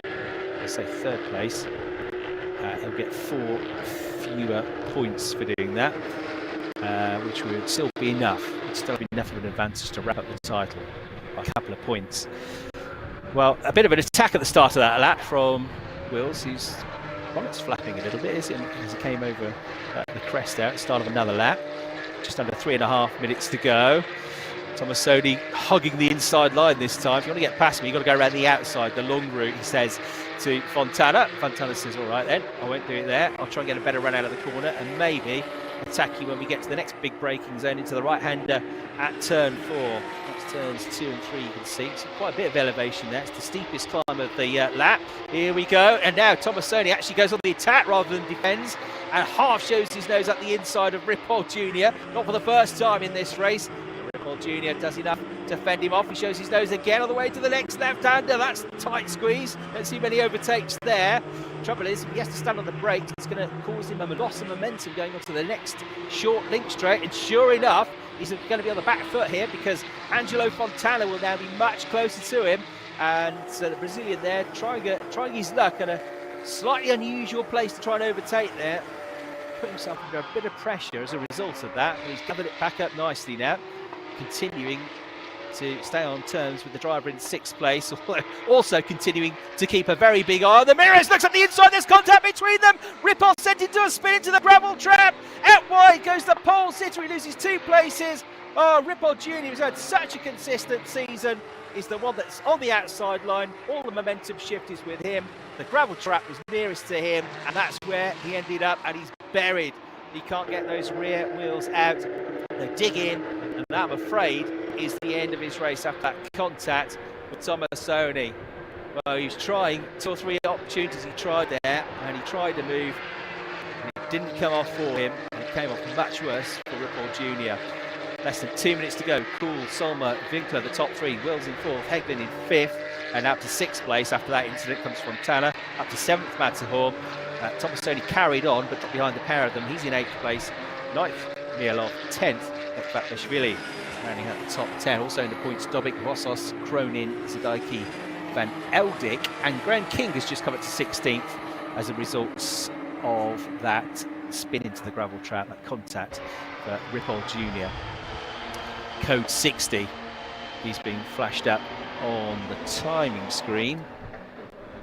Let's say 3rd place. He'll get 4 fewer points for doing that, which would still be enough. It'd still be enough of an advantage to wrap up the title by a couple of points. Well, a bit of an attack at the start of that lap from Wills, whose bonnet's flapping a little bit as he came over the crest there at the start of another lap. Just under 3.5 minutes to go. Tomassoni hugging the inside line this time. If you want to get past me, you've got to go around the outside, the long route, he says to Fontana. Fontana says, all right then, I won't do it there. I'll try and get a better run out of the corner and maybe attack you when we get to the next big braking zone into the right-hander at turn 4. That's turns 2 and 3, you can see. So quite a bit of elevation there. It's the steepest climb of the lap. Here we go. And now Tomassoni actually goes on the attack rather than defends, and half shows his nose at the inside of Ripoll Jr. Not for the first time in this race. Ripoll Jr. does enough to fend him off. He shows his nose again on the way to the next left-hander. That's a tight squeeze. Don't see many overtakes there. Trouble is, if he has to stand on the brakes, it's going to cause him a loss of momentum going on to the next short link straight. And sure enough, he's going to be on the back foot here because Angelo Fontana will now be much closer to him. And the Brazilian there trying his luck at a slightly unusual place to try and overtake there. Put himself under a bit of pressure as a result of that. He's gathered it back up nicely now, continuing to stay on terms with the driver in 6th place, also continuing to keep a very big eye on the mirrors. Looks at the inside, there's contact between them. Ripoll sent into a spin into the gravel trap. Out wide goes the pole sitter, he loses 2 places. Oh, Ripoll Jr., who's had such a consistent season, is the one that's on the outside line. All the momentum shift is with him. The gravel trap was nearest to him, and that's where he ended up, and he's buried. He can't get those rear wheels out. They dig in, and that, I'm afraid, is the end of his race after that contact with Tomassoni. Well, he was trying 2 or 3 opportunities he tried there, and he tried to move, and it didn't come off for him, and it came off much worse for Ripoll Jr. Less than 2 minutes to go. Kuhl, Solmer, Winkler, the top 3. Wills in 4th, Heglin in 5th, and up to 6th place. After that incident comes Fontana, up to 7th Matterhorn. Tomassoni carried on, but dropped behind the pair of them. He's in 8th place. 9th, Mielov. 10th, Fatmashvili. Rounding out the top 10. Also in the points, Dobic, Rossos, Cronin, Zadaiki, Van Eldik. And Graham King has just come up to 16th as a result of that spin into the gravel trap, that contact for Ripoll Jr. Code 60 is being flashed up on the timing screen.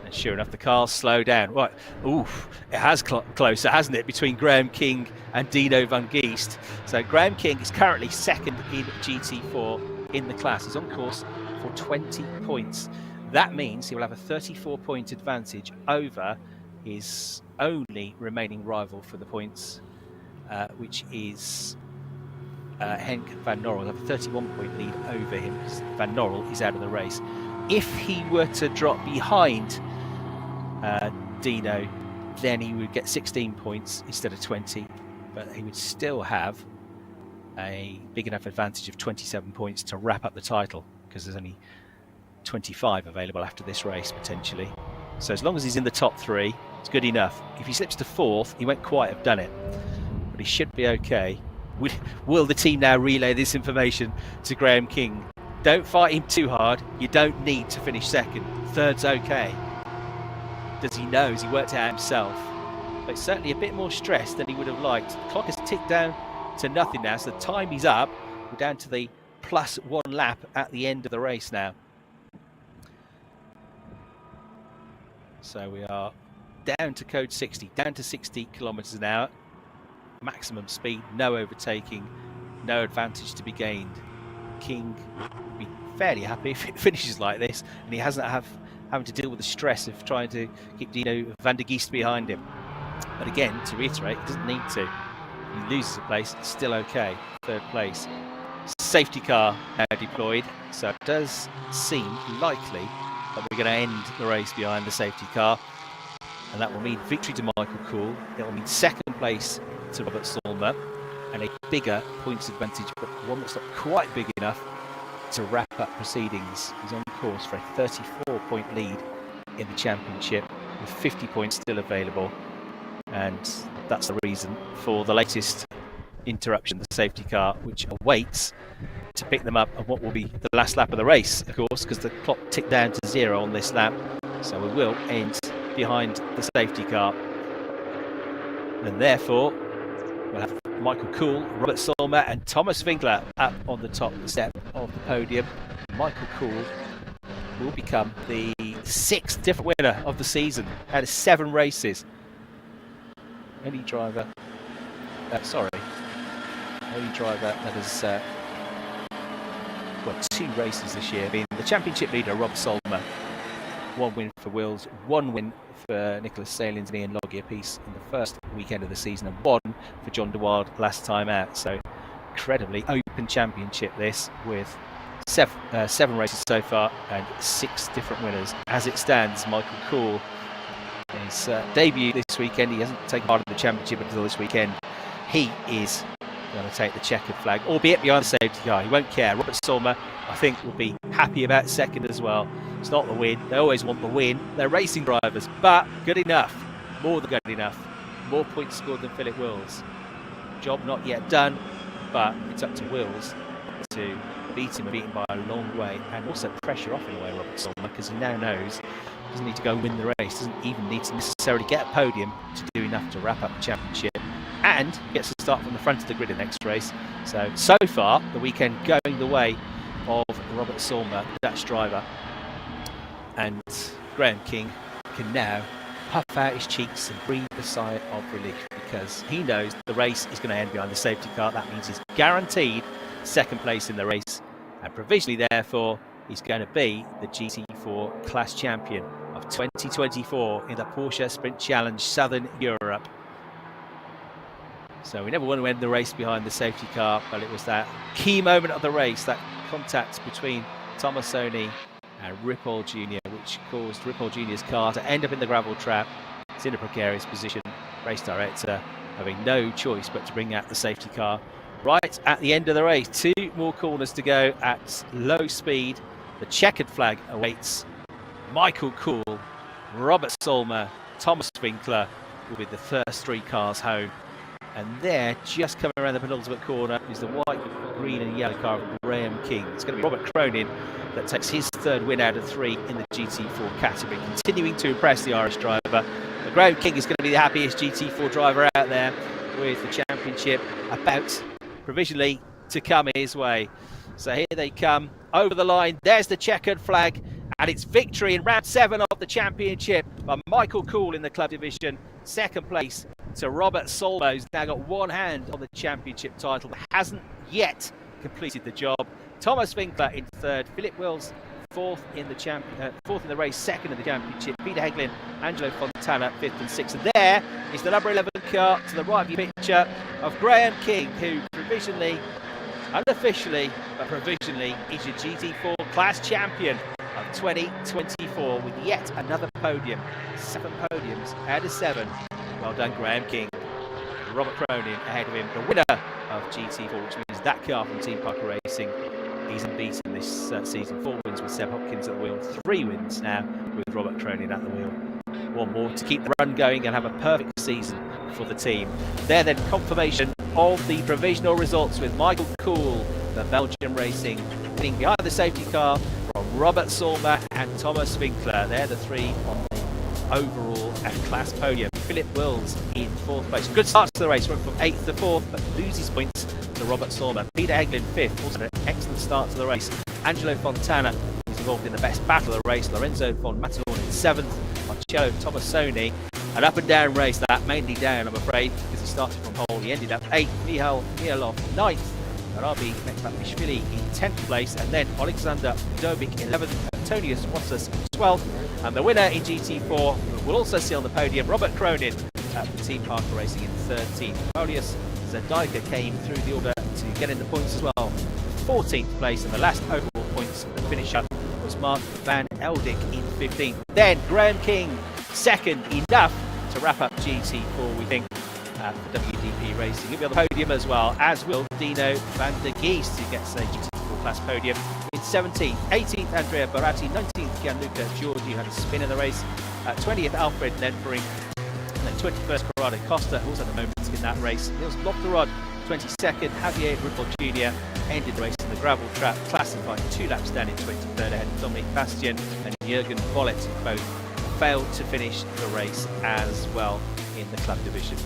And sure enough, the cars slow down. Right, oof, it has closer, hasn't it, between Graham King and Dino van Geest. So Graham King is currently second in GT4 in the class. He's on course for 20 points. That means he will have a 34-point advantage over his only remaining rival for the points, which is Henk van Norrel. He'll have a 31-point lead over him because Van Norrel is out of the race. If he were to drop behind Dino, then he would get 16 points instead of 20, but he would still have a big enough advantage of 27 points to wrap up the title, because there's only 25 available after this race potentially. So as long as he's in the top three, it's good enough. If he slips to fourth, he won't quite have done it, but he should be okay. Will the team now relay this information to Graham King? Don't fight him too hard. You don't need to finish second. Third's okay. Does he know? Has he worked it out himself? But it's certainly a bit more stressed than he would have liked. The clock has ticked down to nothing now, so the time is up. We're down to the plus 1 lap at the end of the race now. So we are down to code 60, down to 60 kilometers an hour. Maximum speed, no overtaking, no advantage to be gained. King would be fairly happy if it finishes like this and he hasn't having to deal with the stress of trying to keep Dino van der Geest behind him. But again, to reiterate, he doesn't need to. If he loses a place, it's still okay. Third place. Safety car now deployed, so it does seem likely that we're going to end the race behind the safety car, and that will mean victory to Michael Cool. It will mean second place to Robert Solmer and a bigger points advantage, but one that's not quite big enough to wrap up proceedings. He's on course for a 34-point lead in the championship with 50 points still available, and that's the reason for the latest interruption, the safety car, which awaits to pick them up on what will be the last lap of the race, of course, because the clock ticked down to 0 on this lap, so we will end behind the safety car, and therefore we'll have Michael Cool, Robert Solmer and Thomas Winkler up on the top step of the podium. Michael Cool will become the 6th different winner of the season out of 7 races. Only driver that has 2 races this year, being the championship leader Robert Solmer. 1 win for Wills, 1 win for Nicholas Salins and Ian Logie-Apiece in the first weekend of the season, and 1 for John DeWild last time out. So incredibly open championship this, with 7 races so far and 6 different winners. As it stands, Michael Cool, his debut this weekend, he hasn't taken part in the championship until this weekend. He is going to take the checkered flag, albeit behind the safety car. He won't care. Robert Solmer, I think, will be happy about second as well. It's not the win. They always want the win. They're racing drivers, but good enough. More than good enough. More points scored than Philip Wills. Job not yet done, but it's up to Wills to beat him by a long way, and also pressure off in a way Robert Solmer, because he now knows he doesn't need to go and win the race, doesn't even need to necessarily get a podium to do enough to wrap up the championship, and gets to start from the front of the grid in the next race. So far the weekend going the way of Robert Solmer, Dutch driver, and Graham King can now puff out his cheeks and breathe a sigh of relief, because he knows the race is going to end behind the safety car. That means he's guaranteed second place in the race, and provisionally therefore he's going to be the GT4 class champion of 2024 in the Porsche Sprint Challenge Southern Europe. So we never want to end the race behind the safety car, but it was that key moment of the race, that contact between Tomassoni and Ripoll Jr., which caused Ripoll Jr.'s car to end up in the gravel trap. It's in a precarious position. Race director having no choice but to bring out the safety car right at the end of the race. 2 more corners to go at low speed. The checkered flag awaits. Michael Cool, Robert Solmer, Thomas Winkler will be the first 3 cars home. And there, just coming around the penultimate corner, is the white, green and yellow car of Graham King. It's going to be Robert Cronin that takes his 3rd win out of 3 in the GT4 category, continuing to impress the Irish driver. But Graham King is going to be the happiest GT4 driver out there, with the championship about provisionally to come his way. So here they come over the line. There's the checkered flag, and it's victory in round 7 of the championship by Michael Cool in the club division. Second place to Robert Solmo, who's now got one hand on the championship title, but hasn't yet completed the job. Thomas Winkler in third, Philip Wills fourth in the race, second in the championship. Peter Heglin, Angelo Fontana, 5th and 6th. And there is the number 11 car to the right of your picture of Graham King, who provisionally, unofficially, but provisionally, is your GT4 class champion of 2024 with yet another podium. 7 podiums out of 7. Well done, Graham King. Robert Cronin ahead of him, the winner of GT4, which means that car from Team Parker Racing. He's unbeaten this season. 4 wins with Seb Hopkins at the wheel, 3 wins now with Robert Cronin at the wheel. One more to keep the run going and have a perfect season for the team. There then, confirmation of the provisional results with Michael Cool, the Belgian Racing, winning behind the safety car from Robert Solmer and Thomas Winkler. They're the 3 on the overall and class podium. Philip Wills in 4th place. Good start to the race, went from 8th to 4th, but loses points to Robert Solmer. Peter Heglin 5th, also an excellent start to the race. Angelo Fontana is involved in the best battle of the race. Lorenzo von Matterhorn in 7th. Marcello Tomassoni, an up and down race, that mainly down, I'm afraid, because he started from pole. He ended up 8th. Michal Mielov 9th. Arabi Mekbapishvili in 10th place, and then Alexander Dobik 11th, Antonius Wassas 12th, and the winner in GT4 will also see on the podium Robert Cronin at the Team Parker Racing in 13th. Paulius Zadaiga came through the order to get in the points as well, 14th place, and the last overall points the finisher was Mark Van Eldik in 15th. Then Graham King 2nd, enough to wrap up GT4, we think, for WDP Racing. He'll be on the podium as well, as will Dino van der Geest, who gets a GT4 class podium in 17th. 18th, Andrea Baratti. 19th, Gianluca Giorgi, who had a spin in the race. 20th, Alfred Nedfering. And then 21st, Corrado Costa, who also had a moment in that race. Niels Lofterod, 22nd. Javier Rudolph Jr. ended the race in the gravel trap, classified 2 laps down in 23rd ahead of Dominic Bastian and Jürgen Bollet, who both failed to finish the race as well in the club division.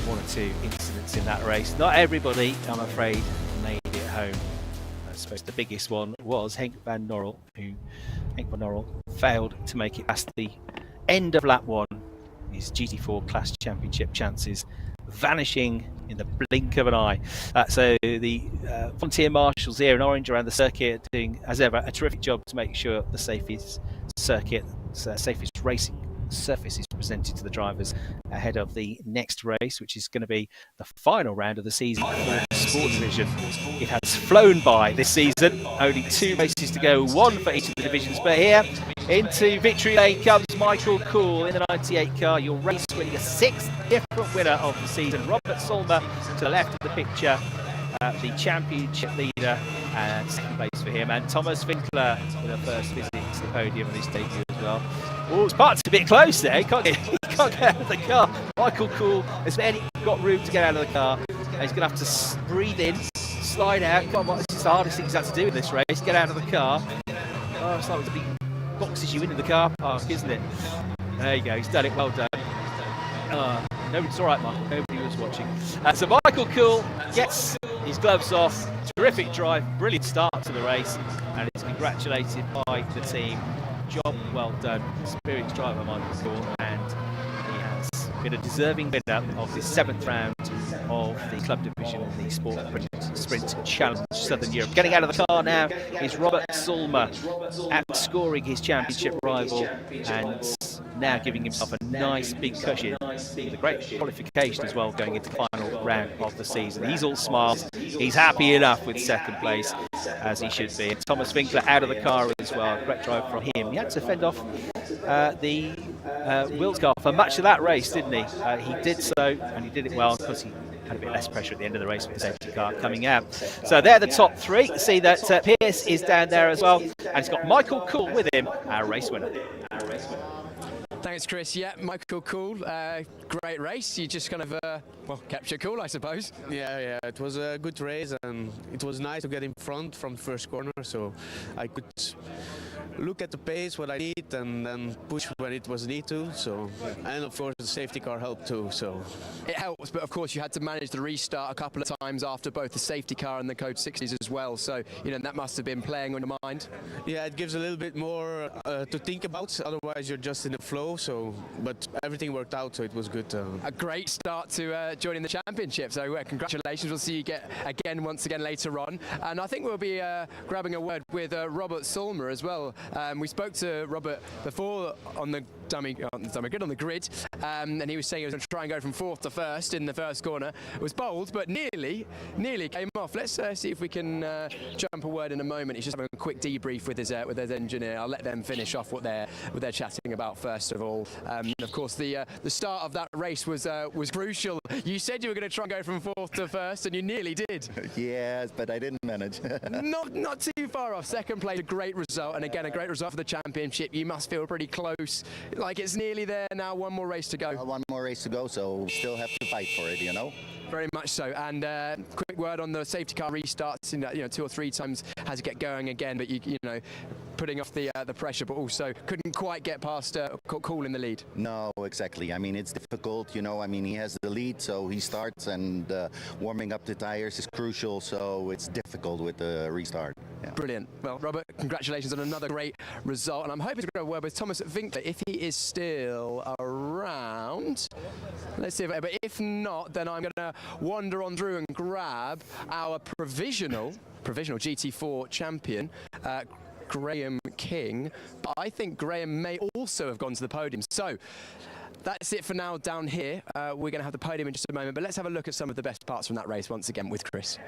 1 or 2 incidents in that race. Not everybody, I'm afraid, made it home. I suppose the biggest one was Henk van Norrel, who failed to make it past the end of lap 1. His GT4 Class Championship chances vanishing in the blink of an eye. So the volunteer marshals here in orange around the circuit doing, as ever, a terrific job to make sure the safest racing surface is presented to the drivers ahead of the next race, which is going to be the final round of the season for the Sport Division. It has flown by this season, only 2 races to go, 1 for each of the divisions, but here into victory lane comes Michael Cool in the 98 car, your race winning, a 6th different winner of the season. Robert Solmer to the left of the picture, the championship leader, and 2nd place for him, and Thomas Winkler with a first visit to the podium on his debut as well. Oh, it's parked a bit close there. He can't get out of the car. Michael Cool has barely got room to get out of the car. He's going to have to breathe in, slide out. Come on, this is the hardest thing he's had to do in this race, get out of the car. Oh, it's like he boxes you into the car park, isn't it? There you go, he's done it, well done. It's all right, Michael, nobody was watching. So Michael Cool gets his gloves off, terrific drive, brilliant start to the race, and is congratulated by the team. Job well done, experienced driver Michael Cool, and he has been a deserving winner of the 7th round of the club division in the Sport Sprint Challenge Southern Europe. Getting out of the car now is Robert Solmer, outscoring his championship rival and now giving himself a nice big cushion with a great qualification as well going into the final round of the season. He's all smiles, he's happy enough with 2nd place, as he should be. And Thomas Winkler out of the car as well, great drive from him. He had to fend off the Wills car for much of that race, didn't he? He did so, and he did it well because he had a bit less pressure at the end of the race with the safety car coming out. So they're the top 3. See that Pierce is down there as well, and he's got Michael Cool with him, our race winner. Thanks, Chris. Yeah, Michael Cool, great race. You just kind of, capture Cool, I suppose. Yeah, it was a good race, and it was nice to get in front from the first corner, so I could look at the pace, what I need, and then push when it was need to. So, and of course the safety car helped too. So it helps, but of course you had to manage the restart a couple of times after both the safety car and the Code 60s as well. So that must have been playing on your mind. Yeah, it gives a little bit more to think about. Otherwise, you're just in the flow. So, but everything worked out, so it was good. A great start to joining the championship. So congratulations. We'll see you once again later on. And I think we'll be grabbing a word with Robert Solmer as well. We spoke to Robert before on the grid, and he was saying he was going to try and go from 4th to 1st in the first corner. It was bold, but nearly came off. Let's see if we can jump a word in a moment. He's just having a quick debrief with his engineer. I'll let them finish off what they're chatting about first of all. Of course, the start of that race was crucial. You said you were going to try and go from 4th to 1st, and you nearly did. Yes, but I didn't manage. not too far off. Second place, a great result, and again a great result for the championship. You must feel pretty close, like it's nearly there now. One more race to go. One more race to go, so still have to fight for it, Very much so. And quick word on the safety car restarts. 2 or 3 times had to get going again, but you putting off the pressure, but also couldn't quite get past Cool in the lead. No, exactly. I mean, it's difficult. He has the lead, so he starts, and warming up the tires is crucial. So it's difficult with the restart. Yeah. Brilliant. Well, Robert, congratulations on another great result, and I'm hoping to get a word with Thomas Winkler if he is still around. Let's see but if not, then I'm going to wander on through and grab our provisional GT4 champion, Graham King. But I think Graham may also have gone to the podium. So that's it for now down here. We're going to have the podium in just a moment, but let's have a look at some of the best parts from that race once again with Chris.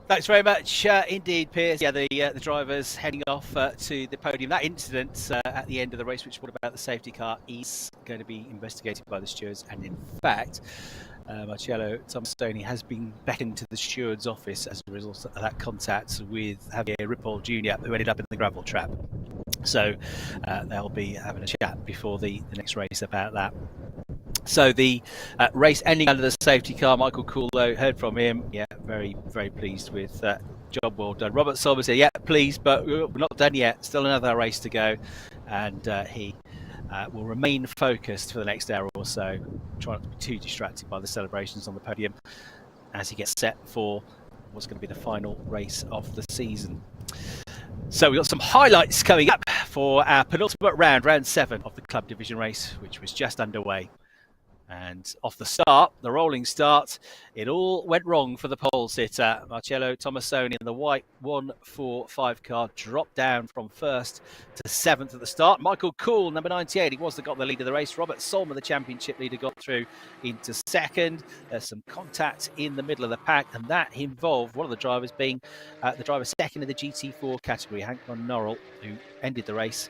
Thanks very much indeed, Piers. Yeah, the drivers heading off to the podium. That incident at the end of the race, which brought about the safety car, is going to be investigated by the stewards. And in fact, Marcello Tomassoni has been beckoned to the steward's office as a result of that contact with Javier Ripoll Jr., who ended up in the gravel trap. So they'll be having a chat before the next race about that. So the race ending under the safety car. Michael Coullo, heard from him. Yeah, very, very pleased with job well done. Robert Solmer said, yeah, pleased, but we're not done yet. Still another race to go. And he will remain focused for the next hour or so. Try not to be too distracted by the celebrations on the podium as he gets set for what's going to be the final race of the season. So we've got some highlights coming up for our penultimate round 7 of the club division race, which was just underway. And off the start, the rolling start, it all went wrong for the pole sitter. Marcello Tomassoni in the white 145 car dropped down from 1st to 7th at the start. Michael Cool, number 98, he was that got the lead of the race. Robert Solmer, the championship leader, got through into 2nd. There's some contact in the middle of the pack, and that involved one of the drivers being the driver 2nd in the GT4 category, Hank von Norrell, who ended the race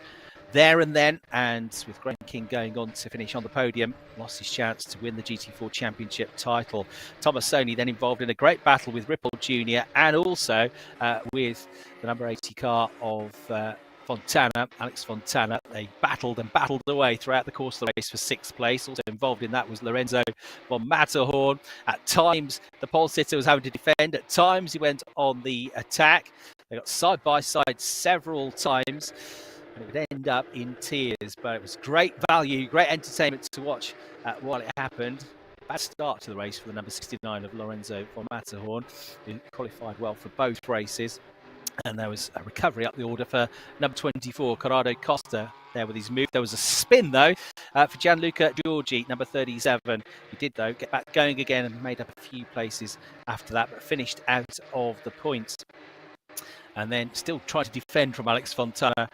there and then, and with Graham King going on to finish on the podium, lost his chance to win the GT4 Championship title. Tomassoni then involved in a great battle with Ripoll Jr. and also with the number 80 car of Alex Fontana. They battled away throughout the course of the race for 6th place. Also involved in that was Lorenzo von Matterhorn. At times, the pole sitter was having to defend. At times, he went on the attack. They got side by side several times, and it would end up in tears. But it was great value, great entertainment to watch while it happened. Bad start to the race for the number 69 of Lorenzo von Matterhorn, who qualified well for both races. And there was a recovery up the order for number 24, Corrado Costa, there with his move. There was a spin, though, for Gianluca Giorgi, number 37. He did, though, get back going again and made up a few places after that, but finished out of the points. And then still trying to defend from Alex Fontana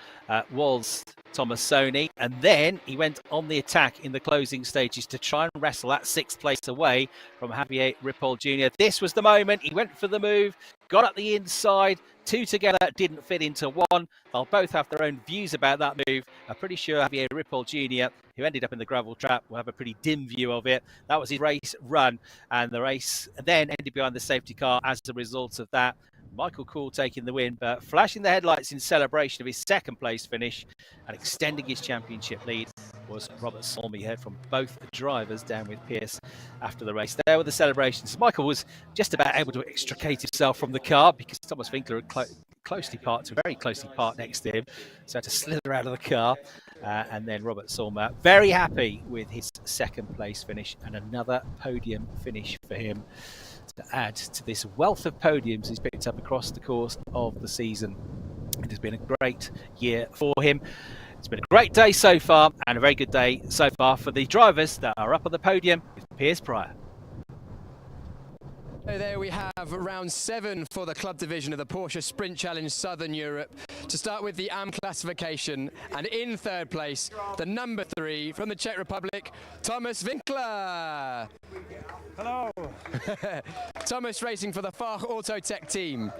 was Tomassoni. And then he went on the attack in the closing stages to try and wrestle that 6th place away from Javier Ripoll Jr. This was the moment. He went for the move, got up the inside. 2 together didn't fit into 1. They'll both have their own views about that move. I'm pretty sure Javier Ripoll Jr., who ended up in the gravel trap, will have a pretty dim view of it. That was his race run. And the race then ended behind the safety car as a result of that. Michael Cool taking the win, but flashing the headlights in celebration of his 2nd place finish and extending his championship lead was Robert Solmy. Heard from both drivers down with Pierce after the race. There were the celebrations. Michael was just about able to extricate himself from the car because Thomas Winkler had closely parked, very closely parked next to him, so had to slither out of the car. And then Robert Sulmer, very happy with his second place finish and another podium finish for him to add to this wealth of podiums he's picked up across the course of the season. It has been a great year for him. It's been a great day so far, and a very good day so far for the drivers that are up on the podium with Piers Pryor. So there we have round 7 for the club division of the Porsche Sprint Challenge Southern Europe. To start with the AM classification, and in third place, the number 3 from the Czech Republic, Thomas Winkler. Hello. Thomas racing for the Fach Autotech team.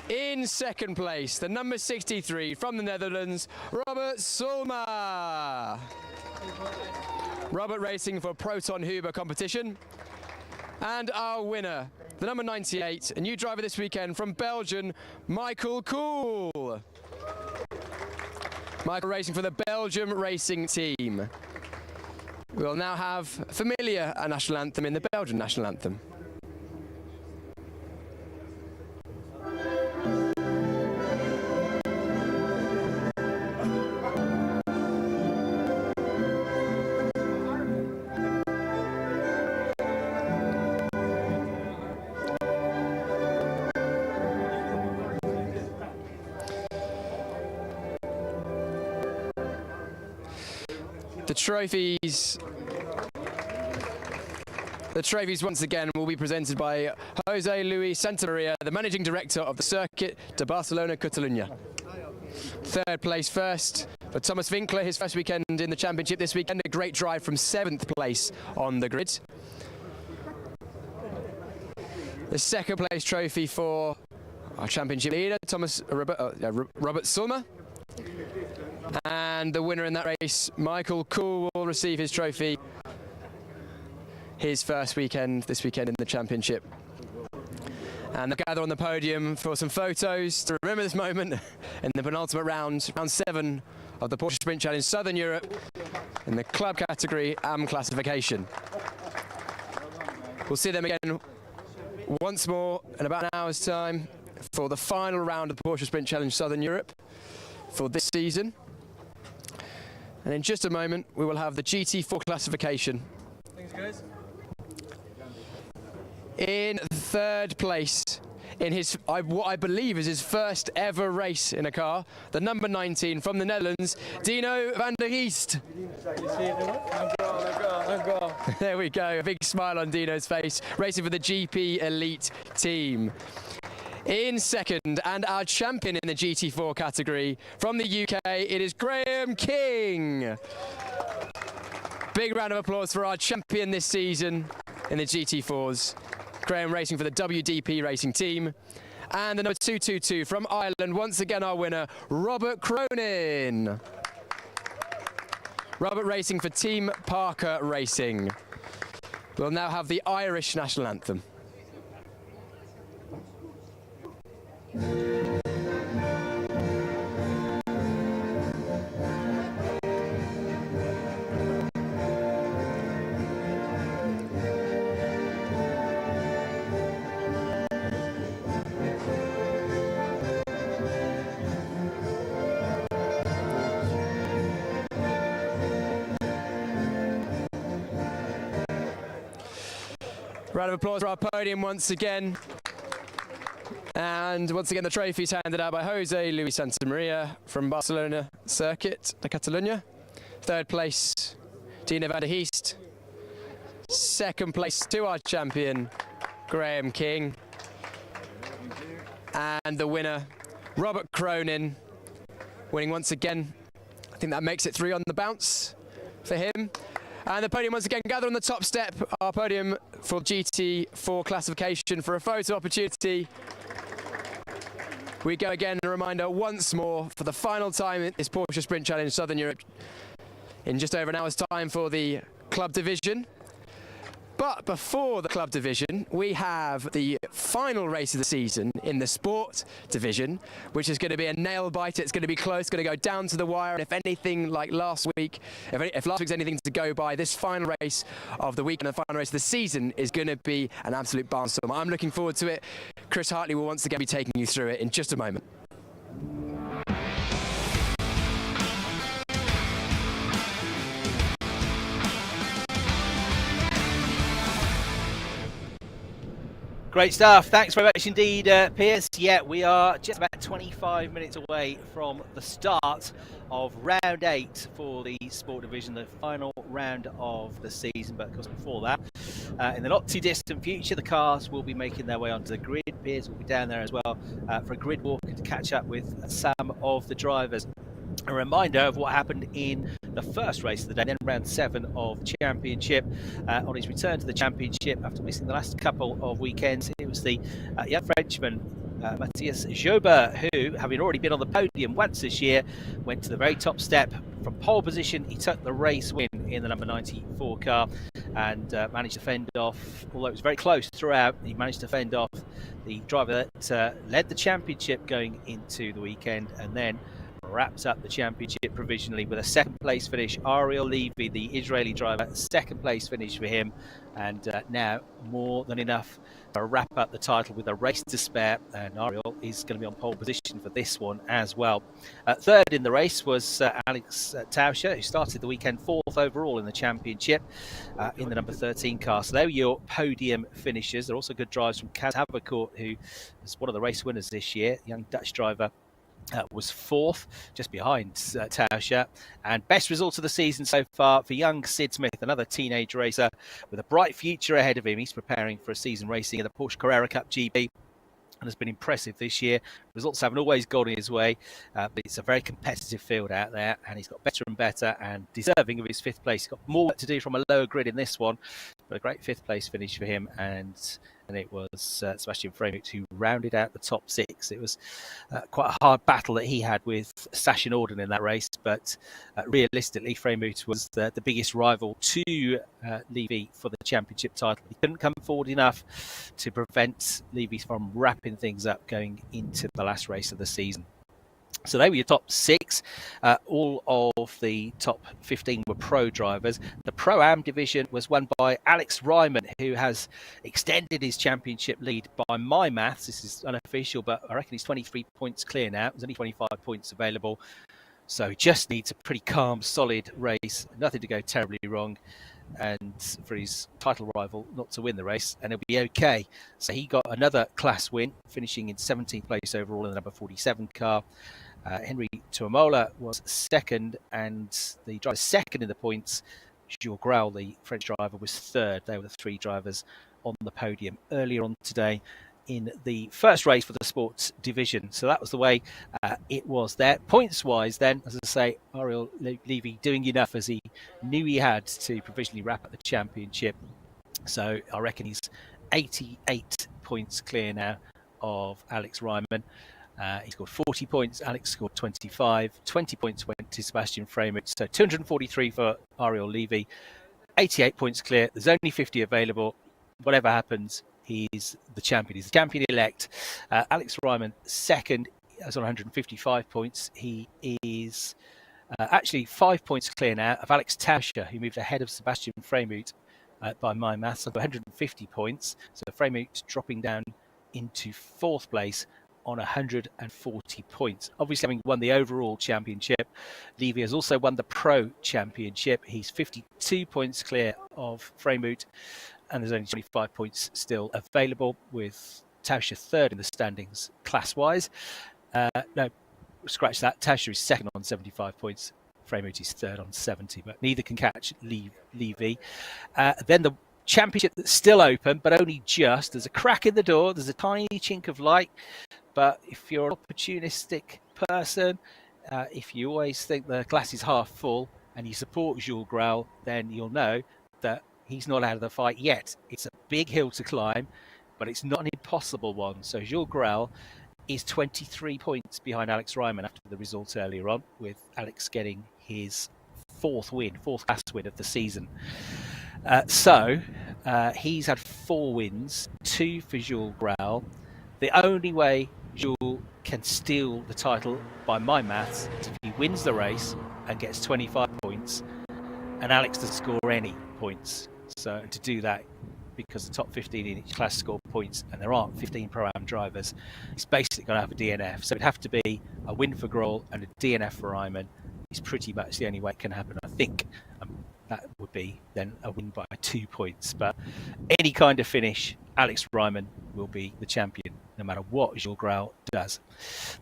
In second place, the number 63 from the Netherlands, Robert Sulmer. Robert racing for Proton Huber competition. And our winner, the number 98, a new driver this weekend from Belgium, Michael Kool. Michael racing for the Belgium racing team. We'll now have familiar a national anthem in the Belgian national anthem. The trophies once again will be presented by Jose Luis Santamaria, the managing director of the circuit de Barcelona, Catalunya. Third place first for Thomas Winkler, his first weekend in the championship this weekend, a great drive from 7th place on the grid. The second place trophy for our championship leader, Robert Sulmer. And the winner in that race, Michael Kool, will receive his trophy, his first weekend, this weekend in the championship. And they'll gather on the podium for some photos to remember this moment in the penultimate round, round 7 of the Porsche Sprint Challenge Southern Europe in the club category AM classification. We'll see them again once more in about an hour's time for the final round of the Porsche Sprint Challenge Southern Europe for this season. And in just a moment, we will have the GT4 classification. Thanks, guys. In third place, in his what I believe is his first ever race in a car, the number 19 from the Netherlands, Dino van der Geest. There we go, a big smile on Dino's face, racing for the GP Elite team. In second, and our champion in the GT4 category, from the UK, it is Graham King. Big round of applause for our champion this season in the GT4s. Graham racing for the WDP racing team. And the number 222 from Ireland, once again our winner, Robert Cronin. Robert racing for Team Parker Racing. We'll now have the Irish national anthem. Round of applause for our podium once again. And once again, the trophies handed out by Jose Luis Santamaria from Barcelona circuit de Catalunya. Third place, Dino van der Geest. Second place to our champion, Graham King. And the winner, Robert Cronin, winning once again. I think that makes it 3 on the bounce for him. And the podium once again, gather on the top step, our podium for GT4 classification for a photo opportunity. We go again, a reminder once more for the final time in this Porsche Sprint Challenge Southern Europe in just over an hour's time for the club division. But before the club division, we have the final race of the season in the sport division, which is going to be a nail biter. It's going to be close, going to go down to the wire. And if anything like last week, if last week's anything to go by, this final race of the week and the final race of the season is going to be an absolute barnstorm. I'm looking forward to it. Chris Hartley will once again be taking you through it in just a moment. Great stuff. Thanks very much indeed, Piers. Yeah, we are just about 25 minutes away from the start of round 8 for the sport division, the final round of the season. But of course, before that, in the not too distant future, the cars will be making their way onto the grid. Piers will be down there as well for a grid walk and to catch up with some of the drivers. A reminder of what happened in the first race of the day, then round 7 of the championship. On his return to the championship after missing the last couple of weekends, it was the young Frenchman Matthias Joubert, who, having already been on the podium once this year, went to the very top step. From pole position, he took the race win in the number 94 car and managed to fend off, although it was very close throughout, he managed to fend off the driver that led the championship going into the weekend, and then wraps up the championship provisionally with a second place finish. Ariel Levy, the Israeli driver, second place finish for him, and now more than enough to wrap up the title with a race to spare, and Ariel is going to be on pole position for this one as well. Third in the race was Alex Tauscher, who started the weekend 4th overall in the championship in the number 13 car. So they were your podium finishers. They're also good drives from Kaz Havercourt, who is one of the race winners this year, young Dutch driver. Was 4th, just behind Tauscher. And best result of the season so far for young Sid Smith, another teenage racer with a bright future ahead of him. He's preparing for a season racing in the Porsche Carrera Cup GB and has been impressive this year. Results haven't always gone his way, but it's a very competitive field out there, and he's got better and better and deserving of his 5th place. He's got more work to do from a lower grid in this one, but a great 5th place finish for him, and it was Sebastian Freimut who rounded out the top 6. It was quite a hard battle that he had with Sasha Norden in that race, but realistically, Freimut was the biggest rival to Levy for the championship title. He couldn't come forward enough to prevent Levy from wrapping things up going into the last race of the season. So they were your top 6. All of the top 15 were pro drivers. The Pro-Am division was won by Alex Ryman, who has extended his championship lead by my maths. This is unofficial, but I reckon he's 23 points clear now. There's only 25 points available. So he just needs a pretty calm, solid race. Nothing to go terribly wrong. And for his title rival not to win the race, and he'll be okay. So he got another class win, finishing in 17th place overall in the number 47 car. Henry Tuamola was 2nd, and the driver 2nd in the points, Jules Grau, the French driver, was 3rd. They were the 3 drivers on the podium earlier on today in the first race for the sports division. So that was the way it was there. Points-wise then, as I say, Ariel Levy doing enough as he knew he had to provisionally wrap up the championship. So I reckon he's 88 points clear now of Alex Ryman. He scored 40 points, Alex scored 25, 20 points went to Sebastian Freimut, so 243 for Ariel Levy, 88 points clear, there's only 50 available. Whatever happens, he's the champion, he's the champion-elect. Alex Ryman, 2nd, has on 155 points. He is actually 5 points clear now of Alex Tauscher, who moved ahead of Sebastian Freimut by my maths, 150 points. So Freimut dropping down into 4th place on 140 points. Obviously, having won the overall championship, Levy has also won the Pro Championship. He's 52 points clear of Freimut, and there's only 25 points still available, with Tauscher 3rd in the standings class-wise. No, scratch that. Tauscher is 2nd on 75 points. Freimut is 3rd on 70, but neither can catch Levy. Then the championship that's still open, but only just. There's a crack in the door. There's a tiny chink of light. But if you're an opportunistic person, if you always think the glass is half full and you support Jules Grau, then you'll know that he's not out of the fight yet. It's a big hill to climb, but it's not an impossible one. So Jules Grau is 23 points behind Alex Ryman after the result earlier on, with Alex getting his 4th class win of the season. So He's had 4 wins, 2 for Jules Grau. The only way Jules can steal the title, by my maths, is if he wins the race and gets 25 points, and Alex doesn't score any points. So to do that, because the top 15 in each class score points, and there aren't 15 Pro-Am drivers, it's basically going to have a DNF. So it'd have to be a win for Grohl and a DNF for Ryman. It's pretty much the only way it can happen, I think. That would be then a win by 2 points. But any kind of finish, Alex Ryman will be the champion, no matter what Jules Grau does.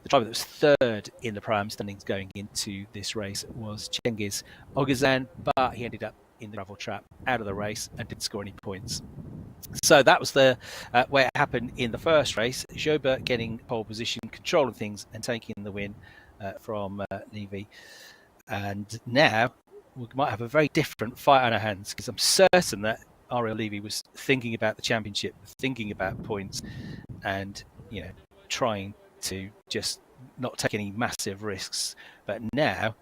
The driver that was 3rd in the Pro-Am standings going into this race was Cengiz Oguzhan, but he ended up in the gravel trap, out of the race, and didn't score any points. So that was the way it happened in the first race. Jobert getting pole position, controlling things, and taking the win from Levy. And now we might have a very different fight on our hands, because I'm certain that Ariel Levy was thinking about the championship, thinking about points, and trying to just not take any massive risks. But now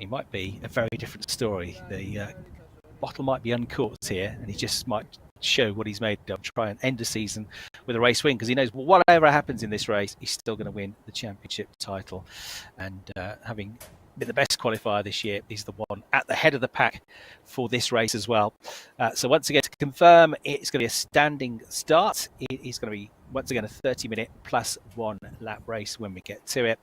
it might be a very different story. The bottle might be uncorked here, and he just might show what he's made of, try and end the season with a race win, because he knows whatever happens in this race, he's still going to win the championship title. And having been the best qualifier this year, he's the one at the head of the pack for this race as well. So once again, to confirm, it's going to be a standing start. It is going to be, once again, a 30-minute plus 1 lap race when we get to it.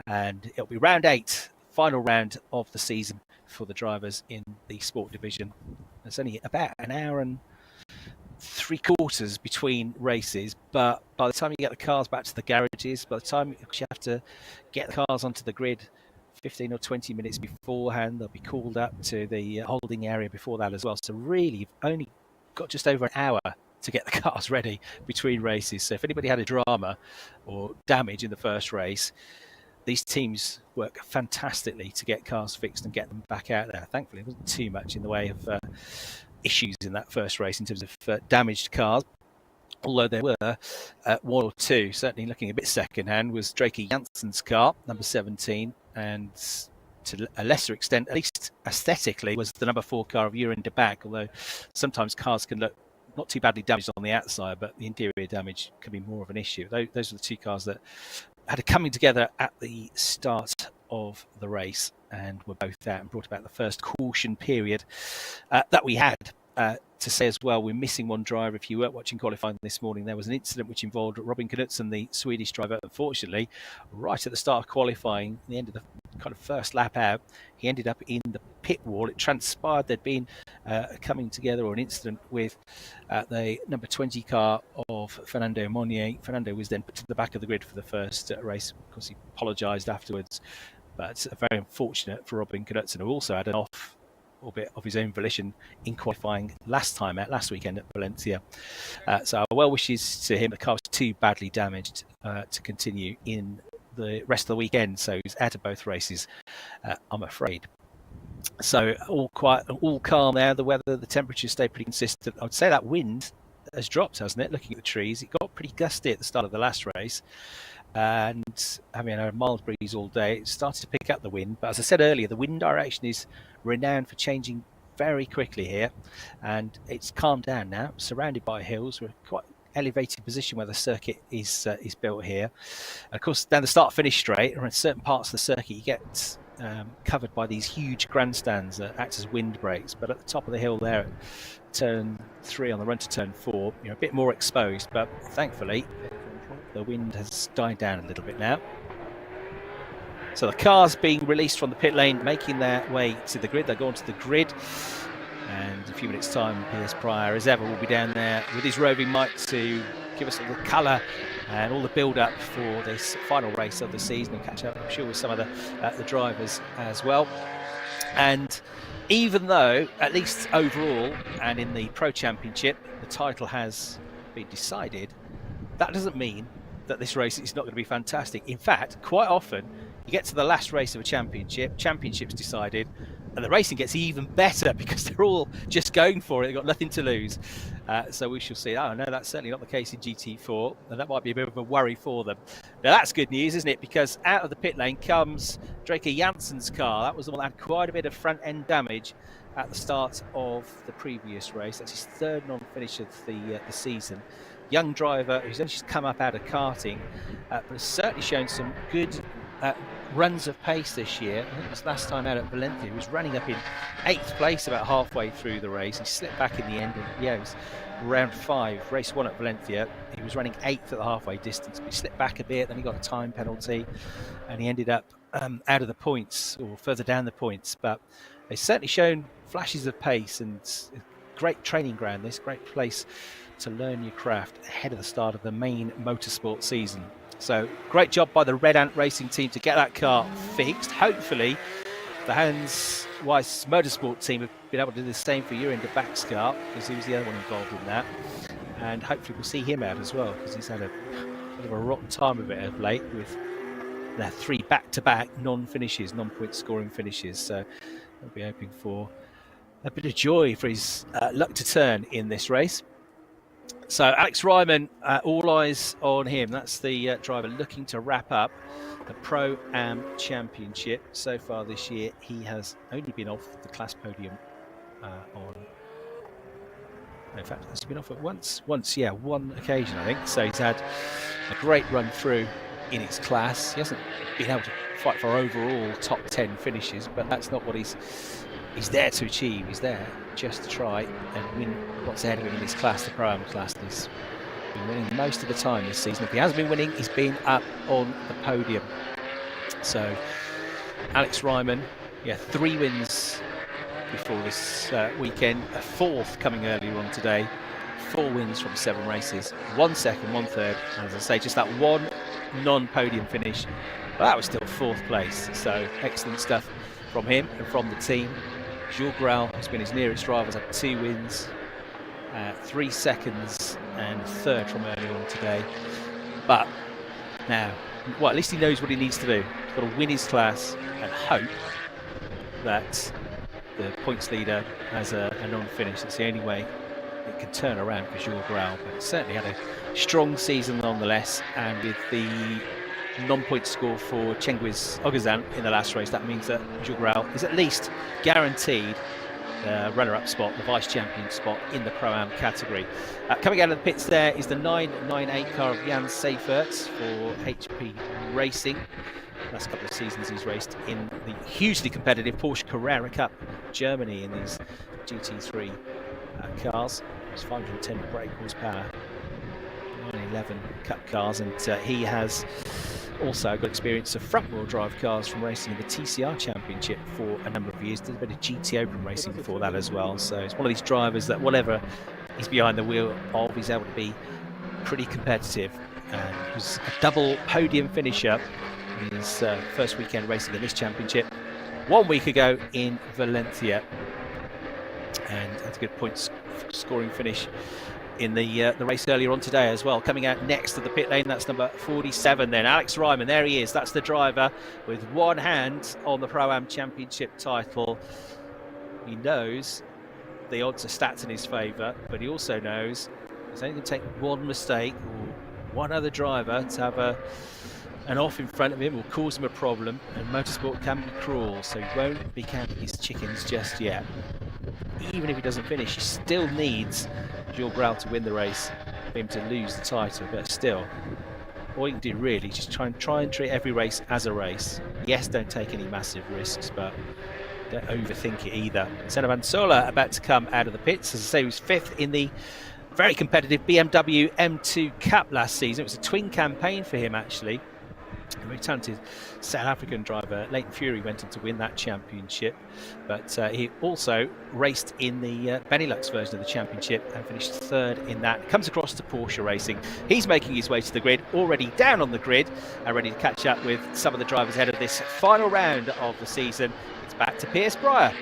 And it'll be round 8, final round of the season for the drivers in the sport division. There's only about an hour and 3/4 between races, but by the time you get the cars back to the garages, by the time you have to get the cars onto the grid 15 or 20 minutes beforehand, they'll be called up to the holding area before that as well. So really, you've only got just over an hour to get the cars ready between races. So if anybody had a drama or damage in the first race, these teams work fantastically to get cars fixed and get them back out there. Thankfully, there wasn't too much in the way of issues in that first race in terms of damaged cars. Although there were 1 or 2, certainly looking a bit second-hand, was Drake Janssen's car, number 17, and to a lesser extent, at least aesthetically, was the number 4 car of Urin de Back, although sometimes cars can look not too badly damaged on the outside, but the interior damage can be more of an issue. Those are the 2 cars that had a coming together at the start of the race and were both out and brought about the first caution period that we had. To say as well, we're missing 1 driver. If you weren't watching qualifying this morning, there was an incident which involved Robin Knutsen, the Swedish driver. Unfortunately, right at the start of qualifying, the end of the kind of first lap out, he ended up in the pit wall. It transpired there'd been coming together or an incident with the number 20 car of Fernando Monnier. Fernando was then put to the back of the grid for the first race. Of course, he apologised afterwards, but very unfortunate for Robin Knutsen, who also had an off, albeit of his own volition, in qualifying last weekend at Valencia. So our well wishes to him. The car was too badly damaged to continue in the rest of the weekend, so he's out of both races, I'm afraid. So all quiet, all calm now. The weather, the temperatures stay pretty consistent. I would say that wind has dropped, hasn't it? Looking at the trees, it got pretty gusty at the start of the last race, and having a mild breeze all day, it started to pick up the wind. But as I said earlier, the wind direction is renowned for changing very quickly here, and it's calmed down now. Surrounded by hills, we're quite elevated position where the circuit is built here. And of course, down the start-finish straight, or in certain parts of the circuit, you get covered by these huge grandstands that act as windbreaks. But at the top of the hill there, at turn 3 on the run to turn 4, you're a bit more exposed. But thankfully, the wind has died down a little bit now. So the cars being released from the pit lane, making their way to the grid. They're going to the grid. And in a few minutes' time, Piers Pryor, as ever, will be down there with his roving mic to give us all the colour and all the build-up for this final race of the season, and catch up, I'm sure, with some of the drivers as well. And even though, at least overall, and in the Pro Championship, the title has been decided, that doesn't mean that this race is not going to be fantastic. In fact, quite often, you get to the last race of a championship's decided, and the racing gets even better because they're all just going for it. They've got nothing to lose. So we shall see. Oh, no, that's certainly not the case in GT4. And that might be a bit of a worry for them. Now that's good news, isn't it? Because out of the pit lane comes Draker Janssen's car. That was the one that had quite a bit of front end damage at the start of the previous race. That's his third non-finish of the season. Young driver who's only just come up out of karting, but has certainly shown some good runs of pace this year. I think it was last time out at Valencia. He was running up in 8th place about halfway through the race. He slipped back in the end. And, yeah, it was round 5, race 1 at Valencia. He was running 8th at the halfway distance, but he slipped back a bit. Then he got a time penalty, and he ended up out of the points, or further down the points. But they've certainly shown flashes of pace, and great training ground. This great place to learn your craft ahead of the start of the main motorsport season. So great job by the Red Ant Racing team to get that car fixed. Hopefully the Hans Weiss Motorsport team have been able to do the same for Jeroen de Back's car, because he was the other one involved in that. And hopefully we'll see him out as well, because he's had a bit of a rotten time of it of late with 3 back-to-back non-finishes, non-point scoring finishes. So we'll be hoping for a bit of joy for his luck to turn in this race. So Alex Ryman, all eyes on him. That's the driver looking to wrap up the Pro-Am Championship. So far this year, he has only been off the class podium in fact, has he been off at once? Yeah, one occasion, I think. So he's had a great run through in his class. He hasn't been able to fight for overall top 10 finishes, but that's not what he's there to achieve. He's there just to try and win what's ahead of him in his class, the Pro-Am class. He's been winning most of the time this season. If he hasn't been winning, he's been up on the podium. So Alex Ryman, 3 wins before this weekend, a 4th coming earlier on today, 4 wins from 7 races, 1 second, 1 third, and as I say, just that 1 non-podium finish, but that was still 4th place. So excellent stuff from him and from the team. Jules Grau has been his nearest driver, has had 2 wins, 3 seconds and a 3rd from earlier on today. But now, well, at least he knows what he needs to do. He's got to win his class and hope that the points leader has a non-finish. That's the only way it can turn around for Jules Grau. But certainly had a strong season nonetheless, and with the non-point score for Cengiz Oguzhan in the last race, that means that Jules Grau is at least guaranteed the runner-up spot, the vice-champion spot in the Pro-Am category. Coming out of the pits there is the 998 car of Jan Seyfertz for HP Racing. Last couple of seasons he's raced in the hugely competitive Porsche Carrera Cup Germany in these GT3 cars. It's 510 brake horsepower, 911 Cup cars, and he has also got experience of front-wheel drive cars from racing in the TCR Championship for a number of years. Did a bit of GT Open racing before that as well. So it's one of these drivers that whatever he's behind the wheel of, he's able to be pretty competitive. And he was a double podium finisher in his first weekend racing in this championship 1 week ago in Valencia, and had a good points scoring finish in the race earlier on today as well. Coming out next to the pit lane, that's number 47 then, Alex Ryman. There he is. That's the driver with one hand on the Pro-Am Championship title. He knows the odds are stacked in his favour, but he also knows it's only going to take one mistake or one other driver to have an off in front of him will cause him a problem, and motorsport can be cruel, so he won't be counting his chickens just yet. Even if he doesn't finish, he still needs Jules Grau to win the race for him to lose the title. But still, all you can do really is just try and treat every race as a race. Yes, don't take any massive risks, but don't overthink it either. Senna Vansola about to come out of the pits. As I say, he was 5th in the very competitive BMW M2 Cup last season. It was a twin campaign for him, actually. A very talented South African driver, Leighton Fury, went on to win that championship, but he also raced in the Benelux version of the championship and finished 3rd in that. Comes across to Porsche Racing. He's making his way to the grid, already down on the grid and ready to catch up with some of the drivers ahead of this final round of the season. It's back to Piers Bryer.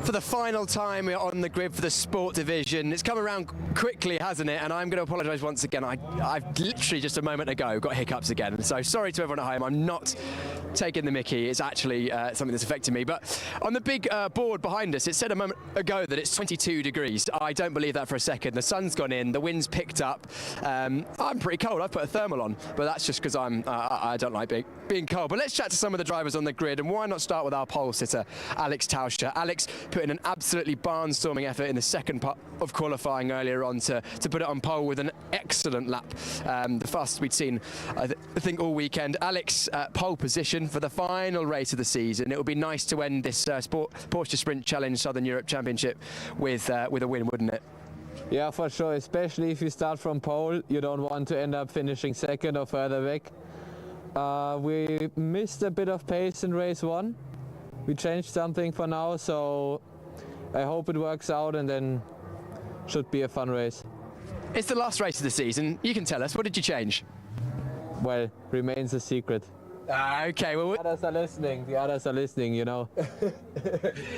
For the final time, we're on the grid for the sport division. It's come around quickly, hasn't it? And I'm going to apologise once again. I've literally just a moment ago got hiccups again. So sorry to everyone at home. I'm not taking the mickey. It's actually something that's affecting me. But on the big board behind us, it said a moment ago that it's 22 degrees. I don't believe that for a second. The sun's gone in. The wind's picked up. I'm pretty cold. I've put a thermal on, but that's just because I don't like being cold. But let's chat to some of the drivers on the grid, and why not start with our pole sitter, Alex Tauscher. Alex put in an absolutely barnstorming effort in the second part of qualifying earlier on to put it on pole with an excellent lap, the fastest we'd seen, I think, all weekend. Alex, pole position for the final race of the season. It would be nice to end this Porsche Sprint Challenge Southern Europe Championship with a win, wouldn't it? Yeah, for sure, especially if you start from pole. You don't want to end up finishing second or further back. We missed a bit of pace in race 1. We changed something for now, so I hope it works out, and then should be a fun race. It's the last race of the season. You can tell us, what did you change? Well, remains a secret. Okay, well, the others are listening, you know.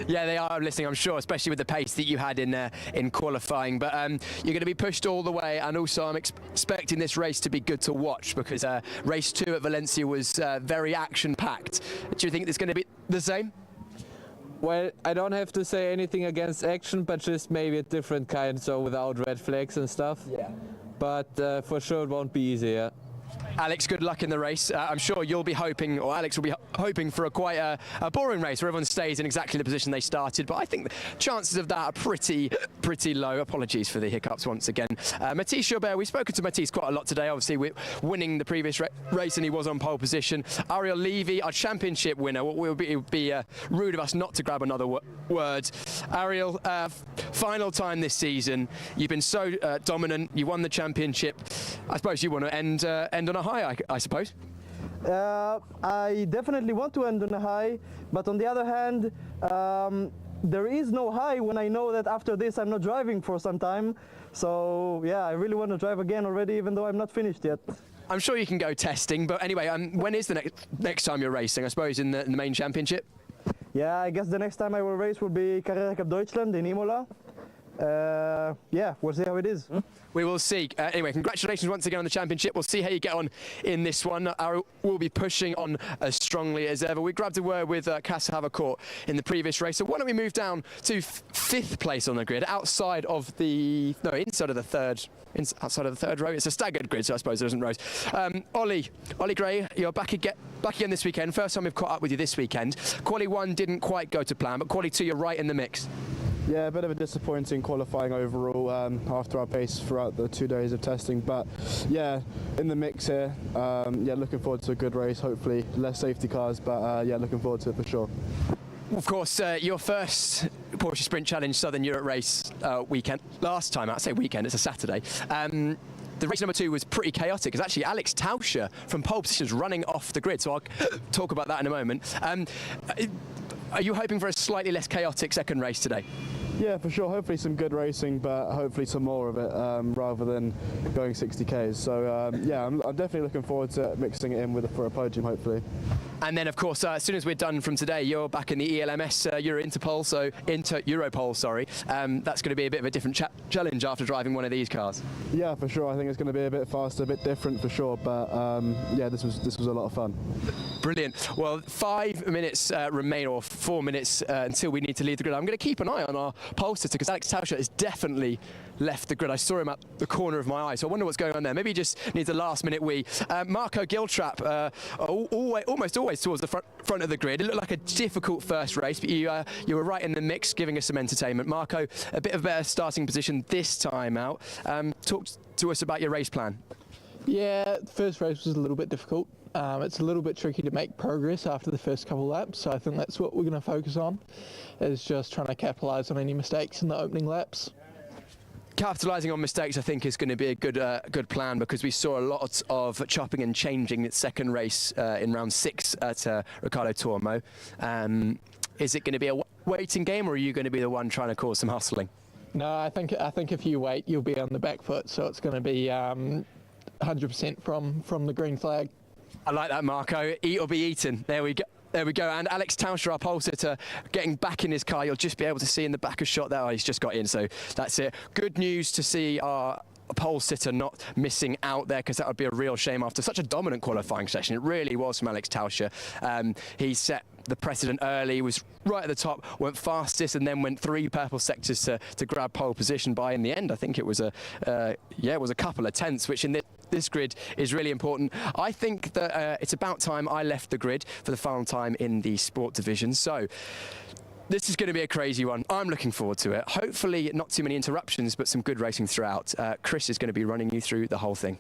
Yeah, they are listening, I'm sure, especially with the pace that you had in qualifying. But you're going to be pushed all the way, and also I'm expecting this race to be good to watch, because race 2 at Valencia was very action-packed. Do you think it's going to be the same? Well, I don't have to say anything against action, but just maybe a different kind, so without red flags and stuff. Yeah. But for sure it won't be easy, yeah. Alex, good luck in the race. I'm sure you'll be hoping, or Alex will be hoping for quite a boring race where everyone stays in exactly the position they started. But I think the chances of that are pretty low. Apologies for the hiccups once again. Matisse Joubert, we've spoken to Matisse quite a lot today. Obviously, we're winning the previous race and he was on pole position. Ariel Levy, our championship winner. It would be rude of us not to grab another word. Ariel, final time this season. You've been so dominant. You won the championship. I suppose you want to end on a high, I suppose. I definitely want to end on a high, but on the other hand, there is no high when I know that after this I'm not driving for some time. So yeah, I really want to drive again already, even though I'm not finished yet. I'm sure you can go testing, but anyway, when is the next time you're racing? I suppose in the main championship? Yeah, I guess the next time I will race will be Carrera Cup Deutschland in Imola. Yeah, we'll see how it is. We will see. Anyway, congratulations once again on the championship. We'll see how you get on in this one. We'll be pushing on as strongly as ever. We grabbed a word with Casa Havercourt in the previous race. So why don't we move down to 5th place on the grid, inside of the third row. It's a staggered grid, so I suppose there isn't rows. Ollie Gray, you're back again this weekend. First time we've caught up with you this weekend. Quali 1 didn't quite go to plan, but Quali 2, you're right in the mix. Yeah, a bit of a disappointing qualifying overall after our pace throughout the 2 days of testing. But yeah, in the mix here. Yeah, looking forward to a good race. Hopefully less safety cars, but yeah, looking forward to it for sure. Of course, your first Porsche Sprint Challenge Southern Europe race weekend. Last time, I say weekend, it's a Saturday. The race number 2 was pretty chaotic. It's actually Alex Tauscher from pole positions running off the grid. So I'll talk about that in a moment. Are you hoping for a slightly less chaotic second race today? Yeah, for sure. Hopefully some good racing, but hopefully some more of it rather than going 60Ks. So yeah, I'm definitely looking forward to mixing it in for a podium, hopefully. And then, of course, as soon as we're done from today, you're back in the ELMS Europole, sorry. That's going to be a bit of a different challenge after driving one of these cars. Yeah, for sure. I think it's going to be a bit faster, a bit different for sure. But yeah, this was a lot of fun. Brilliant. Well, 5 minutes remain, or 4 minutes until we need to leave the grid. I'm going to keep an eye on our pole sitter, because Alex Tauscher has definitely left the grid. I saw him at the corner of my eye, so I wonder what's going on there. Maybe he just needs a last-minute wee. Marco Giltrap, almost always towards the front of the grid. It looked like a difficult first race, but you were right in the mix, giving us some entertainment. Marco, a bit of a better starting position this time out. Talk to us about your race plan. Yeah, the first race was a little bit difficult. It's a little bit tricky to make progress after the first couple of laps, so I think that's what we're going to focus on, is just trying to capitalise on any mistakes in the opening laps. Capitalising on mistakes, I think, is going to be a good plan, because we saw a lot of chopping and changing its second race in round 6 at Ricardo Tormo. Is it going to be a waiting game, or are you going to be the one trying to cause some hustling? No, I think if you wait, you'll be on the back foot, so it's going to be 100% from the green flag. I like that, Marco. Eat or be eaten. There we There we go, and Alex Tauscher, our pole sitter, getting back in his car. You'll just be able to see in the back of shot there. Oh, he's just got in, so that's it. Good news to see our pole sitter not missing out there, because that would be a real shame after such a dominant qualifying session. It really was from Alex Tauscher. He set the precedent early, was right at the top, went fastest, and then went 3 purple sectors to grab pole position by, in the end, I think it was a couple of tenths, which in this grid is really important. I think that it's about time I left the grid for the final time in the sport division. So this is going to be a crazy one. I'm looking forward to it. Hopefully not too many interruptions, but some good racing throughout. Chris is going to be running you through the whole thing.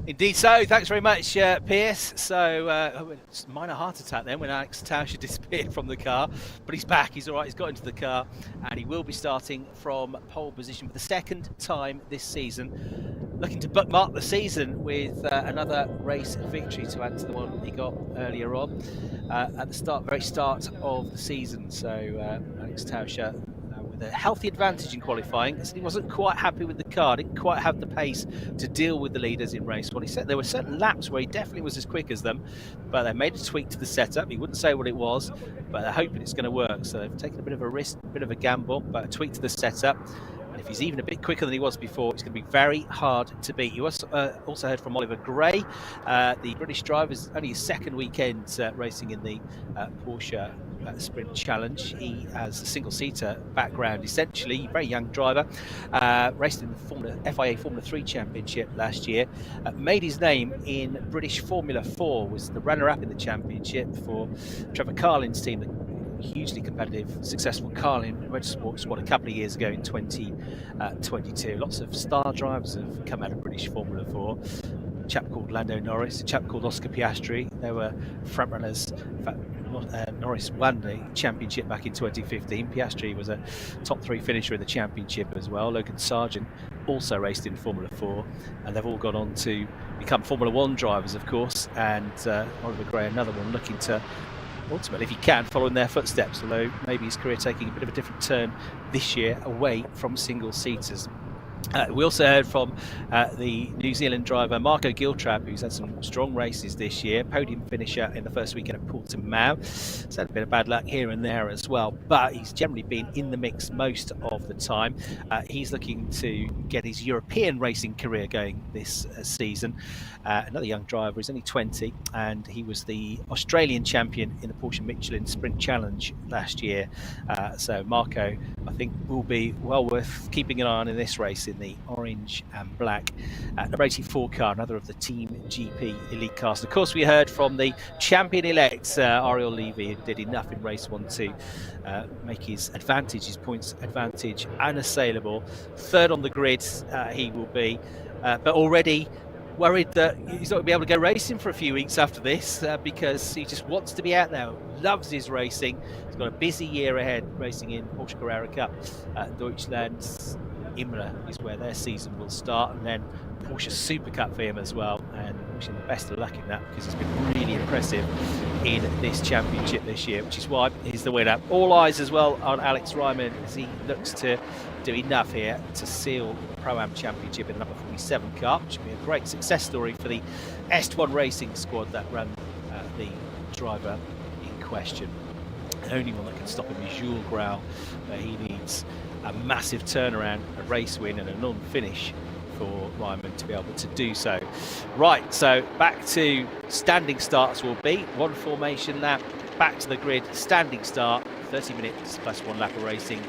Indeed so. Thanks very much, Pierce. So, minor heart attack then when Alex Tauscher disappeared from the car, but he's back. He's all right. He's got into the car, and he will be starting from pole position for the second time this season, looking to bookmark the season with another race victory to add to the one he got earlier on at the very start of the season. So, Alex Tauscher with a healthy advantage in qualifying. He wasn't quite happy with the car, didn't quite have the pace to deal with the leaders in race one. He said there were certain laps where he definitely was as quick as them, but they made a tweak to the setup. He wouldn't say what it was, but they're hoping it's going to work. So they've taken a bit of a risk, a bit of a gamble, but a tweak to the setup. And if he's even a bit quicker than he was before, it's going to be very hard to beat. You also heard from Oliver Gray, the British driver, only his second weekend racing in the Porsche Sprint Challenge. He has a single-seater background, essentially. Very young driver, raced in the FIA Formula 3 Championship last year. Made his name in British Formula 4, was the runner-up in the championship for Trevor Carlin's team, the hugely competitive, successful Carlin Motorsport squad a couple of years ago in 2022. Lots of star drivers have come out of British Formula 4. A chap called Lando Norris, a chap called Oscar Piastri. They were front runners. In fact, Norris won the championship back in 2015. Piastri was a top 3 finisher in the championship as well. Logan Sargent also raced in Formula 4, and they've all gone on to become Formula 1 drivers, of course. And Oliver Gray, another one, looking to ultimately, if he can, follow in their footsteps, although maybe his career taking a bit of a different turn this year away from single-seaters. We also heard from the New Zealand driver Marco Giltrap, who's had some strong races this year. Podium finisher in the first weekend at Portimao. He's had a bit of bad luck here and there as well, but he's generally been in the mix most of the time. He's looking to get his European racing career going this season. Another young driver, he's only 20, and he was the Australian champion in the Porsche Michelin Sprint Challenge last year. So Marco, I think, will be well worth keeping an eye on in this race in the orange and black number 84 car, another of the Team GP elite cars. And of course, we heard from the champion-elect Ariel Levy, who did enough in race 1 to make his points advantage unassailable. Third on the grid he will be, but already worried that he's not going to be able to go racing for a few weeks after this because he just wants to be out there, loves his racing. He's got a busy year ahead racing in Porsche Carrera Cup. Deutschland Imola is where their season will start, and then Porsche Super Cup for him as well, and wishing the best of luck in that because he's been really impressive in this championship this year, which is why he's the winner. All eyes as well on Alex Ryman as he looks to do enough here to seal the Pro-Am Championship in the number 47 car, which will be a great success story for the S1 Racing squad that run the driver in question. The only one that can stop him is Jules Grau, where he needs a massive turnaround, a race win and a non-finish for Ryman to be able to do so. Right, so back to standing starts will be one formation lap, back to the grid, standing start, 30 minutes plus 1 lap of racing.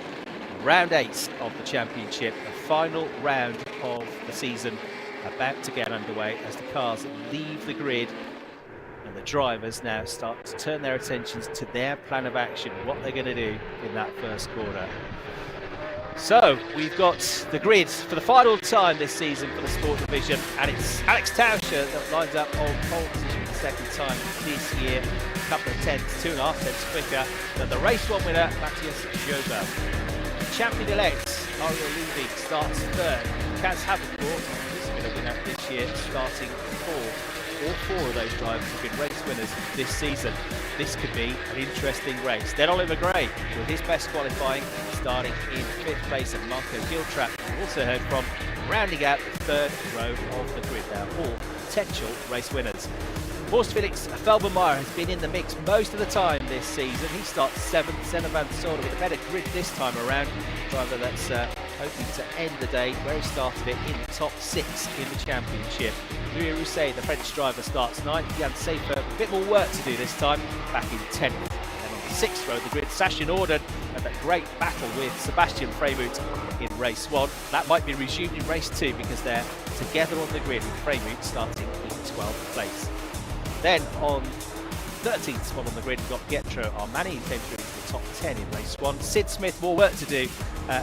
Round 8 of the championship, the final round of the season about to get underway as the cars leave the grid and the drivers now start to turn their attentions to their plan of action, what they're going to do in that first quarter. So we've got the grid for the final time this season for the sport division, and it's Alex Tauscher that lines up on pole position for the second time this year, a couple of tenths, 2.5 tenths quicker than the race 1 winner Matthias Joba. Champion-elect Ariel Levy starts third. Kaz Havercourt, who's been a winner this year, starting fourth. All 4 of those drivers have been race winners this season. This could be an interesting race. Then Oliver Gray with his best qualifying, starting in 5th place, and Marco Giltrap, who also heard from, rounding out the 3rd row of the grid. They are all potential race winners. Horst Felix Felbermeyer has been in the mix most of the time this season. He starts 7th, Senna van Sola with a better grid this time around. Driver that's hoping to end the day where he started it in the top 6 in the championship. Louis Rousset, the French driver, starts 9th. Jan Sefer with a bit more work to do this time, back in 10th. And on the 6th row of the grid, Sasha Norden had that great battle with Sebastian Freymut in race 1. That might be resumed in race 2 because they're together on the grid with Freymut starting in 12th place. Then on 13th spot on the grid, we've got Pietro Armani, who came through into the top 10 in race 1. Sid Smith, more work to do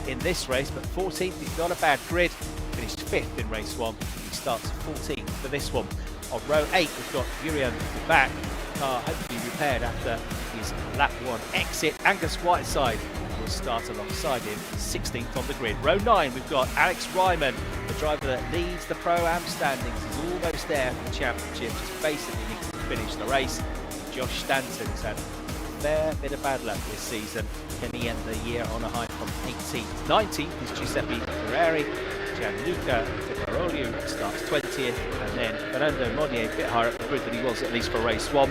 in this race, but 14th is not a bad grid. Finished 5th in race 1. He starts 14th for this one. On row 8, we've got Jurian back, car hopefully repaired after his lap 1 exit. Angus Whiteside will start alongside him, 16th on the grid. Row 9, we've got Alex Ryman, the driver that leads the Pro-Am standings. He's almost there for the championship, just basically needs to finish the race. Josh Stanton's had a fair bit of bad luck this season. Can he end the year on a high from 18th? 19th is Giuseppe Ferrari. Gianluca Tibarolio starts 20th, and then Fernando Monnier a bit higher up the grid than he was at least for race 1.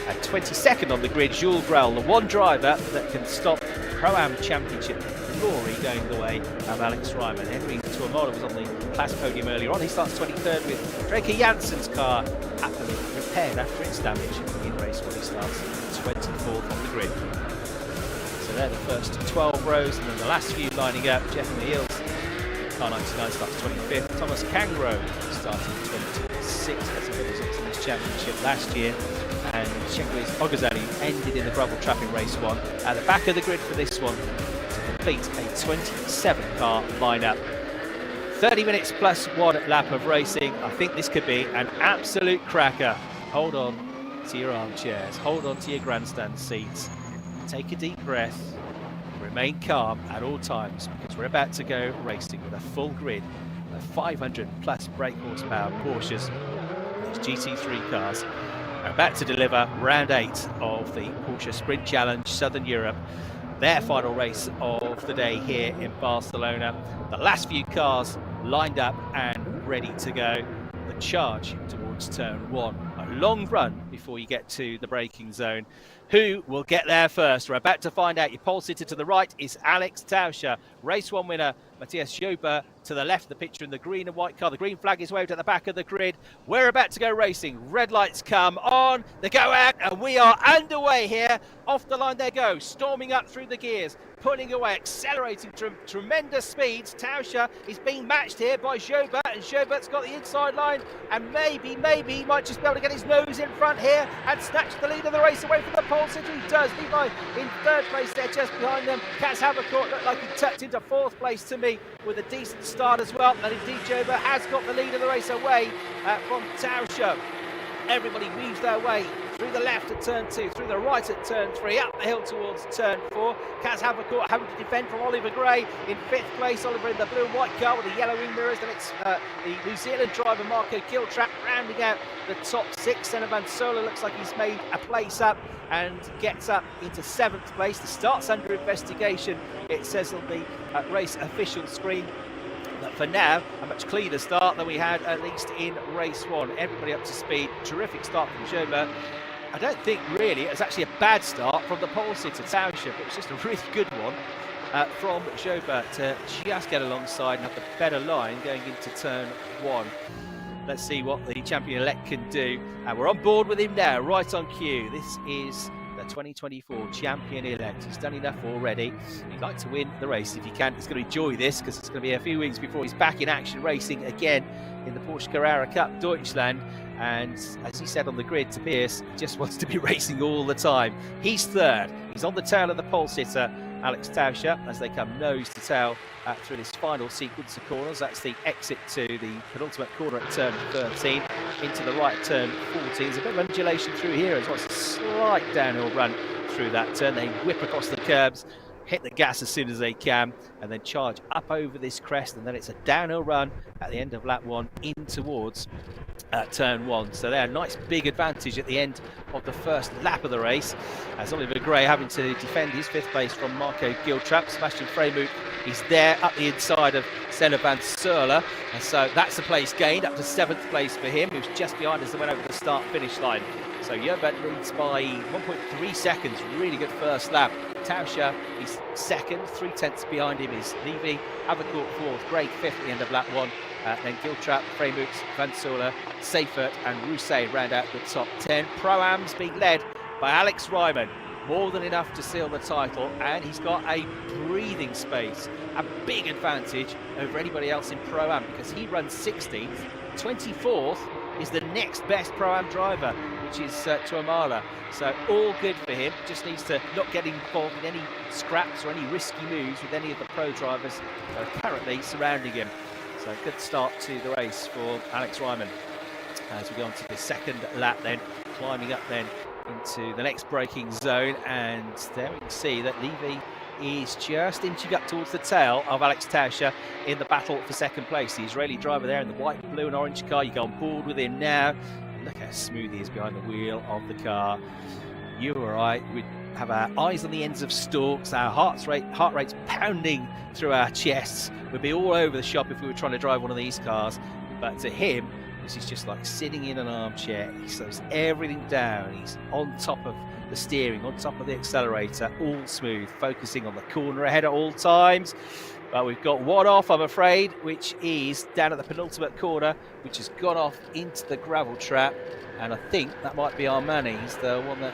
And 22nd on the grid, Jules Grell, the one driver that can stop Pro-Am Championship glory going the way of Alex Ryman. Henry Tuamola was on the class podium earlier on. He starts 23rd with Draker Janssen's car happily repaired after its damage in race 1. He starts 24th on the grid. So they're the first 12 rows, and then the last few lining up. Jeff Meals, car 99, starts 25th. Thomas Kangro starting 26th. That's a good result in this championship last year. And Cengiz Oguzali ended in the gravel trap in race 1. At the back of the grid for this one to complete a 27 car lineup. 30 minutes plus 1 lap of racing. I think this could be an absolute cracker. Hold on to your armchairs, hold on to your grandstand seats, take a deep breath, remain calm at all times, because we're about to go racing with a full grid of 500 plus brake horsepower Porsches. These GT3 cars are about to deliver round 8 of the Porsche Sprint Challenge Southern Europe, their final race of the day here in Barcelona. The last few cars lined up and ready to go. The charge towards turn 1. A long run before you get to the braking zone. Who will get there first? We're about to find out. Your pole sitter to the right is Alex Tauscher. Race 1 winner Matthias Schober to the left of the picture in the green and white car. The green flag is waved at the back of the grid. We're about to go racing. Red lights come on. They go out and we are underway here. Off the line they go, storming up through the gears, pulling away, accelerating to tremendous speeds. Tauscher is being matched here by Schober, and Schobert's got the inside line, and maybe he might just be able to get his nose in front here and snatch the lead of the race away from the pole sitter. He does. Levi in 3rd place there, just behind them. Kaz Havercourt looked like he tucked into 4th place to me with a decent start as well, and indeed Schober has got the lead of the race away from Tauscher. Everybody weaves their way through the left at turn 2, through the right at turn 3, up the hill towards turn 4. Kaz Havercourt having to defend from Oliver Gray in 5th place. Oliver in the blue and white car with the yellow wing mirrors. Then it's the New Zealand driver Marco Giltrap rounding out the top 6. Senna van Sola looks like he's made a place up and gets up into 7th place. The start's under investigation, it says on the race official screen. But for now, a much cleaner start than we had at least in race 1. Everybody up to speed. Terrific start from Schober. I don't think really it was actually a bad start from the pole sitter Tauscher, but it was just a really good one from Schober to just get alongside and have the better line going into turn 1. Let's see what the champion-elect can do. And we're on board with him now, right on cue. This is the 2024 champion-elect. He's done enough already. He'd like to win the race if he can. He's going to enjoy this because it's going to be a few weeks before he's back in action racing again in the Porsche Carrera Cup Deutschland. And as he said on the grid to Pierce, he just wants to be racing all the time. He's 3rd. He's on the tail of the pole sitter, Alex Tauscher, as they come nose to tail through this final sequence of corners. That's the exit to the penultimate corner at turn 13, into the right turn 14. There's a bit of undulation through here as well. It's a slight downhill run through that turn. They whip across the curbs hit the gas as soon as they can, and then charge up over this crest, and then it's a downhill run at the end of lap 1 in towards turn 1. So they're a nice big advantage at the end of the first lap of the race, as Oliver Gray having to defend his 5th place from Marco Giltrap. Sebastian Freymouth, he's there up the inside of Senna van Serle, and so that's a place gained up to 7th place for him, who's just behind us and went over the start-finish line. So Jobert leads by 1.3 seconds, really good first lap. Tauscher is 2nd, 3/10 behind him is Levy, Havercourt 4th, Gray 5th at the end of lap 1. Then Giltrap, Freymouth, Van Serle, Seifert and Rousset round out the top 10. Pro-Am's being led by Alex Ryman. More than enough to seal the title, and he's got a breathing space, a big advantage over anybody else in Pro-Am, because he runs 16th. 24th is the next best Pro-Am driver, which is Tuamala. So all good for him, just needs to not get involved in any scraps or any risky moves with any of the pro drivers that are currently surrounding him. So good start to the race for Alex Ryman. As we go on to the second lap then, climbing up then into the next braking zone, and there we can see that Levy is just inching up towards the tail of Alex Tauscher in the battle for 2nd place. The Israeli driver there in the white, blue and orange car. You go on board with him now. Look how smooth he is behind the wheel of the car. You or I would have our eyes on the ends of stalks, our heart rate's pounding through our chests. We'd be all over the shop if we were trying to drive one of these cars. But to him, this is just like sitting in an armchair. He slows everything down. He's on top of the steering, on top of the accelerator, all smooth, focusing on the corner ahead at all times. But we've got one off, I'm afraid, which is down at the penultimate corner, which has gone off into the gravel trap. And I think that might be Armani's, the one that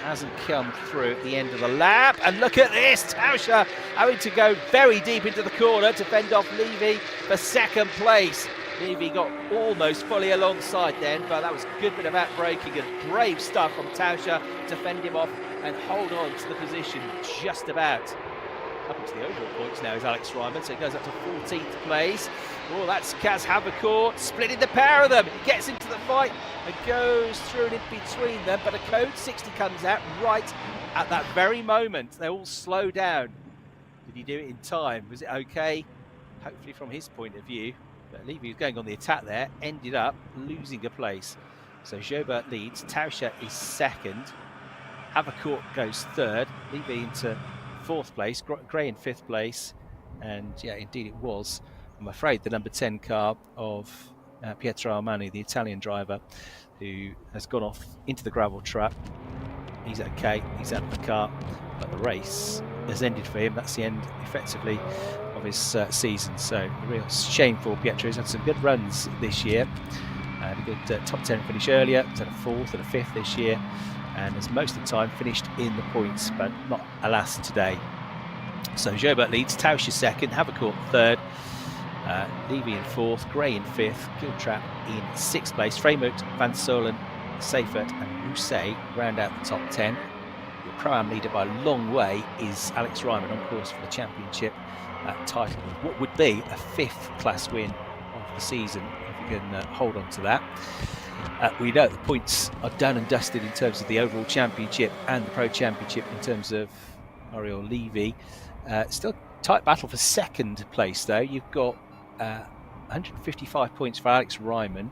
hasn't come through at the end of the lap. And look at this, Tauscher having to go very deep into the corner to fend off Levy for 2nd place. Levy got almost fully alongside then, but that was a good bit of out-braking and brave stuff from Tauscher to fend him off and hold on to the position just about. Up into the overall points now is Alex Ryman, so he goes up to 14th place. Oh, that's Kaz Havercourt splitting the pair of them. He gets into the fight and goes through and in between them, but a code 60 comes out right at that very moment. They all slow down. Did he do it in time? Was it okay? Hopefully from his point of view. But Levy was going on the attack there, ended up losing a place. So Jobert leads, Tauscher is 2nd, Havercourt goes 3rd, Levy into 4th place, Gray in 5th place, and yeah, indeed it was, I'm afraid, the number 10 car of Pietro Armani, the Italian driver, who has gone off into the gravel trap. He's okay, he's out of the car, but the race has ended for him. That's the end, effectively, of his season. So a real shame for Pietro. He's had some good runs this year. Had a good top 10 finish earlier. He's had a 4th and a 5th this year, and has most of the time finished in the points, but not, alas, today. So Jobert leads, Tauscher 2nd, Havercourt 3rd, Levy in 4th, Gray in 5th, Giltrap in 6th place, Freymouth, Van Serle, Seifert and Rousset round out the top 10. The Pro-Am leader by a long way is Alex Ryman, on course for the championship title, with what would be a 5th class win of the season, if we can hold on to that. We know the points are done and dusted in terms of the overall championship and the Pro Championship in terms of Ariel Levy. Still tight battle for 2nd place though. You've got 155 points for Alex Ryman,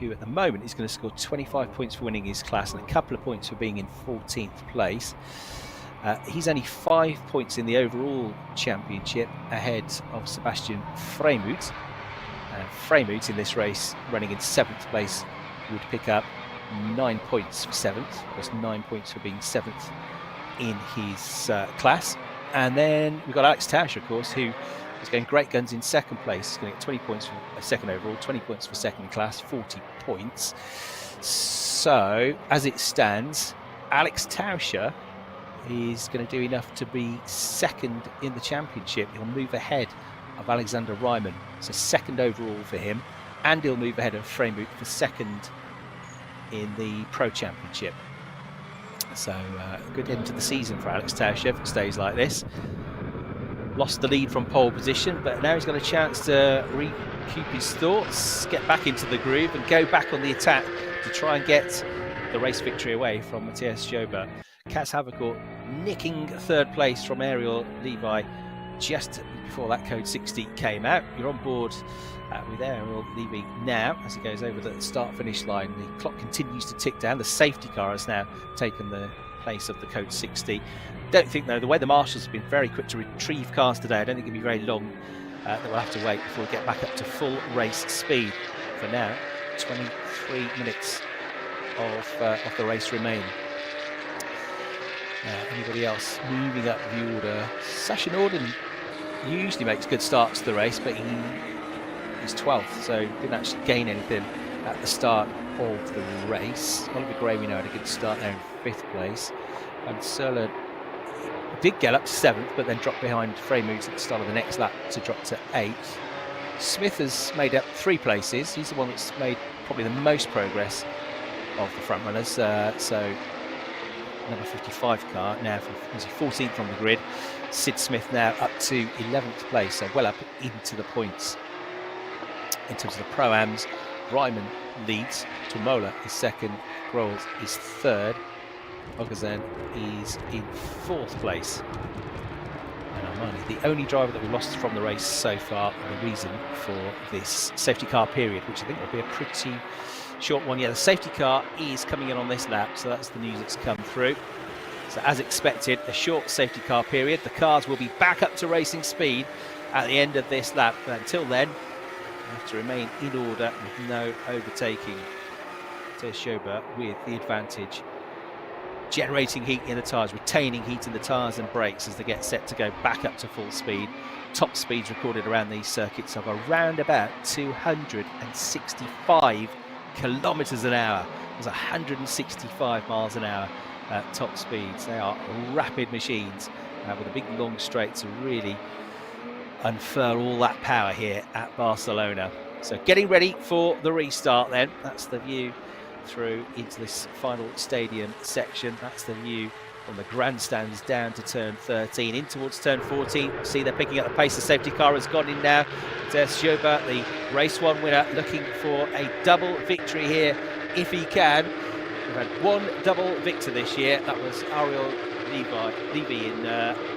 who at the moment is going to score 25 points for winning his class and a couple of points for being in 14th place. He's only 5 points in the overall championship ahead of Sebastian Freymouth. Freymouth in this race, running in 7th place, would pick up 9 points for 7th, plus 9 points for being 7th in his class. And then we've got Alex Tauscher, of course, who is going great guns in 2nd place. He's going to get 20 points for 2nd overall, 20 points for 2nd class, 40 points. So, as it stands, Alex Tauscher is going to do enough to be 2nd in the championship. He'll move ahead of Alexander Ryman, so 2nd overall for him, and he'll move ahead of Freymouth for 2nd in the Pro Championship. So good end to the season for Alex Tauscher if it stays like this. Lost the lead from pole position, but now he's got a chance to recoup his thoughts, get back into the groove and go back on the attack to try and get the race victory away from Matthias Schober. Kaz Havercourt nicking third place from Ariel Levi just before that code 60 came out. You're on board with Ariel Levi now as he goes over the start-finish line. The clock continues to tick down. The safety car has now taken the place of the code 60. Don't think, though, the way the marshals have been very quick to retrieve cars today, I don't think it'll be very long that we'll have to wait before we get back up to full race speed. For now, 23 minutes of the race remain. Anybody else moving up the order? Sasha Norden usually makes good starts to the race, but he's 12th, so didn't actually gain anything at the start of the race. Oliver Gray, we know, had a good start there in 5th place. And Soler did get up to 7th, but then dropped behind Freymoos at the start of the next lap to drop to 8th. Smith has made up 3 places. He's the one that's made probably the most progress of the front runners. So number 55 car now he's 14th on the grid. Sid Smith now up to 11th place, so well up into the points. In terms of the Pro-Ams, Ryman leads, Tomola is 2nd, Grohl is 3rd, Ogazan is in 4th place. And Armani, the only driver that we lost from the race so far, and the reason for this safety car period, which I think will be a pretty short one. Yeah, the safety car is coming in on this lap, so that's the news that's come through. So as expected, a short safety car period. The cars will be back up to racing speed at the end of this lap, but until then, we have to remain in order with no overtaking. Matthias Schober with the advantage, generating heat in the tyres, retaining heat in the tyres and brakes as they get set to go back up to full speed. Top speeds recorded around these circuits of around about 265 kilometres an hour. There's 165 miles an hour at top speeds. They are rapid machines with a big long straight to really unfurl all that power here at Barcelona. So getting ready for the restart then. That's the view through into this final stadium section. That's the view from the grandstands down to turn 13 in towards turn 14. See, they're picking up the pace. The safety car has gone in now. There's Schober, the race 1 winner, looking for a double victory here if he can. We've had 1 double victor this year. That was Ariel Levy in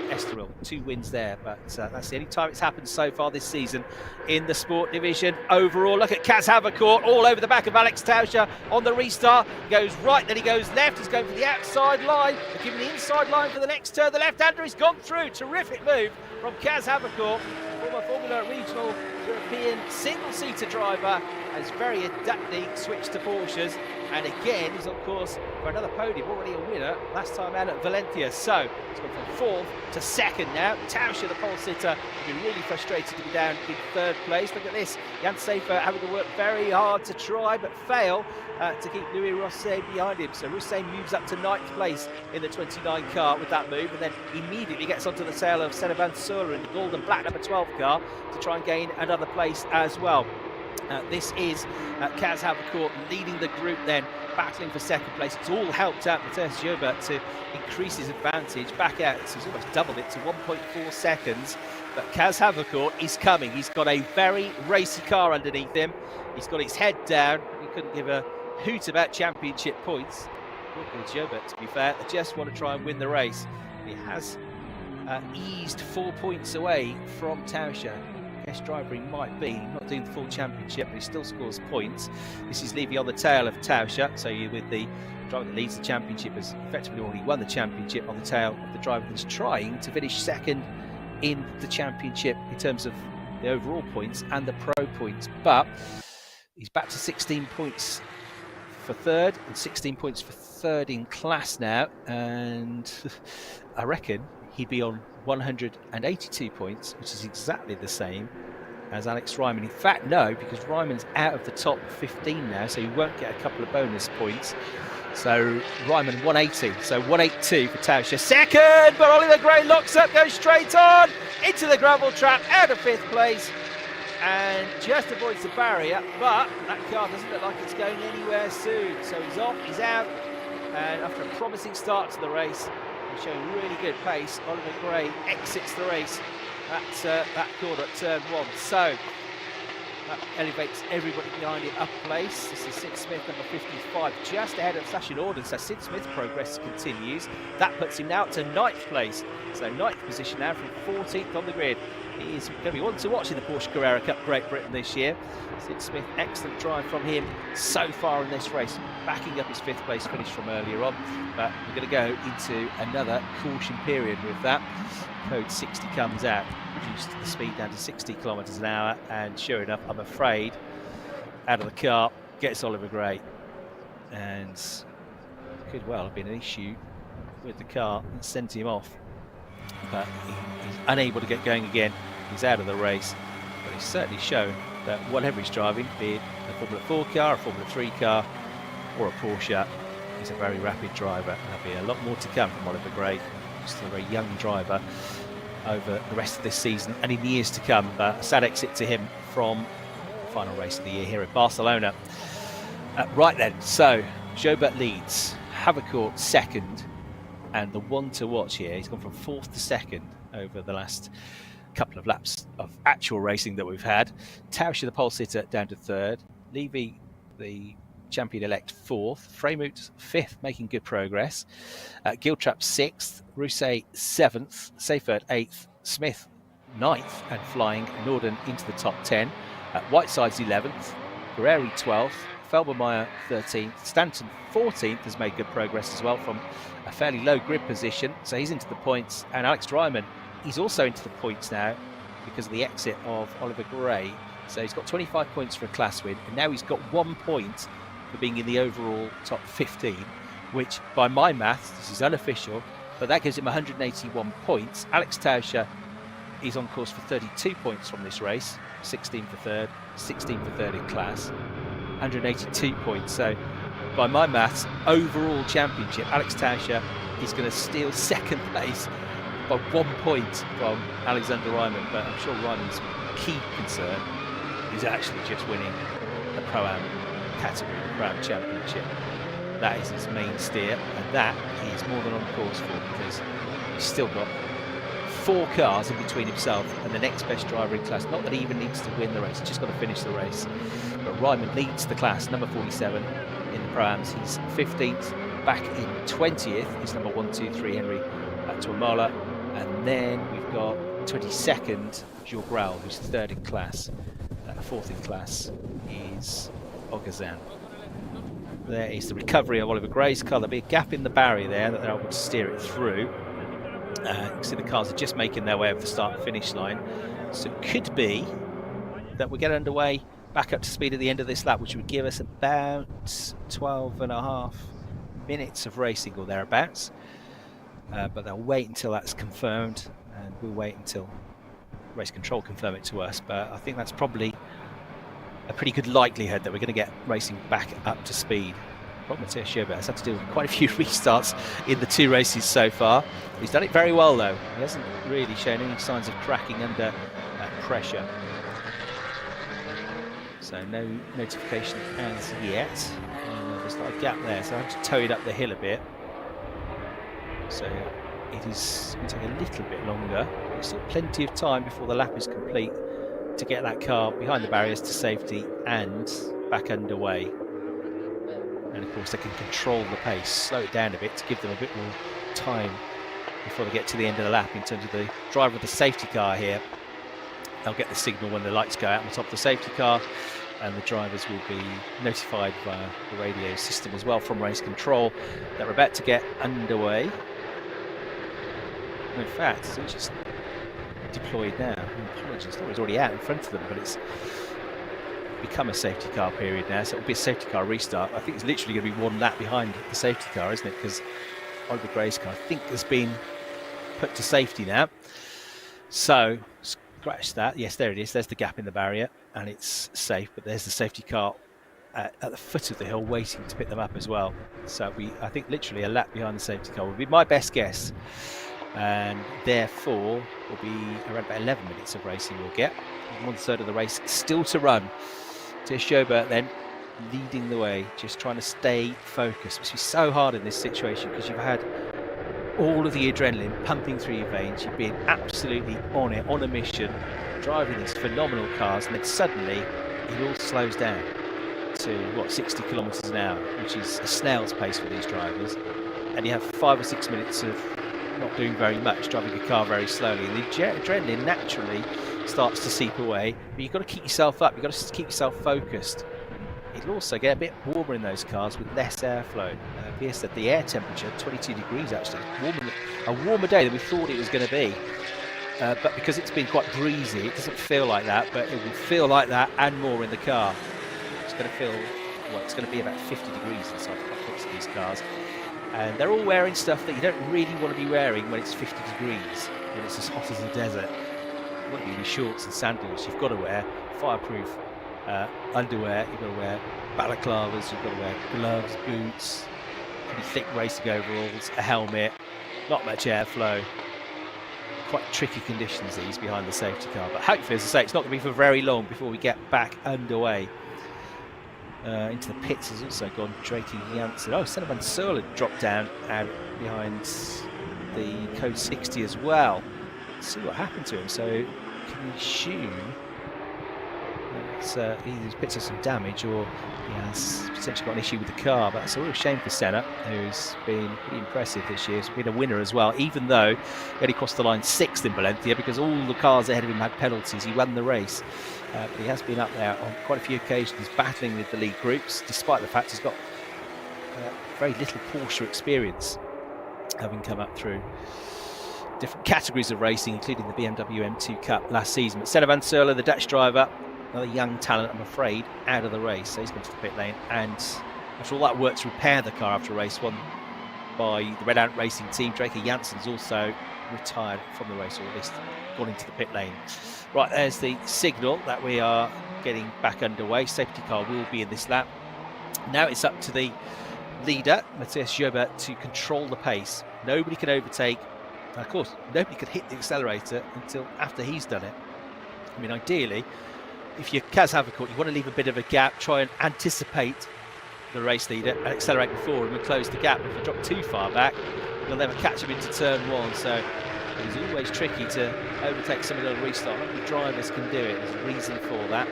Estoril. 2 wins there, but that's the only time it's happened so far this season in the sport division. Overall, look at Kaz Havercourt all over the back of Alex Tauscher on the restart. He goes right, then he goes left. He's going for the outside line. They're giving the inside line for the next turn. The left-hander has gone through. Terrific move from Kaz Havercourt, former Formula Regional European single-seater driver, has very adaptly switched to Porsches, and again he's on course for another podium, already a winner last time out at Valencia. So he's gone from 4th to 2nd now. Tauscher, the pole sitter, has been really frustrated to be down in 3rd place. Look at this, Jan Seifer having to work very hard to try but fail to keep Louis Rosset behind him. So Rosset moves up to 9th place in the 29 car with that move, and then immediately gets onto the tail of Servan Soler in the gold and black number 12 car to try and gain another place as well. This is Kaz Havercourt leading the group then, battling for 2nd place. It's all helped out Matthias Schober to increase his advantage back out. So he's almost doubled it to 1.4 seconds. But Kaz Havercourt is coming. He's got a very racy car underneath him. He's got his head down. He couldn't give a hoot about championship points. Schober, to be fair, they just want to try and win the race. He has eased 4 points away from Tauscher. Best driver he might be, not doing the full championship, but he still scores points. This is Levy on the tail of Tauscher, so you with the driver that leads the championship has effectively already won the championship on the tail of the driver that's trying to finish 2nd in the championship in terms of the overall points and the pro points. But he's back to 16 points for 3rd and 16 points for 3rd in class now, and I reckon he'd be on 182 points, which is exactly the same as Alex Ryman. In fact, no, because Ryman's out of the top 15 now, so he won't get a couple of bonus points. So Ryman 180, so 182 for Tauscher. 2nd, but Oliver Gray locks up, goes straight on into the gravel trap, out of 5th place, and just avoids the barrier. But that car doesn't look like it's going anywhere soon. So he's off, he's out, and after a promising start to the race, showing really good pace, Oliver Gray exits the race at that corner at turn 1. So That elevates everybody behind him up a place. This is Sid Smith, number 55, just ahead of Sasha Norden. So Sid Smith's progress continues. That puts him now to 9th place. So 9th position now from 14th on the grid. He is going to be one to watch in the Porsche Carrera Cup Great Britain this year. Sid Smith, excellent drive from him so far in this race, backing up his 5th place finish from earlier on. But we're going to go into another caution period with that. Code 60 comes out, reduced the speed down to 60 kilometres an hour, and sure enough, I'm afraid, out of the car gets Oliver Gray, and could well have been an issue with the car and sent him off, but he's unable to get going again. He's out of the race, but he's certainly shown that whatever he's driving, be it a Formula 4 car, a Formula 3 car, or a Porsche, he's a very rapid driver, and there'll be a lot more to come from Oliver Gray. Still a very young driver over the rest of this season and in years to come. But a sad exit to him from the final race of the year here at Barcelona. Right then, so Jobert leads, Havercourt second, and the one to watch here, he's gone from 4th to 2nd over the last couple of laps of actual racing that we've had. Tauscher, the pole sitter, down to 3rd. Levy, the champion-elect, 4th. Freymut 5th, making good progress. Giltrap 6th. Rousset 7th. Seifert 8th. Smith 9th and flying. Norden into the top 10. Whiteside's 11th. Guerreri 12th. Felbermeyer 13th. Stanton 14th has made good progress as well from a fairly low grid position. So he's into the points. And Alex Dryman, he's also into the points now because of the exit of Oliver Gray. So he's got 25 points for a class win. And now he's got 1 point for being in the overall top 15, which by my maths, this is unofficial, but that gives him 181 points. Alex Tauscher is on course for 32 points from this race, 16 for 3rd, 16 for 3rd in class, 182 points. So by my maths, overall championship, Alex Tauscher is going to steal 2nd place by 1 point from Alexander Ryman, but I'm sure Ryman's key concern is actually just winning the Pro-Am category, the Pro-Am Championship. That is his main steer, and that he's more than on course for, because he's still got 4 cars in between himself and the next best driver in class. Not that he even needs to win the race, he's just got to finish the race. But Ryman leads the class, number 47 in the Pro-Ams. He's 15th, back in 20th is number 123 Henry Tuamala, and then we've got 22nd Jules Grau, who's 3rd in class. 4th in class is Ogazan. There is the recovery of Oliver Gray's car. There'll be a gap in the barrier there that they're able to steer it through. You can see the cars are just making their way over the start and finish line. So it could be that we get underway back up to speed at the end of this lap, which would give us about 12.5 minutes of racing or thereabouts. But they'll wait until that's confirmed, and we'll wait until race control confirm it to us. But I think that's probably a pretty good likelihood that we're going to get racing back up to speed. Matthias Schobert has had to do quite a few restarts in the 2 races so far. He's done it very well though. He hasn't really shown any signs of cracking under pressure. So no notification as yet. There's not a gap there, so I have to tow it up the hill a bit. So it is going to take a little bit longer. There's still plenty of time before the lap is complete to get that car behind the barriers to safety and back underway. And of course they can control the pace, slow it down a bit to give them a bit more time before they get to the end of the lap. In terms of the driver of the safety car here, they'll get the signal when the lights go out on the top of the safety car, and the drivers will be notified via the radio system as well from race control that we're about to get underway. In fact, it's just deployed now. Apologies, it's already out in front of them, but it's become a safety car period now, so it'll be a safety car restart. I think it's literally going to be 1 lap behind the safety car, isn't it? Because Oliver Gray's car, I think, has been put to safety now. So scratch that. Yes, there it is. There's the gap in the barrier, and it's safe. But there's the safety car at the foot of the hill, waiting to pick them up as well. So I think, literally a lap behind the safety car would be my best guess. And therefore will be around about 11 minutes of racing we'll get. 1/3 of the race still to run. To Schobert then leading the way, just trying to stay focused. It must be so hard in this situation because you've had all of the adrenaline pumping through your veins. You've been absolutely on it, on a mission, driving these phenomenal cars, and then suddenly it all slows down to, what, 60 kilometres an hour, which is a snail's pace for these drivers. And you have 5 or 6 minutes of not doing very much, driving a car very slowly. And the adrenaline naturally starts to seep away, but you've got to keep yourself up, you've got to keep yourself focused. It'll also get a bit warmer in those cars with less airflow. Pierce said the air temperature, 22 degrees actually, a warmer day than we thought it was going to be. But because it's been quite breezy, it doesn't feel like that, but it will feel like that and more in the car. It's going to feel, well, it's going to be about 50 degrees inside the cockpits of these cars. And they're all wearing stuff that you don't really want to be wearing when it's 50 degrees, when it's as hot as a desert. You want to be in shorts and sandals. You've got to wear fireproof underwear, you've got to wear balaclavas, you've got to wear gloves, boots, pretty thick racing overalls, a helmet, not much airflow. Quite tricky conditions these behind the safety car, but hopefully, as I say, it's not going to be for very long before we get back underway. Into the pits has also gone Drake Janssen. Oh, Senna van Sörl dropped down and behind the code 60 as well. Let's see what happened to him. So can we assume either his pits have some damage or he has potentially got an issue with the car? But it's a real shame for Senna, who's been pretty impressive this year. He's been a winner as well, even though he only crossed the line 6th in Valencia because all the cars ahead of him had penalties. He won the race. But he has been up there on quite a few occasions battling with the lead groups, despite the fact he's got very little Porsche experience, having come up through different categories of racing, including the BMW M2 Cup last season. But Senna van Sörl, the Dutch driver, another young talent, I'm afraid, out of the race. So he's gone to the pit lane. And after all that work to repair the car after race one by the Red Ant Racing team, Drake Janssen's also retired from the race, or at least gone into the pit lane. Right, there's the signal that we are getting back underway. Safety car will be in this lap. Now it's up to the leader, Matthias Joubert, to control the pace. Nobody can overtake. And of course, nobody can hit the accelerator until after he's done it. I mean, ideally, if you're Kaz Havercourt, you want to leave a bit of a gap, try and anticipate the race leader and accelerate before him and close the gap. If you drop too far back, you'll never catch him into turn one. So it's always tricky to overtake somebody on a restart. Not many drivers can do it. There's a reason for that.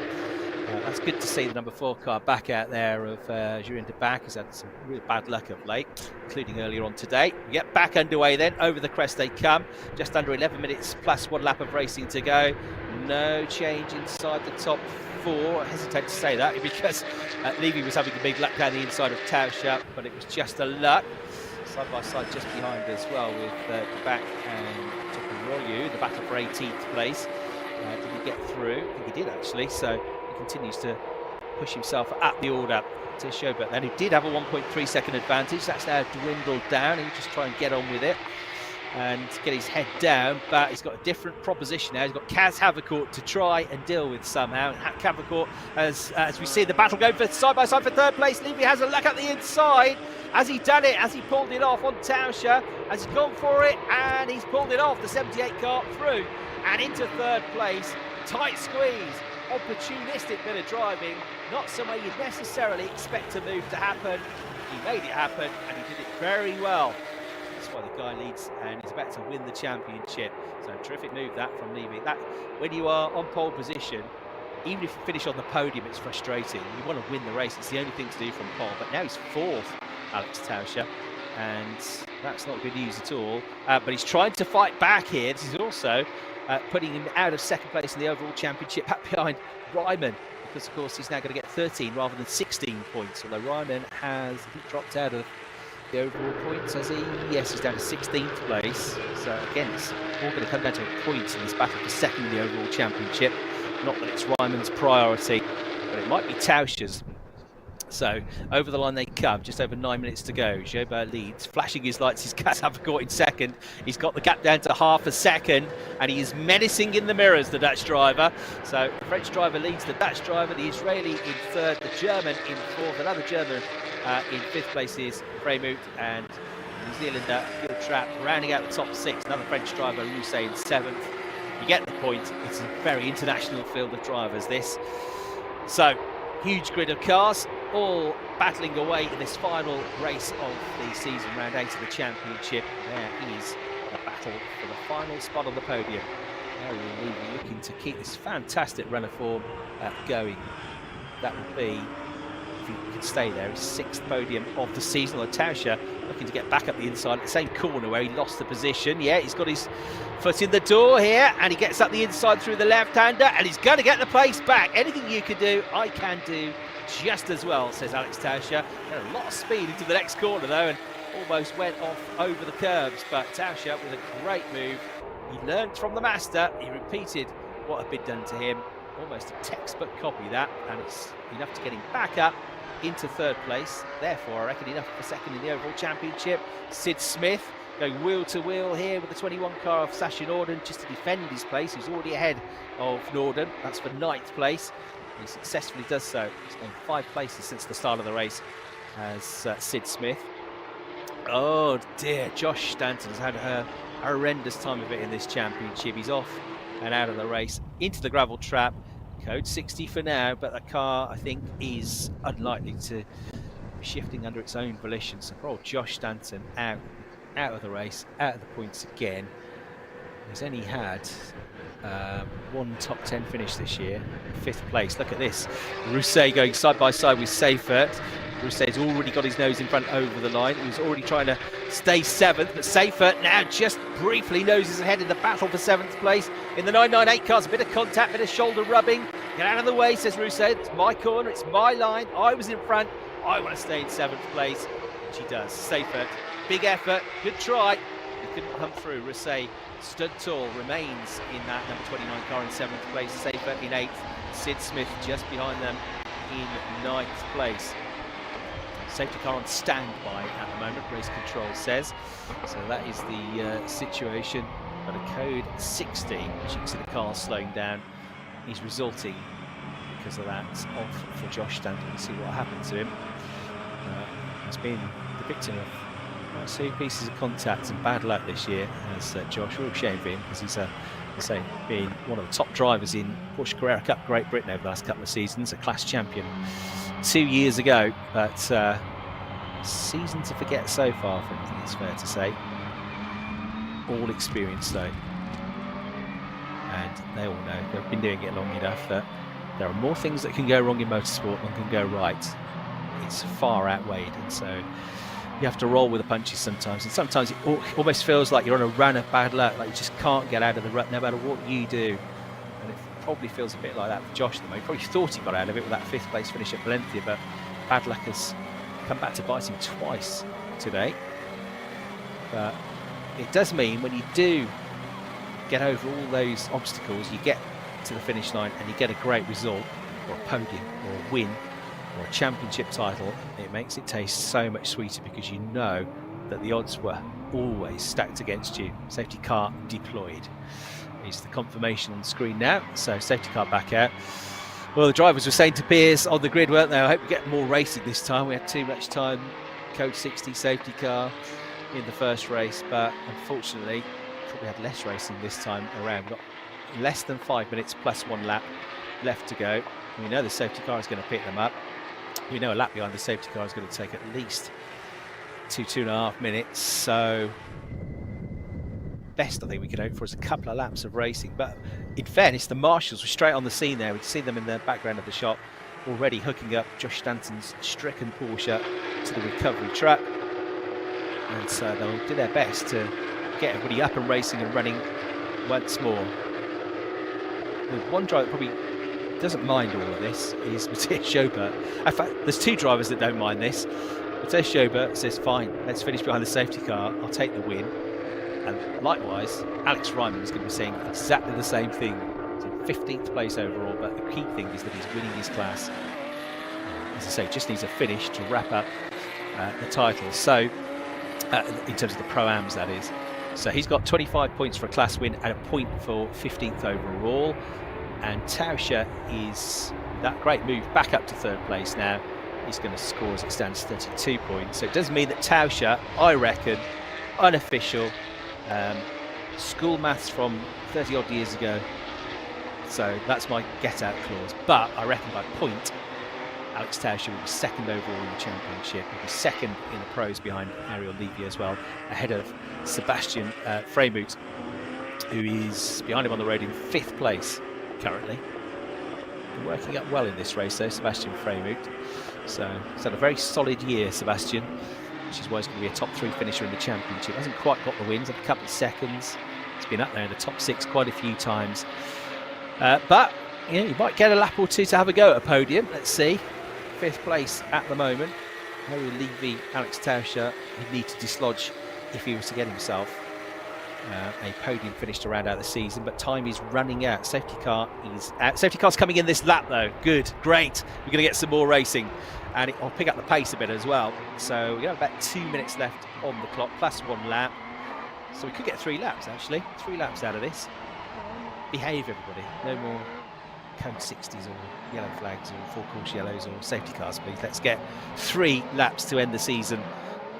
That's good to see the number 4 car back out there of Julien de Back, who's had some real bad luck of late, including earlier on today. We get back underway then. Over the crest they come. Just under 11 minutes plus 1 lap of racing to go. No change inside the top 4. I hesitate to say that because Levy was having a big luck down the inside of Tauscher, but it was just a luck. Side by side just behind as well with de Back and Tokurolu, the battle for 18th place. Did he get through? I think he did actually, so he continues to push himself up the order to Joubert. Then he did have a 1.3 second advantage. That's now dwindled down. He'll just try and get on with it and get his head down, but he's got a different proposition now. He's got Kaz Havercourt to try and deal with somehow. Havercourt, as we see the battle going for side by side for 3rd place. Levy has a luck at the inside. Has he done it? Has he pulled it off on Tauscher? Has he gone for it? And he's pulled it off. The 78 car through and into 3rd place. Tight squeeze, opportunistic bit of driving. Not somewhere you'd necessarily expect a move to happen. He made it happen and he did it very well. That's why the guy leads and he's about to win the championship. So terrific move that from Levy. That when you are on pole position, even if you finish on the podium, it's frustrating. You want to win the race. It's the only thing to do from pole. But now he's 4th, Alex Tauscher, and that's not good news at all. But he's trying to fight back here. This is also putting him out of 2nd place in the overall championship, back behind Ryman, because of course he's now going to get 13 rather than 16 points. Although Ryman has dropped out of the overall points, has he? Yes, he's down to 16th place. So again, it's all going to come down to points in this battle for 2nd in the overall championship. Not that it's Ryman's priority, but it might be Tauscher's. So over the line they come, just over 9 minutes to go. Joubert leads, flashing his lights. His Kaz Havercourt in 2nd. He's got the gap down to half a second, and he is menacing in the mirrors, the Dutch driver. So the French driver leads the Dutch driver, the Israeli in 3rd, the German in 4th, another German in 5th place is Freymut, and New Zealander Giltrap rounding out the top 6. Another French driver, Rousset, in 7th. You get the point. It's a very international field of drivers, this. So huge grid of cars, all battling away in this final race of the season, round 8 of the championship. There is the battle for the final spot on the podium. Now we're really looking to keep this fantastic run of form going. that will be, if he can stay there, his 6th podium of the season. Although Tauscher looking to get back up the inside at the same corner where he lost the position. Yeah, he's got his foot in the door here, and he gets up the inside through the left-hander, and he's going to get the place back. Anything you can do, I can do just as well, says Alex Tauscher. Got a lot of speed into the next corner though, and almost went off over the curbs. But Tauscher with a great move. He learned from the master. He repeated what had been done to him. Almost a textbook copy that, and it's enough to get him back up into 3rd place. Therefore, I reckon enough for 2nd in the overall championship. Sid Smith going wheel to wheel here with the 21 car of Sasha Norden just to defend his place. He's already ahead of Norden. That's for 9th place. He successfully does so. He's gained 5 places since the start of the race as Sid Smith. Oh dear, Josh Stanton has had a horrendous time of it in this championship. He's off and out of the race into the gravel trap. Code 60 for now, but the car, I think, is unlikely to be shifting under its own volition. So poor old Josh Stanton out of the race, out of the points again. He's only had one top 10 finish this year, 5th place. Look at this. Rousset going side by side with Seifert. Rousset's already got his nose in front over the line. He was already trying to stay 7th, but Seifert now just briefly noses ahead in the battle for 7th place. In the 998 cars, a bit of contact, a bit of shoulder rubbing. Get out of the way, says Rousset. It's my corner, it's my line. I was in front. I want to stay in 7th place. Which he does. Seifert, big effort, good try. He couldn't come through. Rousset stood tall, remains in that number 29 car in 7th place. Seifert in 8th. Sid Smith just behind them in 9th place. Safety car on standby at the moment, race control says. So that is the situation. But a code 60, which you can see the car slowing down, is resulting because of that off for Josh Stanton. We'll see what happened to him. He's been the victim of 2 pieces of contact and bad luck this year, as Josh. Real shame for him because he's being one of the top drivers in Porsche Carrera Cup Great Britain over the last couple of seasons, a class champion 2 years ago, but season to forget so far for him, I think it's fair to say. All experience though, and they all know, they've been doing it long enough, that there are more things that can go wrong in motorsport than can go right. It's far outweighed, and so you have to roll with the punches sometimes, and sometimes it almost feels like you're on a run of bad luck, like you just can't get out of the rut no matter what you do. And it probably feels a bit like that for Josh at the moment. He probably thought he got out of it with that 5th place finish at Valencia, but bad luck has come back to bite him twice today. But it does mean when you do get over all those obstacles, you get to the finish line and you get a great result, or a podium, or a win, or a championship title, it makes it taste so much sweeter because you know that the odds were always stacked against you. Safety car deployed is the confirmation on the screen now. So safety car back out. Well, the drivers were saying to Piers on the grid, weren't they? I hope we get more racing this time. We had too much time. Code 60 safety car in the first race, but unfortunately probably had less racing this time around. We've got less than 5 minutes plus 1 lap left to go. We know the safety car is going to pick them up. We know a lap behind the safety car is going to take at least 2.5 minutes. So best I think we could hope for is a couple of laps of racing. But in fairness, the marshals were straight on the scene there. We'd see them in the background of the shot already hooking up Josh Stanton's stricken Porsche to the recovery track. And so they'll do their best to get everybody up and racing and running once more. The one driver that probably doesn't mind all of this is Matthias Schobert. In fact, there's 2 drivers that don't mind this. Matthias Schobert says, fine, let's finish behind the safety car, I'll take the win. And likewise, Alex Ryman is going to be saying exactly the same thing. He's in 15th place overall, but the key thing is that he's winning his class. As I say, just needs a finish to wrap up the title. So, in terms of the Pro-Ams, that is. So he's got 25 points for a class win and a point for 15th overall. And Tauscher is that great move back up to 3rd place now. He's going to score as it stands 32 points. So it does mean that Tauscher, I reckon, unofficial, school maths from 30 odd years ago. So that's my get out clause. But I reckon by point, Alex Tauscher will be 2nd overall in the championship. He'll be 2nd in the pros behind Ariel Levy as well, ahead of Sebastian Freimuth, who is behind him on the road in 5th place currently. working up well in this race, though, Sebastian Freimut. So he's had a very solid year, Sebastian, which is why he's going to be a top 3 finisher in the championship. Hasn't quite got the wins, had a couple of seconds. He's been up there in the top 6 quite a few times. But you know, you might get a lap or two to have a go at a podium. Let's see. 5th place at the moment. Harry Levy, Alex Tauscher, he'd need to dislodge if he was to get himself a podium finish to round out the season, but time is running out. Safety car is out. Safety car's coming in this lap though. Good, great. We're going to get some more racing, and it'll pick up the pace a bit as well. So we have about 2 minutes left on the clock, plus 1 lap. So we could get 3 laps actually. 3 laps out of this. Behave, everybody. No more code 60s or yellow flags or full course yellows or safety cars, please. Let's get 3 laps to end the season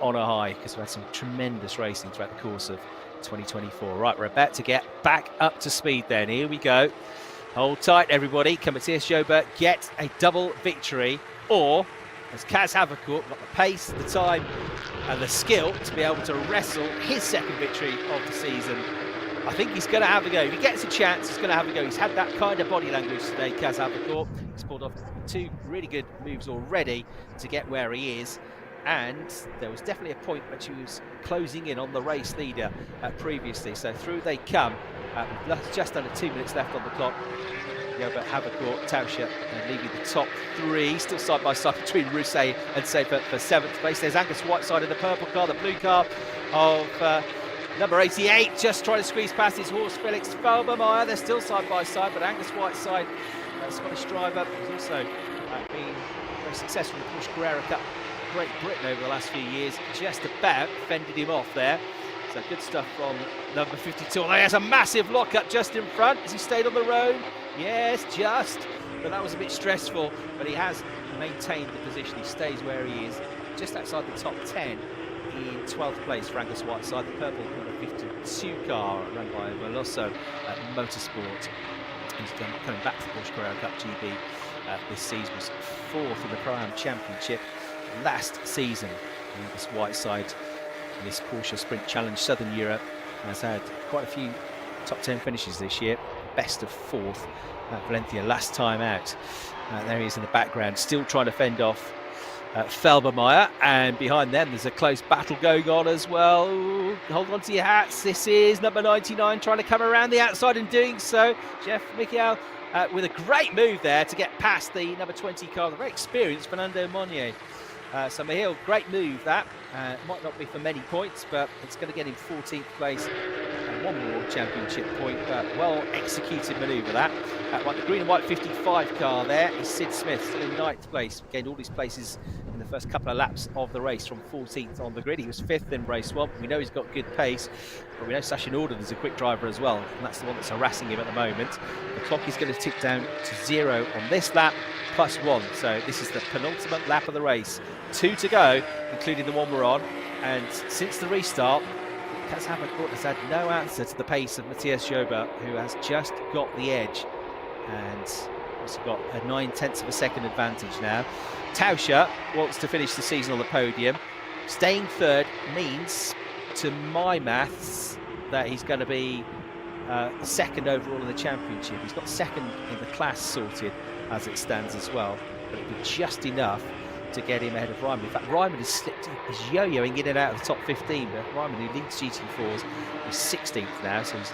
on a high, because we've had some tremendous racing throughout the course of 2024. Right, we're about to get back up to speed then. Here we go. Hold tight, everybody. Can Matthias Joubert get a double victory? Or has Kaz Havercourt got the pace, the time and the skill to be able to wrestle his 2nd victory of the season? I think he's going to have a go. If he gets a chance, he's going to have a go. He's had that kind of body language today, Kaz Havercourt. He's pulled off 2 really good moves already to get where he is. And there was definitely a point which he was closing in on the race leader previously. So through they come. With just under 2 minutes left on the clock. Joubert, Havercourt, Tauscher and Levy the top 3. Still side by side between Rousset and Seifert for 7th place. There's Angus Whiteside in the purple car, the blue car of number 88, just trying to squeeze past his horse, Felix Felbermeyer. They're still side by side, but Angus Whiteside, Scottish driver, has also been very successful in the Porsche Carrera Cup Great Britain over the last few years. Just about fended him off there. So good stuff from number 52. Although he has a massive lockup just in front. Has he stayed on the road? Yes, just. But that was a bit stressful. But he has maintained the position. He stays where he is, just outside the top 10 in 12th place for Angus Whiteside. The purple number 52 car run by Veloso Motorsport. He's coming back to the Porsche Carrera Cup GB this season. Was 4th in the Pro-Am Championship last season. Angus Whiteside, this Porsche Sprint Challenge Southern Europe, has had quite a few top 10 finishes this year. Best of 4th at Valencia last time out. There he is in the background, still trying to fend off Felbermeyer, and behind them there's a close battle going on as well. Ooh, hold on to your hats. This is number 99 trying to come around the outside and doing so. Jeff Michael with a great move there to get past the number 20 car, the very experienced Fernando Monnier. So Michiel, great move that. Might not be for many points, but it's going to get him 14th place and 1 more championship point. But well executed manoeuvre that. Right, the green and white 55 car there is Sid Smith, still in 9th place. Gained all these places in the first couple of laps of the race from 14th on the grid. He was 5th in race 1. We know he's got good pace, but we know Sasha Norden is a quick driver as well, and that's the one that's harassing him at the moment. The clock is going to tick down to 0 on this lap, plus 1. So this is the penultimate lap of the race. 2 to go, including the one we're on. And since the restart, Kaz Havercourt has had no answer to the pace of Matthias Joubert, who has just got the edge. And also got a 9/10 of a second advantage now. Tauscher wants to finish the season on the podium. Staying 3rd means, to my maths, that he's going to be 2nd overall in the championship. He's got 2nd in the class sorted as it stands as well, but it'll be just enough to get him ahead of Ryman. In fact, Ryman has slipped, is yo-yoing in and out of the top 15, but Ryman, who leads GT4s, is 16th now, so he's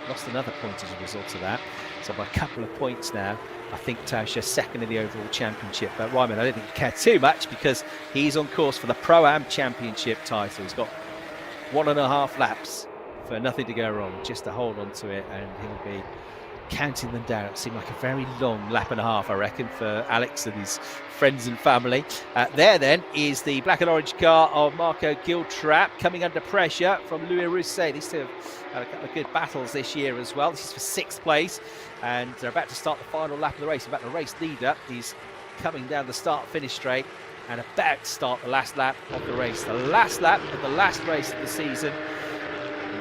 lost another point as a result of that. So by a couple of points now, I think Tauscher 2nd in the overall championship. But Ryman, I don't think he cared too much, because he's on course for the Pro-Am Championship title. He's got 1.5 laps for nothing to go wrong, just to hold on to it, and he'll be counting them down. It seemed like a very long lap and a half, I reckon, for Alex and his friends and family. There then is the black and orange car of Marco Giltrap, coming under pressure from Louis Rousset. These two have had a couple of good battles this year as well. This is for 6th place, and they're about to start the final lap of the race. In fact, the race leader is coming down the start-finish straight and about to start the last lap of the race. The last lap of the last race of the season.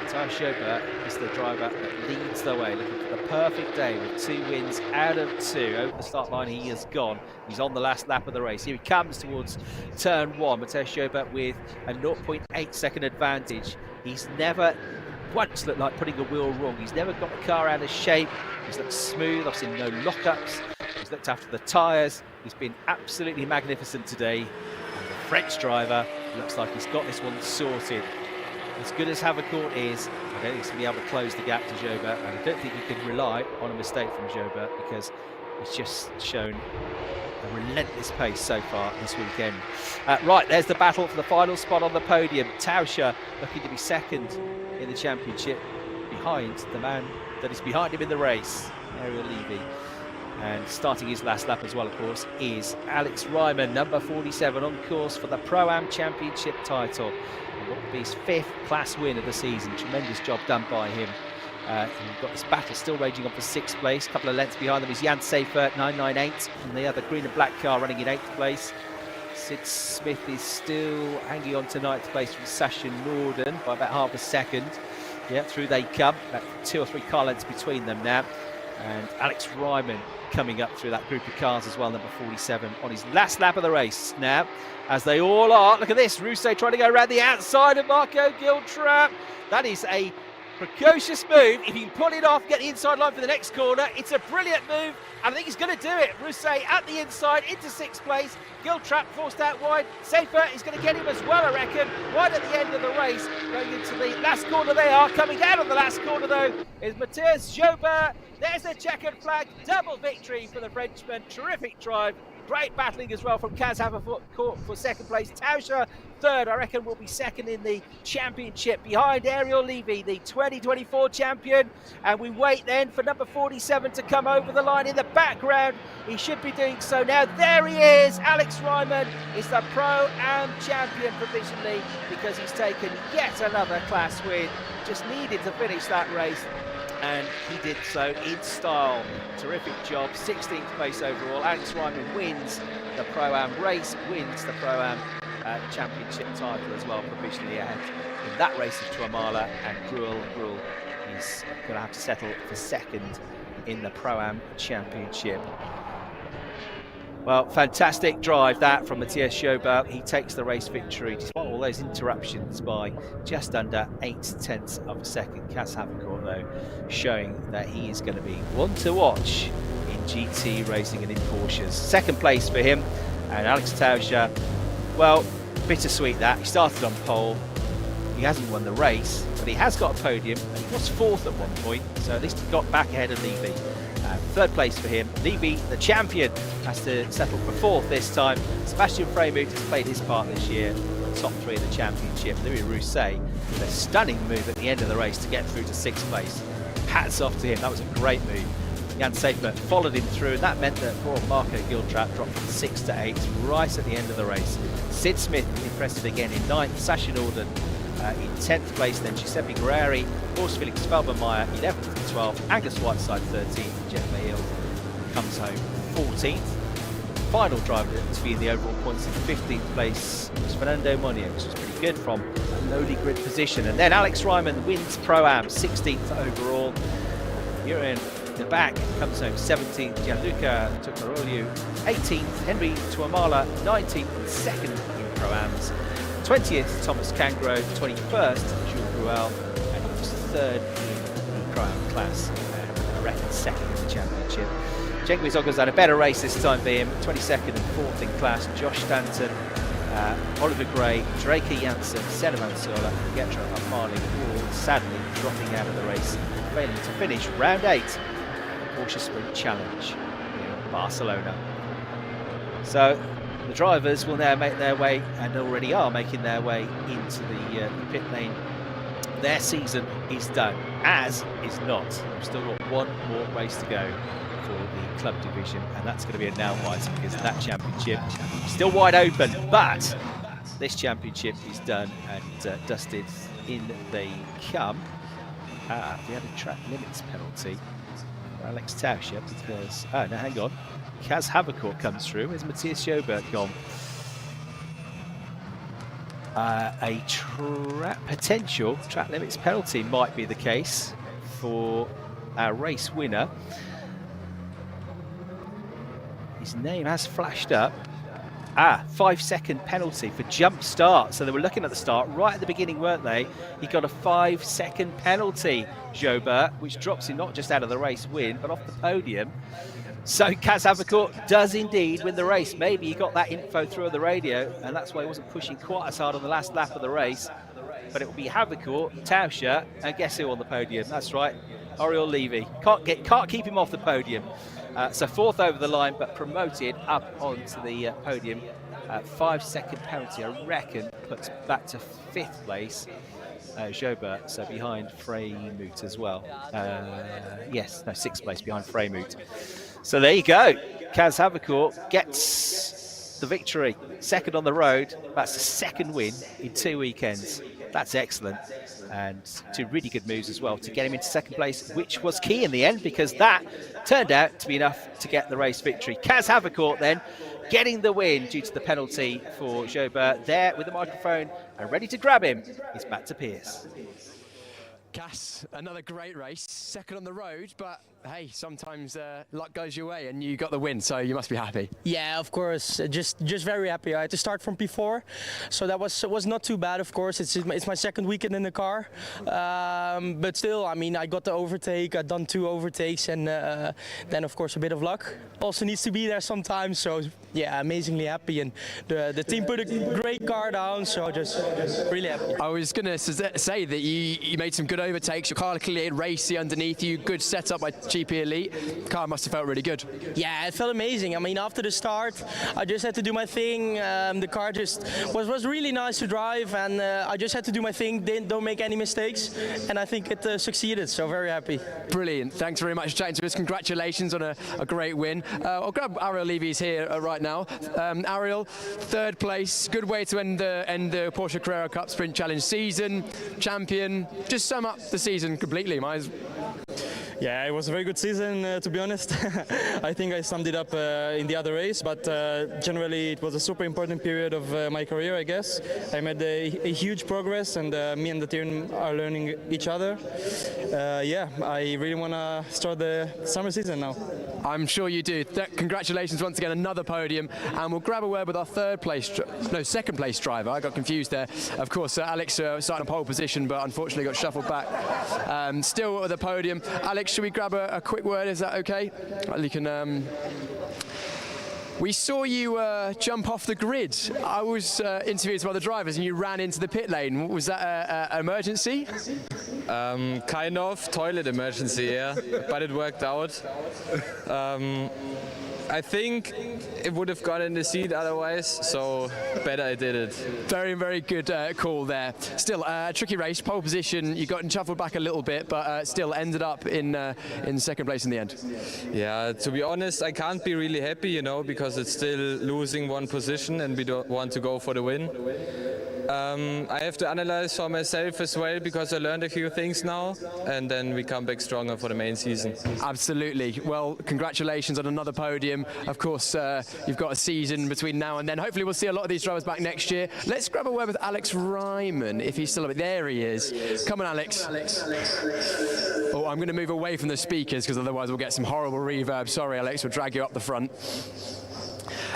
Matthias Joubert is the driver that leads the way, looking for the perfect day with 2 wins out of 2. Over the start line, he has gone. He's on the last lap of the race. Here he comes towards turn 1. Matthias Joubert with a 0.8 second advantage. He's never once looked like putting a wheel wrong. He's never got the car out of shape. He's looked smooth. I've seen no lockups. He's He's looked after the tyres. He's been absolutely magnificent today. And the French driver looks like he's got this one sorted. As good as Havercourt is, I don't think he's going to be able to close the gap to Jobert, and I don't think you can rely on a mistake from Jobert because he's just shown a relentless pace so far this weekend. Right, there's the battle for the final spot on the podium. Tauscher looking to be second in the championship, behind the man that is behind him in the race, Ariel Levy. And starting his last lap as well, of course, is Alex Ryman, number 47, on course for the Pro-Am Championship title. And what will be his 5th class win of the season. Tremendous job done by him. We've got this battle still raging on for 6th place. A couple of lengths behind them is Jan Seifert, 998, and the other green and black car running in 8th place. Sid Smith is still hanging on to 9th place from Sasha Norden by about half a second. Yeah, through they come. About 2 or 3 car lengths between them now. And Alex Ryman coming up through that group of cars as well, number 47, on his last lap of the race now, as they all are. Look at this, Rousset trying to go around the outside of Marco Giltrap. That is a precocious move. If he can pull it off, get the inside line for the next corner, it's a brilliant move, and I think he's going to do it. Rousset at the inside into 6th place. Giltrap forced out wide. Seifert is going to get him as well, I reckon. Wide at the end of the race, going into the last corner they are. Coming out of the last corner, though, is Matthias Jobert. There's a checkered flag. Double victory for the Frenchman. Terrific drive. Great battling as well from Kaz Havercourt for 2nd place. Tauscher 3rd, I reckon, will be 2nd in the championship behind Ariel Levy, the 2024 champion. And we wait then for number 47 to come over the line in the background. He should be doing so now. There he is. Alex Ryman is the Pro-Am champion provisionally because he's taken yet another class win. Just needed to finish that race, and he did so in style. Terrific job. 16th place overall. Alex Ryman wins the Pro-Am race, wins the Pro-Am championship title as well, provisionally ahead in that race of Tuamala, and Gruel is going to have to settle for 2nd in the Pro-Am championship. Well, fantastic drive that from Matthias Jobert. He takes the race victory despite all those interruptions by just under 8/10 of a second. Kaz Havercourt, though, showing that he is going to be one to watch in GT racing and in Porsches. 2nd place for him, and Alex Tauscher, well, bittersweet that. He started on pole. He hasn't won the race, but he has got a podium, and he was 4th at one point, so at least he got back ahead of Levy. 3rd place for him. Levy, the champion, has to settle for 4th this time. Sebastian Freimuth has played his part this year. Top 3 of the championship. Louis Rousset with a stunning move at the end of the race to get through to 6th place. Hats off to him. That was a great move. Jan Seifert followed him through, and that meant that poor Marco Giltrap dropped from 6th to 8th right at the end of the race. Sid Smith impressive again in 9th. Sasha Norden in 10th place, then Giuseppe Guerreri, Horst Felix Felbermeyer 11th and 12th, Angus Whiteside 13th, Jeff Mahill comes home 14th. Final driver to be in the overall points in 15th place was Fernando Monio, which was pretty good from a lowly grid position. And then Alex Ryman wins Pro-Am, 16th overall. Here in the back comes home 17th, Gianluca Tuccarolio 18th, Henry Tuamala 19th and 2nd in Pro-Ams. 20th, Thomas Cangro, 21st, Jules Gruel, and he was 3rd in the Pro-Am class, and I reckon 2nd in the championship. Cengiz Oguz had a better race this time for him, 22nd and 4th in class. Josh Stanton, Oliver Gray, Drake Janssen, Senna Mansola, and Pietro Armani all sadly dropping out of the race, failing to finish round 8 of the Porsche Sprint Challenge in Barcelona. So the drivers will now make their way, and already are making their way, into the pit lane. Their season is done, as is not. We've still got one more race to go for the club division, and that's going to be a nail-biter because that championship is still wide open. But this championship is done and dusted. In they come. We had a track limits penalty for Alex Tauscher because, oh no, hang on. Kaz Havercourt comes through. Where's Matthias Jobert gone? A potential track limits penalty might be the case for our race winner. His name has flashed up. 5-second penalty for jump start. So they were looking at the start right at the beginning, weren't they? He got a 5-second penalty, Jobert, which drops him not just out of the race win, but off the podium. So Kaz Havercourt does indeed win the race. Maybe he got that info through on the radio, and that's why he wasn't pushing quite as hard on the last lap of the race. But it will be Havercourt, Tauscher, and guess who on the podium? That's right, Oriol Levy. Can't keep him off the podium. So fourth over the line, but promoted up onto the podium. 5-second penalty, I reckon, puts back to fifth place. Jobert, so behind Freymut as well. Sixth place behind Freymut. So there you go. Kaz Havercourt gets the victory. Second on the road. That's the second win in 2 weekends. That's excellent. And two really good moves as well to get him into second place, which was key in the end because that turned out to be enough to get the race victory. Kaz Havercourt then getting the win due to the penalty for Jobert. There with the microphone and ready to grab him is back to Pierce. Kaz, another great race, second on the road, but hey, sometimes luck goes your way and you got the win, so you must be happy. Yeah, of course, just very happy. I had to start from P4, so that was not too bad. Of course, it's my second weekend in the car, but still, I mean, I got the overtake. I've done 2 overtakes, and then of course a bit of luck also needs to be there sometimes. So yeah, amazingly happy, and the team put a great car down, so just really happy. I was going to say that you made some good overtakes. Your car cleared racy underneath you. Good setup by GP Elite. The car must have felt really good. Yeah, it felt amazing. I mean, after the start, I just had to do my thing. The car just was really nice to drive, and I just had to do my thing. Don't make any mistakes, and I think it succeeded. So very happy. Brilliant. Thanks very much for chatting to us. Congratulations on a great win. I'll grab Ariel Levy's here right now. Ariel, third place. Good way to end the Porsche Carrera Cup Sprint Challenge season. Champion. Just sum up the season completely, Miles. Yeah, it was a very good season, to be honest. I think I summed it up in the other race, but generally it was a super important period of my career, I guess. I made a huge progress, and me and the team are learning each other. Yeah, I really want to start the summer season now. I'm sure you do. Congratulations once again, another podium, and we'll grab a word with our second place driver. I got confused there. Of course, Alex started on pole position, but unfortunately got shuffled back. Still at the podium. Alex, should we grab a quick word? Is that okay? You can. We saw you jump off the grid. I was interviewing some other drivers and you ran into the pit lane. Was that an emergency? Kind of toilet emergency, yeah, but it worked out. I think it would have got in the seat otherwise, so better I did it. Very, very good call there. Still, a tricky race, pole position. You got shuffled back a little bit, but still ended up in second place in the end. Yeah, to be honest, I can't be really happy, you know, because it's still losing one position and we don't want to go for the win. I have to analyze for myself as well because I learned a few things now, and then we come back stronger for the main season. Absolutely. Well, congratulations on another podium. Of course, you've got a season between now and then. Hopefully we'll see a lot of these drivers back next year. Let's grab a word with Alex Ryman, if he's still a bit. There he is. Come on, Alex. Oh, I'm going to move away from the speakers because otherwise we'll get some horrible reverb. Sorry, Alex, we'll drag you up the front.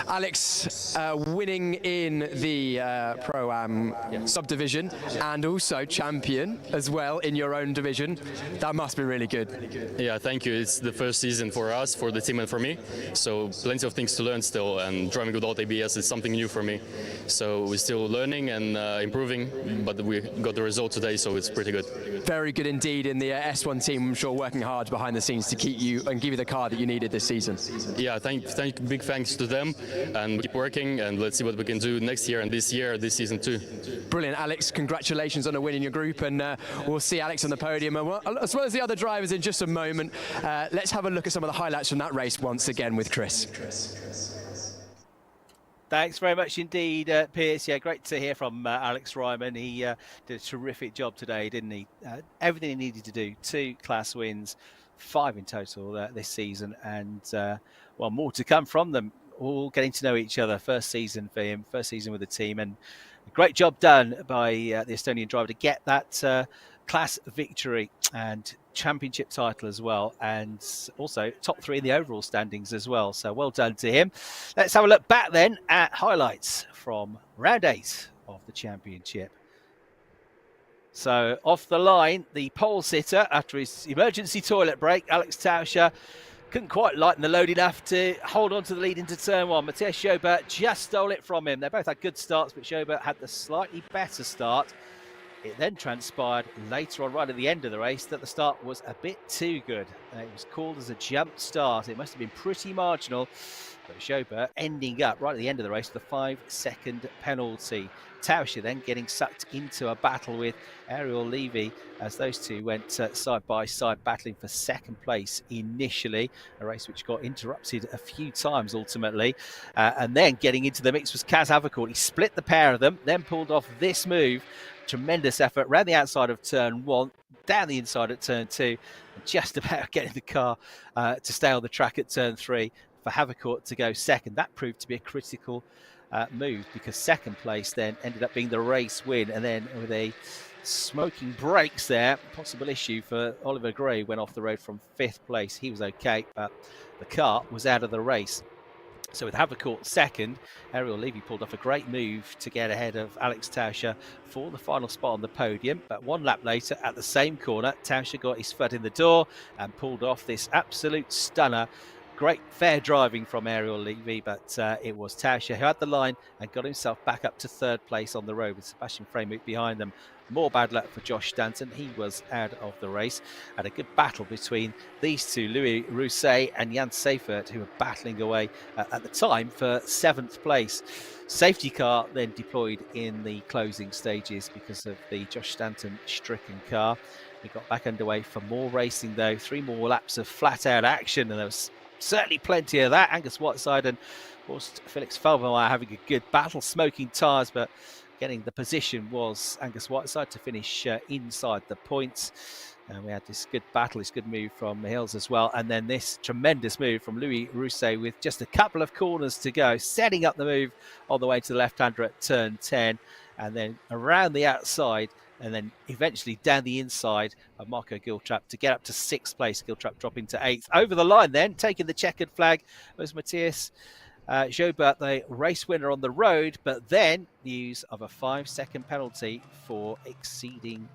Alex, winning in the Pro-Am subdivision and also champion as well in your own division. That must be really good. Yeah, thank you. It's the first season for us, for the team and for me. So plenty of things to learn still, and driving without ABS is something new for me. So we're still learning and improving, but we got the result today, so it's pretty good. Very good indeed in the S1 team, I'm sure, working hard behind the scenes to keep you and give you the car that you needed this season. Yeah, big thanks to them, and keep working, and let's see what we can do next year and this season too. Brilliant, Alex. Congratulations on a win in your group, and we'll see Alex on the podium as well as the other drivers in just a moment. Let's have a look at some of the highlights from that race once again with Chris. Thanks very much indeed, Pierce. Yeah, great to hear from Alex Ryman. He did a terrific job today, didn't he? Everything he needed to do. 2 class wins, 5 in total this season, and well, more to come from them. All getting to know each other. First season for him, first season with the team, and a great job done by the Estonian driver to get that class victory and championship title as well, and also top 3 in the overall standings as well. So well done to him. Let's have a look back then at highlights from round 8 of the championship. So off the line, the pole sitter after his emergency toilet break, Alex Tauscher, couldn't quite lighten the load enough to hold on to the lead into turn one. Matthias Schobert just stole it from him. They both had good starts, but Schobert had the slightly better start. It then transpired later on, right at the end of the race, that the start was a bit too good. It was called as a jump start. It must have been pretty marginal, but Schobert ending up right at the end of the race with a 5-second penalty. Tauscher then getting sucked into a battle with Ariel Levy as those two went side by side, battling for second place initially, a race which got interrupted a few times ultimately. And then getting into the mix was Kaz Havercourt. He split the pair of them, then pulled off this move. Tremendous effort around the outside of turn one, down the inside at turn two, and just about getting the car to stay on the track at turn three for Havercourt to go second. That proved to be a critical move, because second place then ended up being the race win, and then with a smoking brakes there, possible issue for Oliver Gray, went off the road from 5th place. He was okay, but the car was out of the race. So with Havercourt second, Ariel Levy pulled off a great move to get ahead of Alex Tauscher for the final spot on the podium. But one lap later, at the same corner, Tauscher got his foot in the door and pulled off this absolute stunner. Great fair driving from Ariel Levy, but it was Tauscher who had the line and got himself back up to 3rd place on the road with Sebastian Fremuth behind them. More bad luck for Josh Stanton. He was out of the race. Had a good battle between these two, Louis Rousset and Jan Seifert, who were battling away at the time for 7th place. Safety car then deployed in the closing stages because of the Josh Stanton stricken car. We got back underway for more racing though. 3 more laps of flat out action, and there was certainly plenty of that. Angus Whiteside and Horst Felix Felbermeyer having a good battle, smoking tyres, but getting the position was Angus Whiteside to finish inside the points. And we had this good battle, this good move from Hills as well. And then this tremendous move from Louis Rousset with just a couple of corners to go, setting up the move on the way to the left-hander at turn 10. And then around the outside, and then eventually down the inside of Marco Giltrap to get up to 6th place. Giltrap dropping to 8th. Over the line then, taking the checkered flag, was Matthias Schobert, the race winner on the road, but then news of a 5-second penalty for exceeding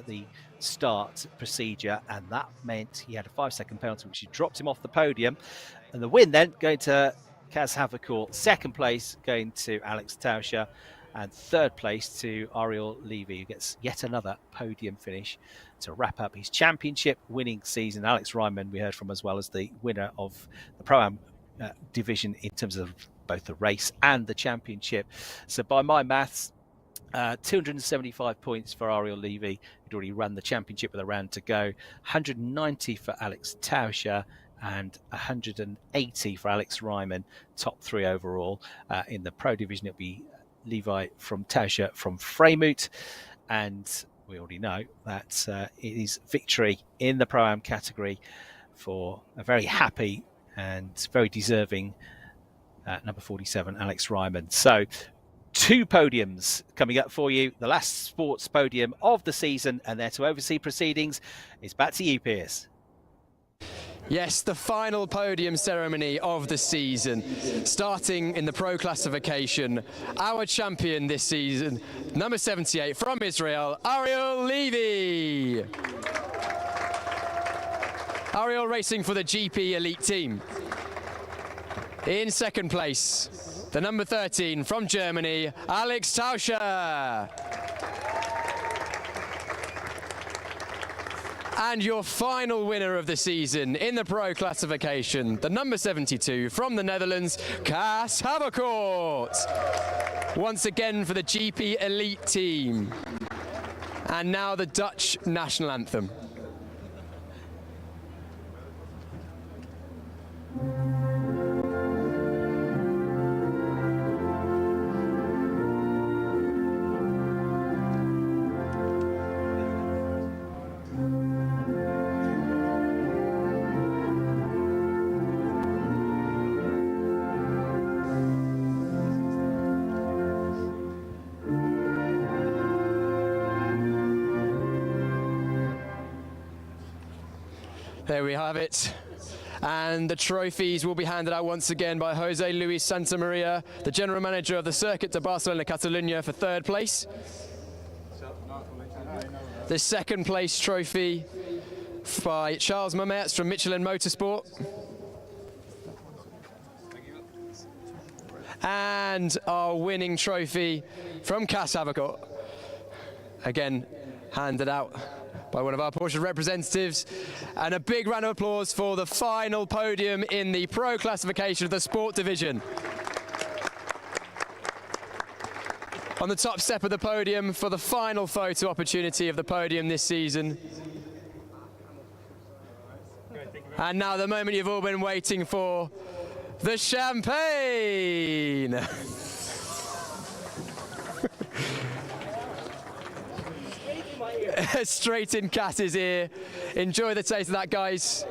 the start procedure, and that meant he had a 5-second penalty, which dropped him off the podium. And the win then going to Kaz Havercourt, 2nd place going to Alex Tauscher, and 3rd place to Ariel Levy, who gets yet another podium finish to wrap up his championship winning season. Alex Ryman we heard from as well as the winner of the Pro-Am division in terms of both the race and the championship. So by my maths, 275 points for Ariel Levy, who'd already run the championship with a round to go, 190 for Alex Tauscher, and 180 for Alex Ryman, top 3 overall. In the Pro division, it'll be Levi from Tauscher from Fremuth, and we already know that it is victory in the Pro-Am category for a very happy and very deserving number 47, Alex Ryman. So 2 podiums coming up for you. The last sports podium of the season, and there to oversee proceedings is back to you, Piers. Yes, the final podium ceremony of the season, starting in the pro classification. Our champion this season, number 78 from Israel, Ariel Levy. Ariel racing for the GP Elite team. In 2nd place, the number 13 from Germany, Alex Tauscher. And your final winner of the season in the pro classification, the number 72 from the Netherlands, Kaz Havercourt. Once again for the GP Elite team. And now the Dutch national anthem. There we have it. And the trophies will be handed out once again by Jose Luis Santamaria, the general manager of the Circuit de Barcelona Catalunya, for 3rd place. The 2nd place trophy by Charles Mametz from Michelin Motorsport. And our winning trophy from Kasavakot, again handed out by one of our Porsche representatives. And a big round of applause for the final podium in the Pro classification of the Sport division. On the top step of the podium for the final photo opportunity of the podium this season. And now the moment you've all been waiting for, the champagne! Straight in Cass's ear. Enjoy the taste of that, guys.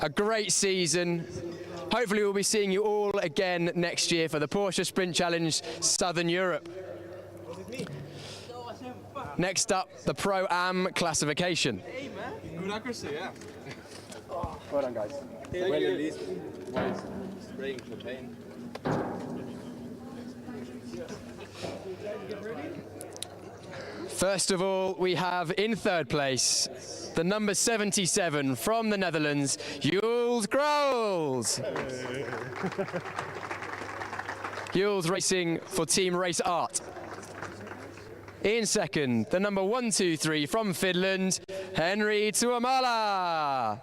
A great season. Hopefully we'll be seeing you all again next year for the Porsche Sprint Challenge Southern Europe. Next up, the Pro-Am classification. Good accuracy, yeah. Well done, guys. Well released. Spraying champagne. First of all, we have in third place, the number 77 from the Netherlands, Jules Grols. Jules racing for Team Race Art. In second, the number 123 from Finland, Henri Tuomala.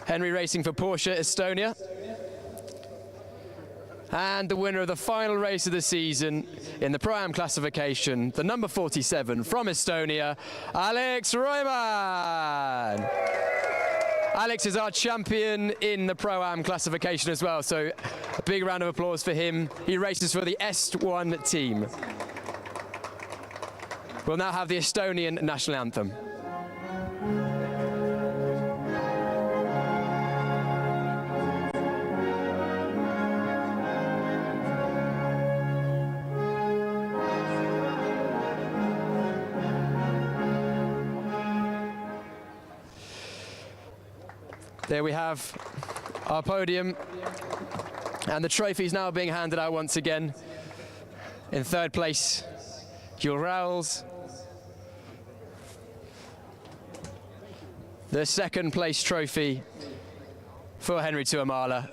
Henry racing for Porsche Estonia. And the winner of the final race of the season in the Pro-Am classification, the number 47 from Estonia, Alex Royman. Alex is our champion in the Pro-Am classification as well, so a big round of applause for him. He races for the Est1 team. We'll now have the Estonian national anthem. There we have our podium, and the trophy is now being handed out once again. In third place, Jules Grols. The second place trophy for Henri Tuomala.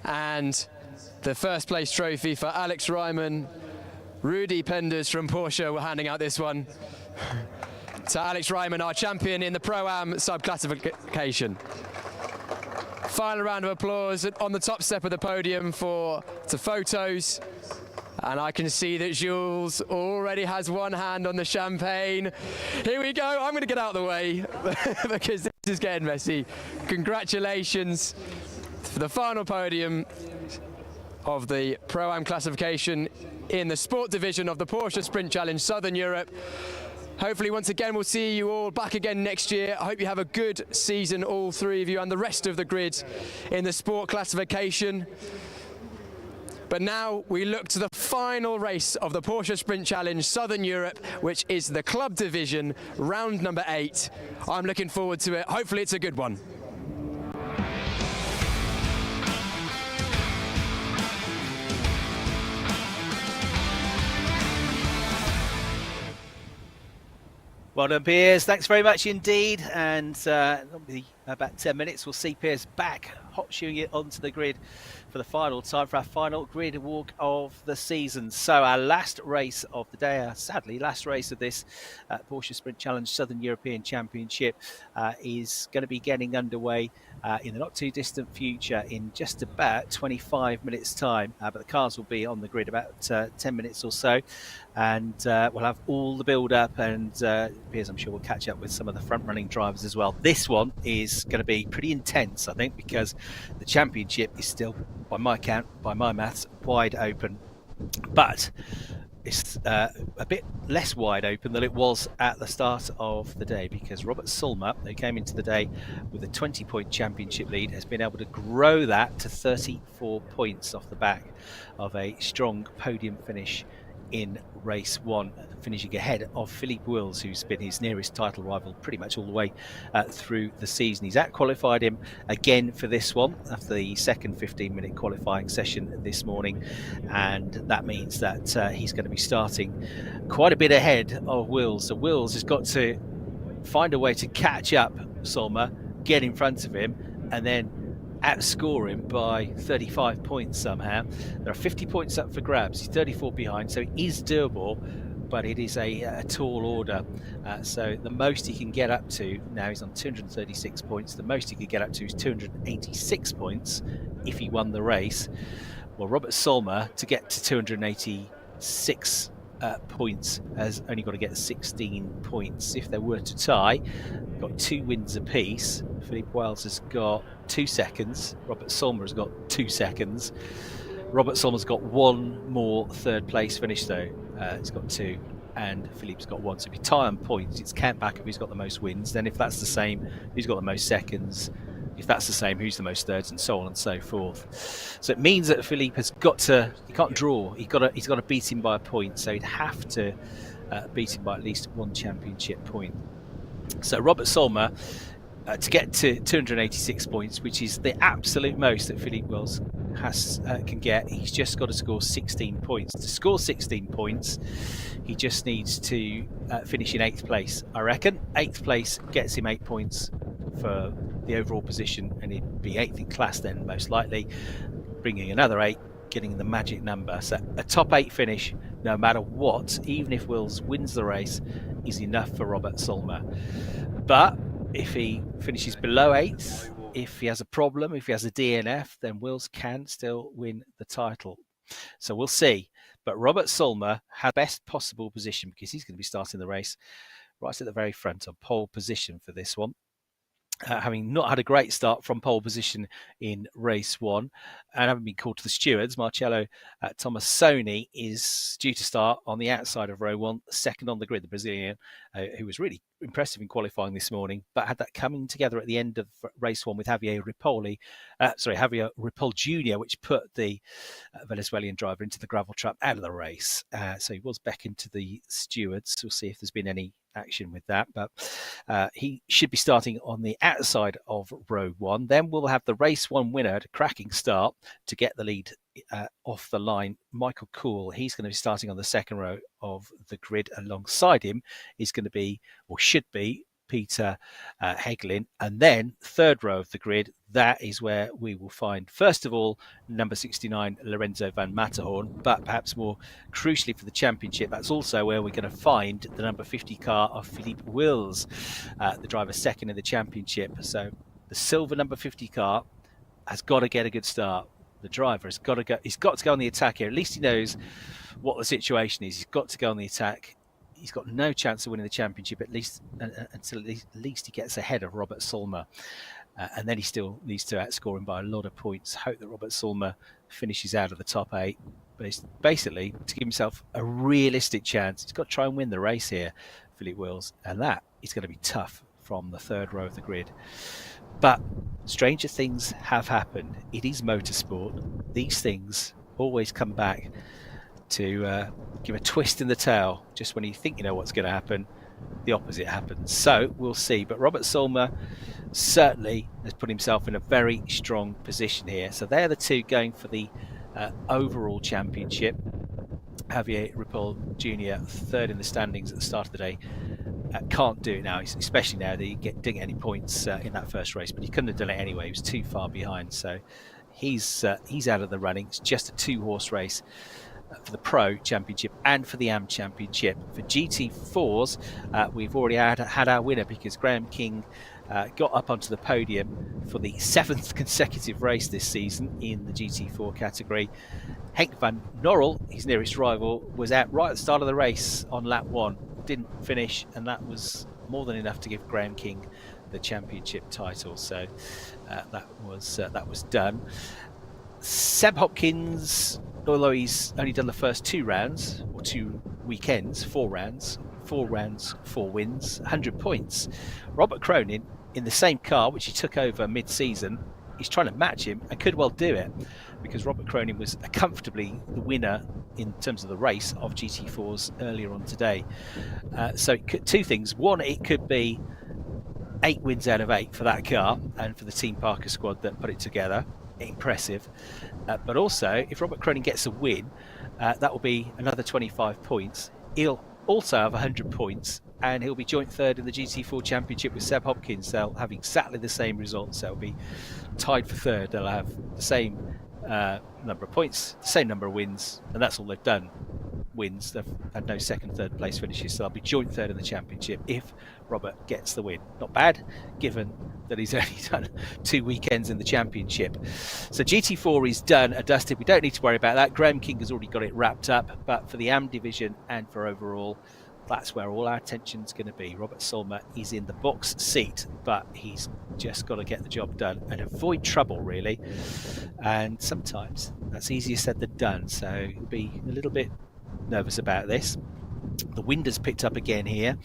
And the first place trophy for Alex Ryman. Rudy Penders from Porsche were handing out this one. To Alex Ryman, our champion in the Pro-Am sub-classification. Final round of applause on the top step of the podium to photos. And I can see that Jules already has one hand on the champagne. Here we go, I'm gonna get out of the way because this is getting messy. Congratulations for the final podium of the Pro-Am classification in the Sport division of the Porsche Sprint Challenge Southern Europe. Hopefully, once again, we'll see you all back again next year. I hope you have a good season, all three of you, and the rest of the grid in the sport classification. But now we look to the final race of the Porsche Sprint Challenge Southern Europe, which is the club division, round number 8. I'm looking forward to it. Hopefully, it's a good one. Well done, Piers. Thanks very much indeed. And about 10 minutes, we'll see Piers back hot shoeing it onto the grid for the final time for our final grid walk of the season. So our last race of the day, sadly, last race of this Porsche Sprint Challenge Southern European Championship is going to be getting underway in the not too distant future in just about 25 minutes time. But the cars will be on the grid about 10 minutes or so. And we'll have all the build-up, and Piers, I'm sure we'll catch up with some of the front-running drivers as well. This one is going to be pretty intense, I think, because the championship is still, by my count, by my maths, wide open. But it's a bit less wide open than it was at the start of the day, because Robert Sulmer, who came into the day with a 20-point championship lead, has been able to grow that to 34 points off the back of a strong podium finish in race 1, finishing ahead of Philippe Wills, who's been his nearest title rival pretty much all the way through the season. He's out-qualified him again for this one after the second 15-minute qualifying session this morning, and that means that he's going to be starting quite a bit ahead of Wills. So Wills has got to find a way to catch up Sulmer get in front of him and then outscore him by 35 points somehow. There are 50 points up for grabs. He's 34 behind, so it is doable, but it is a tall order. So the most he can get up to now, he's on 236 points. The most he could get up to is 286 points if he won the race. Well, Robert Solmer, to get to 286 points, has only got to get 16 points. If they were to tie, got 2 wins apiece. Philippe Wells has got 2 seconds. Robert Solmer has got 2 seconds. Robert Solmer's got 1 more third place finish though. He's got 2, and Philippe's got 1. So if you tie on points, it's count back of who's got the most wins. Then if that's the same, who's got the most seconds. If that's the same, who's the most thirds, and so on and so forth. So it means that Philippe has got to, he can't draw. He's got to beat him by a point. So he'd have to beat him by at least 1 championship point. So Robert Solmer, to get to 286 points, which is the absolute most that Philippe Wells can get, he's just got to score 16 points. To score 16 points, he just needs to finish in 8th place. I reckon 8th place gets him 8 points for the overall position, and he'd be 8th in class then, most likely, bringing another 8, getting the magic number. So a top 8 finish, no matter what, even if Wills wins the race, is enough for Robert Solmer. But if he finishes below 8th, if he has a problem, if he has a DNF, then Wills can still win the title. So we'll see. But Robert Solmer had the best possible position, because he's going to be starting the race right at the very front, on pole position for this one. Having not had a great start from pole position in race 1 and having been called to the stewards, Marcello Tomassoni is due to start on the outside of row 1, second on the grid, the Brazilian, who was really impressive in qualifying this morning, but had that coming together at the end of race 1 with Javier Ripoll Jr., which put the Venezuelan driver into the gravel trap out of the race. So he was beckoned to the stewards. We'll see if there's been any action with that, but he should be starting on the outside of row 1. Then we'll have the race 1 winner, a cracking start to get the lead off the line, Michael Cool. He's going to be starting on the second row of the grid. Alongside him is going to be, or should be, Peter Heglin. And then third row of the grid, that is where we will find, first of all, number 69, Lorenzo van Matterhorn, but perhaps more crucially for the championship, that's also where we're going to find the number 50 car of Philippe Wills, the driver second in the championship. So the silver number 50 car has got to get a good start. The driver has got to go, he's got to go on the attack here. At least he knows what the situation is. He's got to go on the attack. He's got no chance of winning the championship, at least until at least he gets ahead of Robert Solmer. And then he still needs to outscore him by a lot of points. Hope that Robert Solmer finishes out of the top 8. But it's basically to give himself a realistic chance. He's got to try and win the race here, Philippe Wills. And that is going to be tough from the third row of the grid. But stranger things have happened. It is motorsport. These things always come back to give a twist in the tail. Just when you think you know what's going to happen, the opposite happens. So we'll see. But Robert Solmer certainly has put himself in a very strong position here. So they're the two going for the overall championship. Javier Ripoll Jr., third in the standings at the start of the day. Can't do it now, especially now that he didn't get any points in that first race, but he couldn't have done it anyway. He was too far behind. So he's out of the running. It's just a 2-horse race for the Pro Championship and for the AM Championship. For GT4s, we've already had our winner, because Graham King got up onto the podium for the 7th consecutive race this season in the GT4 category. Henk van Norrel, his nearest rival, was out right at the start of the race on lap 1, didn't finish, and that was more than enough to give Graham King the championship title. So that was done. Seb Hopkins, although he's only done the first 2 rounds, or 2 weekends, 4 rounds, 4 wins, 100 points. Robert Cronin, in the same car, which he took over mid-season, he's trying to match him and could well do it, because Robert Cronin was comfortably the winner in terms of the race of GT4s earlier on today. So two things. One, it could be 8 wins out of 8 for that car and for the Team Parker squad that put it together. Impressive. But also, if Robert Cronin gets a win, that will be another 25 points. He'll also have 100 points, and he'll be joint third in the GT4 Championship with Seb Hopkins. They'll have exactly the same results. They'll be tied for third. They'll have the same number of points, the same number of wins, and that's all they've done. Wins. They've had no second, third place finishes, so they'll be joint third in the championship if Robert gets the win. Not bad, given that he's only done 2 weekends in the championship. So GT4 is done, dusted. We don't need to worry about that. Graham King has already got it wrapped up, but for the AM division and for overall, that's where all our attention's going to be. Robert Solmer is in the box seat, but he's just got to get the job done and avoid trouble, really. And sometimes that's easier said than done, so he'll be a little bit nervous about this. The wind has picked up again here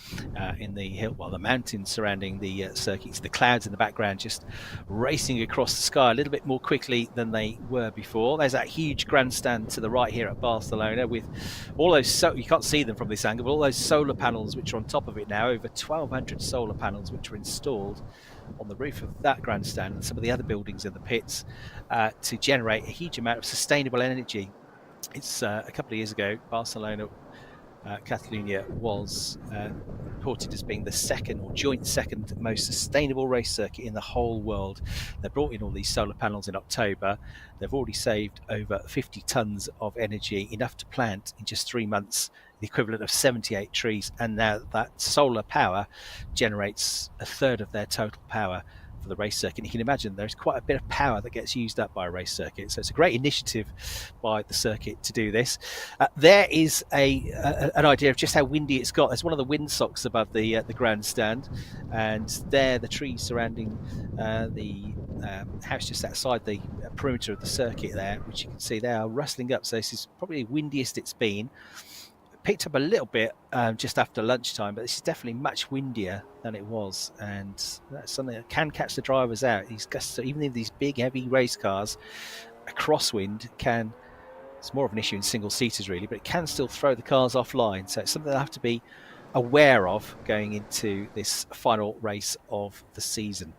in the hill, well, the mountains surrounding the circuits. The clouds in the background just racing across the sky a little bit more quickly than they were before. There's that huge grandstand to the right here at Barcelona with all those, you can't see them from this angle, but all those solar panels which are on top of it now, over 1,200 solar panels which are installed on the roof of that grandstand and some of the other buildings in the pits to generate a huge amount of sustainable energy. It's a couple of years ago, Barcelona, Catalonia was reported as being the second or joint second most sustainable race circuit in the whole world. They brought in all these solar panels in October. They've already saved over 50 tons of energy, enough to plant in just 3 months, the equivalent of 78 trees. And now that solar power generates a third of their total power for the race circuit. You can imagine there's quite a bit of power that gets used up by a race circuit, so it's a great initiative by the circuit to do this. There is an idea of just how windy it's got. There's one of the windsocks above the grandstand, and there the trees surrounding the house just outside the perimeter of the circuit there, which you can see they are rustling up. So this is probably the windiest it's been. Picked up a little bit just after lunchtime, but this is definitely much windier than it was, and that's something that can catch the drivers out. These gusts, even in these big heavy race cars, a crosswind can, it's more of an issue in single seaters really, but it can still throw the cars offline, so it's something they'll have to be aware of going into this final race of the season.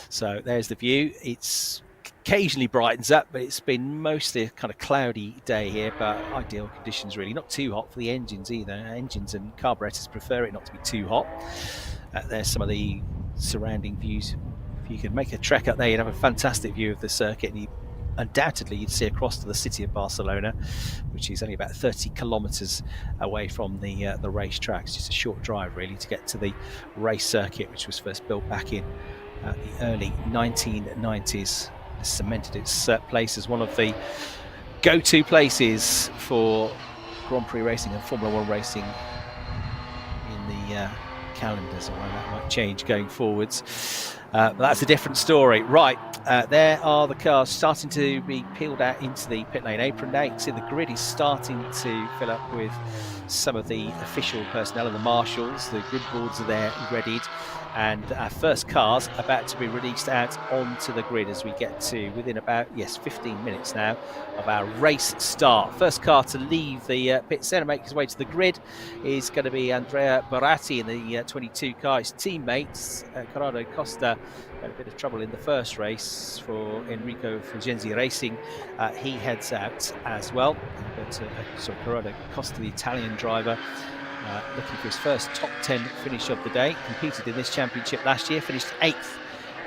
So there's the view. It's occasionally brightens up, but it's been mostly a kind of cloudy day here, but ideal conditions really. Not too hot for the engines either. Engines and carburetors prefer it not to be too hot. There's some of the surrounding views. If you could make a trek up there, you'd have a fantastic view of the circuit, and undoubtedly you'd see across to the city of Barcelona, which is only about 30 kilometres away from the racetrack. It's just a short drive really to get to the race circuit, which was first built back in the early 1990s. Cemented its place as one of the go-to places for Grand Prix racing and Formula One racing in the calendars, or that might change going forwards. But that's a different story. Right, there are the cars starting to be peeled out into the pit lane apron now. You can see the grid is starting to fill up with some of the official personnel and the marshals. The grid boards are there readied, and our first cars about to be released out onto the grid as we get to within about 15 minutes now of our race start. First car to leave the pit centre, make his way to the grid, is going to be Andrea Baratti in the 22 car. His teammates Corrado Costa had a bit of trouble in the first race for Enrico Fulgenzi Racing. He heads out as well, but Corrado Costa, the Italian driver, looking for his first top 10 finish of the day. Competed in this championship last year, finished 8th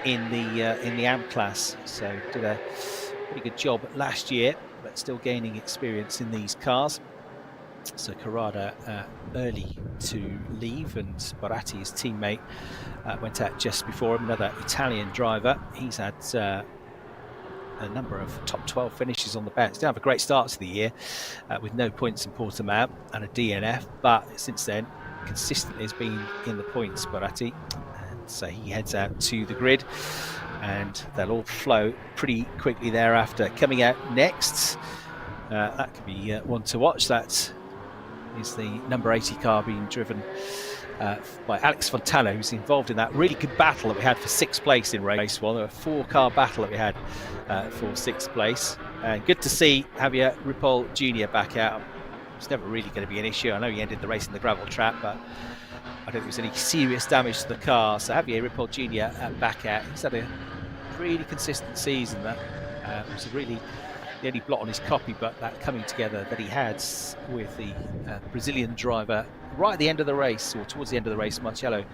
in the AM class, so did a pretty good job last year, but still gaining experience in these cars. So Corrado early to leave, and Baratti, his teammate, went out just before him. Another Italian driver. He's had a number of top 12 finishes on the bounce. Didn't have a great start to the year with no points in Portimao and a DNF, but since then consistently has been in the points, Baratti. And so he heads out to the grid, and they'll all flow pretty quickly thereafter. Coming out next, that could be one to watch. That is the number 80 car being driven by Alex Fontana, who's involved in that really good battle that we had for 6th place in race 1. A 4-car battle that we had for 6th place. And good to see Javier Ripoll Jr. back out. It's never really going to be an issue. I know he ended the race in the gravel trap, but I don't think there's any serious damage to the car. So Javier Ripoll Jr. Back out. He's had a really consistent season. That was a really the only blot on his copy, but that coming together that he had with the Brazilian driver right at the end of the race, or towards the end of the race, Marcello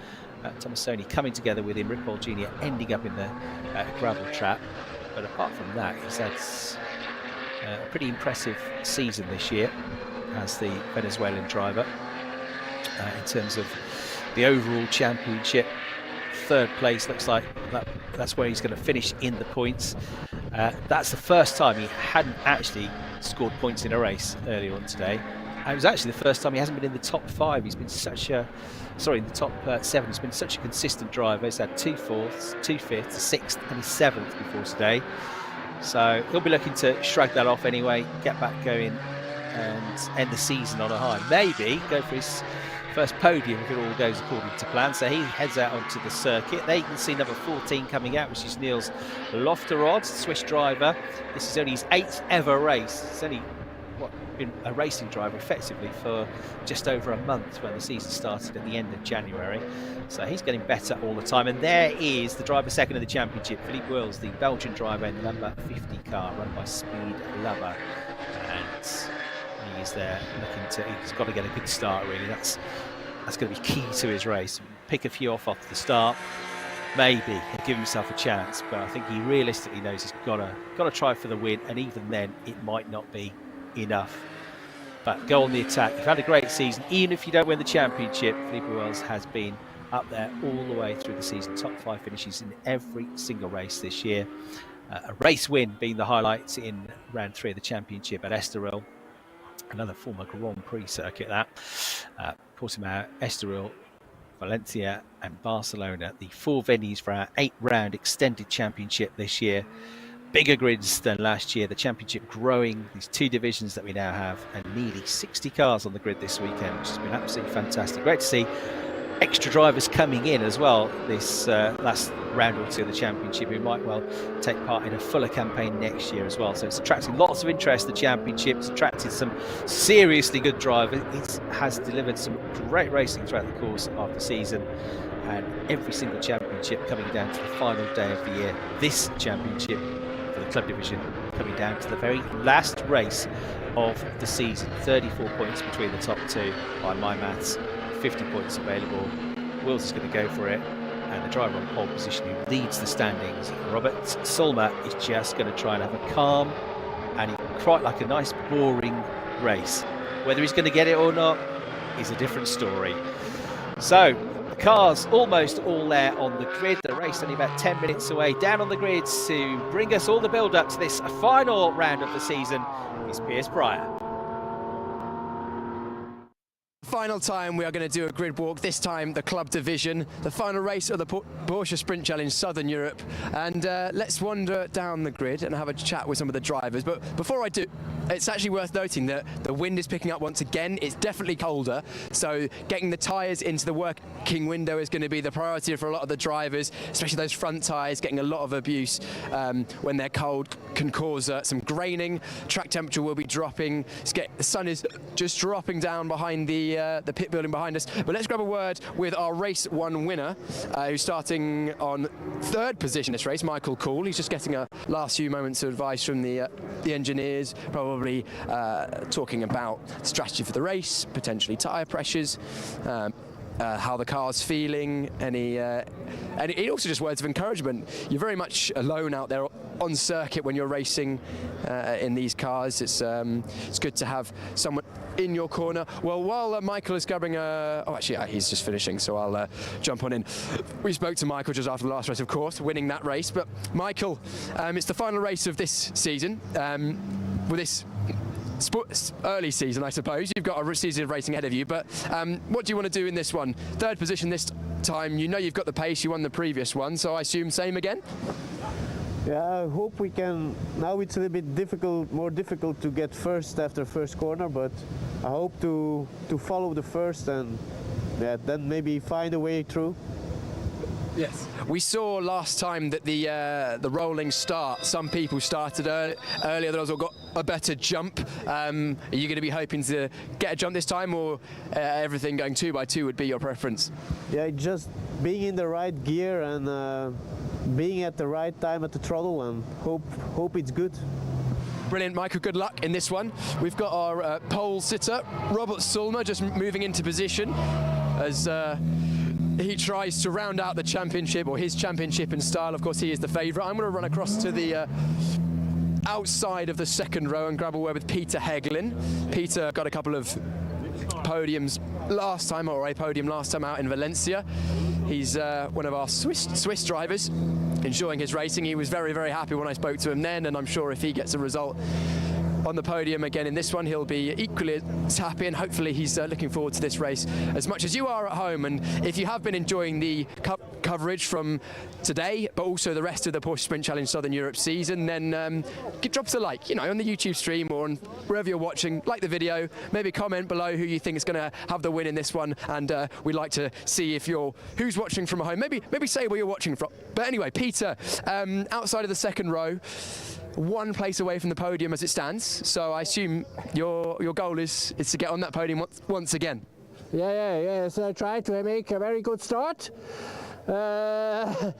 Tomassoni coming together with him, Ripoll Jr. ending up in the gravel trap. But apart from that, he's had a pretty impressive season this year as the Venezuelan driver. In terms of the overall championship, third place looks like that's where he's going to finish in the points. That's the first time he hadn't actually scored points in a race earlier on today. And it was actually the first time he hasn't been in the top 5. He's been in the top 7. He's been such a consistent driver. He's had 2 fourths, 2 fifths, a 6th and a 7th before today. So he'll be looking to shrug that off anyway, get back going and end the season on a high. Maybe go for his first podium if it all goes according to plan. So he heads out onto the circuit. There you can see number 14 coming out, which is Niels Lofterod, Swiss driver. This is only his 8th ever race. It's only been a racing driver effectively for just over a month when the season started at the end of January. So he's getting better all the time. And there is the driver second in the championship, Philippe Wills, the Belgian driver in the number 50 car run by Speed Lover. And he's there he's got to get a good start really. That's going to be key to his race. Pick a few off the start, maybe he'll give himself a chance, but I think he realistically knows he's got to try for the win, and even then it might not be enough. But go on the attack. You've had a great season. Even if you don't win the championship, Philippe Wills has been up there all the way through the season. Top 5 finishes in every single race this year. A race win being the highlights in round 3 of the championship at Estoril. Another former Grand Prix circuit that. Portimao, Estoril, Valencia and Barcelona. The 4 venues for our 8-round extended championship this year. Bigger grids than last year, the championship growing, these 2 divisions that we now have, and nearly 60 cars on the grid this weekend, which has been absolutely fantastic. Great to see extra drivers coming in as well this last round or 2 of the championship, who might well take part in a fuller campaign next year as well. So it's attracting lots of interest, the championship. It's attracted some seriously good drivers. It has delivered some great racing throughout the course of the season, and every single championship coming down to the final day of the year. This championship for the club division coming down to the very last race of the season. 34 points between the top 2 by my maths, 50 points available. Wills is going to go for it, and the driver on pole position who leads the standings, Robert Sulmer, is just going to try and have a calm and quite like a nice boring race. Whether he's going to get it or not is a different story. So cars almost all there on the grid. The race only about 10 minutes away. Down on the grids to bring us all the build up to this final round of the season is Piers Pryor. Final time we are going to do a grid walk, this time the club division, the final race of the Porsche Sprint Challenge Southern Europe, and let's wander down the grid and have a chat with some of the drivers. But before I do, it's actually worth noting that the wind is picking up once again. It's definitely colder, so getting the tyres into the working window is going to be the priority for a lot of the drivers, especially those front tyres. Getting a lot of abuse when they're cold can cause some graining. Track temperature will be dropping. The sun is just dropping down behind the pit building behind us. But let's grab a word with our race 1 winner, who's starting on 3rd position this race, Michael Cool. He's just getting a last few moments of advice from the engineers, probably talking about strategy for the race, potentially tyre pressures, how the car's feeling, and he also just words of encouragement. You're very much alone out there on circuit when you're racing in these cars. It's good to have someone in your corner. Well, while Michael is grabbing he's just finishing, so I'll jump on in. We spoke to Michael just after the last race, of course, winning that race. But Michael, it's the final race of this season. With this early season, I suppose you've got a season of racing ahead of you, but what do you want to do in this one? 3rd position this time. You know you've got the pace, you won the previous one, so I assume same again? Yeah, I hope we can. Now it's a little bit more difficult to get first after first corner, but I hope to follow the first and then maybe find a way through. Yes. We saw last time that the rolling start, some people started earlier, others got a better jump. Are you going to be hoping to get a jump this time, or everything going 2 by 2 would be your preference? Yeah, just being in the right gear and being at the right time at the throttle, and hope it's good. Brilliant, Michael. Good luck in this one. We've got our pole sitter, Robert Sulmer, just moving into position as he tries to round out the championship, or his championship in style. Of course, he is the favourite. I'm going to run across to the outside of the second row and grab a word with Peter Heglin. Peter got a couple of podiums last time, or a podium last time out in Valencia. He's one of our Swiss drivers, enjoying his racing. He was very, very happy when I spoke to him then, and I'm sure if he gets a result on the podium again in this one, he'll be equally as happy, and hopefully he's looking forward to this race as much as you are at home. And if you have been enjoying the coverage from today, but also the rest of the Porsche Sprint Challenge Southern Europe season, then drop us a like, on the YouTube stream or on wherever you're watching. Like the video, maybe comment below who you think is going to have the win in this one, and we'd like to see if who's watching from home. Maybe say where you're watching from. But anyway, Peter, outside of the second row, one place away from the podium as it stands. So I assume your goal is to get on that podium once again. Yes, I try to make a very good start. And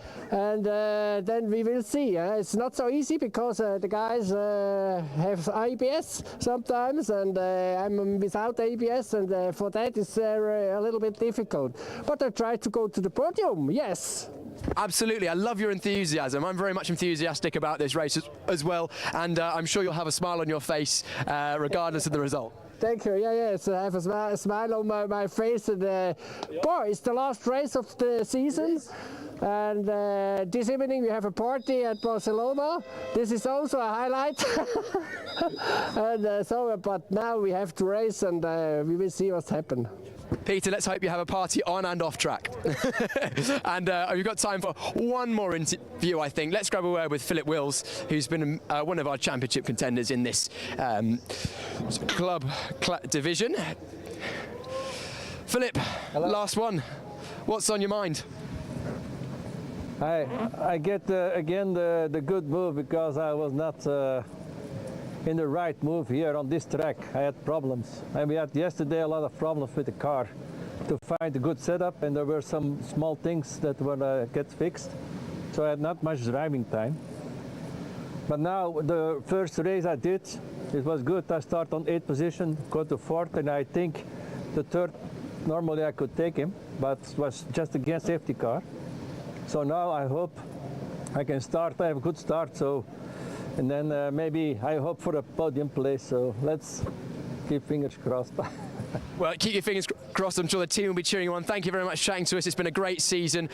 then we will see. It's not so easy because the guys have ABS sometimes, and I'm without ABS, and for that it's a little bit difficult. But I try to go to the podium, yes. Absolutely, I love your enthusiasm. I'm very much enthusiastic about this race as well, and I'm sure you'll have a smile on your face regardless of the result. Thank you. Yes, I have a smile on my face. And boy, it's the last race of the season. And this evening we have a party at Barcelona. This is also a highlight. And but now we have to race, and we will see what's happened. Peter, let's hope you have a party on and off track. And we've got time for one more interview, I think. Let's grab a word with Philip Wills, who's been one of our championship contenders in this club division. Philip, last one. What's on your mind? I get again the good move because I was not in the right move here on this track. I had problems. And we had yesterday a lot of problems with the car to find a good setup, and there were some small things that were get fixed. So I had not much driving time. But now the first race I did, it was good. I start on 8th position, go to 4th, and I think the 3rd, normally I could take him, but it was just against safety car. So now I hope I can start, I have a good start. So. And then maybe I hope for a podium place, so let's keep fingers crossed. Well, keep your fingers crossed. I'm sure the team will be cheering you on. Thank you very much for chatting to us. It's been a great season.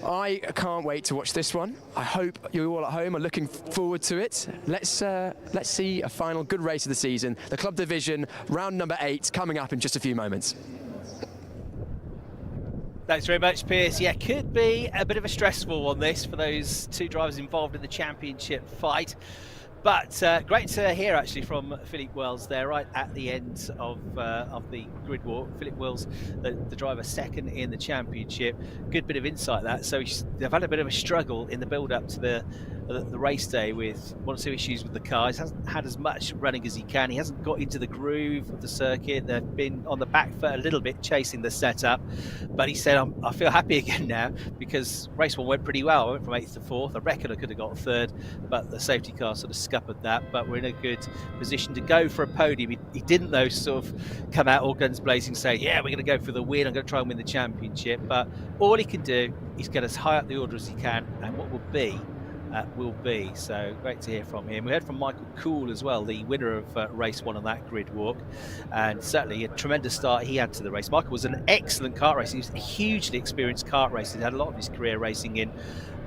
I can't wait to watch this one. I hope you all at home are looking forward to it. Let's see a final good race of the season. The club division, round number 8, coming up in just a few moments. Thanks very much, Piers. Yeah, could be a bit of a stressful one, this, for those two drivers involved in the championship fight. But great to hear, actually, from Philip Wills there, right at the end of the grid walk. Philip Wills, the driver second in the championship. Good bit of insight, that. So they've had a bit of a struggle in the build-up to the race day with one or two issues with the car. He hasn't had as much running as he can. He hasn't got into the groove of the circuit. They've been on the back foot a little bit chasing the setup. But he said, I feel happy again now because race one went pretty well. I went from 8th to 4th. I reckon I could have got 3rd, but the safety car sort of scuppered that. But we're in a good position to go for a podium. He didn't, though, sort of come out all guns blazing, say, yeah, we're going to go for the win. I'm going to try and win the championship. But all he can do is get as high up the order as he can, and what will be. So great to hear from him. We heard from Michael Cool as well, the winner of race 1 on that grid walk, and certainly a tremendous start he had to the race. Michael was an excellent kart racer. He was a hugely experienced kart racer. He had a lot of his career racing in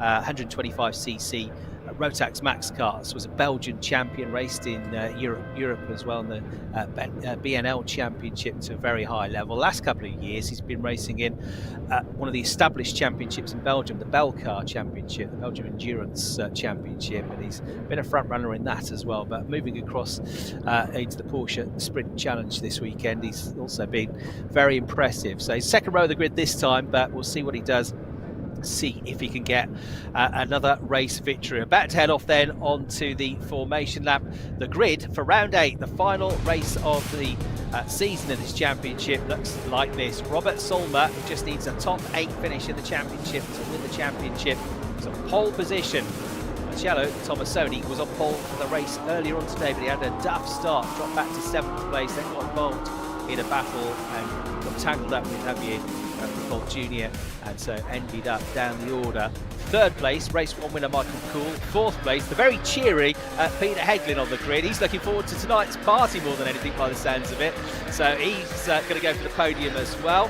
125cc Rotax Max karts, was a Belgian champion, raced in Europe as well, in the BNL Championship to a very high level. Last couple of years he's been racing in one of the established championships in Belgium, the Belcar Championship, the Belgium Endurance Championship, and he's been a front runner in that as well. But moving across into the Porsche Sprint Challenge this weekend, he's also been very impressive. So he's second row of the grid this time, but we'll see what he does. See if he can get another race victory. About to head off then onto the formation lap. The grid for round 8, the final race of the season in this championship, looks like this. Robert Sulmer just needs a top 8 finish in the championship to win the championship. So pole position Marcello Tomassoni was on pole for the race earlier on today, but he had a daft start, dropped back to 7th place, then got involved in a battle and got tangled up with Javier Ripoll Jr. and so ended up down the order. 3rd place, race 1 winner Michael Cool. 4th place, the very cheery Peter Heglin on the grid. He's looking forward to tonight's party more than anything by the sounds of it. So he's going to go for the podium as well.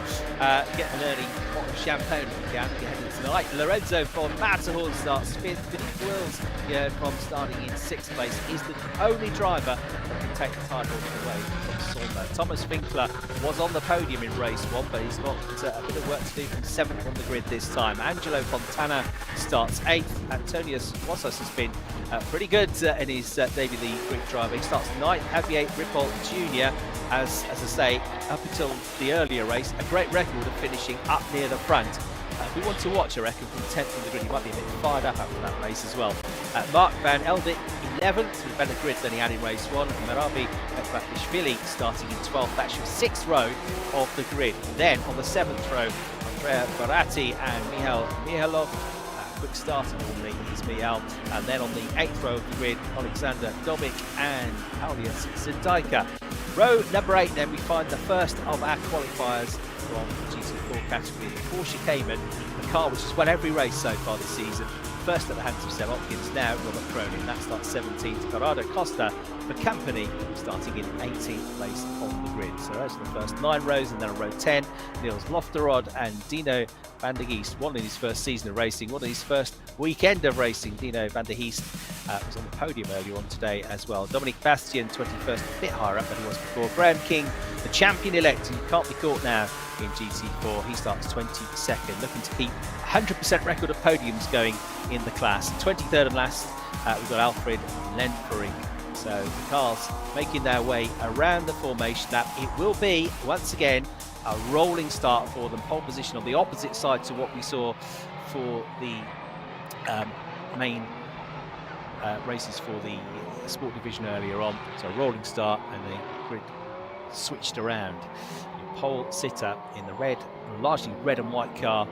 Get an early pot of champagne if you can ahead of tonight. Lorenzo von Matterhorn starts 5th. Philippe Wills, from starting in 6th place, is the only driver that can take the title away from Solma. Thomas Winkler was on the podium in race 1, but he's got a bit of work to do from 7th on the grid this time. Angelo Fontana starts 8th. Antonius Wassas has been pretty good in his debut, the Greek driver. He starts 9th. Javier Ripoll Jr. as I say, up until the earlier race, a great record of finishing up near the front. If we want to watch, I reckon, from 10th on the grid, he might be a bit fired up after that race as well. Mark van Eldik, 11th, with better grid than he had in race 1. Merabi Bakishvili starting in 12th, that's your 6th row of the grid. Then on the 7th row, Andrea Baratti and Mihail Mihalov. Quick starter normally is Mihail. And then on the 8th row of the grid, Alexander Dobik and Aulius Zidaika. Row number 8, then we find the first of our qualifiers from the GT4 category, the Porsche Cayman, the car which has won every race so far this season. First at the hands of Seb Hopkins, now Robert Cronin. That starts 17th. Corrado Costa for company, starting in 18th place on the grid. So those are the first 9 rows, and then on row 10, Niels Lofterod and Dino van der Geest. One in his first season of racing, one in his first weekend of racing. Dino van der Geest was on the podium earlier on today as well. Dominic Bastian, 21st, a bit higher up than he was before. Graham King, the champion-elect, who can't be caught now in GT4. He starts 22nd, looking to keep 100% record of podiums going in the class. 23rd and last, we've got Alfred Lendfering. So the cars making their way around the formation lap. It will be, once again, a rolling start for them. Pole position on the opposite side to what we saw for the main races for the sport division earlier on. So rolling start, and the grid switched around. Your pole sitter in the red, largely red and white car,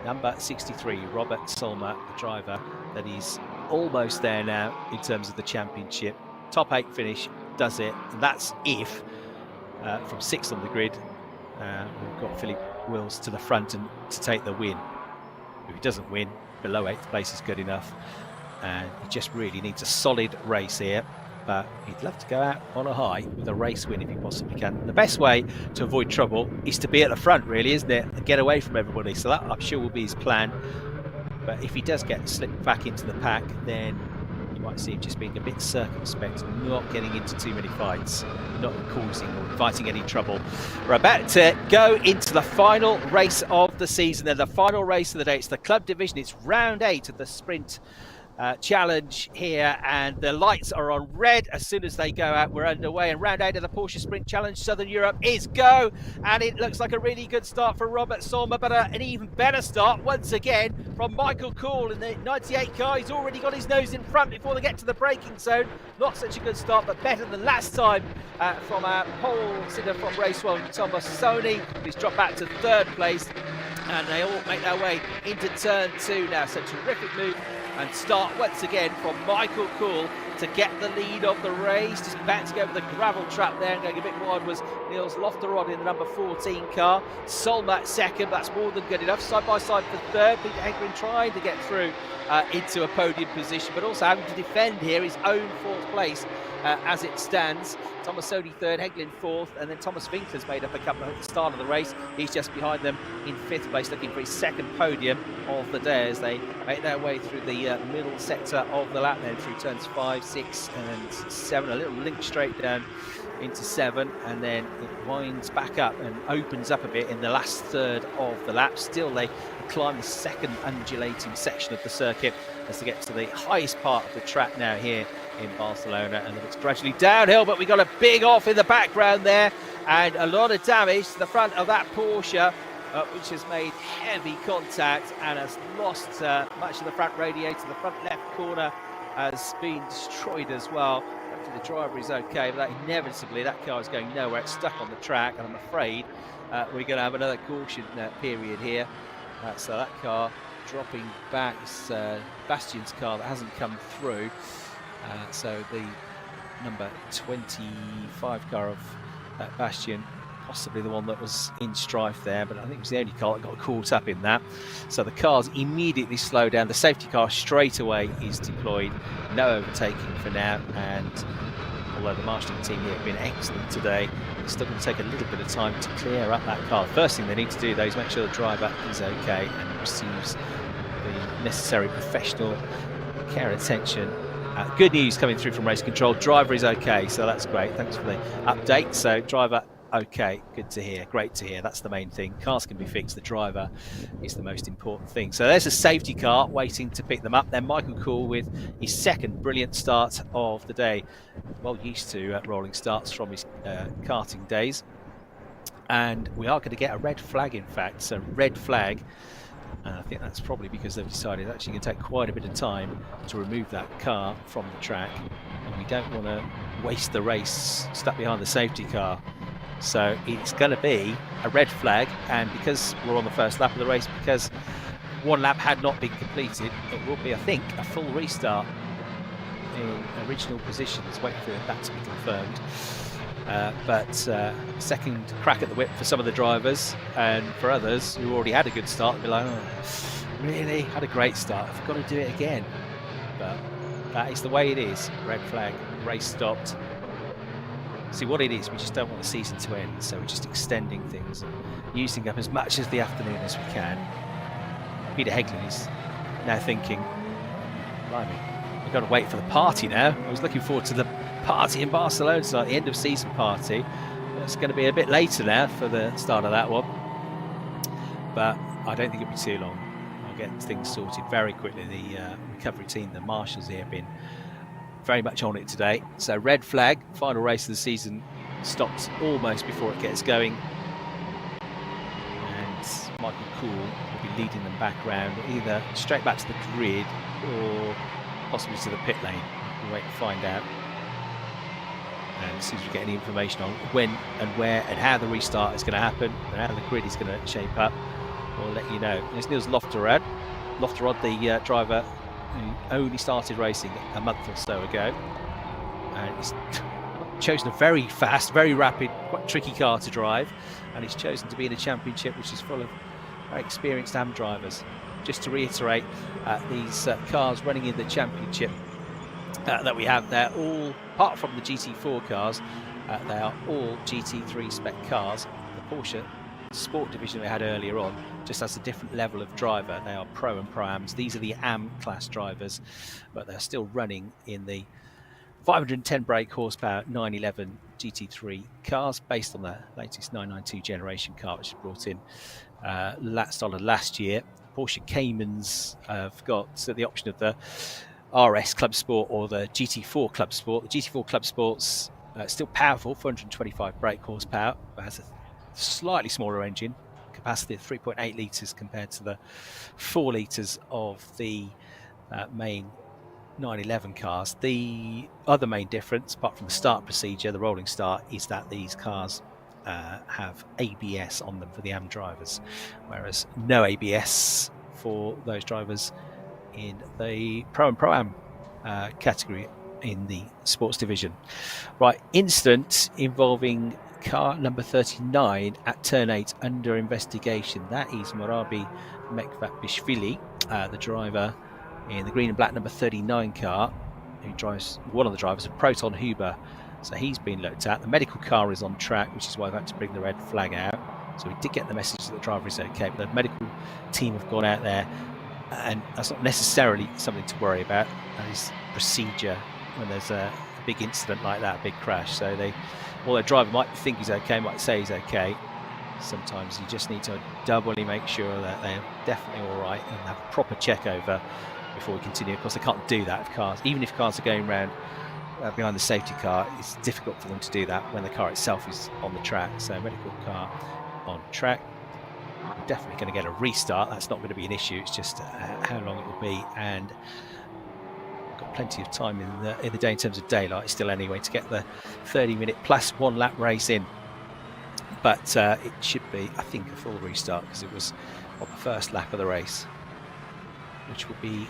number 63, Robert Solma, the driver that is almost there now in terms of the championship. Top 8 finish does it, and that's if from 6th on the grid we've got Philippe Wills to the front and to take the win. If he doesn't win, below 8th place is good enough, and he just really needs a solid race here. But he'd love to go out on a high with a race win if he possibly can. The best way to avoid trouble is to be at the front, really, isn't it? And get away from everybody. So that, I'm sure, will be his plan. But if he does get slipped back into the pack, then you might see him just being a bit circumspect, not getting into too many fights, not causing or inviting any trouble. We're about to go into the final race of the season, and the final race of the day. It's the club division. It's round 8 of the sprint challenge here, and the lights are on red as soon as they go out. We're underway, and round 8 of the Porsche Sprint Challenge Southern Europe is go, and it looks like a really good start for Robert Solma, but an even better start once again from Michael Cool in the 98 car. He's already got his nose in front before they get to the braking zone. Not such a good start, but better than last time from our pole sitter from race 1, Tomassoni, who's dropped back to 3rd place, and they all make their way into turn 2 now. So terrific move and start once again from Michael Cool to get the lead of the race. Just about to go over the gravel trap there and going a bit wide was Niels Lofterod in the number 14 car. Solma 2nd, that's more than good enough. Side by side for 3rd. Peter Heglin trying to get through into a podium position, but also having to defend here his own 4th place as it stands. Tomassoni 3rd, Heglin 4th, and then Thomas Winkler's made up a couple at the start of the race. He's just behind them in 5th place, looking for his 2nd podium of the day as they make their way through the middle sector of the lap, then through turns 5, 6 and 7, a little link straight down into 7, and then it winds back up and opens up a bit in the last third of the lap. Still they climb the 2nd undulating section of the circuit as they get to the highest part of the track now here in Barcelona, and it's gradually downhill, but we got a big off in the background there and a lot of damage to the front of that Porsche, which has made heavy contact and has lost much of the front radiator. The front left corner has been destroyed as well. Hopefully the driver is okay, but inevitably that car is going nowhere. It's stuck on the track, and I'm afraid we're going to have another caution period here. So that car dropping back. It's Bastian's car that hasn't come through. So the number 25 car of Bastian, possibly the one that was in strife there, but I think it was the only car that got caught up in that. So the cars immediately slow down. The safety car straight away is deployed. No overtaking for now, and although the marshalling team here have been excellent today, it's still going to take a little bit of time to clear up that car. First thing they need to do though is make sure the driver is okay and receives the necessary professional care and attention. Good news coming through from race control. Driver is okay, so that's great. Thanks for the update. So driver okay, good to hear, great to hear. That's the main thing. Cars can be fixed, the driver is the most important thing. So there's a safety car waiting to pick them up. Then Michael Cool with his second brilliant start of the day. Well used to rolling starts from his karting days. And we are going to get a red flag, in fact. So red flag. And I think that's probably because they've decided it's actually going to take quite a bit of time to remove that car from the track. And we don't want to waste the race stuck behind the safety car. So it's going to be a red flag. And because we're on the first lap of the race, because one lap had not been completed, it will be, I think, a full restart in original positions. Waiting for that to be confirmed. But second crack at the whip for some of the drivers, and for others who already had a good start, they'll be like, oh, really? Had a great start, I've got to do it again. But that is the way it is. Red flag, race stopped. See what it is, we just don't want the season to end, so we're just extending things and using up as much of the afternoon as we can. Peter Heglin is now thinking, blimey, we've got to wait for the party now. I was looking forward to the party in Barcelona tonight, the end of season party. It's going to be a bit later now for the start of that one, but I don't think it'll be too long. I'll get things sorted very quickly. The recovery team, the marshals here, have been very much on it today. So red flag, final race of the season, stops almost before it gets going, and Michael Cool will be leading them back round, either straight back to the grid or possibly to the pit lane. We'll wait and find out. And as soon as we get any information on when and where and how the restart is going to happen and how the grid is going to shape up, we'll let you know. There's Niels Lofterod, the driver who only started racing a month or so ago. And he's chosen a very fast, very rapid, quite tricky car to drive. And he's chosen to be in a championship which is full of very experienced AM drivers. Just to reiterate, these cars running in the championship that we have, they're all, apart from the GT4 cars, they are all GT3 spec cars. The Porsche Sport division we had earlier on just has a different level of driver. They are Pro and Pro-Ams. These are the AM class drivers, but they're still running in the 510 brake horsepower 911 GT3 cars based on the latest 992 generation car, which was brought in last year. Porsche Caymans have got the option of the RS Club Sport or the GT4 Club Sport. The GT4 Club Sport's still powerful, 425 brake horsepower, but has a slightly smaller engine, capacity of 3.8 litres compared to the 4 litres of the main 911 cars. The other main difference, apart from the start procedure, the rolling start, is that these cars have ABS on them for the AM drivers, whereas no ABS for those drivers in the Pro and Pro-Am category in the sports division. Right, incident involving car number 39 at turn 8 under investigation. That is Morabi Mekvapishvili, the driver in the green and black number 39 car, who drives, one of the drivers of Proton Huber. So he's been looked at. The medical car is on track, which is why I've had to bring the red flag out. So we did get the message that the driver is okay, but the medical team have gone out there, and that's not necessarily something to worry about. That is procedure when there's a big incident like that, a big crash. So while the driver might think he's okay, might say he's okay, sometimes you just need to doubly make sure that they're definitely all right and have a proper check over before we continue. Of course, they can't do that if cars, even if cars are going around behind the safety car, it's difficult for them to do that when the car itself is on the track. So medical car on track. We're definitely going to get a restart. That's not going to be an issue. It's just how long it will be, and we've got plenty of time in the day in terms of daylight still anyway to get the 30-minute plus 1 lap race in. But it should be, I think, a full restart because it was on the first lap of the race. which will be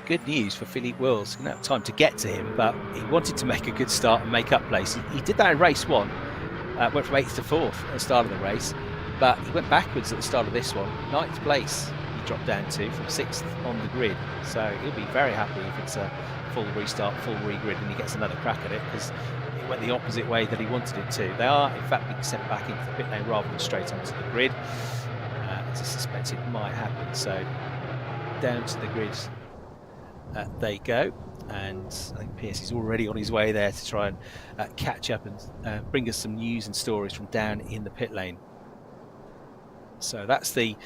good news for Philippe Wills. He didn't have time to get to him, but he wanted to make a good start and make up place. He did that in race 1, went from 8th to 4th at the start of the race, but he went backwards at the start of this one. 9th place he dropped down to from 6th on the grid, so he'll be very happy if it's a full restart, full regrid, and he gets another crack at it, because it went the opposite way that he wanted it to. They are in fact being sent back into the pit lane rather than straight onto the grid, as I suspect it might happen. So down to the grid they go, and I think Pierce is already on his way there to try and catch up and bring us some news and stories from down in the pit lane. So that's the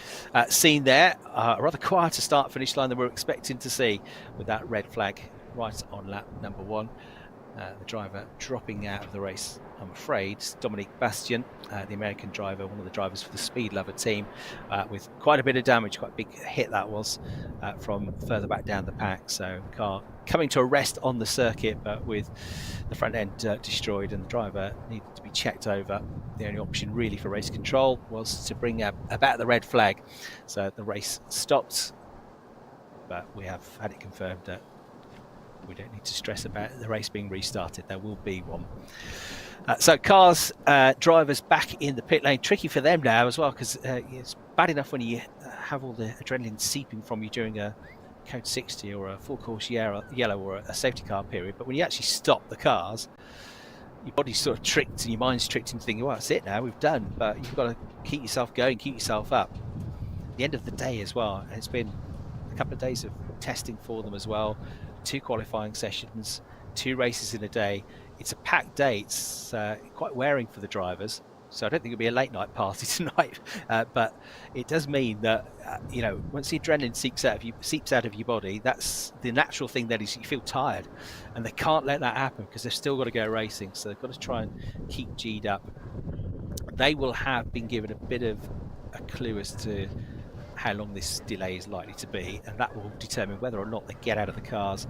scene there. A rather quieter start finish line than we were expecting to see, with that red flag right on lap number 1. The driver dropping out of the race, I'm afraid, Dominique Bastien, the American driver, one of the drivers for the Speed Lover team, with quite a bit of damage, quite a big hit that was, from further back down the pack. So the car coming to a rest on the circuit, but with the front end destroyed, and the driver needed to be checked over. The only option really for race control was to bring about the red flag. So the race stopped, but we have had it confirmed that we don't need to stress about the race being restarted. There will be one. So cars, drivers back in the pit lane. Tricky for them now as well, because it's bad enough when you have all the adrenaline seeping from you during a Code 60 or a full course yellow or a safety car period, but when you actually stop the cars, your body's sort of tricked and your mind's tricked into thinking, well, that's it now, we've done. But you've got to keep yourself going, keep yourself up. At the end of the day as well, it's been a couple of days of testing for them as well. 2 qualifying sessions, 2 races in a day. It's a packed day. It's quite wearing for the drivers. So I don't think it'll be a late night party tonight. But it does mean that once the adrenaline seeps out of your body, that's the natural thing. That is, you feel tired, and they can't let that happen because they've still got to go racing. So they've got to try and keep G'd up. They will have been given a bit of a clue as to how long this delay is likely to be, and that will determine whether or not they get out of the cars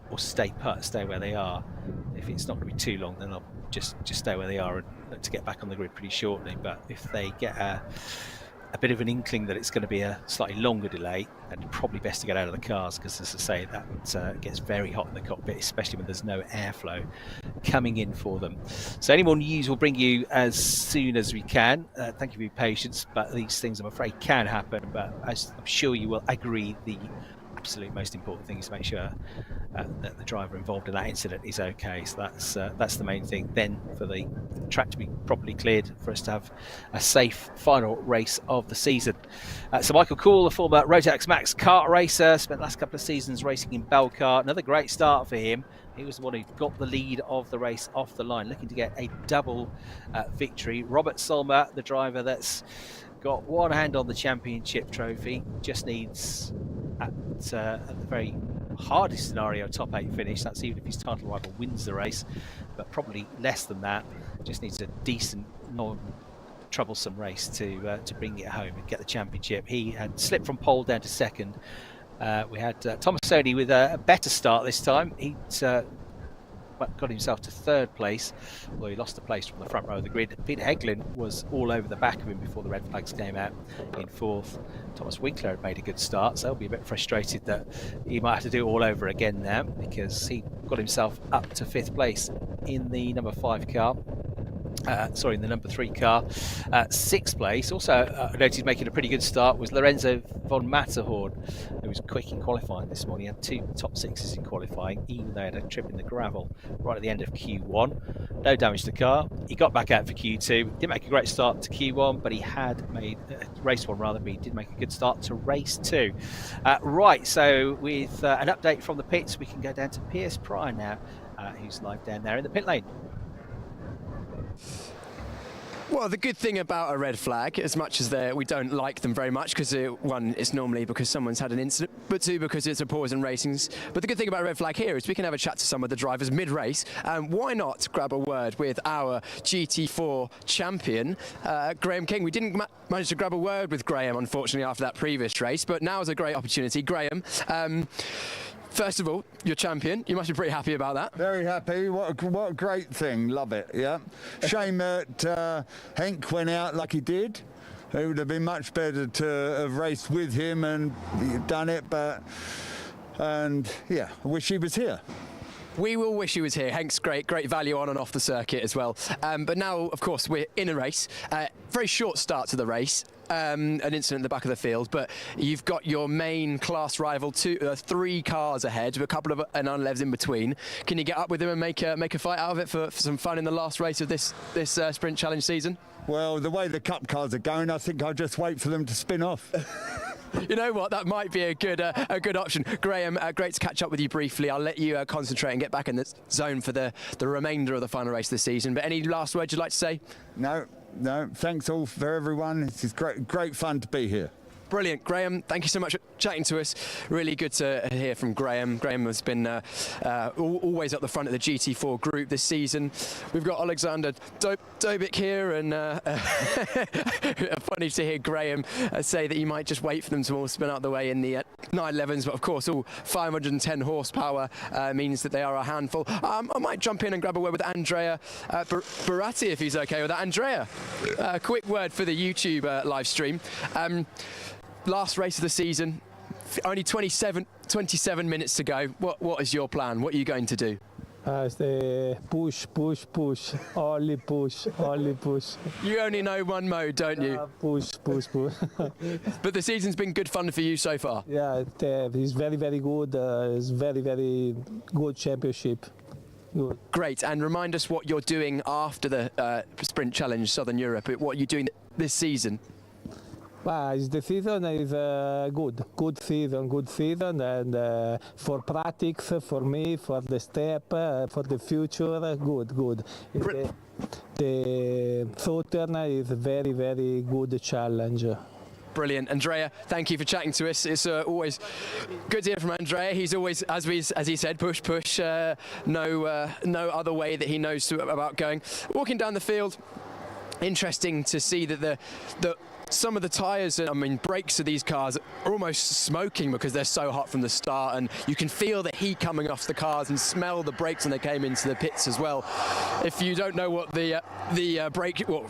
or stay put, stay where they are. If it's not going to be too long, then they'll just stay where they are and look to get back on the grid pretty shortly. But if they get a bit of an inkling that it's going to be a slightly longer delay, then probably best to get out of the cars, because as I say, that gets very hot in the cockpit, especially when there's no airflow coming in for them. So any more news we'll bring you as soon as we can. Thank you for your patience, but these things I'm afraid can happen. But as I'm sure you will agree, the absolute most important thing is to make sure that the driver involved in that incident is okay. So that's the main thing. Then for the track to be properly cleared, for us to have a safe final race of the season. So Michael Cool, the former Rotax Max kart racer, spent the last couple of seasons racing in Belcar. Another great start for him. He was the one who got the lead of the race off the line, looking to get a double victory. Robert Solmer, the driver that's got one hand on the championship trophy, just needs at the very hardest scenario, top 8 finish. That's even if his title rival wins the race, but probably less than that. Just needs a decent, non-troublesome race to bring it home and get the championship. He had slipped from pole down to second. We had Tomasoni with a better start this time. He got himself to 3rd place. Well, he lost the place from the front row of the grid. Peter Heglin was all over the back of him before the red flags came out in 4th. Thomas Winkler had made a good start, so he'll be a bit frustrated that he might have to do it all over again now, because he got himself up to 5th place in the number 5 car. In the number 3 car. 6th place, also noted making a pretty good start, was Lorenzo von Matterhorn, who was quick in qualifying this morning. He had 2 top 6s in qualifying, even though he had a trip in the gravel right at the end of Q1. No damage to the car. He got back out for Q2. Didn't make a great start to Q1, but he had made race 1 rather, but he did make a good start to race 2. Right, so with an update from the pits, we can go down to Pierce Pryor now, who's live down there in the pit lane. Well, the good thing about a red flag, as much as we don't like them very much, because 1, it's normally because someone's had an incident, but 2, because it's a pause in racings. But the good thing about a red flag here is we can have a chat to some of the drivers mid-race. Why not grab a word with our GT4 champion, Graham King? We didn't manage to grab a word with Graham, unfortunately, after that previous race, but now is a great opportunity. Graham, first of all, you're champion. You must be pretty happy about that. Very happy. What a great thing. Love it. Yeah. Shame that Henk went out like he did. It would have been much better to have raced with him and done it, and yeah, I wish he was here. We will wish he was here. Hank's great value on and off the circuit as well. But now, of course, we're in a race. Very short start to the race. An incident in the back of the field, but you've got your main class rival, 3 cars ahead, with a couple of unlevs in between. Can you get up with him and make a fight out of it for some fun in the last race of this sprint challenge season? Well, the way the cup cars are going, I think I'll just wait for them to spin off. You know what? That might be a good option. Graham, great to catch up with you briefly. I'll let you concentrate and get back in the zone for the remainder of the final race of the season. But any last words you'd like to say? No. Thanks all for everyone. It's great fun to be here. Brilliant, Graham. Thank you so much for chatting to us. Really good to hear from Graham. Graham has been always at the front of the GT4 group this season. We've got Alexander Dobic here, and funny to hear Graham say that he might just wait for them to all spin out the way in the 911s, but of course all 510 horsepower means that they are a handful. I might jump in and grab a word with Andrea Baratti if he's okay with that. Andrea, a quick word for the YouTube live stream. Last race of the season, only 27 minutes to go. What is your plan? What are you going to do? It's the push, only push. You only know one mode, don't you? Push. But the season's been good fun for you so far? Yeah, it's very good. It's very good championship. Good. Great, and remind us what you're doing after the Sprint Challenge Southern Europe. What are you doing this season? The season is good season, and for practice, for me, for the step, for the future, good. The Southern is very good challenge. Brilliant. Andrea, thank you for chatting to us. It's always good to hear from Andrea. He's always, as he said, push. No other way that he knows about going. Walking down the field, interesting to see that some of the tyres, brakes of these cars are almost smoking because they're so hot from the start, and you can feel the heat coming off the cars and smell the brakes when they came into the pits as well. If you don't know what the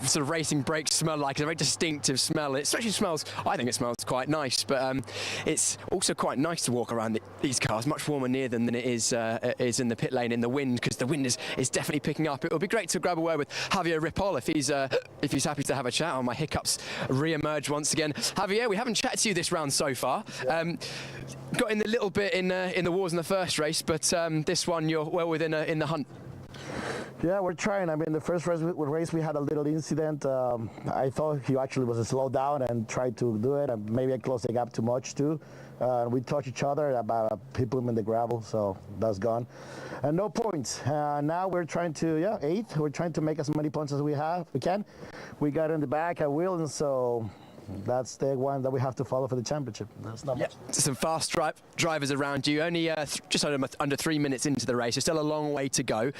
sort of racing brakes smell like, it's a very distinctive smell. It especially I think it smells quite nice, but it's also quite nice to walk around these cars, much warmer near them than it is in the pit lane in the wind, because the wind is definitely picking up. It would be great to grab a word with Javier Ripoll if he's happy to have a chat. On my hiccups re-emerge once again. Javier, we haven't chatted to you this round so far. Got in a little bit in the wars in the first race, but this one you're well within in the hunt. Yeah, we're trying. The first race we had a little incident. I thought he actually was a slow down and tried to do it, and maybe I closed the gap too much too. We touched each other about hit him in the gravel, so that's gone. And no points. Now we're trying to, 8th. We're trying to make as many points as we can. We got in the back at Will, and so that's the one that we have to follow for the championship. That's not much. Some fast drivers around you. Only just under 3 minutes into the race. There's still a long way to go.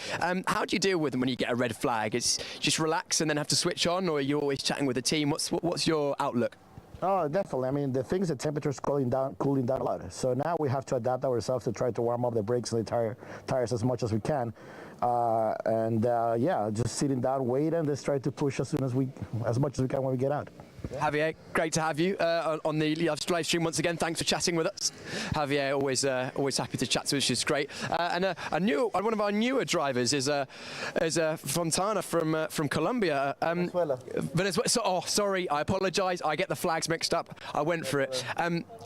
How do you deal with them when you get a red flag? It's just relax and then have to switch on, or are you always chatting with the team? What's your outlook? Oh, definitely. The thing is the temperature's cooling down a lot. So now we have to adapt ourselves to try to warm up the brakes and the tires as much as we can. Just sitting down, wait, and just try to push as much as we can when we get out. Javier, great to have you on the live stream once again. Thanks for chatting with us. Javier, always happy to chat to us, which is great. And one of our newer drivers is Fontana from Colombia. Venezuela. Sorry, I apologise. I get the flags mixed up. I went for it.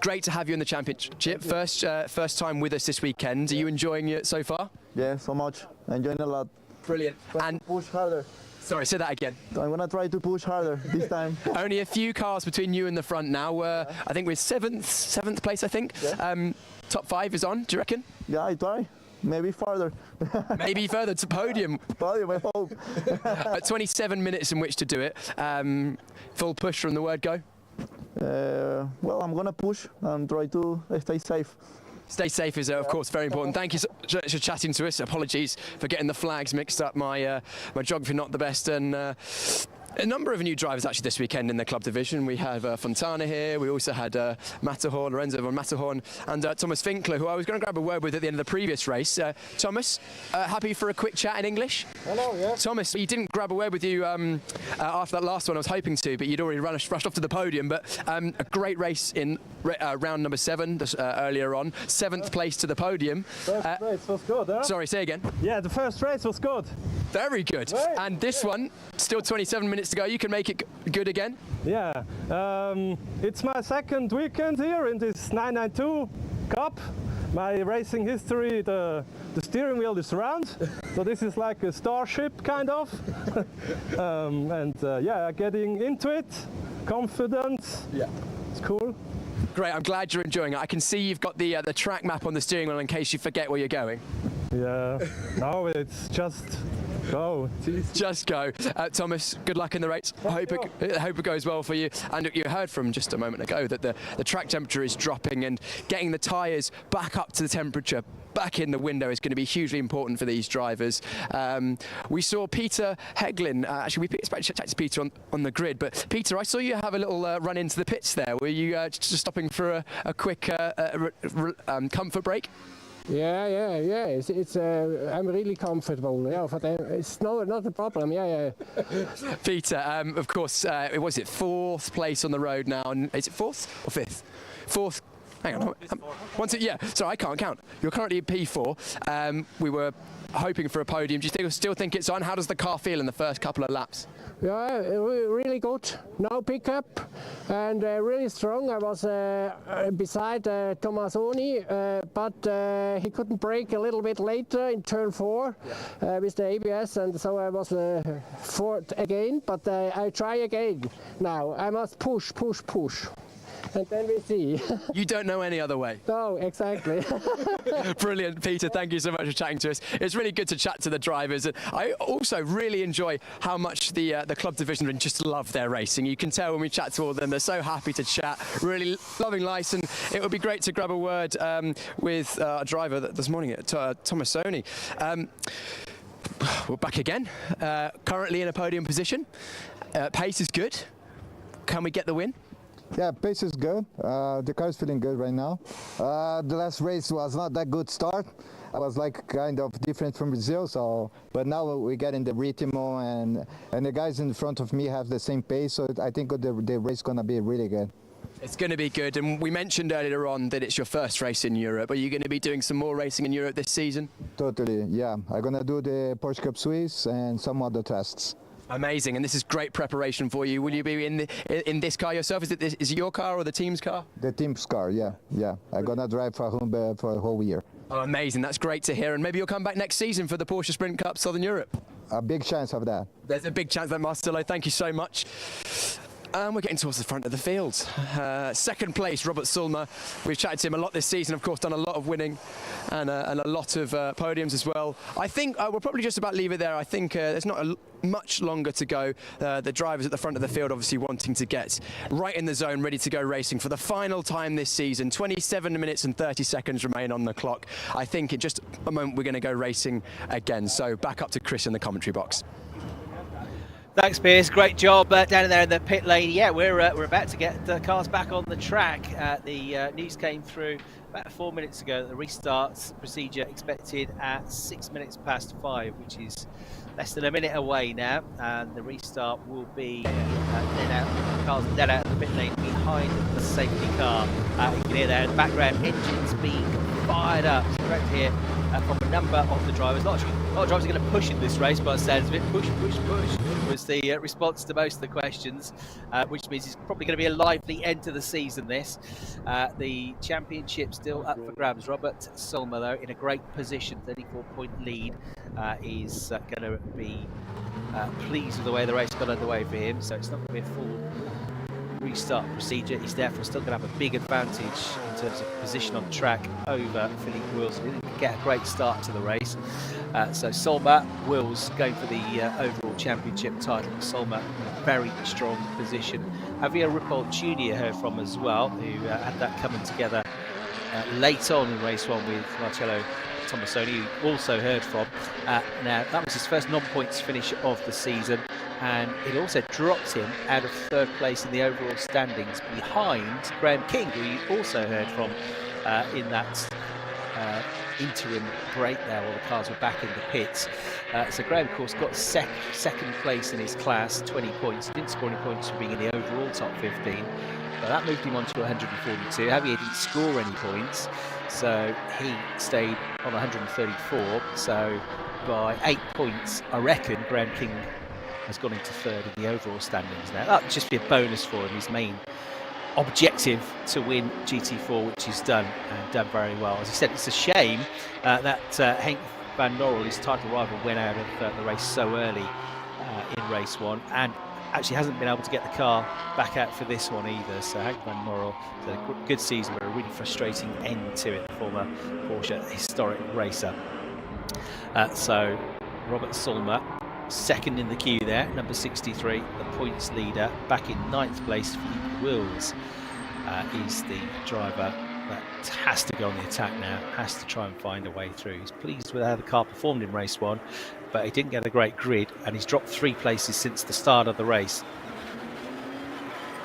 Great to have you in the championship. First time with us this weekend. Are you enjoying it so far? Yeah, so much. Enjoying a lot. Brilliant. And push harder. Sorry, say that again. I'm going to try to push harder this time. Only a few cars between you and the front now. I think we're seventh place, I think. Yeah. Top 5 is on, do you reckon? Yeah, I try. Maybe further. Maybe further to podium. Podium, I hope. 27 minutes in which to do it. Full push from the word go? Well, I'm going to push and try to stay safe. Stay safe is, of course, very important. Thank you so much for chatting to us. Apologies for getting the flags mixed up. My geography not the best, and A number of new drivers actually this weekend in the club division. We have Fontana here, we also had Lorenzo von Matterhorn, and Thomas Finkler, who I was going to grab a word with at the end of the previous race. Thomas, happy for a quick chat in English? Hello, yeah. Thomas, you didn't grab a word with you after that last one. I was hoping to, but you'd already rushed off to the podium. But a great race in round number 7 earlier on. 7th place to the podium. First race was good, huh? Sorry, say again. Yeah, the first race was good. Very good. Right. And this one, still 27 minutes to go. You can make it good again? Yeah. It's my second weekend here in this 992 Cup. My racing history, the steering wheel is round, so this is like a starship kind of. Yeah, getting into it, confident. Yeah, it's cool. Great, I'm glad you're enjoying it. I can see you've got the track map on the steering wheel in case you forget where you're going. Yeah, no, it's just go. Just go. Thomas, good luck in the race. I hope it goes well for you. And you heard from just a moment ago that the track temperature is dropping, and getting the tyres back up to the temperature back in the window is going to be hugely important for these drivers. We saw Peter Heglin, actually we expect to chat to Peter on the grid, but Peter, I saw you have a little run into the pits there. Were you just stopping for a quick comfort break? Yeah. It's I'm really comfortable. Yeah, for them. It's not a problem. Yeah. Peter, of course, was it 4th place on the road now? And is it 4th or 5th? 4th. Hang on. Yeah. Sorry, I can't count. You're currently in P4. We were hoping for a podium. Do you still think it's on? How does the car feel in the first couple of laps? Yeah, really good. No pickup and really strong. I was beside Tomassoni, but he couldn't brake a little bit later in turn 4 with the ABS, and so I was 4th again. But I try again now. I must push. And then we see. You don't know any other way. No, exactly. Brilliant, Peter. Thank you so much for chatting to us. It's really good to chat to the drivers. And I also really enjoy how much the club division just love their racing. You can tell when we chat to all of them, they're so happy to chat, really loving life. And it would be great to grab a word with a driver this morning at Tomassoni. We're back again, currently in a podium position. Pace is good. Can we get the win? Yeah, pace is good. The car is feeling good right now. The last race was not that good start. I was like kind of different from Brazil, but now we get in the ritmo, and the guys in front of me have the same pace, so I think the race is going to be really good. It's going to be good, and we mentioned earlier on that it's your first race in Europe. Are you going to be doing some more racing in Europe this season? Totally, yeah. I'm going to do the Porsche Cup Swiss and some other tests. Amazing, and this is great preparation for you. Will you be in this car yourself? Is it your car or the team's car? The team's car, yeah. I'm gonna drive for home for a whole year. Oh, amazing! That's great to hear. And maybe you'll come back next season for the Porsche Sprint Cup Southern Europe. A big chance of that. There's a big chance that, Marcelo. Thank you so much. We're getting towards the front of the field. 2nd place, Robert Sulmer. We've chatted to him a lot this season, of course, done a lot of winning and a lot of podiums as well. I think we'll probably just about leave it there. I think there's not much longer to go. The drivers at the front of the field obviously wanting to get right in the zone, ready to go racing for the final time this season. 27 minutes and 30 seconds remain on the clock. I think in just a moment we're going to go racing again. So back up to Chris in the commentary box. Thanks, Piers. Great job down there in the pit lane. Yeah, we're about to get the cars back on the track. The news came through about 4 minutes ago that the restart procedure expected at 6 minutes past 5, which is less than a minute away now, and the restart will be cars then out of the pit lane behind the safety car. You can hear there in the background engines being fired up. Correct here from a number of the drivers. A lot of drivers are going to push in this race, but it sounds a bit push was the response to most of the questions, which means it's probably going to be a lively end to the season. This the championship still up for grabs. Robert Sulmer, though, in a great position, 34-point lead. Is going to be pleased with the way the race got underway for him, so it's not going to be a full restart procedure. He's therefore still going to have a big advantage in terms of position on track over Philippe Wills. He didn't get a great start to the race. So Sulmer, Wills going for the overall championship title. Sulmer in a very strong position. Javier Ripoll Jr. heard from as well, who had that coming together late on in race 1 with Marcello Tomassoni, who also heard from. Now, that was his first non-points finish of the season. and it also dropped him out of third place in the overall standings behind Graham King, who you also heard from in that interim break there while the cars were back in the pits. So Graham, of course, got second place in his class, 20 points. He didn't score any points for being in the overall top 15, but that moved him on to 142. Javier didn't score any points, so he stayed on 134. So by 8 points, I reckon Graham King has gone into third in the overall standings now. That'd just be a bonus for him. His main objective to win GT4, which he's done, and done very well. As he said, it's a shame that Henk van Norrel, his title rival, went out of the race so early in race one, and actually hasn't been able to get the car back out for this one either. So Henk van Norrel had a good season, but a really frustrating end to it, the former Porsche historic racer. So Robert Solmer, second in the queue there, number 63, the points leader. Back in 9th place, Philippe Wills is the driver that has to go on the attack now, has to try and find a way through. He's pleased with how the car performed in race one, but he didn't get a great grid, and he's dropped 3 places since the start of the race.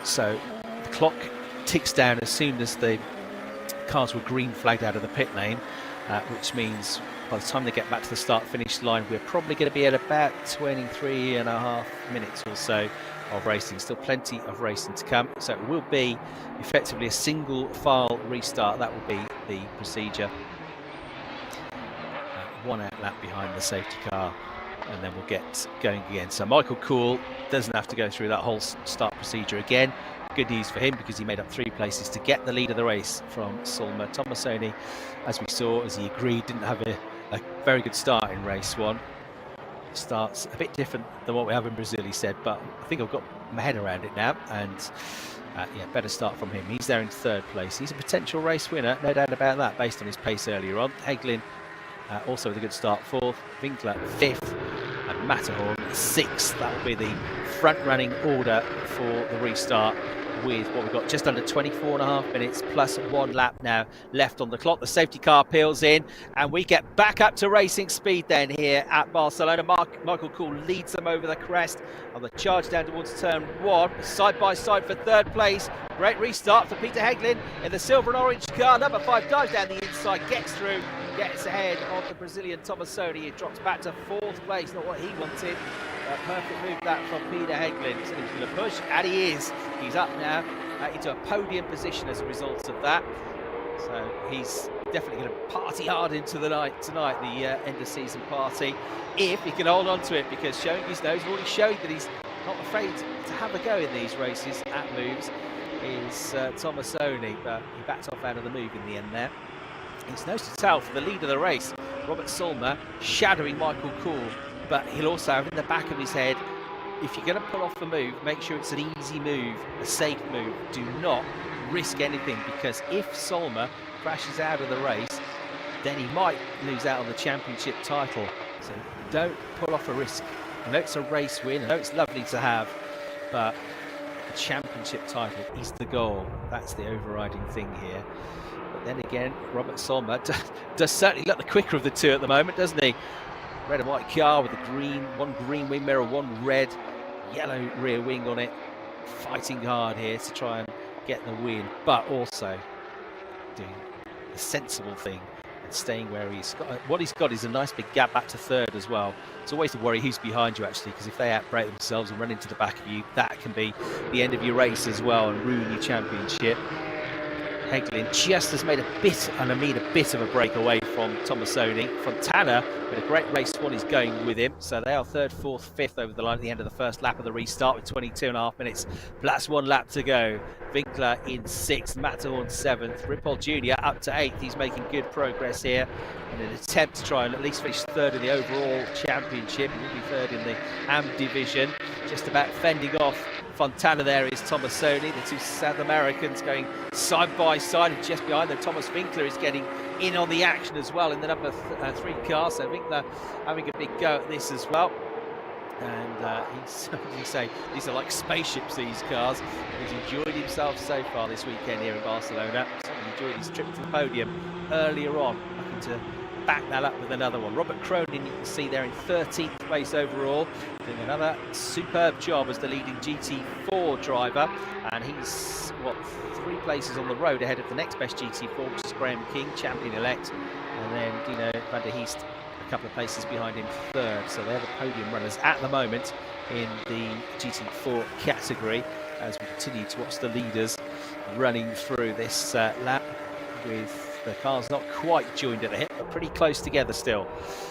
So the clock ticks down as soon as the cars were green flagged out of the pit lane, which means by the time they get back to the start-finish line, we're probably going to be at about 23.5 minutes or so of racing. Still plenty of racing to come. So it will be effectively a single file restart. That will be the procedure. 1 out lap behind the safety car, and then we'll get going again. So Michael Cool doesn't have to go through that whole start procedure again. Good news for him, because he made up 3 places to get the lead of the race from Solmer. Tomasoni, as we saw, as he agreed, didn't have a very good start in race one. Starts a bit different than what we have in Brazil, he said, but I think I've got my head around it now, and yeah, better start from him. He's there in 3rd place. He's a potential race winner, no doubt about that, based on his pace earlier on. Heglin also with a good start, 4th. Winkler 5th, and Matterhorn 6th. That will be the front-running order for the restart, with what we've got just under 24.5 minutes plus 1 lap now left on the clock. The safety car peels in, and we get back up to racing speed then here at Barcelona. Michael Cool leads them over the crest on the charge down towards turn 1, side by side for 3rd place. Great restart for Peter Heglin in the silver and orange car. Number 5 dives down the inside, gets through, gets ahead of the Brazilian Tomasoni. It drops back to 4th place, not what he wanted. Perfect move that from Peter Heglin. So he's going to push, and he is. He's up now into a podium position as a result of that. So he's definitely going to party hard into the night tonight, the end of season party, if he can hold on to it, because showing his nose, already showing that he's not afraid to have a go in these races at moves, is Tomasoni, but he backed off out of the move in the end there. It's nose to tail for the lead of the race, Robert Solmer, shadowing Michael Cool, but he'll also have in the back of his head, if you're going to pull off the move, make sure it's an easy move, a safe move. Do not risk anything, because if Solmer crashes out of the race, then he might lose out on the championship title. So don't pull off a risk. I know it's a race win, I know it's lovely to have, but the championship title is the goal. That's the overriding thing here. But then again, Robert Solmer does certainly look the quicker of the two at the moment, doesn't he? Red and white car with one green wing mirror, one red, yellow rear wing on it. Fighting hard here to try and get the win, but also doing the sensible thing and staying where he's got. What he's got is a nice big gap back to 3rd as well. It's always a worry who's behind you, actually, because if they outbrake themselves and run into the back of you, that can be the end of your race as well and ruin your championship. Heglin just has made a bit, and I mean a bit, of a break away from Tomasoni. Fontana, with a great race one, is going with him. So they are 3rd, 4th, 5th over the line at the end of the first lap of the restart with 22.5 minutes. Plus 1 lap to go. Winkler in 6th, Matterhorn 7th, Ripoll Jr. up to 8th. He's making good progress here in an attempt to try and at least finish 3rd in the overall championship. He will be 3rd in the AM division. Just about fending off Fontana there is Tomasoni, the two South Americans going side by side, and just behind them Thomas Winkler is getting in on the action as well in the number 3 car. So Winkler having a big go at this as well. And he's, as you say, these are like spaceships, these cars. He's enjoyed himself so far this weekend here in Barcelona. Certainly enjoyed his trip to the podium earlier on, back into back that up with another one. Robert Cronin, you can see there in 13th place overall, doing another superb job as the leading GT4 driver, and he's, what, 3 places on the road ahead of the next best GT4, which is Graham King, champion-elect, and then Dino van der Heest a couple of places behind him, 3rd. So they're the podium runners at the moment in the GT4 category, as we continue to watch the leaders running through this lap, with the cars not quite joined at the hip, but pretty close together still.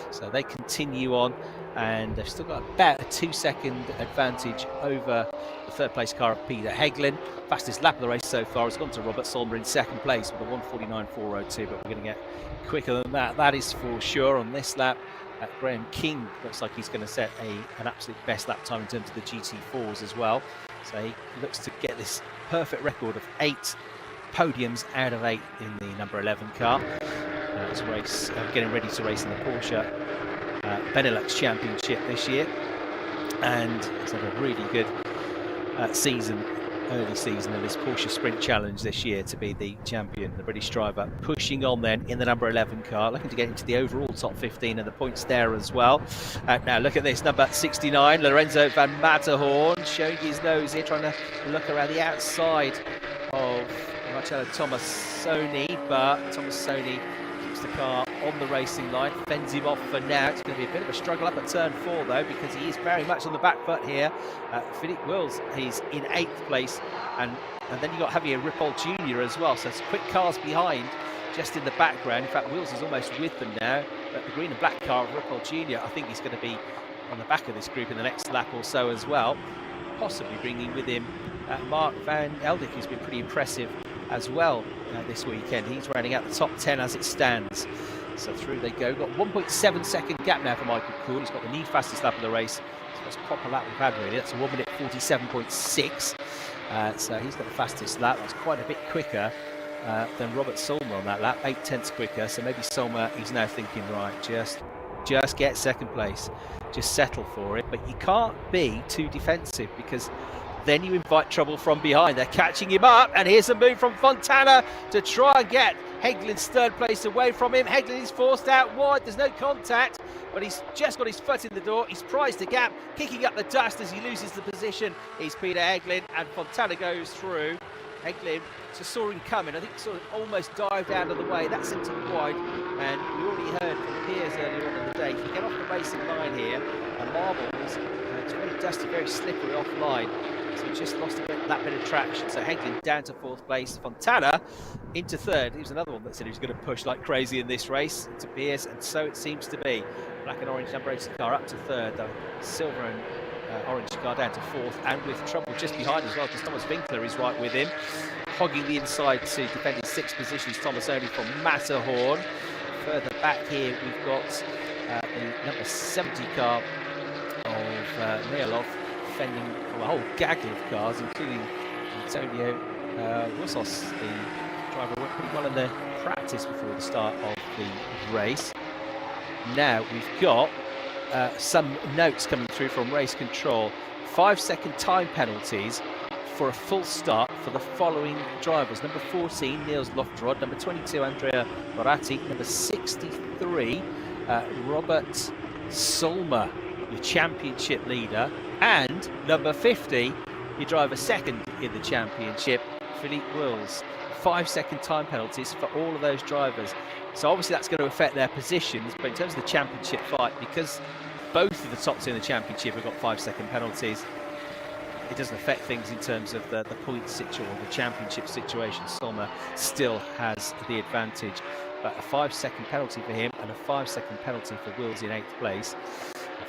So they continue on, and they've still got about a 2-second advantage over the 3rd place car of Peter Heglin. Fastest lap of the race so far has gone to Robert Solmer in 2nd place with a 1:49.402, but we're going to get quicker than that. That is for sure on this lap. Graham King looks like he's going to set an absolute best lap time in terms of the GT4s as well. So he looks to get this perfect record of 8 podiums out of 8 in the number 11 car. Getting ready to race in the Porsche Benelux Championship this year, and it's had a really good early season of this Porsche Sprint Challenge this year to be the champion, the British driver. Pushing on then in the number 11 car, looking to get into the overall top 15 and the points there as well. Now look at this, number 69, Lorenzo van Matterhorn, showing his nose here, trying to look around the outside of Marcello Tomassoni, but Tomassoni keeps the car on the racing line, fends him off for now. It's going to be a bit of a struggle up at turn 4 though, because he is very much on the back foot here. Philippe Wills, he's in 8th place, and then you've got Javier Ripoll Jr. as well, so it's quick cars behind just in the background. In fact, Wills is almost with them now, but the green and black car of Ripoll Jr., I think he's going to be on the back of this group in the next lap or so as well, possibly bringing with him Mark van Eldik, who's been pretty impressive as well this weekend. He's rounding out the top 10 as it stands. So through they go. Got 1.7 second gap now for Michael Kuhn. He's got the new fastest lap of the race. It's the most proper lap we've had really. That's a 1 minute 47.6. So he's got the fastest lap. That's quite a bit quicker than Robert Solmer on that lap. 8/10 quicker. So maybe Solmer, he's now thinking, right, just get 2nd place. Just settle for it. But you can't be too defensive, because then you invite trouble from behind. They're catching him up, and here's a move from Fontana to try and get Heglin's 3rd place away from him. Heglin is forced out wide, there's no contact, but he's just got his foot in the door. He's prized the gap, kicking up the dust as he loses the position. He's Peter Heglin, and Fontana goes through. Heglin just saw him coming, I think sort of almost dived out of the way. That sent him wide, and we already heard from Piers earlier on in the day, if you get off the racing line here, and marbles, it's very dusty, very slippery offline. So he just lost that bit of traction. So Heglin down to 4th place. Fontana into 3rd. He was another one that said he was going to push like crazy in this race to Piers, and so it seems to be. Black and orange number 8 car up to 3rd. The silver and orange car down to 4th, and with trouble just behind as well, because Thomas Winkler is right with him. Hogging the inside to defend his 6th position is Tomassoni from Matterhorn. Further back here, we've got the number 70 car of Nealov, defending from a whole gaggle of cars, including Antonio Russos, the driver who went pretty well in the practice before the start of the race. Now we've got some notes coming through from race control. 5-second time penalties for a full start for the following drivers. Number 14, Niels Loftrod. Number 22, Andrea Moratti. Number 63, Robert Solmer, your championship leader. And number 50, your driver 2nd in the championship, Philippe Wills. 5-second time penalties for all of those drivers. So obviously that's going to affect their positions, but in terms of the championship fight, because both of the top 2 in the championship have got 5-second penalties, it doesn't affect things in terms of the point situation or the championship situation. Solmer still has the advantage, but a 5-second penalty for him and a 5-second penalty for Wills in 8th place.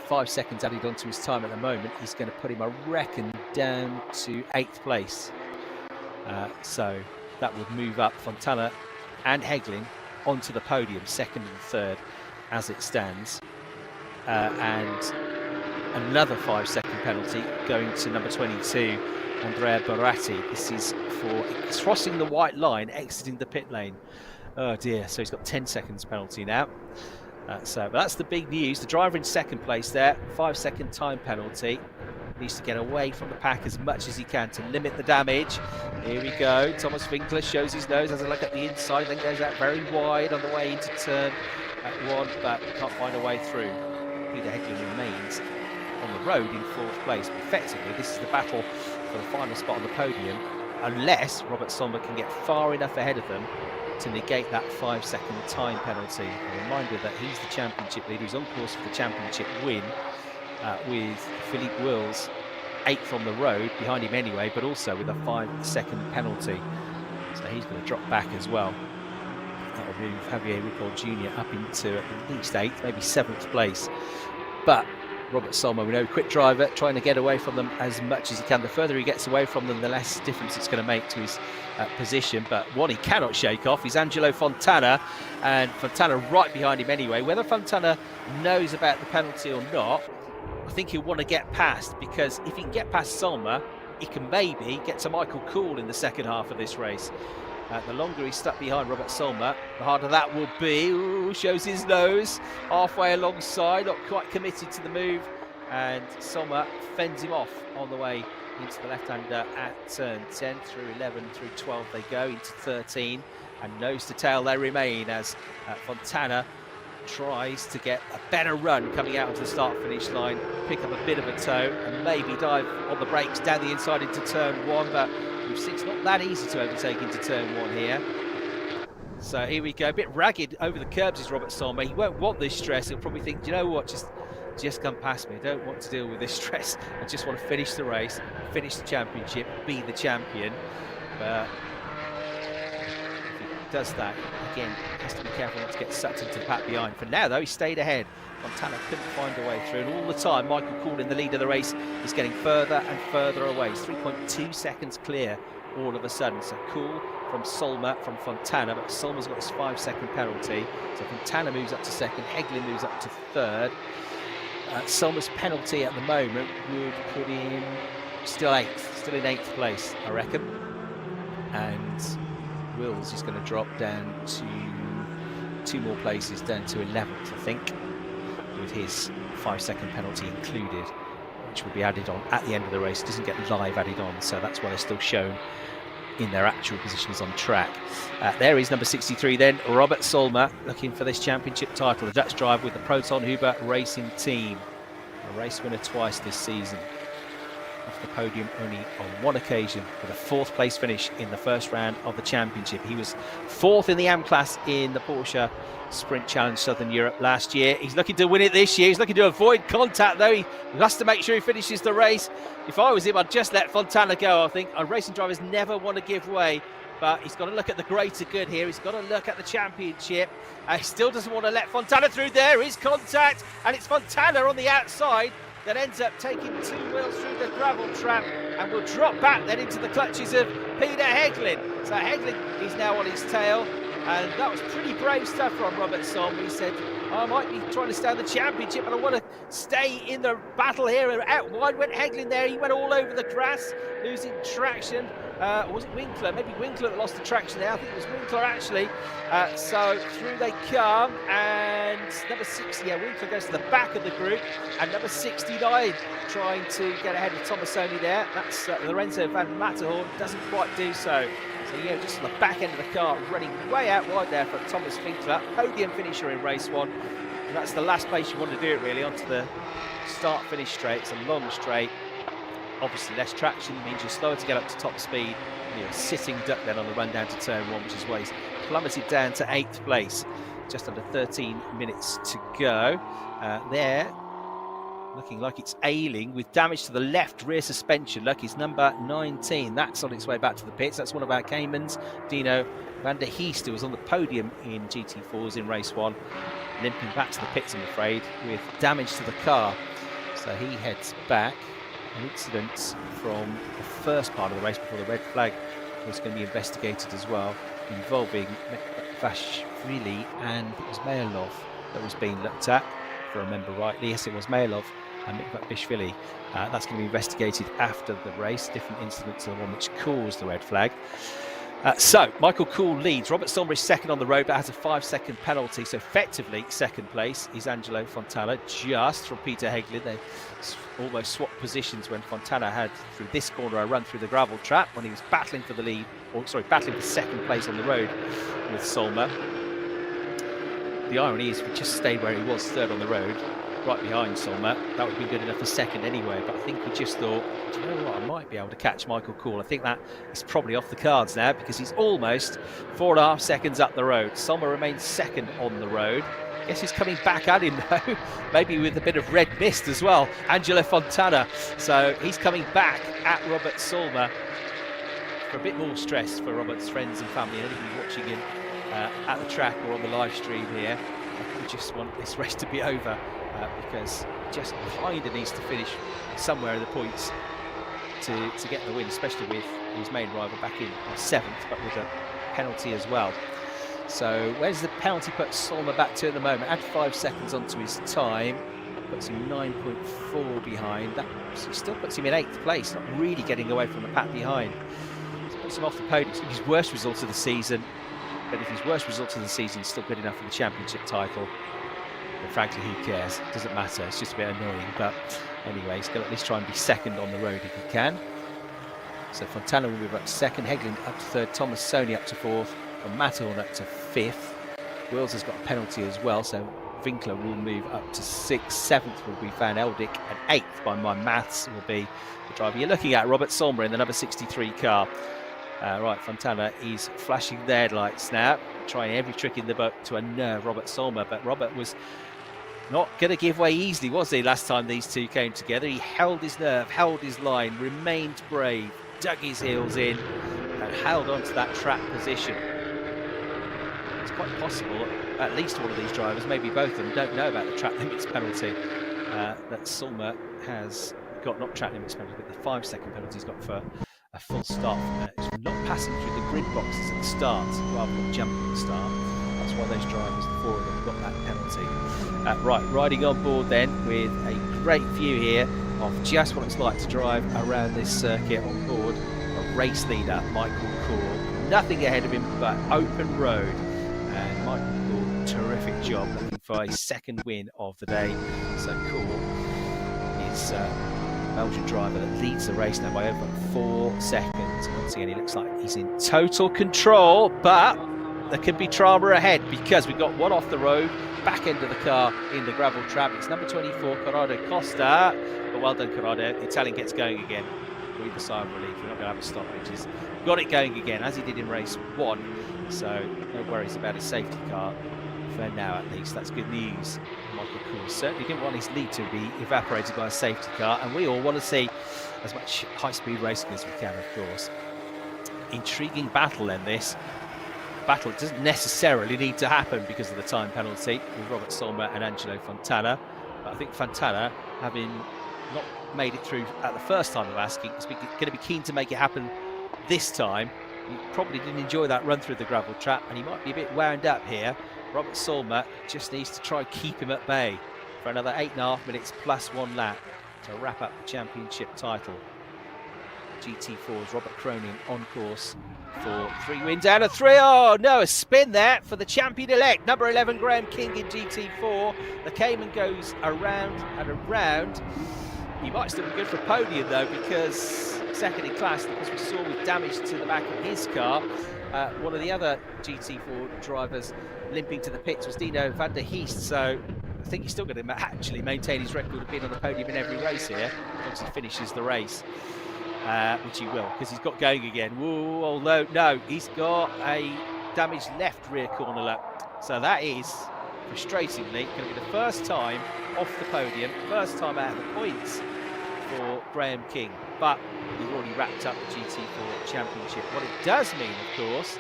5 seconds added onto his time at the moment, he's going to put him, I reckon, down to 8th place. So that would move up Fontana and Heglin onto the podium, 2nd and 3rd as it stands. And another 5-second penalty going to number 22, Andrea Baratti. This is for crossing the white line, exiting the pit lane. Oh dear, so he's got 10 seconds penalty now. But that's the big news. The driver in 2nd place there, 5-second time penalty. Needs to get away from the pack as much as he can to limit the damage. Here we go. Thomas Winkler shows his nose, has a look at the inside, then goes out very wide on the way into turn at one, but can't find a way through. Peter Heglin remains on the road in 4th place. Effectively, this is the battle for the final spot on the podium, unless Robert Sommer can get far enough ahead of them to negate that 5-second time penalty. A reminder that he's the championship leader. He's on course for the championship win, with Philippe Wills 8th on the road, behind him anyway, but also with a 5-second penalty. So he's going to drop back as well. That'll move Javier Ripoll Jr. up into at least 8th, maybe 7th place. But Robert Sommer, we know, quick driver, trying to get away from them as much as he can. The further he gets away from them, the less difference it's going to make to his position. But one he cannot shake off is Angelo Fontana, and Fontana right behind him anyway. Whether Fontana knows about the penalty or not, I think he'll want to get past, because if he can get past Sommer, he can maybe get to Michael Kuhl in the second half of this race. The longer he's stuck behind Robert Sommer, the harder that will be. Ooh, shows his nose halfway alongside, not quite committed to the move, and Sommer fends him off on the way into the left-hander at turn 10. Through 11, through 12 they go, into 13, and nose to tail they remain as Fontana tries to get a better run coming out onto the start-finish line, pick up a bit of a toe and maybe dive on the brakes down the inside into turn 1, but we've seen it's not that easy to overtake into turn 1 here. So here we go, a bit ragged over the curbs is Robert Sommer. He won't want this stress. He'll probably think, do you know what, just come past me. I don't want to deal with this stress. I just want to finish the race, finish the championship, be the champion. But does that, again, has to be careful not to get sucked into the pack behind. For now, though, he stayed ahead. Fontana couldn't find a way through, and all the time, Michael Kuhl in the lead of the race is getting further and further away. He's 3.2 seconds clear all of a sudden. So Kuhl from Sommer, from Fontana, but Sommer's got his 5-second penalty. So Fontana moves up to 2nd, Heglin moves up to 3rd. Sommer's penalty at the moment would put him still 8th, still in 8th place, I reckon. And Wills is going to drop down to 2 more places, down to 11th, I think, with his 5-second penalty included, which will be added on at the end of the race. It doesn't get live added on, so that's why they're still shown in their actual positions on track. There is number 63 then, Robert Sommer, looking for this championship title. The Dutch driver with the Proton Huber Racing Team, a race winner twice this season. Off the podium only on 1 occasion, with a 4th place finish in the first round of the championship. He was 4th in the AM class in the Porsche Sprint Challenge Southern Europe last year. He's looking to win it this year. He's looking to avoid contact, though. He has to make sure he finishes the race. If I was him, I'd just let Fontana go. I think racing drivers never want to give way, but he's got to look at the greater good here. He's got to look at the championship. He still doesn't want to let Fontana through. There is contact, and it's Fontana on the outside that ends up taking 2 wheels through the gravel trap and will drop back then into the clutches of Peter Heglin. So Heglin is now on his tail, and that was pretty brave stuff from Robert Sommer. He said, I might be trying to stay on the championship, but I want to stay in the battle here. And out wide went Heglin there. He went all over the grass, losing traction. Or was it Winkler? Maybe Winkler that lost the traction there. I think it was Winkler actually. So through they come, and number 60, Winkler goes to the back of the group, and number 69 trying to get ahead of Tomasoni there. That's Lorenzo van Matterhorn, doesn't quite do so. So just on the back end of the car, running way out wide there for Thomas Winkler, podium finisher in race 1. And that's the last place you want to do it really, onto the start-finish straight. It's a long straight. Obviously less traction means you're slower to get up to top speed. And you're a sitting duck then on the run down to turn 1, which is why he's plummeted down to 8th place. Just under 13 minutes to go. There, looking like it's ailing with damage to the left rear suspension. Look, it's number 19. That's on its way back to the pits. That's one of our Caymans, Dino van der Heest, who was on the podium in GT4s in race 1. Limping back to the pits, I'm afraid, with damage to the car. So he heads back. An incident from the first part of the race before the red flag was going to be investigated as well, involving Vashvili and it was Mayalov that was being looked at, if I remember rightly. Yes, it was Mayalov and Vashvili. That's going to be investigated after the race. Different incident to the one which caused the red flag. So Michael Kuhl leads. Robert Sommer is 2nd on the road, but has a 5-second penalty. So effectively 2nd place is Angelo Fontana, just from Peter Heglin. They almost swapped positions when Fontana had, through this corner, a run through the gravel trap when he was battling for the lead, or sorry, battling for 2nd place on the road with Sommer. the irony is, if he just stayed where he was, third on the road, right behind Solmer, that would have been good enough for second anyway. But I think he just thought, do you know what, I might be able to catch Michael Cool. I think that is probably off the cards now, because he's almost 4.5 seconds up the road. Solmer remains second on the road. Guess he's coming back at him though, maybe with a bit of red mist as well, Angelo Fontana. So he's coming back at Robert Solmer for a bit more stress for Robert's friends and family and anybody watching him at the track or on the live stream here. We just want this race to be over because he just kind of needs to finish somewhere in the points to get the win, especially with his main rival back in 7th, but with a penalty as well. So where's the penalty put Solmer back to at the moment? Add 5 seconds onto his time, puts him 9.4 behind. That still puts him in 8th place, not really getting away from the pack behind. Puts him off the podium. It's his worst result of the season, but if his worst result of the season is still good enough for the championship title, then frankly, who cares? It doesn't matter. It's just a bit annoying. But anyway, he's going to at least try and be second on the road if he can. So Fontana will move up to second, Hegland up to third, Thomas Sony up to fourth, and Matterhorn up to fifth. Wills has got a penalty as well, so Winkler will move up to sixth. Seventh will be Van Eldik, and eighth, by my maths, will be the driver you're looking at, Robert Solmer, in the number 63 car. Right, Fontana is flashing their headlights now, trying every trick in the book to unnerve Robert Solmer, but Robert was not going to give way easily, was he, last time these two came together? He held his nerve, held his line, remained brave, dug his heels in, and held on to that track position. It's quite possible at least one of these drivers, maybe both of them, don't know about the track limits penalty that Solmer has got, not track limits penalty, but the 5-second penalty he's got for a full stop. It's not passing through the grid boxes at the start rather than jumping at the start. That's why those drivers, the four of them, got that penalty. Right, riding on board then with a great view here of just what it's like to drive around this circuit on board a race leader, Michael Cool. Nothing ahead of him but open road. And Michael Cool, terrific job, looking for a second win of the day. So Cool is Belgian driver that leads the race now by over 4 seconds. Once again, he looks like he's in total control, but there could be drama ahead because we've got one off the road, back end of the car in the gravel trap. It's number 24, Corrado Costa. But well done, Corrado. The Italian gets going again. Breathe a sigh of relief. We're not going to have a stoppage. He's got it going again, as he did in race 1. So no worries about his safety car for now, at least. That's good news. Michael Cool certainly didn't want his lead to be evaporated by a safety car, and we all want to see as much high-speed racing as we can, of course. Intriguing battle then, this. Battle doesn't necessarily need to happen because of the time penalty with Robert Solmer and Angelo Fontana. But I think Fontana, having not made it through at the first time of asking, is going to be keen to make it happen this time. He probably didn't enjoy that run through the gravel trap, and he might be a bit wound up here. Robert Solmer just needs to try and keep him at bay for another 8.5 minutes plus 1 lap to wrap up the championship title. GT4's Robert Cronin on course for 3 wins out of 3. Oh no, a spin there for the champion-elect, number 11 Graham King in GT4. The Cayman goes around and around. He might still be good for a podium though, because second in class, because we saw with damage to the back of his car. One of the other GT4 drivers limping to the pits was Dino van der Heest, so I think he's still going to actually maintain his record of being on the podium in every race here once he finishes the race. Which he will, because he's got going again. Whoa, although, no, he's got a damaged left rear corner lap. So that is, frustratingly, going to be the first time off the podium, first time out of the points for Graham King. But he's already wrapped up the GT4 Championship. What it does mean, of course,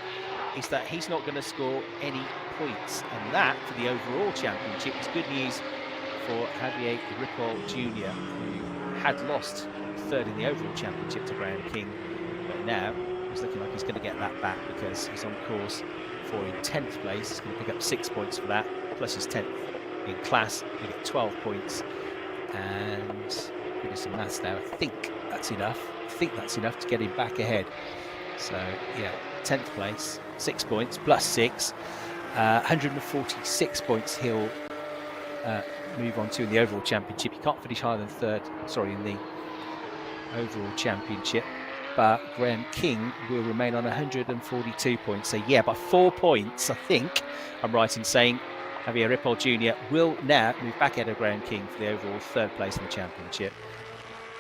is that he's not going to score any points. And that, for the overall championship, is good news for Javier Ripoll Jr., who had lost third in the overall championship to Graham King, but now he's looking like he's going to get that back because he's on course for in 10th place. He's going to pick up 6 points for that, plus his 10th in class. He'll get 12 points, and give us some maths now. I think that's enough. To get him back ahead. So yeah, 10th place, 6 points plus 6, 146 points he'll move on to in the overall championship. He can't finish higher than third, in the overall championship, but Graham King will remain on 142 points. So yeah, by 4 points, I think I'm right in saying Javier Ripoll Jr. will now move back ahead of Graham King for the overall 3rd place in the championship,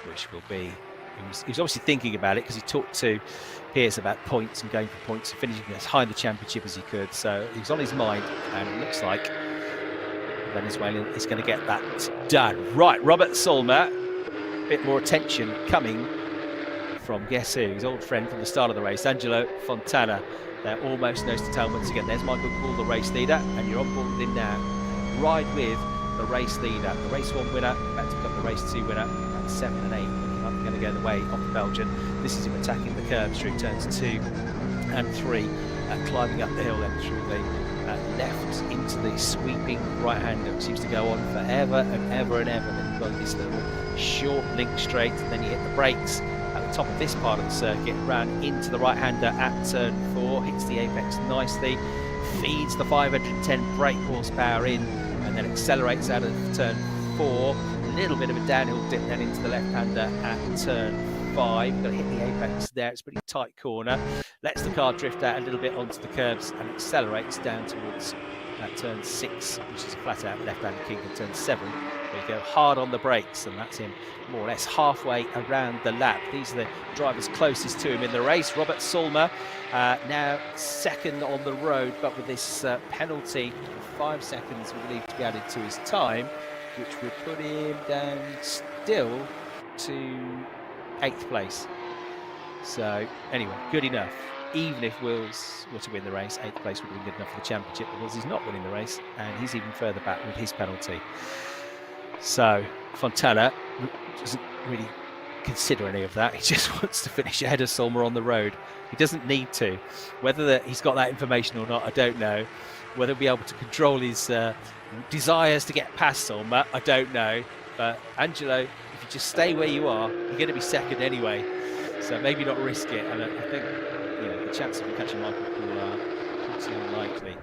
which will be... He was obviously thinking about it because he talked to Pierce about points and going for points and finishing as high in the championship as he could. So it was on his mind, and it looks like Venezuelan is going to get that done. Right, Robert Solmer, a bit more attention coming from guess who? His old friend from the start of the race, Angelo Fontana. They're almost nose to tail once again. There's Michael Cool, the race leader, and you're on board with him now. Ride with the race leader, the race 1 winner, about to become the race 2 winner at 7 and 8. I'm going to go the way of the Belgian. This is him attacking the curbs through turns 2 and 3, climbing up the hill then through the left into the sweeping right-hander, which seems to go on forever and ever and ever. Then you've got this little short link straight, and then you hit the brakes at the top of this part of the circuit, round into the right-hander at turn 4, hits the apex nicely, feeds the 510 brake horsepower in, and then accelerates out of turn 4. A little bit of a downhill dip then into the left-hander at turn 5. You've got to hit the apex there. It's a pretty tight corner. Lets the car drift out a little bit onto the curbs and accelerates down towards turn 6, which is a flat-out left-hand kink, and turn 7, where you go hard on the brakes, and that's him more or less halfway around the lap. These are the drivers closest to him in the race. Robert Solmer now 2nd on the road, but with this penalty of 5 seconds we believe to be added to his time, which would put him down still to 8th place. So anyway, good enough. Even if Wills were to win the race, 8th place would have been good enough for the championship, but Wills is not winning the race, and he's even further back with his penalty. So Fontana doesn't really consider any of that. He just wants to finish ahead of Solmer on the road. He doesn't need to. Whether he's got that information or not, I don't know. Whether he'll be able to control his desires to get past Solmer, I don't know. But Angelo, if you just stay where you are, you're going to be 2nd anyway. So maybe not risk it. And I think the chances of catching Michael Cool are pretty unlikely.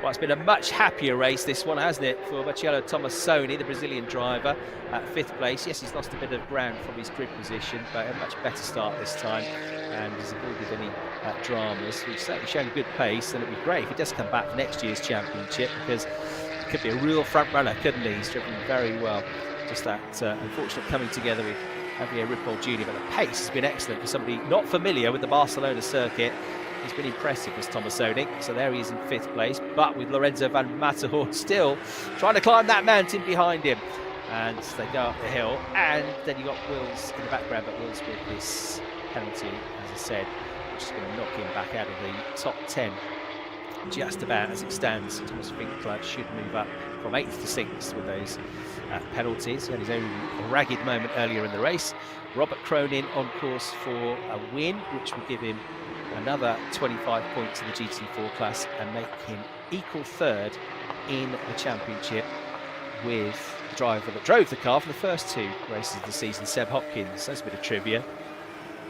Well, it's been a much happier race, this one, hasn't it, for Marcello Tomassoni, the Brazilian driver, at 5th place. Yes, he's lost a bit of ground from his grid position, but a much better start this time, and has avoided any dramas. We've certainly shown a good pace, and it'd be great if he does come back for next year's championship, because he could be a real front runner, couldn't he? He's driven very well. Just that unfortunate coming together with Javier Ripoll Jr., but the pace has been excellent for somebody not familiar with the Barcelona circuit. He's been impressive, as Tomassoni. So there he is in 5th place, but with Lorenzo van Matterhorn still trying to climb that mountain behind him. And they go up the hill, and then you've got Wills in the background, but Wills with this penalty, as I said, which is going to knock him back out of the top 10. Just about as it stands. Thomas Winkler should move up from 8th to 6th with those penalties. He had his own ragged moment earlier in the race. Robert Cronin on course for a win, which will give him another 25 points in the GT4 class and make him equal 3rd in the championship with the driver that drove the car for the first 2 races of the season, Seb Hopkins. That's a bit of trivia.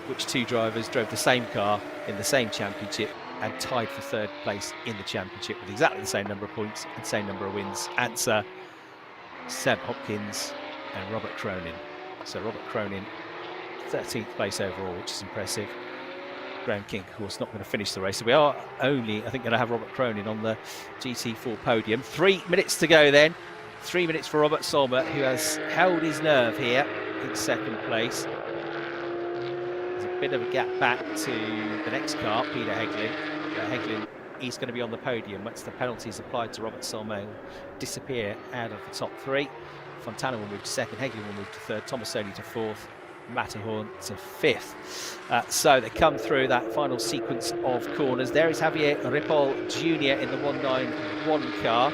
Which 2 drivers drove the same car in the same championship and tied for 3rd place in the championship with exactly the same number of points and same number of wins? Answer: Seb Hopkins and Robert Cronin. So Robert Cronin 13th place overall, which is impressive. Graham King, of course, not going to finish the race. So we are only, I think, going to have Robert Cronin on the GT4 podium. 3 minutes to go then. 3 minutes for Robert Solmer, who has held his nerve here in 2nd place. There's a bit of a gap back to the next car, Peter Heglin. Heglin is going to be on the podium once the penalties applied to Robert Solmer will disappear out of the top 3. Fontana will move to 2nd, Heglin will move to 3rd, Tomassoni to 4th, Matterhorn to 5th. So they come through that final sequence of corners. There is Javier Ripoll Jr. in the 191 car.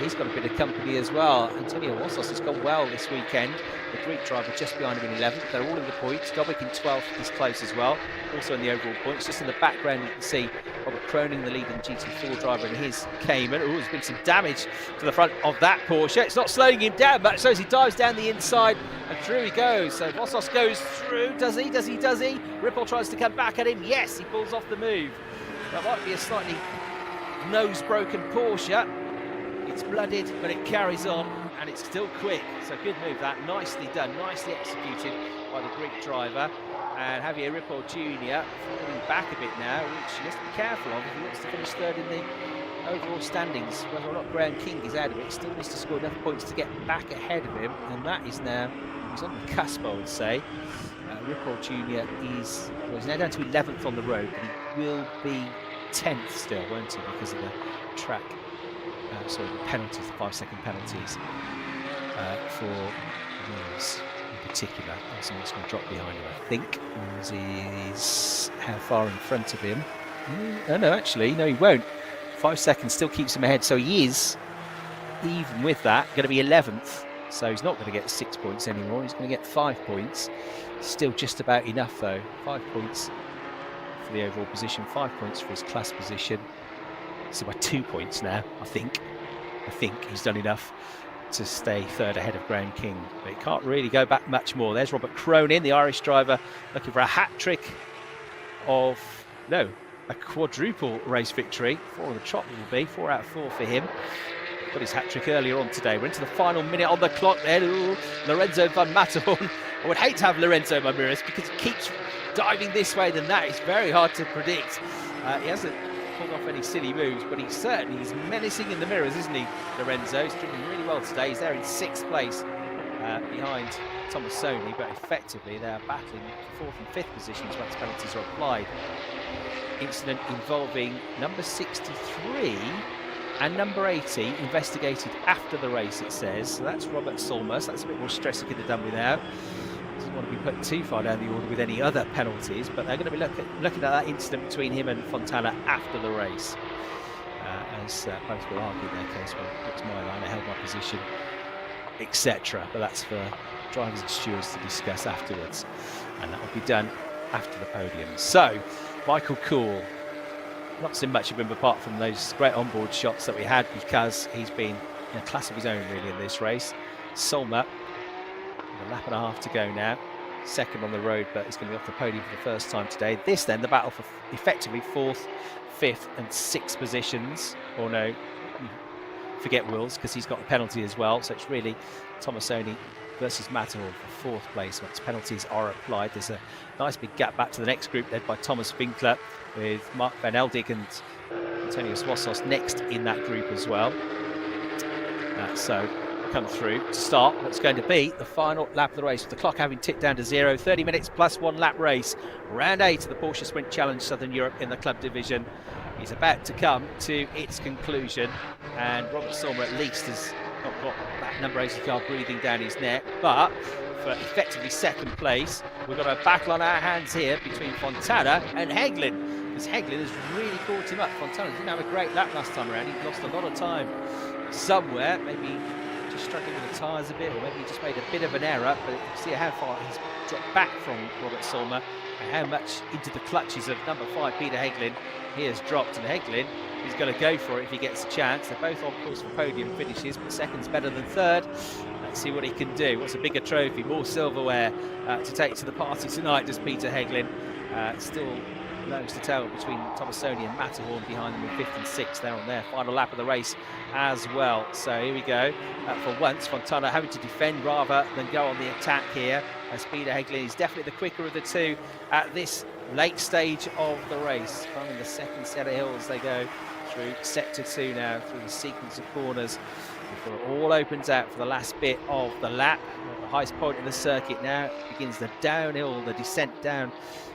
He's got a bit of company as well. Antonio Rossos has gone well this weekend. The Greek driver just behind him in 11th. They're all in the points. Dobic in 12th is close as well. Also in the overall points. Just in the background you can see Robert Cronin, the leading GT4 driver, in his Cayman. Oh, there's been some damage to the front of that Porsche. It's not slowing him down much, so as he dives down the inside and through he goes. So Rossos goes through. Does he? Ripoll tries to come back at him. Yes, he pulls off the move. That might be a slightly nose-broken Porsche. It's blooded, but it carries on, and it's still quick. So good move that, nicely done, nicely executed by the Greek driver. And Javier Ripoll Jr. falling back a bit now, which he has to be careful of if he wants to finish 3rd in the overall standings, whether or not Graham King is out of it, still needs to score enough points to get back ahead of him, and that is now, he's on the cusp, I would say. Rippol Jr. he's now down to 11th on the road, but he will be 10th still, won't he, because of the track, the penalties, the 5-second penalties for Wills in particular. Someone's going to drop behind him, I think, as he's how far in front of him. Oh no, actually, no, he won't. 5 seconds still keeps him ahead, so he is, even with that, going to be 11th. So he's not going to get 6 points anymore, he's going to get 5 points. Still just about enough though. 5 points for the overall position, 5 points for his class position. So by 2 points now, I think he's done enough to stay third ahead of Graham King. But he can't really go back much more. There's Robert Cronin, the Irish driver, looking for a hat-trick of, no, a quadruple race victory. 4 on the trot it will be, 4 out of 4 for him. Got his hat-trick earlier on today. We're into the final minute on the clock there. Ooh, Lorenzo van Matterhorn. I would hate to have Lorenzo Ramirez because he keeps diving this way than that. It's very hard to predict. He hasn't pulled off any silly moves, but he's menacing in the mirrors, isn't he, Lorenzo? He's driven really well today. He's there in 6th place behind Tomassoni, but effectively they're battling for 4th and 5th positions once penalties are applied. Incident involving number 63 and number 80 investigated after the race, it says. So that's Robert Solmers. That's a bit more stress he could have done without. Doesn't want to be put too far down the order with any other penalties, but they're going to be looking at that incident between him and Fontana after the race. As both will argue their case, well, it's my line, I held my position, etc. But that's for drivers and stewards to discuss afterwards. And that will be done after the podium. So, Michael Cool. Not seen much of him apart from those great onboard shots that we had, because he's been in a class of his own really in this race. Solmer, with a lap and a half to go now, 2nd on the road, but he's going to be off the podium for the first time today. This then, the battle for effectively 4th, 5th and 6th positions. Or no, forget Wills, because he's got the penalty as well. So it's really Tomassoni versus Matterhorn for 4th place once penalties are applied. There's a nice big gap back to the next group led by Thomas Winkler, with Mark van Eldig and Antonio Swassos next in that group as well. So come through to start what's going to be the final lap of the race, with the clock having ticked down to 0. 30 minutes plus 1 lap race. Round 8 of the Porsche Sprint Challenge Southern Europe in the club division is about to come to its conclusion, and Robert Solmer at least has not got that number 80 car breathing down his neck, but for effectively 2nd place, we've got a battle on our hands here between Fontana and Heglin, because Heglin has really caught him up. Fontana didn't have a great lap last time around. He lost a lot of time somewhere, maybe just struggling with the tyres a bit, or maybe he just made a bit of an error. But you see how far he's dropped back from Robert Solmer, and how much into the clutches of number 5 Peter Heglin he has dropped. And Heglin is going to go for it if he gets a chance. They're both on course for podium finishes, but 2nd's better than 3rd. Let's see what he can do. What's a bigger trophy, more silverware to take to the party tonight, does Peter Heglin. Still nose to tail between Tomassoni and Matterhorn behind them in 5th and 6th. They're on their final lap of the race as well. So here we go. For once, Fontana having to defend rather than go on the attack here, as Peter Heglin is definitely the quicker of the two at this late stage of the race. Climbing the 2nd set of hills, they go through sector 2 now, through the sequence of corners, before it all opens out for the last bit of the lap. At the highest point in the circuit now begins the downhill, the descent down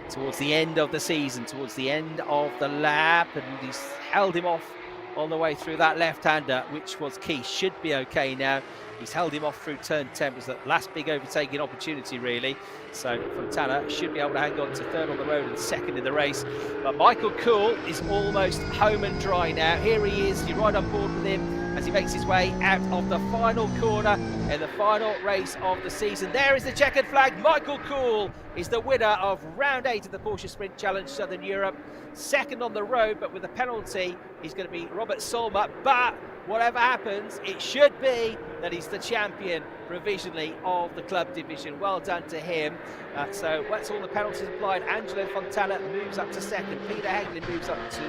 towards the end of the season, towards the end of the lap, and he's held him off on the way through that left-hander, which was key. Should be okay now. He's held him off through turn 10. It was that last big overtaking opportunity, really. So Fontana should be able to hang on to 3rd on the road and 2nd in the race. But Michael Cool is almost home and dry now. Here he is. You're right on board with him as he makes his way out of the final corner in the final race of the season. There is the checkered flag. Michael Cool is the winner of round 8 of the Porsche Sprint Challenge Southern Europe. 2nd on the road, but with a penalty, he's going to be Robert Solmer. But whatever happens, it should be that he's the champion provisionally of the club division. Well done to him. So that's all the penalties applied. Angelo Fontana moves up to 2nd. Peter Heglin moves up to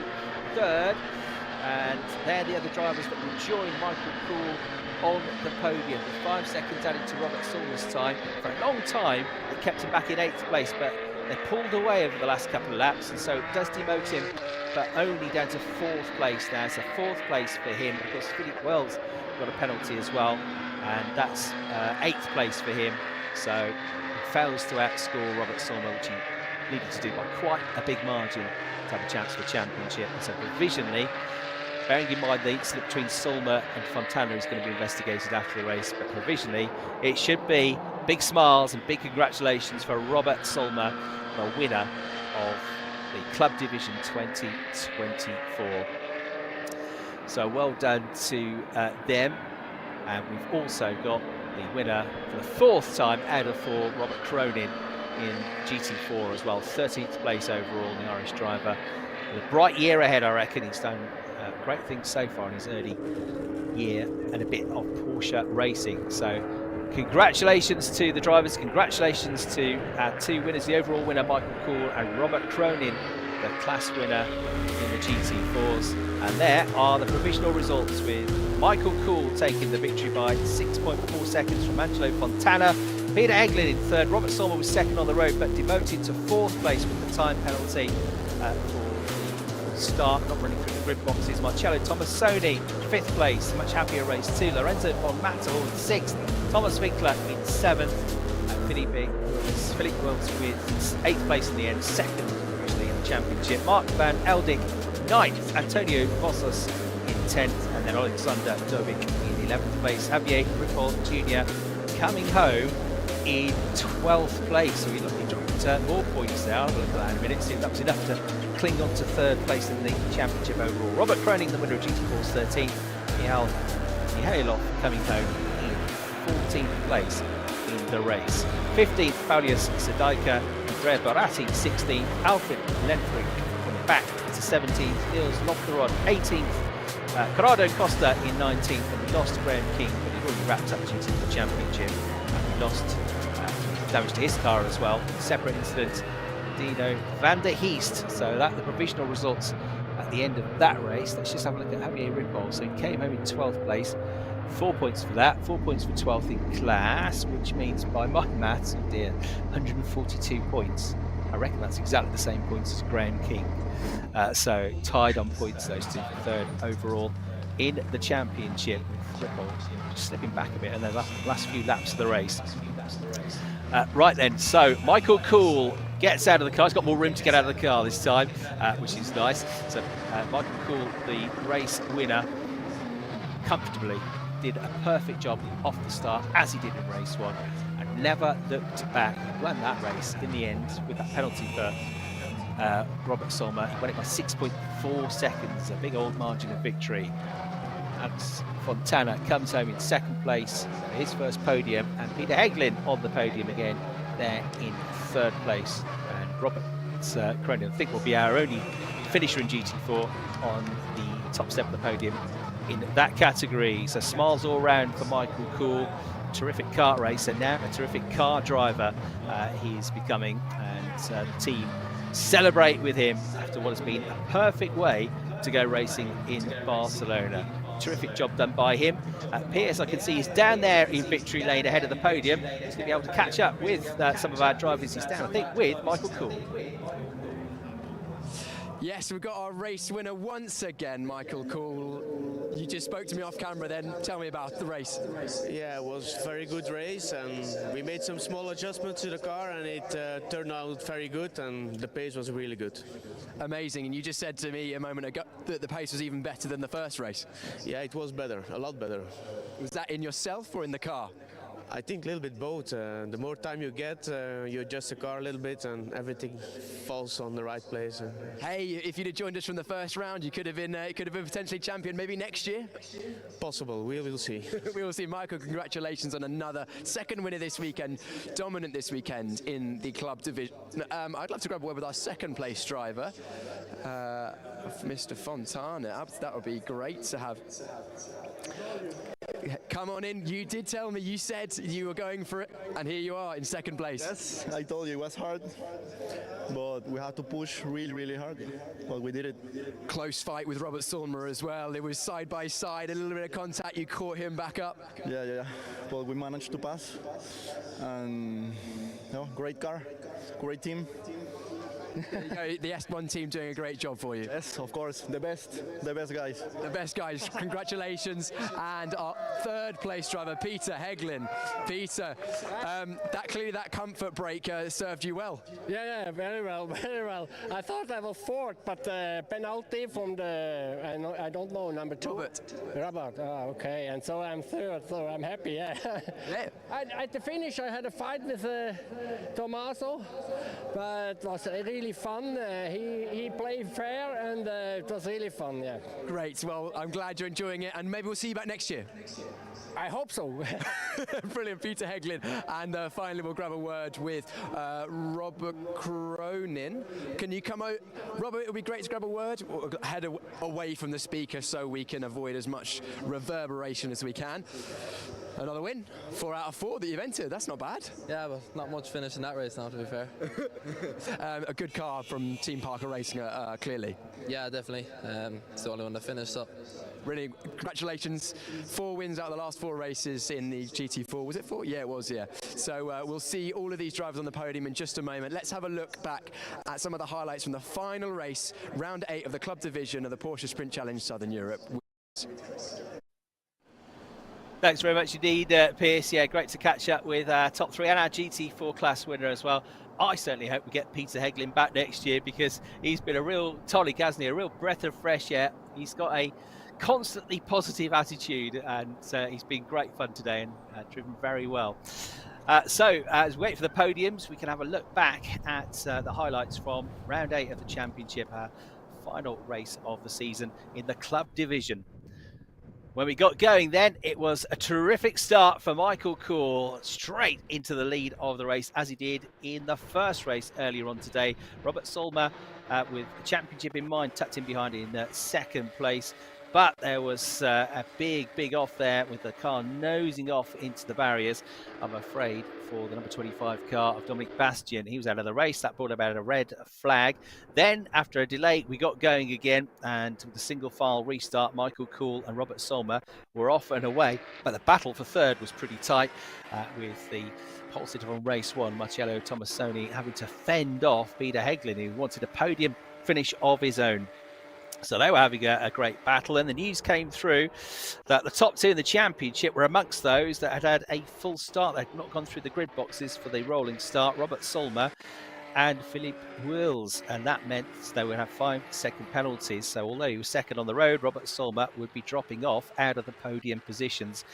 3rd. And they're the other drivers that will join Michael Cool on the podium. With 5 seconds added to Robert Solmer's time. For a long time, it kept him back in 8th place, but They pulled away over the last couple of laps, and so it does demote him, but only down to 4th place now. So 4th place for him. Of course, Philippe Wells got a penalty as well, and that's 8th place for him. So he fails to outscore Robert Solmer, which he needed to do by quite a big margin to have a chance for the championship. And so provisionally, bearing in mind the slip between Solmer and Fontana is going to be investigated after the race, but provisionally it should be big smiles and big congratulations for Robert Solmer, the winner of the Club Division 2024. So well done to them. And we've also got the winner for the 4th time out of 4, Robert Cronin in GT4 as well. 13th place overall, the Irish driver. With a bright year ahead, I reckon. He's done great things so far in his early year and a bit of Porsche racing. So congratulations to the drivers, congratulations to our 2 winners, the overall winner Michael Cool and Robert Cronin, the class winner in the GT4s. And there are the provisional results, with Michael Cool taking the victory by 6.4 seconds from Angelo Fontana. Peter Eglin in 3rd. Robert Solmer was 2nd on the road, but demoted to 4th place with the time penalty for the start, not running through the grid boxes. Marcello Tomassoni, 5th place, much happier race too. Lorenzo von Matterhorn, 6th. Thomas Winkler in 7th. And Philippe Wells with 8th place in the end, 2nd actually in the championship. Mark van Eldik, 9th. Antonio Bossos in 10th. And then Alexander Dovic in 11th place. Javier Ripoll Jr. coming home in 12th place. So he dropped more points there. I'll look at that in a minute, see if that was enough to cling on to 3rd place in the championship overall. Robert Cronin, the winner of GT4's 13th. Mihailov coming home in 14th place in the race. 15th, Paulius Sedajka. Andrea Baratti, 16th. Alfred Lenfrink coming back to 17th. Niels Lofterod, 18th. Corrado Costa in 19th. And we lost Graham King, but he'd already wrapped up due to the championship. And we lost damage to his car as well. Separate incident, Dino van der Heest. So that the provisional results at the end of that race. Let's just have a look at Javier Ripoll. So he came home in 12th place. 4 points for that, 4 points for 12th in class, which means by my maths, oh dear, 142 points. I reckon that's exactly the same points as Graham King. So tied on points, those two, 3rd overall in the championship. Ripoll just slipping back a bit, and then the last few laps of the race. Right then, so Michael Cool gets out of the car. He's got more room to get out of the car this time, which is nice. So Michael Cool, the race winner, comfortably did a perfect job off the start, as he did in race 1, and never looked back. He won that race in the end with that penalty for Robert Solmer. He won it by 6.4 seconds, a big old margin of victory. And Fontana comes home in 2nd place, his first podium, and Peter Eglin on the podium again, there in 3rd place. And Robert Cronin, I think, will be our only finisher in GT4 on the top step of the podium in that category. So smiles all round for Michael Cool. Terrific kart racer, now a terrific car driver he's becoming, and the team celebrate with him after what has been a perfect way to go racing in Barcelona. Terrific job done by him. Pierce, I can see, is down there in victory lane ahead of the podium. He's going to be able to catch up with some of our drivers. He's down, I think, with Michael Cool. Yes, we've got our race winner once again, Michael Cool. You just spoke to me off camera then. Tell me about the race. Yeah, it was a very good race, and we made some small adjustments to the car, and it turned out very good, and the pace was really good. Amazing, and you just said to me a moment ago that the pace was even better than the first race. Yeah, it was better, a lot better. Was that in yourself or in the car? I think a little bit both. The more time you get, you adjust the car a little bit and everything falls on the right place. Hey, if you'd have joined us from the first round, you could have been potentially champion maybe next year? Possible, we will see. We will see. Michael, congratulations on another 2nd winner this weekend, dominant this weekend in the club division. I'd love to grab a word with our 2nd place driver, Mr. Fontana. That would be great to have. Come on in. You did tell me, you said you were going for it, and here you are in 2nd place. Yes, I told you it was hard, but we had to push really, really hard, but we did it. Close fight with Robert Solmer as well. It was side by side, a little bit of contact. You caught him back up. Yeah, but we managed to pass, and No, great car, great team. There you go, the S1 team doing a great job for you. Yes, of course, the best guys. The best guys, congratulations. And our third place driver, Peter Heglin. Peter, clearly that comfort break served you well. Yeah, very well, very well. I thought I was fourth, but penalty from the, I don't know, number 2. Robert, okay, and so I'm third, so I'm happy, yeah. At the finish I had a fight with Tommaso, but it was really fun. He played fair and it was really fun, yeah. Great, well, I'm glad you're enjoying it, and maybe we'll see you back next year. I hope so. Brilliant, Peter Heglin. And finally, we'll grab a word with Robert Cronin. Can you come out? Robert, it would be great to grab a word. We'll head away from the speaker so we can avoid as much reverberation as we can. Another win, 4 out of 4 that you've entered. That's not bad. Yeah, but not much finish in that race now, to be fair. A good car from Team Parker Racing, clearly. Yeah, definitely. It's the only one to finish, so. Really, congratulations. 4 wins out of the last 4 races in the GT4. Was it 4? Yeah, it was, yeah. So we'll see all of these drivers on the podium in just a moment. Let's have a look back at some of the highlights from the final race, round 8 of the club division of the Porsche Sprint Challenge Southern Europe. Thanks very much indeed, Pierce. Yeah, great to catch up with our top 3 and our GT4 class winner as well. I certainly hope we get Peter Heglin back next year because he's been a real tonic, hasn't he? A real breath of fresh air. He's got a constantly positive attitude, and he's been great fun today and driven very well. So as we wait for the podiums, we can have a look back at the highlights from round 8 of the championship, our final race of the season in the club division. When we got going then, it was a terrific start for Michael Cool, straight into the lead of the race, as he did in the first race earlier on today. Robert Solmer, with the championship in mind, tucked in behind in second place. But there was a big off there with the car nosing off into the barriers, I'm afraid, for the number 25 car of Dominic Bastian. He was out of the race. That brought about a red flag. Then, after a delay, we got going again, and with the single file restart, Michael Cool and Robert Solmer were off and away. But the battle for third was pretty tight, with the pole sitter on race 1, Marcello Tomassoni, having to fend off Peter Heglin, who wanted a podium finish of his own. So they were having a great battle, and the news came through that the top 2 in the championship were amongst those that had had a full start. They'd not gone through the grid boxes for the rolling start, Robert Solmer and Philippe Wills, and that meant they would have 5-second penalties. So although he was second on the road, Robert Solmer would be dropping off out of the podium positions.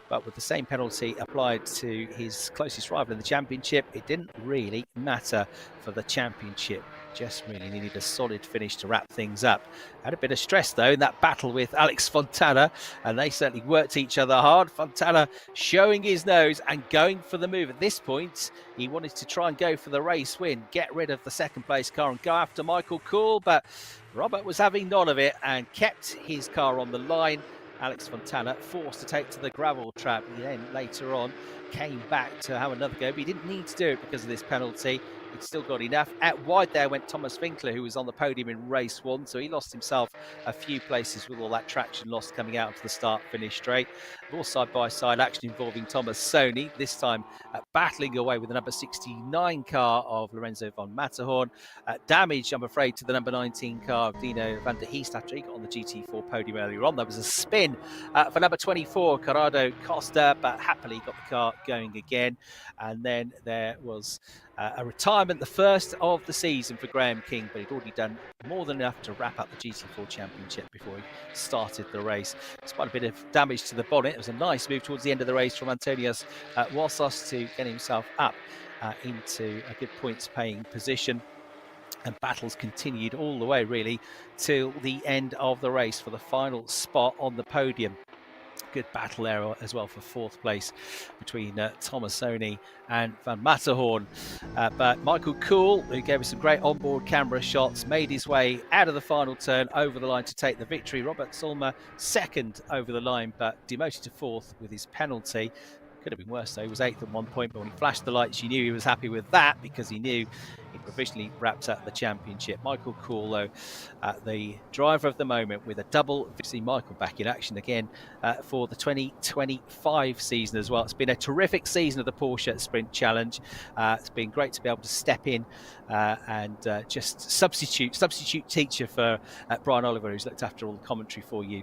But with the same penalty applied to his closest rival in the championship, it didn't really matter for the championship. Just really needed a solid finish to wrap things up. Had a bit of stress though in that battle with Alex Fontana, and they certainly worked each other hard. Fontana showing his nose and going for the move. At this point, he wanted to try and go for the race win, get rid of the second place car and go after Michael Cool, but Robert was having none of it and kept his car on the line. Alex Fontana forced to take to the gravel trap. He then later on came back to have another go, but he didn't need to do it because of this penalty. He'd still got enough. Out wide there went Thomas Winkler, who was on the podium in race 1, so he lost himself a few places with all that traction lost coming out to the start-finish straight. More side-by-side action involving Tomassoni, this time battling away with the number 69 car of Lorenzo von Matterhorn. Damage, I'm afraid, to the number 19 car of Dino van der Heest after he got on the GT4 podium earlier on. There was a spin for number 24, Corrado Costa, but happily got the car going again. And then there was a retirement, the first of the season for Graham King, but he'd already done more than enough to wrap up the GT4 championship before he started the race. Despite a bit of damage to the bonnet, it was a nice move towards the end of the race from Antonios Wassos to get himself up into a good points paying position. And battles continued all the way really till the end of the race for the final spot on the podium. Good battle there as well for 4th place between Tomassoni and Van Matterhorn. But Michael Cool, who gave us some great onboard camera shots, made his way out of the final turn over the line to take the victory. Robert Solmer second over the line, but demoted to 4th with his penalty. Could have been worse though. He was 8th at one point, but when he flashed the lights, you knew he was happy with that because he knew He provisionally wrapped up the championship. Michael Cool, though, the driver of the moment with a double. See Michael back in action again for the 2025 season as well. It's been a terrific season of the Porsche Sprint Challenge. It's been great to be able to step in and just substitute teacher for Brian Oliver, who's looked after all the commentary for you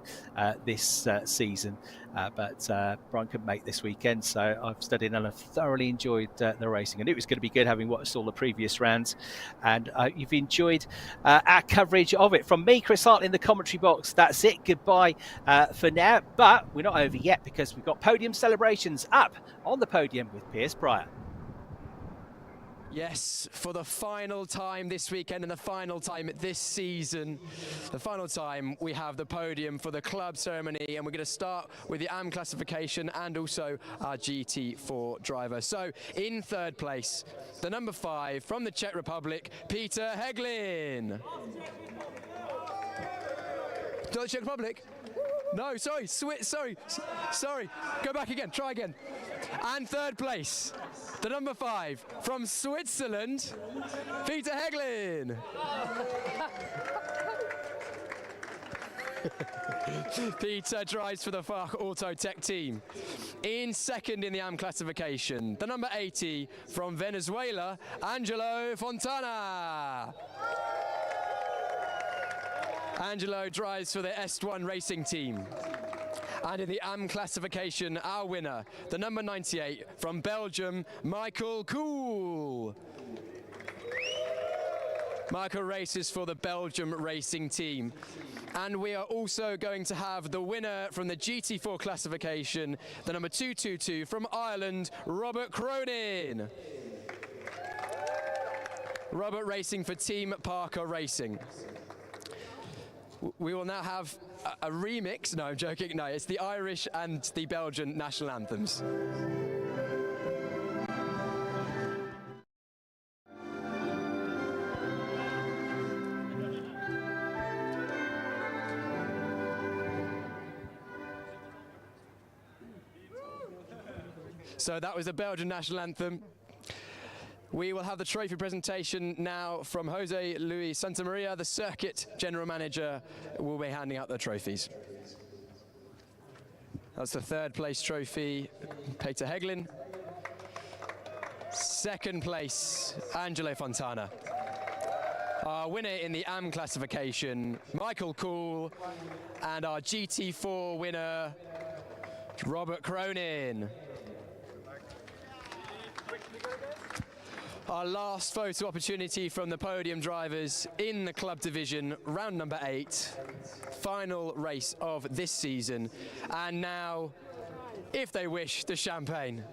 this season. But Brian couldn't make this weekend, so I've studied and I've thoroughly enjoyed the racing. I knew it was going to be good, having watched all the previous rounds, and you've enjoyed our coverage of it. From me, Chris Hartley, in the commentary box, that's it. Goodbye for now, but we're not over yet, because we've got podium celebrations up on the podium with Piers Pryor. Yes, for the final time this weekend and the final time this season, the final time we have the podium for the club ceremony, and we're going to start with the AM classification and also our GT4 driver. So in third place, the number 5 from the Czech Republic, Peter Heglin. To the Czech Republic? No, sorry, sorry. Go back again, try again. And third place, the number 5 from Switzerland, Peter Heglin. Peter drives for the Fach Auto Tech team. In second in the AM classification, the number 80 from Venezuela, Angelo Fontana. Angelo drives for the S1 racing team. And in the AM classification, our winner, the number 98 from Belgium, Michael Cool. Michael races for the Belgium racing team. And we are also going to have the winner from the GT4 classification, the number 222 from Ireland, Robert Cronin. Robert racing for Team Parker Racing. We will now have a remix. No, I'm joking. No, it's the Irish and the Belgian national anthems. So that was the Belgian national anthem. We will have the trophy presentation now from Jose Luis Santamaria, the circuit general manager, will be handing out the trophies. That's the third place trophy, Peter Heglin. Second place, Angelo Fontana. Our winner in the AM classification, Michael Cool, and our GT4 winner, Robert Cronin. Our last photo opportunity from the podium drivers in the club division, round number 8, final race of this season. And now, if they wish, the champagne.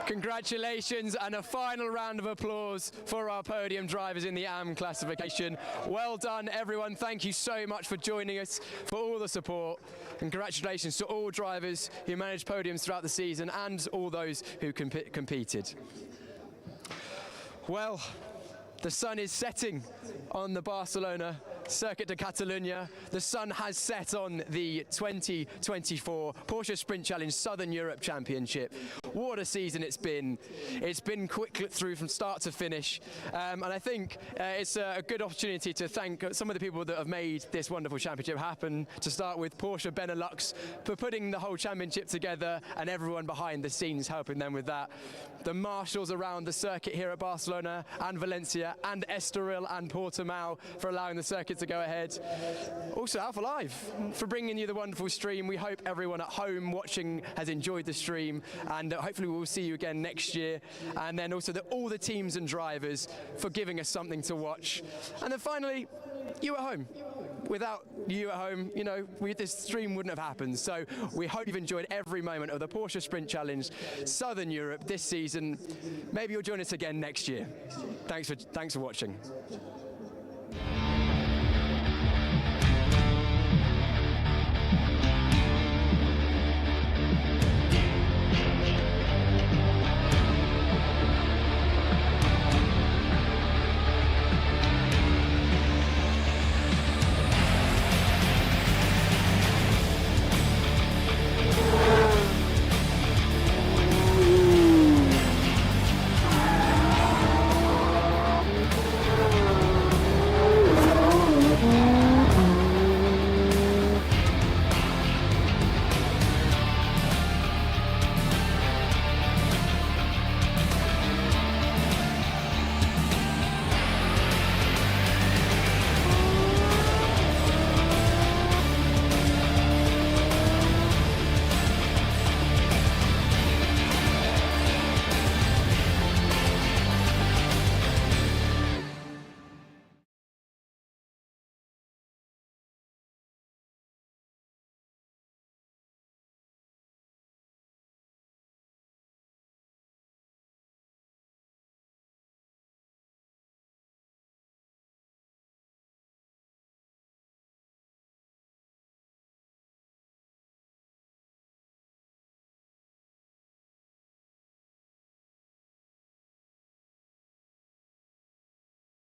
Congratulations, and a final round of applause for our podium drivers in the AM classification. Well done, everyone. Thank you so much for joining us, for all the support. And congratulations to all drivers who managed podiums throughout the season and all those who competed. Well, the sun is setting on the Barcelona Circuit de Catalunya. The sun has set on the 2024 Porsche Sprint Challenge Southern Europe Championship. What a season it's been. It's been quick through from start to finish. And I think it's a good opportunity to thank some of the people that have made this wonderful championship happen. To start with Porsche Benelux for putting the whole championship together, and everyone behind the scenes helping them with that. The marshals around the circuit here at Barcelona and Valencia and Estoril and Portimao for allowing the circuit to go ahead. Also Alpha Live for bringing you the wonderful stream. We hope everyone at home watching has enjoyed the stream, and hopefully we'll see you again next year. And then also all the teams and drivers for giving us something to watch. And then finally, you at home. Without you at home, you know, this stream wouldn't have happened. So we hope you've enjoyed every moment of the Porsche Sprint Challenge Southern Europe this season. Maybe you'll join us again next year. Thanks for watching.